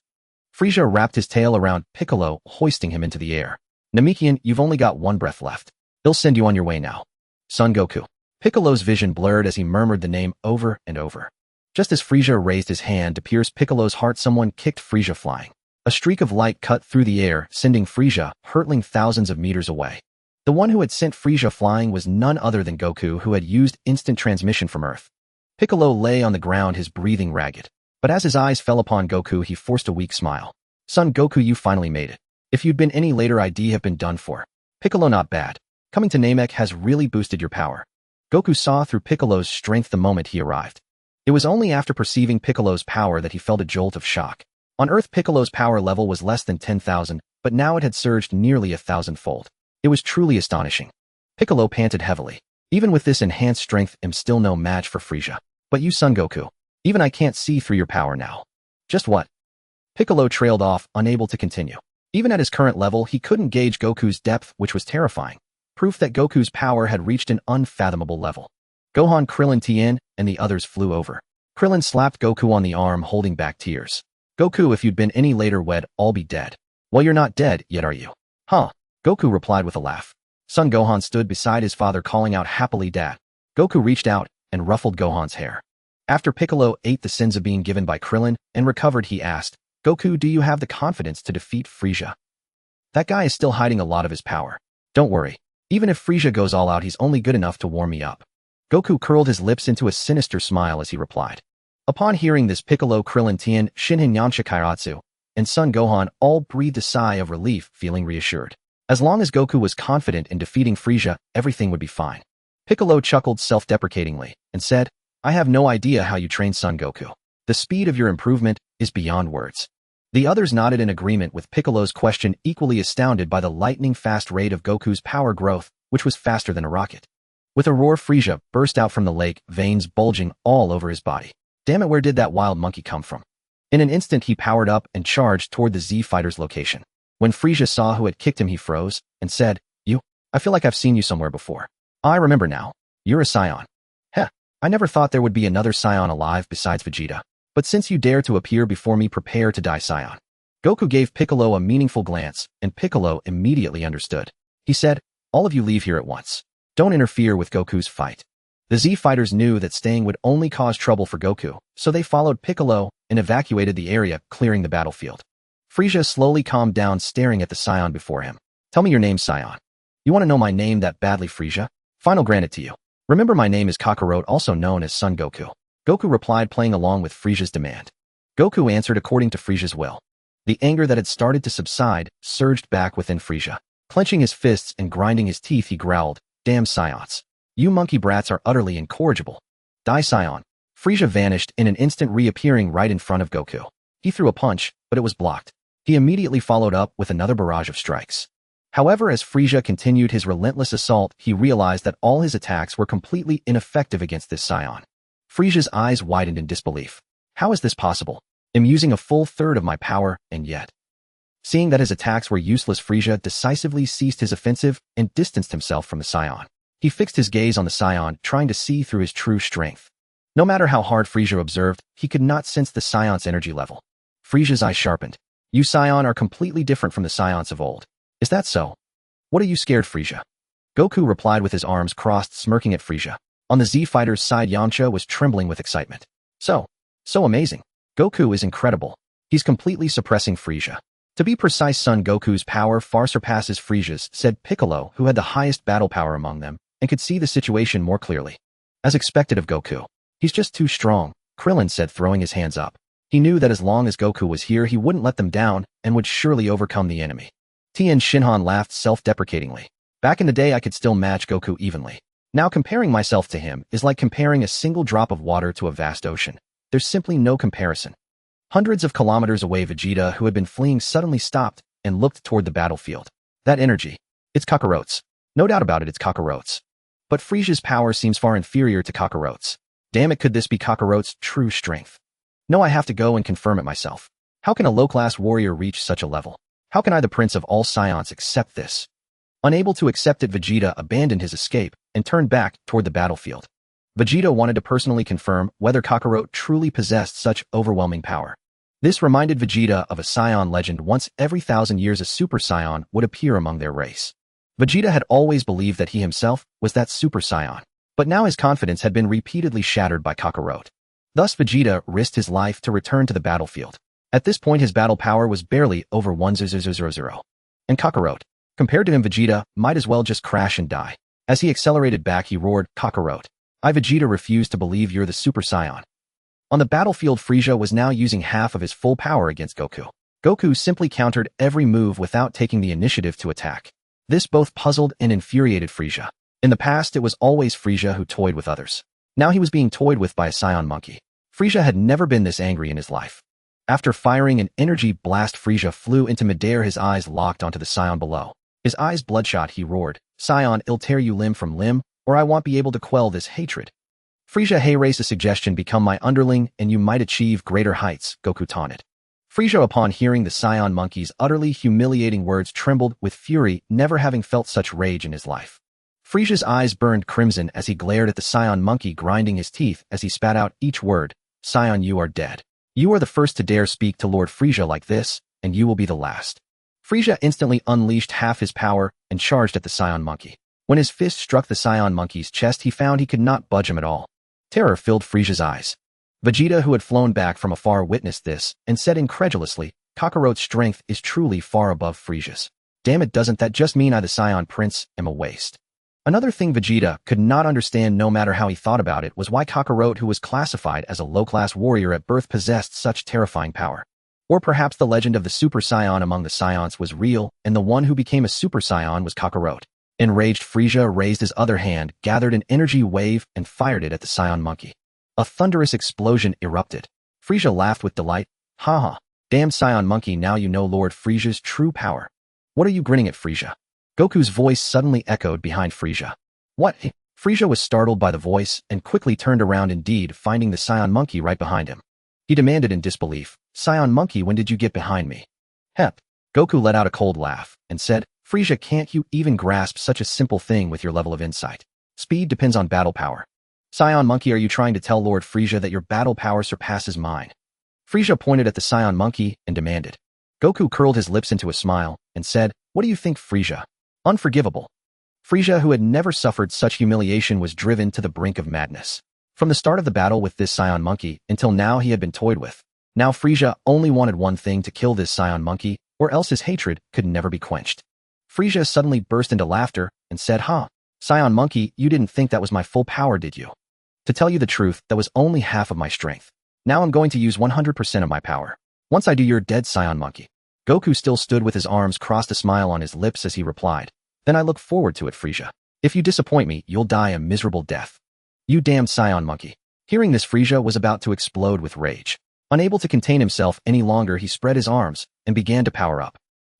Frieza wrapped his tail around Piccolo, hoisting him into the air. Namekian, you've only got one breath left. They'll send you on your way now. Son Goku. Piccolo's vision blurred as he murmured the name over and over. Just as Frieza raised his hand to pierce Piccolo's heart, someone kicked Frieza flying. A streak of light cut through the air, sending Frieza hurtling thousands of meters away. The one who had sent Frieza flying was none other than Goku, who had used instant transmission from Earth. Piccolo lay on the ground, his breathing ragged. But as his eyes fell upon Goku, he forced a weak smile. Son Goku, you finally made it. If you'd been any later, I'd have been done for. Piccolo, not bad. Coming to Namek has really boosted your power. Goku saw through Piccolo's strength the moment he arrived. It was only after perceiving Piccolo's power that he felt a jolt of shock. On Earth, Piccolo's power level was less than 10,000, but now it had surged nearly 1,000-fold. It was truly astonishing. Piccolo panted heavily. Even with this enhanced strength, I'm still no match for Frieza. But you, Son Goku. Even I can't see through your power now. Just what? Piccolo trailed off, unable to continue. Even at his current level, he couldn't gauge Goku's depth, which was terrifying. Proof that Goku's power had reached an unfathomable level. Gohan, Krillin, Tien, and the others flew over. Krillin slapped Goku on the arm, holding back tears. Goku, if you'd been any later, we'd all be dead. Well, you're not dead yet, are you? Huh? Goku replied with a laugh. Son Gohan stood beside his father, calling out happily, "Dad." Goku reached out and ruffled Gohan's hair. After Piccolo ate the sins of being given by Krillin and recovered, he asked, "Goku, do you have the confidence to defeat Frieza? That guy is still hiding a lot of his power. Don't worry. Even if Frieza goes all out, he's only good enough to warm me up." Goku curled his lips into a sinister smile as he replied. Upon hearing this, Piccolo, Krillin, Tien, Shinhan, Yamcha, Kairatsu, and Son Gohan all breathed a sigh of relief, feeling reassured. As long as Goku was confident in defeating Frieza, everything would be fine. Piccolo chuckled self-deprecatingly and said, "I have no idea how you trained Son Goku. The speed of your improvement is beyond words." The others nodded in agreement with Piccolo's question, equally astounded by the lightning-fast rate of Goku's power growth, which was faster than a rocket. With a roar, Frieza burst out from the lake, veins bulging all over his body. Damn it, where did that wild monkey come from? In an instant, he powered up and charged toward the Z-Fighter's location. When Frieza saw who had kicked him, he froze and said, I feel like I've seen you somewhere before. I remember now. You're a Saiyan." "Heh, I never thought there would be another Saiyan alive besides Vegeta. But since you dare to appear before me, prepare to die, Saiyan." Goku gave Piccolo a meaningful glance, and Piccolo immediately understood. He said, "All of you leave here at once. Don't interfere with Goku's fight." The Z-Fighters knew that staying would only cause trouble for Goku, so they followed Piccolo and evacuated the area, clearing the battlefield. Frieza slowly calmed down, staring at the Saiyan before him. "Tell me your name, Saiyan." "You want to know my name that badly, Frieza? Fine, I'll grant it to you. Remember, my name is Kakarot, also known as Son Goku." Goku replied, playing along with Frieza's demand. Goku answered according to Frieza's will. The anger that had started to subside surged back within Frieza. Clenching his fists and grinding his teeth, he growled, "Damn Saiyans. You monkey brats are utterly incorrigible. Die, Saiyan." Frieza vanished in an instant, reappearing right in front of Goku. He threw a punch, but it was blocked. He immediately followed up with another barrage of strikes. However, as Frieza continued his relentless assault, he realized that all his attacks were completely ineffective against this Saiyan. Frieza's eyes widened in disbelief. How is this possible? I'm using a full third of my power, and yet. Seeing that his attacks were useless, Frieza decisively ceased his offensive and distanced himself from the Saiyan. He fixed his gaze on the Saiyan, trying to see through his true strength. No matter how hard Frieza observed, he could not sense the Saiyan's energy level. Frieza's eyes sharpened. "You Saiyan are completely different from the Saiyans of old. Is that so? What are you scared, Frieza?" Goku replied with his arms crossed, smirking at Frieza. On the Z-Fighter's side, Yamcha was trembling with excitement. So amazing. Goku is incredible. He's completely suppressing Frieza. To be precise, Son Goku's power far surpasses Frieza's, said Piccolo, who had the highest battle power among them, and could see the situation more clearly. As expected of Goku. He's just too strong, Krillin said, throwing his hands up. He knew that as long as Goku was here, he wouldn't let them down and would surely overcome the enemy. Tien Shinhan laughed self-deprecatingly. "Back in the day, I could still match Goku evenly. Now comparing myself to him is like comparing a single drop of water to a vast ocean. There's simply no comparison." Hundreds of kilometers away, Vegeta, who had been fleeing, suddenly stopped and looked toward the battlefield. "That energy. It's Kakarot's. No doubt about it, it's Kakarot's. But Frieza's power seems far inferior to Kakarot's. Damn it, could this be Kakarot's true strength? No, I have to go and confirm it myself. How can a low-class warrior reach such a level? How can I, the prince of all Saiyans, accept this?" Unable to accept it, Vegeta abandoned his escape and turned back toward the battlefield. Vegeta wanted to personally confirm whether Kakarot truly possessed such overwhelming power. This reminded Vegeta of a Saiyan legend: once every 1,000 years a Super Saiyan would appear among their race. Vegeta had always believed that he himself was that Super Saiyan, but now his confidence had been repeatedly shattered by Kakarot. Thus Vegeta risked his life to return to the battlefield. At this point, his battle power was barely over 1,000. And Kakarot, compared to him, Vegeta might as well just crash and die. As he accelerated back, he roared, "Kakarot, I, Vegeta, refuse to believe you're the Super Saiyan." On the battlefield, Frieza was now using half of his full power against Goku. Goku simply countered every move without taking the initiative to attack. This both puzzled and infuriated Frieza. In the past, it was always Frieza who toyed with others. Now he was being toyed with by a Saiyan monkey. Frieza had never been this angry in his life. After firing an energy blast, Frieza flew into midair, his eyes locked onto the Saiyan below. His eyes bloodshot, he roared, "Saiyan, I'll tear you limb from limb, or I won't be able to quell this hatred." "Frieza, hey, raise a suggestion, become my underling and you might achieve greater heights," Goku taunted. Frieza, upon hearing the Saiyan monkey's utterly humiliating words, trembled with fury, never having felt such rage in his life. Frieza's eyes burned crimson as he glared at the Saiyan monkey, grinding his teeth as he spat out each word, "Saiyan, you are dead." You are the first to dare speak to Lord Frieza like this, and you will be the last. Frieza instantly unleashed half his power and charged at the Saiyan monkey. When his fist struck the Saiyan monkey's chest, he found he could not budge him at all. Terror filled Frieza's eyes. Vegeta, who had flown back from afar, witnessed this and said incredulously, Kakarot's strength is truly far above Frieza's. Damn it, doesn't that just mean I, the Saiyan Prince, am a waste? Another thing Vegeta could not understand, no matter how he thought about it, was why Kakarot, who was classified as a low-class warrior at birth, possessed such terrifying power. Or perhaps the legend of the Super Saiyan among the Saiyans was real, and the one who became a Super Saiyan was Kakarot. Enraged, Frieza raised his other hand, gathered an energy wave, and fired it at the Saiyan monkey. A thunderous explosion erupted. Frieza laughed with delight. Haha, damn Saiyan monkey, now you know Lord Frieza's true power. What are you grinning at, Frieza? Goku's voice suddenly echoed behind Frieza. What? Frieza was startled by the voice and quickly turned around, indeed finding the Saiyan monkey right behind him. He demanded in disbelief, Saiyan monkey, when did you get behind me? Hep. Goku let out a cold laugh and said, Frieza, can't you even grasp such a simple thing with your level of insight? Speed depends on battle power. Saiyan monkey, are you trying to tell Lord Frieza that your battle power surpasses mine? Frieza pointed at the Saiyan monkey and demanded. Goku curled his lips into a smile and said, what do you think, Frieza? Unforgivable. Frieza, who had never suffered such humiliation, was driven to the brink of madness. From the start of the battle with this Saiyan monkey until now, he had been toyed with. Now Frieza only wanted one thing: to kill this Saiyan monkey, or else his hatred could never be quenched. Frieza suddenly burst into laughter and said, Saiyan monkey, you didn't think that was my full power, did you? To tell you the truth, that was only half of my strength. Now I'm going to use 100% of my power. Once I do, you're dead, Saiyan monkey. Goku still stood with his arms crossed, a smile on his lips as he replied, then I look forward to it, Frieza. If you disappoint me, you'll die a miserable death. You damned Saiyan monkey. Hearing this, Frieza was about to explode with rage. Unable to contain himself any longer, he spread his arms and began to power up.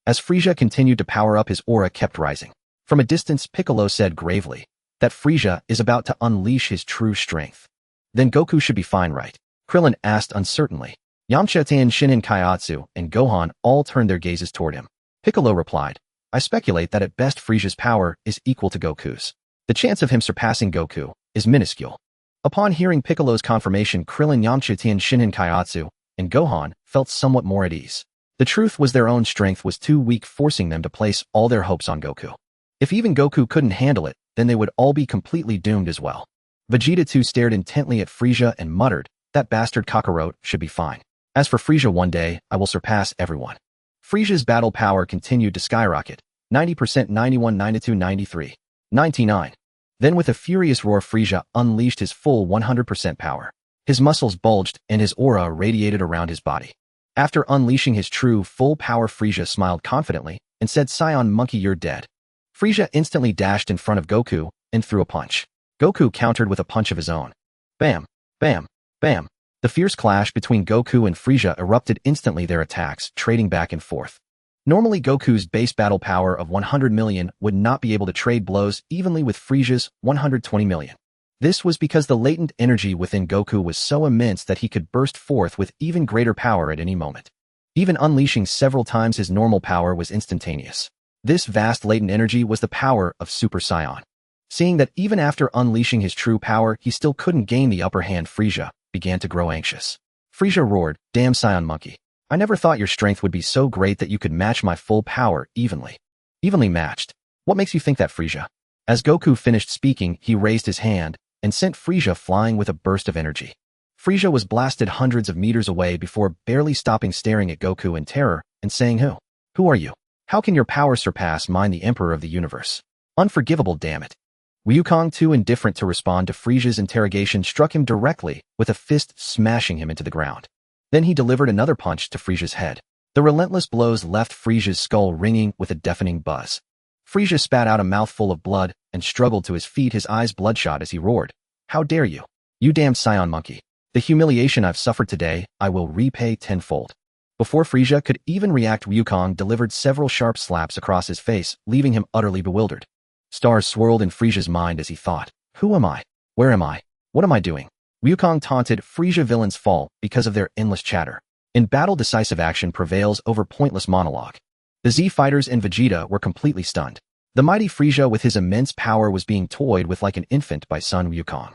As Frieza continued to power up, his aura kept rising. From a distance, Piccolo said gravely that Frieza is about to unleash his true strength. Then Goku should be fine, right? Krillin asked uncertainly. Yamcha, Tien, Shinin, Kaiatsu, and Gohan all turned their gazes toward him. Piccolo replied, I speculate that at best Frieza's power is equal to Goku's. The chance of him surpassing Goku is minuscule. Upon hearing Piccolo's confirmation, Krillin, Yamcha, Tien, Shinin, Kaiatsu, and Gohan felt somewhat more at ease. The truth was their own strength was too weak, forcing them to place all their hopes on Goku. If even Goku couldn't handle it, then they would all be completely doomed as well. Vegeta too stared intently at Frieza and muttered, that bastard Kakarot should be fine. As for Frieza, one day, I will surpass everyone. Frieza's battle power continued to skyrocket. 90%, 91, 92, 93, 99. Then with a furious roar, Frieza unleashed his full 100% power. His muscles bulged and his aura radiated around his body. After unleashing his true full power, Frieza smiled confidently and said, Saiyan monkey, you're dead. Frieza instantly dashed in front of Goku and threw a punch. Goku countered with a punch of his own. Bam, bam, bam. The fierce clash between Goku and Frieza erupted instantly, their attacks trading back and forth. Normally, Goku's base battle power of 100 million would not be able to trade blows evenly with Frieza's 120 million. This was because the latent energy within Goku was so immense that he could burst forth with even greater power at any moment. Even unleashing several times his normal power was instantaneous. This vast latent energy was the power of Super Saiyan. Seeing that even after unleashing his true power, he still couldn't gain the upper hand, Frieza began to grow anxious. Frieza roared, damn Saiyan monkey. I never thought your strength would be so great that you could match my full power evenly. Evenly matched? What makes you think that, Frieza? As Goku finished speaking, he raised his hand and sent Frieza flying with a burst of energy. Frieza was blasted hundreds of meters away before barely stopping, staring at Goku in terror and saying, Who are you? How can your power surpass mine, the Emperor of the Universe? Unforgivable, damn it. Wukong, too indifferent to respond to Frieza's interrogation, struck him directly with a fist, smashing him into the ground. Then he delivered another punch to Frieza's head. The relentless blows left Frieza's skull ringing with a deafening buzz. Frieza spat out a mouthful of blood and struggled to his feet, his eyes bloodshot as he roared, How dare you? You damned Saiyan monkey. The humiliation I've suffered today, I will repay tenfold. Before Frieza could even react, Wukong delivered several sharp slaps across his face, leaving him utterly bewildered. Stars swirled in Frieza's mind as he thought, Who am I? Where am I? What am I doing? Wukong taunted Frieza, villains fall because of their endless chatter. In battle, decisive action prevails over pointless monologue. The Z fighters and Vegeta were completely stunned. The mighty Frieza with his immense power was being toyed with like an infant by Sun Wukong.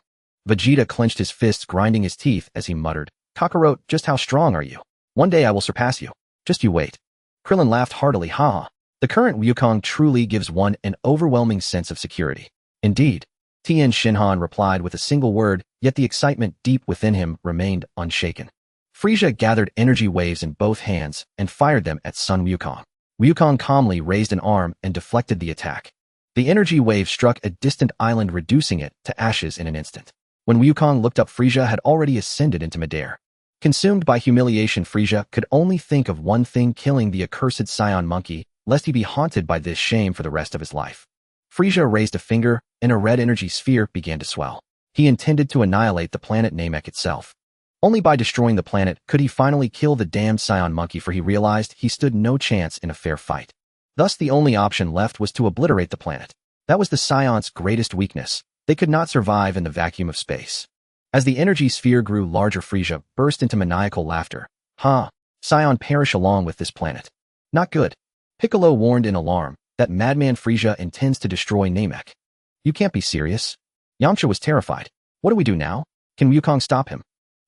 Vegeta clenched his fists, grinding his teeth as he muttered, Kakarot, just how strong are you? One day I will surpass you. Just you wait. Krillin laughed heartily, haha. The current Wukong truly gives one an overwhelming sense of security. Indeed. Tien Shinhan replied with a single word, yet the excitement deep within him remained unshaken. Frieza gathered energy waves in both hands and fired them at Sun Wukong. Wukong calmly raised an arm and deflected the attack. The energy wave struck a distant island, reducing it to ashes in an instant. When Wukong looked up, Frieza had already ascended into midair. Consumed by humiliation, Frieza could only think of one thing: killing the accursed Saiyan monkey, lest he be haunted by this shame for the rest of his life. Frieza raised a finger, and a red energy sphere began to swell. He intended to annihilate the planet Namek itself. Only by destroying the planet could he finally kill the damned Saiyan monkey, for he realized he stood no chance in a fair fight. Thus the only option left was to obliterate the planet. That was the Saiyans' greatest weakness. They could not survive in the vacuum of space. As the energy sphere grew larger, Frieza burst into maniacal laughter. Ha! Saiyan perish along with this planet. Not good. Piccolo warned in alarm. That madman Frieza intends to destroy Namek. You can't be serious. Yamcha was terrified. What do we do now? Can Wukong stop him?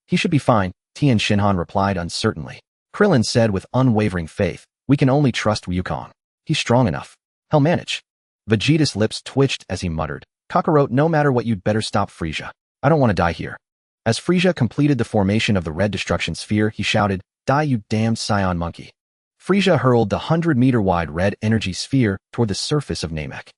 He should be fine, Tien Shinhan replied uncertainly. Krillin said with unwavering faith, we can only trust Wukong. He's strong enough. He'll manage. Vegeta's lips twitched as he muttered, Kakarot, no matter what, you'd better stop Frieza. I don't want to die here. As Frieza completed the formation of the red destruction sphere, he shouted, die, you damned Saiyan monkey. Frieza hurled the 100-meter-wide red energy sphere toward the surface of Namek.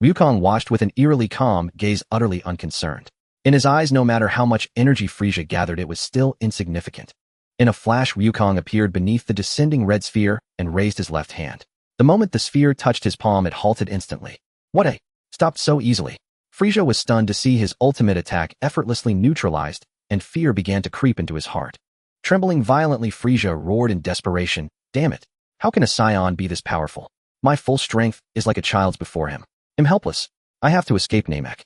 Wukong watched with an eerily calm gaze, utterly unconcerned. In his eyes, no matter how much energy Frieza gathered, it was still insignificant. In a flash, Wukong appeared beneath the descending red sphere and raised his left hand. The moment the sphere touched his palm, it halted instantly. What a... stopped so easily. Frieza was stunned to see his ultimate attack effortlessly neutralized, and fear began to creep into his heart. Trembling violently, Frieza roared in desperation, damn it. How can a Saiyan be this powerful? My full strength is like a child's before him. I'm helpless. I have to escape Namek.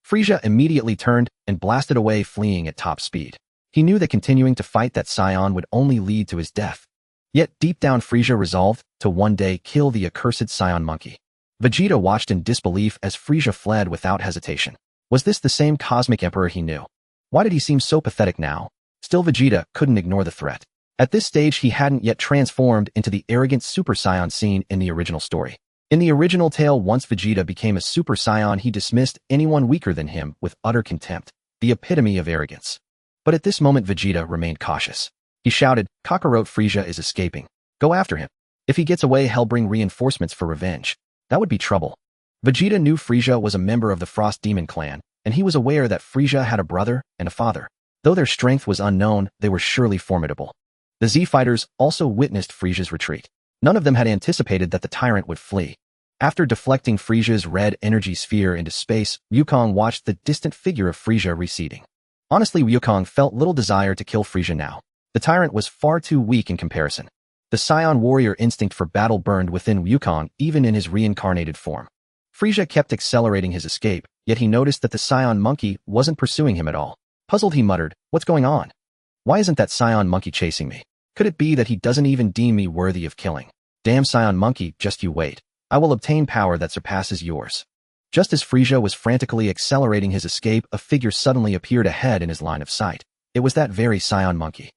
Frieza immediately turned and blasted away, fleeing at top speed. He knew that continuing to fight that Saiyan would only lead to his death. Yet deep down, Frieza resolved to one day kill the accursed Saiyan monkey. Vegeta watched in disbelief as Frieza fled without hesitation. Was this the same cosmic emperor he knew? Why did he seem so pathetic now? Still, Vegeta couldn't ignore the threat. At this stage, he hadn't yet transformed into the arrogant Super Saiyan seen in the original story. In the original tale, once Vegeta became a Super Saiyan, he dismissed anyone weaker than him with utter contempt, the epitome of arrogance. But at this moment, Vegeta remained cautious. He shouted, Kakarot, Frieza is escaping. Go after him. If he gets away, he'll bring reinforcements for revenge. That would be trouble. Vegeta knew Frieza was a member of the Frost Demon clan, and he was aware that Frieza had a brother and a father. Though their strength was unknown, they were surely formidable. The Z-Fighters also witnessed Frieza's retreat. None of them had anticipated that the tyrant would flee. After deflecting Frieza's red energy sphere into space, Wukong watched the distant figure of Frieza receding. Honestly, Wukong felt little desire to kill Frieza now. The tyrant was far too weak in comparison. The Saiyan warrior instinct for battle burned within Wukong even in his reincarnated form. Frieza kept accelerating his escape, yet he noticed that the Saiyan monkey wasn't pursuing him at all. Puzzled, he muttered, what's going on? Why isn't that Saiyan monkey chasing me? Could it be that he doesn't even deem me worthy of killing? Damn Saiyan monkey, just you wait. I will obtain power that surpasses yours. Just as Frieza was frantically accelerating his escape, a figure suddenly appeared ahead in his line of sight. It was that very Saiyan monkey.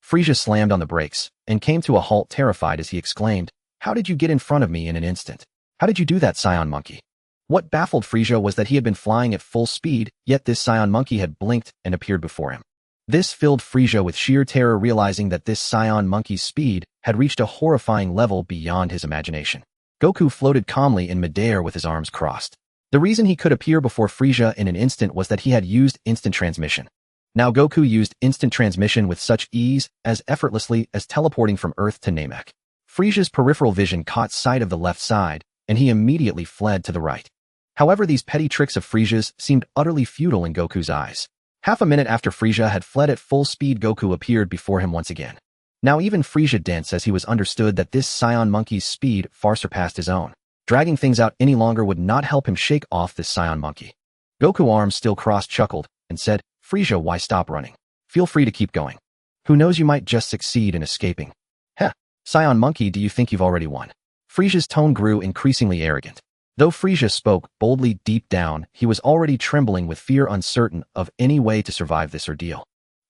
Frieza slammed on the brakes and came to a halt, terrified as he exclaimed, how did you get in front of me in an instant? How did you do that, Saiyan monkey? What baffled Frieza was that he had been flying at full speed, yet this Saiyan monkey had blinked and appeared before him. This filled Frieza with sheer terror, realizing that this Saiyan monkey's speed had reached a horrifying level beyond his imagination. Goku floated calmly in midair with his arms crossed. The reason he could appear before Frieza in an instant was that he had used instant transmission. Now Goku used instant transmission with such ease, as effortlessly as teleporting from Earth to Namek. Frieza's peripheral vision caught sight of the left side, and he immediately fled to the right. However, these petty tricks of Frieza's seemed utterly futile in Goku's eyes. Half a minute after Frieza had fled at full speed, Goku appeared before him once again. Now even Frieza danced as he was understood that this Saiyan monkey's speed far surpassed his own. Dragging things out any longer would not help him shake off this Saiyan monkey. Goku, arms still crossed, chuckled and said, Frieza, why stop running? Feel free to keep going. Who knows, you might just succeed in escaping. Heh, Saiyan monkey, do you think you've already won? Frieza's tone grew increasingly arrogant. Though Frieza spoke boldly, deep down, he was already trembling with fear, uncertain of any way to survive this ordeal.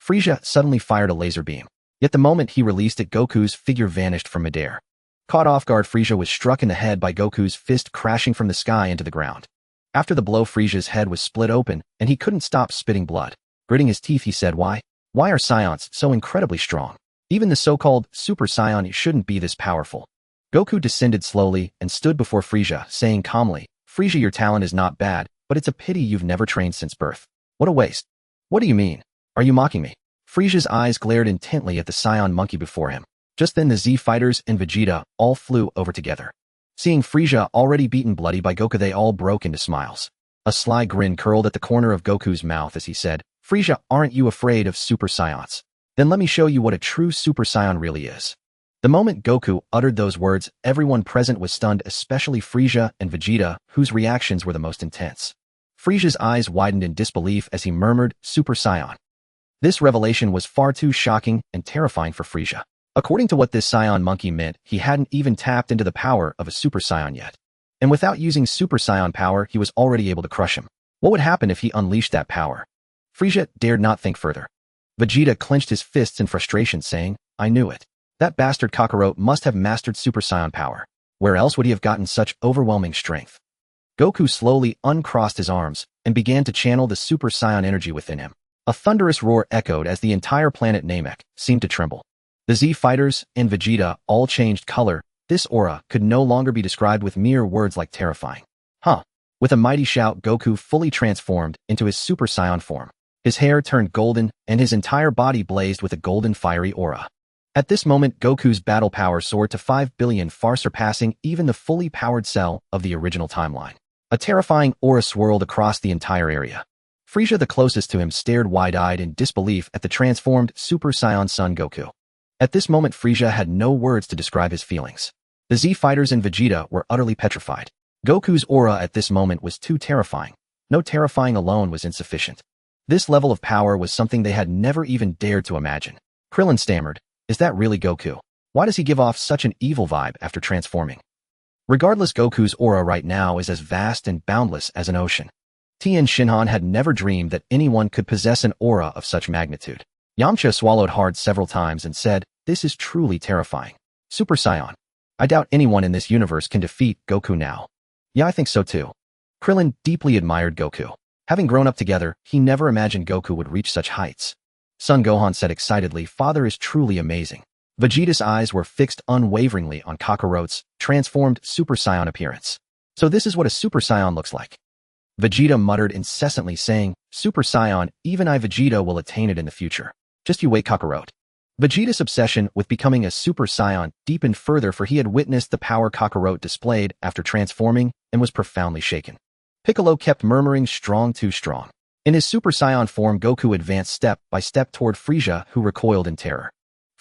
Frieza suddenly fired a laser beam. Yet the moment he released it, Goku's figure vanished from midair. Caught off guard, Frieza was struck in the head by Goku's fist, crashing from the sky into the ground. After the blow, Frieza's head was split open, and he couldn't stop spitting blood. Gritting his teeth, he said, Why are Saiyans so incredibly strong? Even the so-called Super Saiyan shouldn't be this powerful. Goku descended slowly and stood before Frieza, saying calmly, Frieza, your talent is not bad, but it's a pity you've never trained since birth. What a waste. What do you mean? Are you mocking me? Frieza's eyes glared intently at the Saiyan monkey before him. Just then the Z fighters and Vegeta all flew over together. Seeing Frieza already beaten bloody by Goku, they all broke into smiles. A sly grin curled at the corner of Goku's mouth as he said, Frieza, aren't you afraid of Super Saiyans? Then let me show you what a true Super Saiyan really is. The moment Goku uttered those words, everyone present was stunned, especially Frieza and Vegeta, whose reactions were the most intense. Frieza's eyes widened in disbelief as he murmured, Super Saiyan. This revelation was far too shocking and terrifying for Frieza. According to what this Saiyan monkey meant, he hadn't even tapped into the power of a Super Saiyan yet. And without using Super Saiyan power, he was already able to crush him. What would happen if he unleashed that power? Frieza dared not think further. Vegeta clenched his fists in frustration, saying, I knew it. That bastard Kakarot must have mastered Super Saiyan power. Where else would he have gotten such overwhelming strength? Goku slowly uncrossed his arms and began to channel the Super Saiyan energy within him. A thunderous roar echoed as the entire planet Namek seemed to tremble. The Z fighters and Vegeta all changed color. This aura could no longer be described with mere words like terrifying. With a mighty shout, Goku fully transformed into his Super Saiyan form. His hair turned golden, and his entire body blazed with a golden fiery aura. At this moment, Goku's battle power soared to 5 billion, far surpassing even the fully powered Cell of the original timeline. A terrifying aura swirled across the entire area. Frieza, the closest to him, stared wide-eyed in disbelief at the transformed Super Saiyan Son Goku. At this moment, Frieza had no words to describe his feelings. The Z fighters and Vegeta were utterly petrified. Goku's aura at this moment was too terrifying. No terrifying alone was insufficient. This level of power was something they had never even dared to imagine. Krillin stammered, Is that really Goku? Why does he give off such an evil vibe after transforming? Regardless, Goku's aura right now is as vast and boundless as an ocean. Tien Shinhan had never dreamed that anyone could possess an aura of such magnitude. Yamcha swallowed hard several times and said, This is truly terrifying. Super Saiyan. I doubt anyone in this universe can defeat Goku now. Yeah, I think so too. Krillin deeply admired Goku. Having grown up together, he never imagined Goku would reach such heights. Son Gohan said excitedly, Father is truly amazing. Vegeta's eyes were fixed unwaveringly on Kakarot's transformed Super Saiyan appearance. So this is what a Super Saiyan looks like. Vegeta muttered incessantly, saying, Super Saiyan, even I Vegeta will attain it in the future. Just you wait, Kakarot. Vegeta's obsession with becoming a Super Saiyan deepened further, for he had witnessed the power Kakarot displayed after transforming and was profoundly shaken. Piccolo kept murmuring, strong, too strong. In his Super Saiyan form, Goku advanced step by step toward Frieza, who recoiled in terror.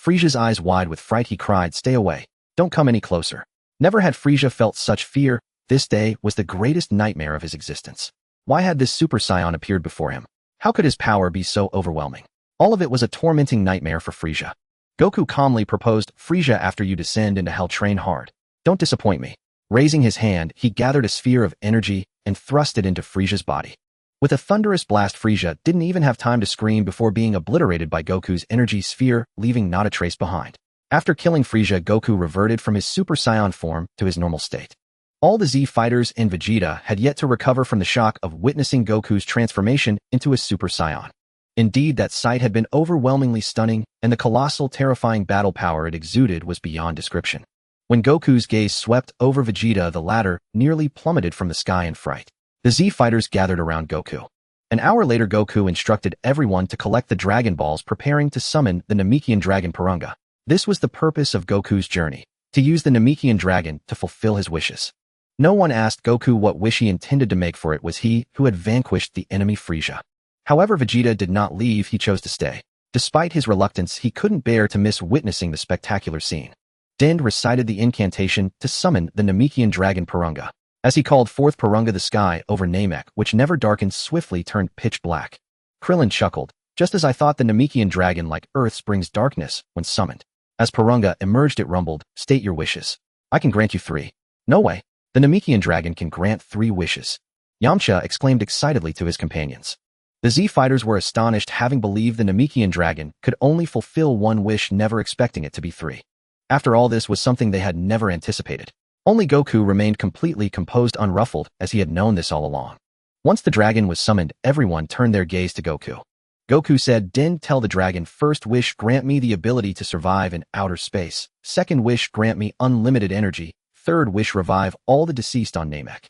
Frieza's eyes wide with fright, he cried, Stay away. Don't come any closer. Never had Frieza felt such fear. This day was the greatest nightmare of his existence. Why had this Super Saiyan appeared before him? How could his power be so overwhelming? All of it was a tormenting nightmare for Frieza. Goku calmly proposed, Frieza, after you descend into hell, train hard. Don't disappoint me. Raising his hand, he gathered a sphere of energy and thrust it into Frieza's body. With a thunderous blast, Frieza didn't even have time to scream before being obliterated by Goku's energy sphere, leaving not a trace behind. After killing Frieza, Goku reverted from his Super Saiyan form to his normal state. All the Z fighters and Vegeta had yet to recover from the shock of witnessing Goku's transformation into a Super Saiyan. Indeed, that sight had been overwhelmingly stunning, and the colossal, terrifying battle power it exuded was beyond description. When Goku's gaze swept over Vegeta, the latter nearly plummeted from the sky in fright. The Z fighters gathered around Goku. An hour later, Goku instructed everyone to collect the Dragon Balls, preparing to summon the Namekian dragon Purunga. This was the purpose of Goku's journey, to use the Namekian dragon to fulfill his wishes. No one asked Goku what wish he intended to make, for it was he who had vanquished the enemy Frieza. However, Vegeta did not leave, he chose to stay. Despite his reluctance, he couldn't bear to miss witnessing the spectacular scene. Dend recited the incantation to summon the Namekian dragon Purunga. As he called forth Purunga, the sky over Namek, which never darkened, swiftly turned pitch black. Krillin chuckled, just as I thought, the Namekian dragon like Earth brings darkness when summoned. As Purunga emerged, it rumbled, State your wishes. I can grant you 3. No way. The Namekian dragon can grant 3 wishes. Yamcha exclaimed excitedly to his companions. The Z fighters were astonished, having believed the Namekian dragon could only fulfill one wish, never expecting it to be three. After all, this was something they had never anticipated. Only Goku remained completely composed, unruffled, as he had known this all along. Once the dragon was summoned, everyone turned their gaze to Goku. Goku said, "Din, tell the dragon, first wish, grant me the ability to survive in outer space. Second wish, grant me unlimited energy. Third wish, revive all the deceased on Namek."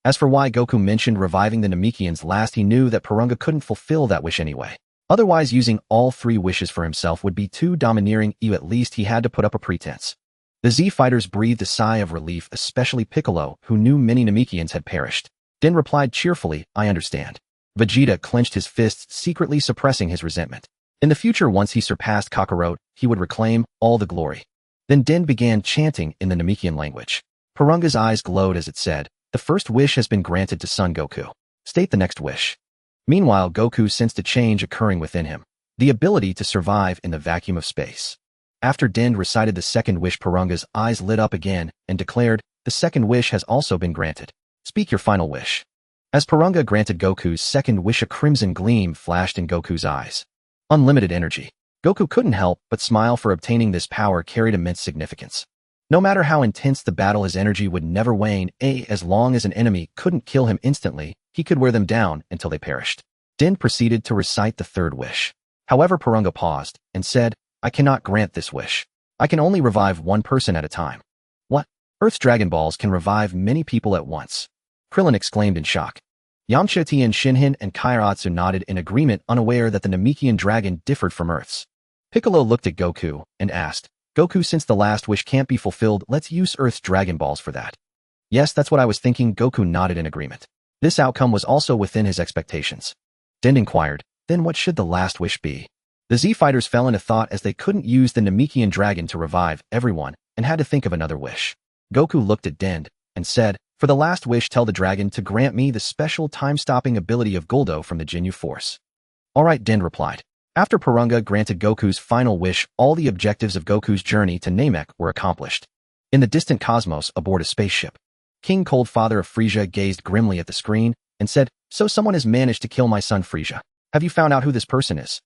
As for why Goku mentioned reviving the Namekians last, he knew that Porunga couldn't fulfill that wish anyway. Otherwise, using all three wishes for himself would be too domineering. At least he had to put up a pretense. The Z fighters breathed a sigh of relief, especially Piccolo, who knew many Namekians had perished. Din replied cheerfully, "I understand." Vegeta clenched his fists, secretly suppressing his resentment. In the future, once he surpassed Kakarot, he would reclaim all the glory. Then Din began chanting in the Namekian language. Porunga's eyes glowed as it said, "The first wish has been granted to Son Goku. State the next wish." Meanwhile, Goku sensed a change occurring within him, the ability to survive in the vacuum of space. After Din recited the second wish, Porunga's eyes lit up again and declared, "The second wish has also been granted. Speak your final wish." As Porunga granted Goku's second wish, a crimson gleam flashed in Goku's eyes. Unlimited energy. Goku couldn't help but smile, for obtaining this power carried immense significance. No matter how intense the battle, his energy would never wane. As long as an enemy couldn't kill him instantly, he could wear them down until they perished. Din proceeded to recite the third wish. However, Porunga paused and said, "I cannot grant this wish. I can only revive one person at a time." "What? Earth's Dragon Balls can revive many people at once?" Krillin exclaimed in shock. Yamcha, Tien, Shinhan, and Kairatsu nodded in agreement, unaware that the Namekian dragon differed from Earth's. Piccolo looked at Goku and asked, "Goku, since the last wish can't be fulfilled, let's use Earth's Dragon Balls for that." "Yes, that's what I was thinking." Goku nodded in agreement. This outcome was also within his expectations. Din inquired, "Then what should the last wish be?" The Z fighters fell into thought, as they couldn't use the Namekian dragon to revive everyone and had to think of another wish. Goku looked at Din and said, "For the last wish, tell the dragon to grant me the special time-stopping ability of Guldo from the Ginyu Force." "All right," Din replied. After Porunga granted Goku's final wish, all the objectives of Goku's journey to Namek were accomplished. In the distant cosmos, aboard a spaceship, King Cold, father of Frieza, gazed grimly at the screen and said, "So someone has managed to kill my son Frieza. Have you found out who this person is?"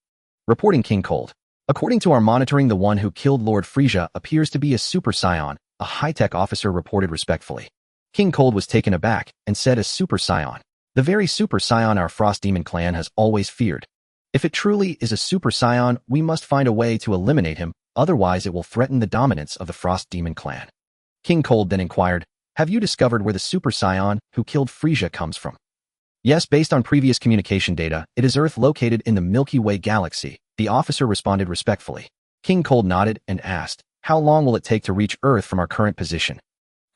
Reporting King Cold. "According to our monitoring, the one who killed Lord Frieza appears to be a Super Saiyan," a high-tech officer reported respectfully. King Cold was taken aback and said, "A Super Saiyan. The very Super Saiyan our Frost Demon clan has always feared. If it truly is a Super Saiyan, we must find a way to eliminate him, otherwise it will threaten the dominance of the Frost Demon clan." King Cold then inquired, "Have you discovered where the Super Saiyan who killed Frieza comes from?" "Yes, based on previous communication data, it is Earth, located in the Milky Way galaxy," the officer responded respectfully. King Cold nodded and asked, "How long will it take to reach Earth from our current position?"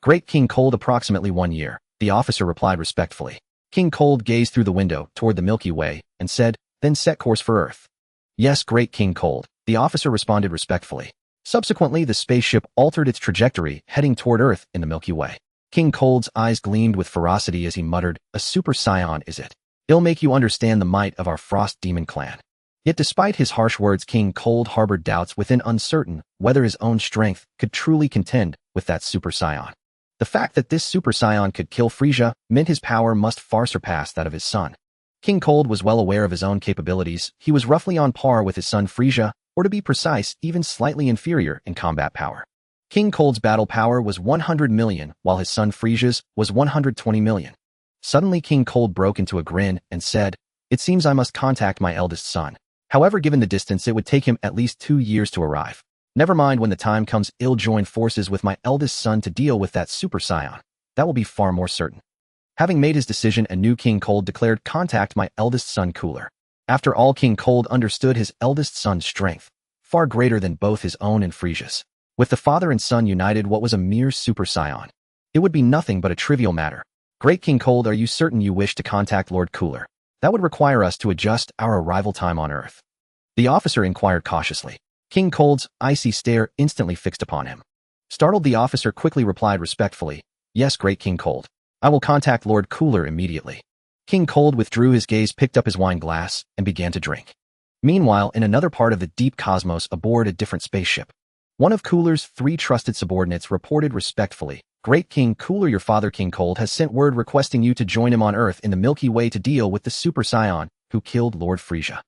"Great King Cold, approximately 1 year," the officer replied respectfully. King Cold gazed through the window toward the Milky Way and said, "Then set course for Earth." "Yes, Great King Cold," the officer responded respectfully. Subsequently, the spaceship altered its trajectory, heading toward Earth in the Milky Way. King Cold's eyes gleamed with ferocity as he muttered, "A Super Saiyan, is it? It'll make you understand the might of our Frost Demon clan." Yet despite his harsh words, King Cold harbored doubts within, uncertain whether his own strength could truly contend with that Super Saiyan. The fact that this Super Saiyan could kill Frieza meant his power must far surpass that of his son. King Cold was well aware of his own capabilities. He was roughly on par with his son Frieza, or to be precise, even slightly inferior in combat power. King Cold's battle power was 100 million, while his son Frieza's was 120 million. Suddenly King Cold broke into a grin and said, "It seems I must contact my eldest son. However, given the distance, it would take him at least 2 years to arrive. Never mind, when the time comes, I'll join forces with my eldest son to deal with that Super Saiyan. That will be far more certain." Having made his decision, a new King Cold declared, "Contact my eldest son Cooler." After all, King Cold understood his eldest son's strength, far greater than both his own and Frieza's. With the father and son united, what was a mere Super Saiyan? It would be nothing but a trivial matter. "Great King Cold, are you certain you wish to contact Lord Cooler? That would require us to adjust our arrival time on Earth." The officer inquired cautiously. King Cold's icy stare instantly fixed upon him. Startled, the officer quickly replied respectfully, "Yes, Great King Cold. I will contact Lord Cooler immediately." King Cold withdrew his gaze, picked up his wine glass, and began to drink. Meanwhile, in another part of the deep cosmos, aboard a different spaceship, one of Cooler's 3 trusted subordinates reported respectfully, "Great King Cooler, your father King Cold has sent word requesting you to join him on Earth in the Milky Way to deal with the Super Saiyan who killed Lord Frieza.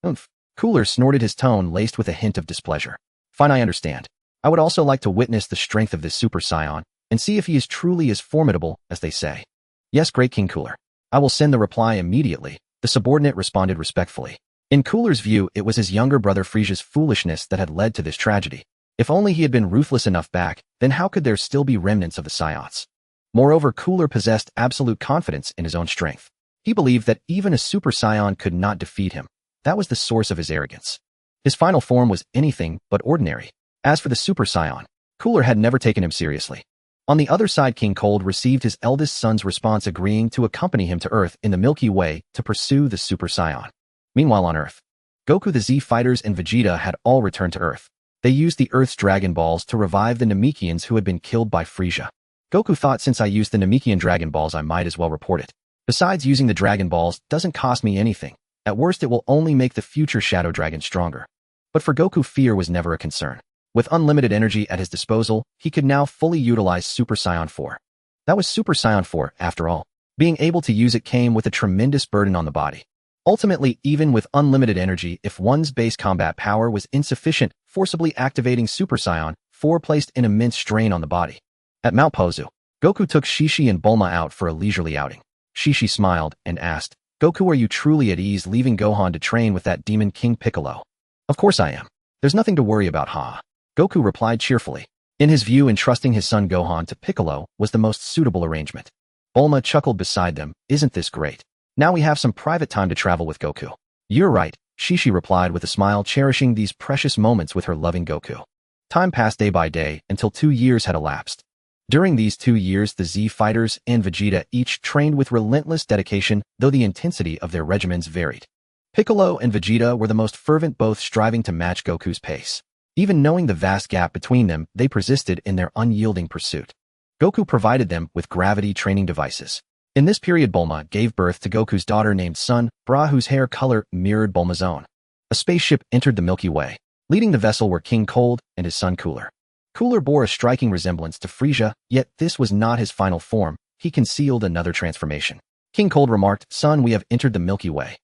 Oomph. Cooler snorted, his tone laced with a hint of displeasure. Fine, I understand. I would also like to witness the strength of this Super Saiyan and see if he is truly as formidable as they say. Yes, Great King Cooler. I will send the reply immediately, the subordinate responded respectfully. In Cooler's view, it was his younger brother Frieza's foolishness that had led to this tragedy. If only he had been ruthless enough back, then how could there still be remnants of the Saiyans? Moreover, Cooler possessed absolute confidence in his own strength. He believed that even a Super Saiyan could not defeat him. That was the source of his arrogance. His final form was anything but ordinary. As for the Super Saiyan, Cooler had never taken him seriously. On the other side, King Cold received his eldest son's response, agreeing to accompany him to Earth in the Milky Way to pursue the Super Saiyan. Meanwhile on Earth, Goku, the Z Fighters, and Vegeta had all returned to Earth. They used the Earth's Dragon Balls to revive the Namekians who had been killed by Frieza. Goku thought, since I used the Namekian Dragon Balls, I might as well report it. Besides, using the Dragon Balls doesn't cost me anything. At worst, it will only make the future Shadow Dragon stronger. But for Goku, fear was never a concern. With unlimited energy at his disposal, he could now fully utilize Super Saiyan 4. That was Super Saiyan 4, after all. Being able to use it came with a tremendous burden on the body. Ultimately, even with unlimited energy, if one's base combat power was insufficient, forcibly activating Super Saiyan 4 placed an immense strain on the body. At Mount Pozu, Goku took Shishi and Bulma out for a leisurely outing. Shishi smiled and asked, Goku, are you truly at ease leaving Gohan to train with that demon King Piccolo? Of course I am. There's nothing to worry about, ha. Goku replied cheerfully. In his view, entrusting his son Gohan to Piccolo was the most suitable arrangement. Bulma chuckled beside them. Isn't this great? Now we have some private time to travel with Goku. You're right, Shishi replied with a smile, cherishing these precious moments with her loving Goku. Time passed day by day until 2 years had elapsed. During these 2 years, the Z Fighters and Vegeta each trained with relentless dedication, though the intensity of their regimens varied. Piccolo and Vegeta were the most fervent, both striving to match Goku's pace. Even knowing the vast gap between them, they persisted in their unyielding pursuit. Goku provided them with gravity training devices. In this period, Bulma gave birth to Goku's daughter named Sun Bra, whose hair color mirrored Bulma's own. A spaceship entered the Milky Way. Leading the vessel were King Cold and his son Cooler. Cooler bore a striking resemblance to Frieza, yet this was not his final form. He concealed another transformation. King Cold remarked, Son, we have entered the Milky Way.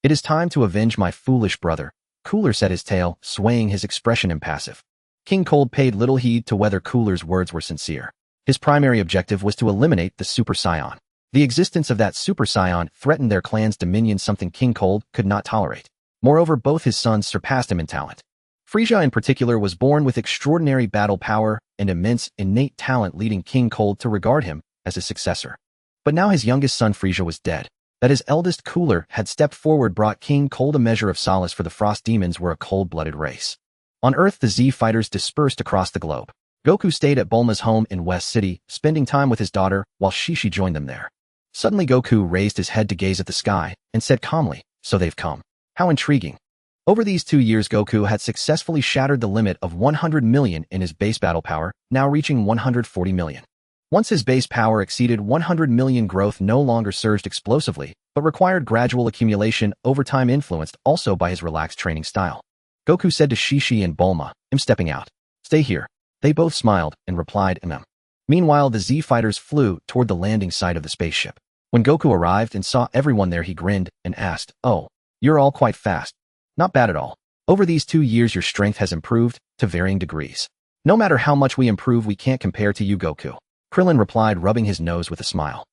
It is time to avenge my foolish brother. Cooler set his tail, swaying, his expression impassive. King Cold paid little heed to whether Cooler's words were sincere. His primary objective was to eliminate the Super Saiyan. The existence of that Super Saiyan threatened their clan's dominion, something King Cold could not tolerate. Moreover, both his sons surpassed him in talent. Frieza in particular was born with extraordinary battle power and immense innate talent, leading King Cold to regard him as his successor. But now his youngest son Frieza was dead. That his eldest Cooler had stepped forward brought King Cold a measure of solace, for the Frost Demons were a cold-blooded race. On Earth, the Z Fighters dispersed across the globe. Goku stayed at Bulma's home in West City, spending time with his daughter, while Shishi joined them there. Suddenly Goku raised his head to gaze at the sky and said calmly, So they've come. How intriguing. Over these 2 years, Goku had successfully shattered the limit of 100 million in his base battle power, now reaching 140 million. Once his base power exceeded 100 million, growth no longer surged explosively, but required gradual accumulation over time, influenced also by his relaxed training style. Goku said to Shishi and Bulma, I'm stepping out. Stay here. They both smiled and replied, Meanwhile, the Z Fighters flew toward the landing site of the spaceship. When Goku arrived and saw everyone there, he grinned and asked, Oh, you're all quite fast. Not bad at all. Over these 2 years, your strength has improved to varying degrees. No matter how much we improve, we can't compare to you, Goku. Krillin replied, rubbing his nose with a smile.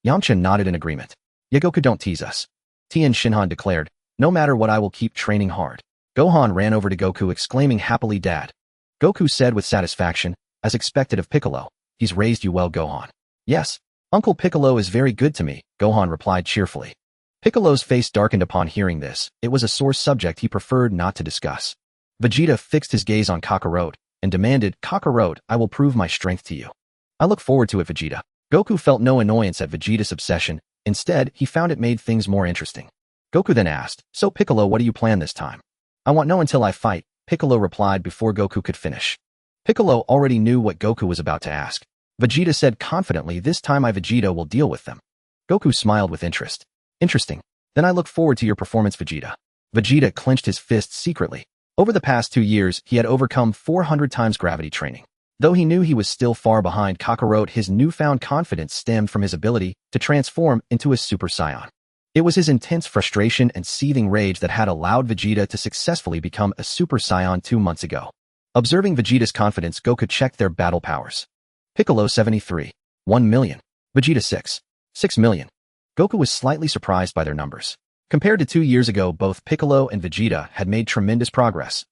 Yamcha nodded in agreement. Yeah, Goku, don't tease us. Tien Shinhan declared, No matter what, I will keep training hard. Gohan ran over to Goku, exclaiming happily, Dad. Goku said with satisfaction, as expected of Piccolo, He's raised you well, Gohan. Yes, Uncle Piccolo is very good to me, Gohan replied cheerfully. Piccolo's face darkened upon hearing this. It was a sore subject he preferred not to discuss. Vegeta fixed his gaze on Kakarot and demanded, Kakarot, I will prove my strength to you. I look forward to it, Vegeta. Goku felt no annoyance at Vegeta's obsession. Instead, he found it made things more interesting. Goku then asked, So Piccolo, what do you plan this time? I won't know until I fight, Piccolo replied before Goku could finish. Piccolo already knew what Goku was about to ask. Vegeta said confidently, This time Vegeta will deal with them. Goku smiled with interest. Interesting. Then I look forward to your performance, Vegeta. Vegeta clenched his fists secretly. Over the past 2 years, he had overcome 400 times gravity training. Though he knew he was still far behind Kakarot, his newfound confidence stemmed from his ability to transform into a Super Saiyan. It was his intense frustration and seething rage that had allowed Vegeta to successfully become a Super Saiyan 2 months ago. Observing Vegeta's confidence, Goku checked their battle powers. Piccolo 73. 1 million. Vegeta 6. 6 million. Goku was slightly surprised by their numbers. Compared to 2 years ago, both Piccolo and Vegeta had made tremendous progress.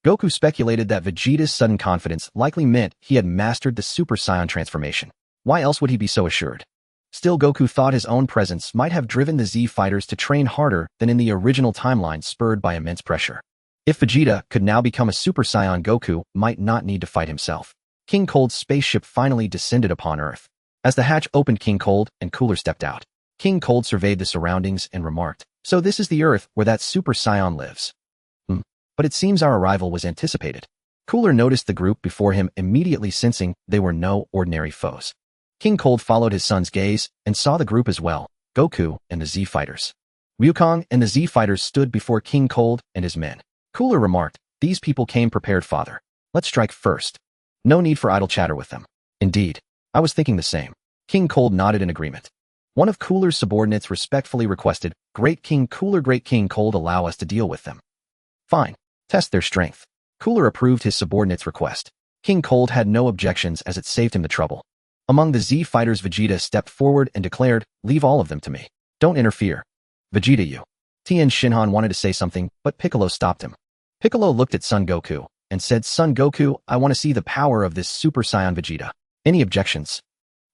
Goku speculated that Vegeta's sudden confidence likely meant he had mastered the Super Saiyan transformation. Why else would he be so assured? Still, Goku thought his own presence might have driven the Z fighters to train harder than in the original timeline, spurred by immense pressure. If Vegeta could now become a Super Saiyan, Goku might not need to fight himself. King Cold's spaceship finally descended upon Earth. As the hatch opened, King Cold and Cooler stepped out. King Cold surveyed the surroundings and remarked, "So this is the Earth where that Super Saiyan lives. But it seems our arrival was anticipated." Cooler noticed the group before him, immediately sensing they were no ordinary foes. King Cold followed his son's gaze and saw the group as well, Goku and the Z fighters. Wukong and the Z fighters stood before King Cold and his men. Cooler remarked, "These people came prepared, father. Let's strike first. No need for idle chatter with them." "Indeed. I was thinking the same." King Cold nodded in agreement. One of Cooler's subordinates respectfully requested, "Great King Cooler, Great King Cold, allow us to deal with them." "Fine. Test their strength." Cooler approved his subordinate's request. King Cold had no objections as it saved him the trouble. Among the Z fighters, Vegeta stepped forward and declared, "Leave all of them to me. Don't interfere." "Vegeta, you." Tien Shinhan wanted to say something, but Piccolo stopped him. Piccolo looked at Son Goku and said, "Son Goku, I want to see the power of this Super Saiyan Vegeta." "Any objections?"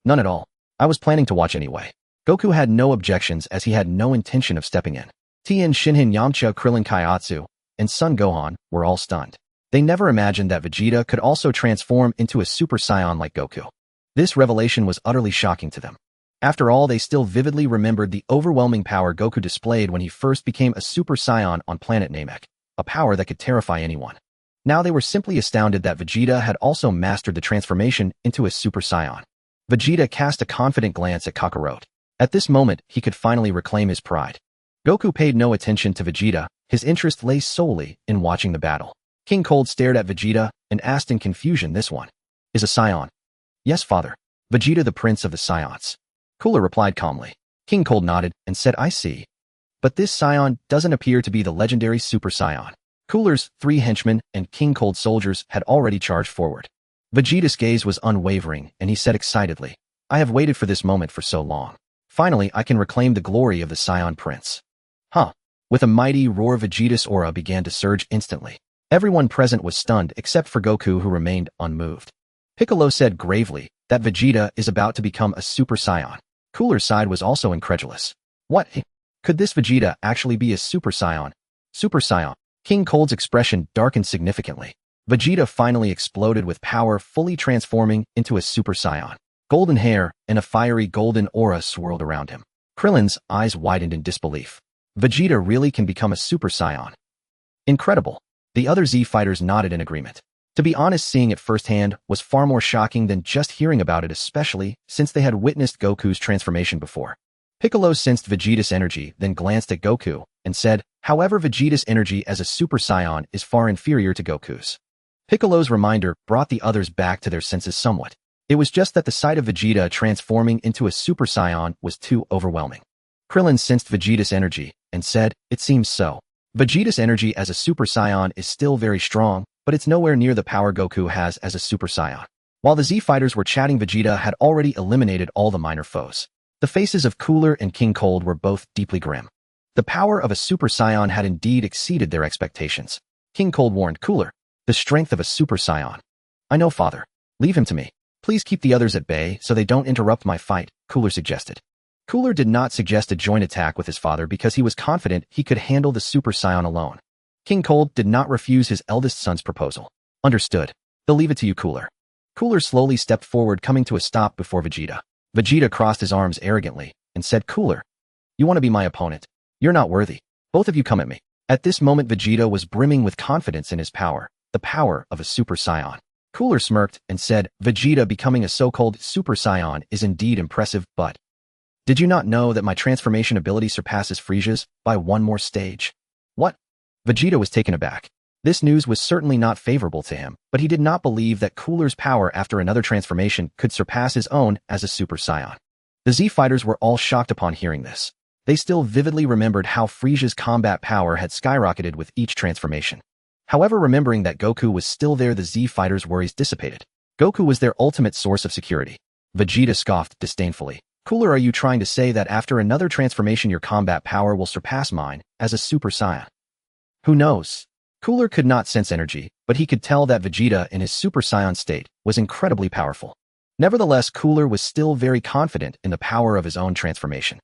"None at all. I was planning to watch anyway." Goku had no objections as he had no intention of stepping in. Tien Shinhan, Yamcha, Krillin, Kaiatsu, and Son Gohan were all stunned. They never imagined that Vegeta could also transform into a Super Saiyan like Goku. This revelation was utterly shocking to them. After all, they still vividly remembered the overwhelming power Goku displayed when he first became a Super Saiyan on planet Namek, a power that could terrify anyone. Now they were simply astounded that Vegeta had also mastered the transformation into a Super Saiyan. Vegeta cast a confident glance at Kakarot. At this moment, he could finally reclaim his pride. Goku paid no attention to Vegeta. His interest lay solely in watching the battle. King Cold stared at Vegeta and asked in confusion, "This one is a Saiyan?" "Yes, father. Vegeta, the prince of the Saiyans." Cooler replied calmly. King Cold nodded and said, "I see. But this Saiyan doesn't appear to be the legendary Super Saiyan." Cooler's 3 henchmen and King Cold soldiers had already charged forward. Vegeta's gaze was unwavering, and he said excitedly, "I have waited for this moment for so long. Finally, I can reclaim the glory of the Saiyan prince." "Huh." With a mighty roar, Vegeta's aura began to surge instantly. Everyone present was stunned except for Goku, who remained unmoved. Piccolo said gravely that Vegeta is about to become a Super Saiyan. Cooler's side was also incredulous. What? Could this Vegeta actually be a Super Saiyan? Super Saiyan. King Cold's expression darkened significantly. Vegeta finally exploded with power, fully transforming into a Super Saiyan. Golden hair and a fiery golden aura swirled around him. Krillin's eyes widened in disbelief. Vegeta really can become a Super Saiyan. Incredible. The other Z fighters nodded in agreement. To be honest, seeing it firsthand was far more shocking than just hearing about it, especially since they had witnessed Goku's transformation before. Piccolo sensed Vegeta's energy, then glanced at Goku and said, "However, Vegeta's energy as a Super Saiyan is far inferior to Goku's." Piccolo's reminder brought the others back to their senses somewhat. It was just that the sight of Vegeta transforming into a Super Saiyan was too overwhelming. Krillin sensed Vegeta's energy and said, "It seems so. Vegeta's energy as a Super Saiyan is still very strong, but it's nowhere near the power Goku has as a Super Saiyan." While the Z fighters were chatting, Vegeta had already eliminated all the minor foes. The faces of Cooler and King Cold were both deeply grim. The power of a Super Saiyan had indeed exceeded their expectations. King Cold warned Cooler, "The strength of a Super Saiyan." "I know, father. Leave him to me. Please keep the others at bay so they don't interrupt my fight," Cooler suggested. Cooler did not suggest a joint attack with his father because he was confident he could handle the Super Saiyan alone. King Cold did not refuse his eldest son's proposal. "Understood. They'll leave it to you, Cooler." Cooler slowly stepped forward, coming to a stop before Vegeta. Vegeta crossed his arms arrogantly and said, "Cooler, you want to be my opponent? You're not worthy. Both of you come at me." At this moment, Vegeta was brimming with confidence in his power, the power of a Super Saiyan. Cooler smirked and said, "Vegeta becoming a so-called Super Saiyan is indeed impressive, but did you not know that my transformation ability surpasses Frieza's by one more stage?" "What?" Vegeta was taken aback. This news was certainly not favorable to him, but he did not believe that Cooler's power after another transformation could surpass his own as a Super Saiyan. The Z fighters were all shocked upon hearing this. They still vividly remembered how Frieza's combat power had skyrocketed with each transformation. However, remembering that Goku was still there, the Z fighters' worries dissipated. Goku was their ultimate source of security. Vegeta scoffed disdainfully. Cooler, are you trying to say that after another transformation your combat power will surpass mine as a Super Saiyan? Who knows? Cooler could not sense energy, but he could tell that Vegeta in his Super Saiyan state was incredibly powerful. Nevertheless, Cooler was still very confident in the power of his own transformation.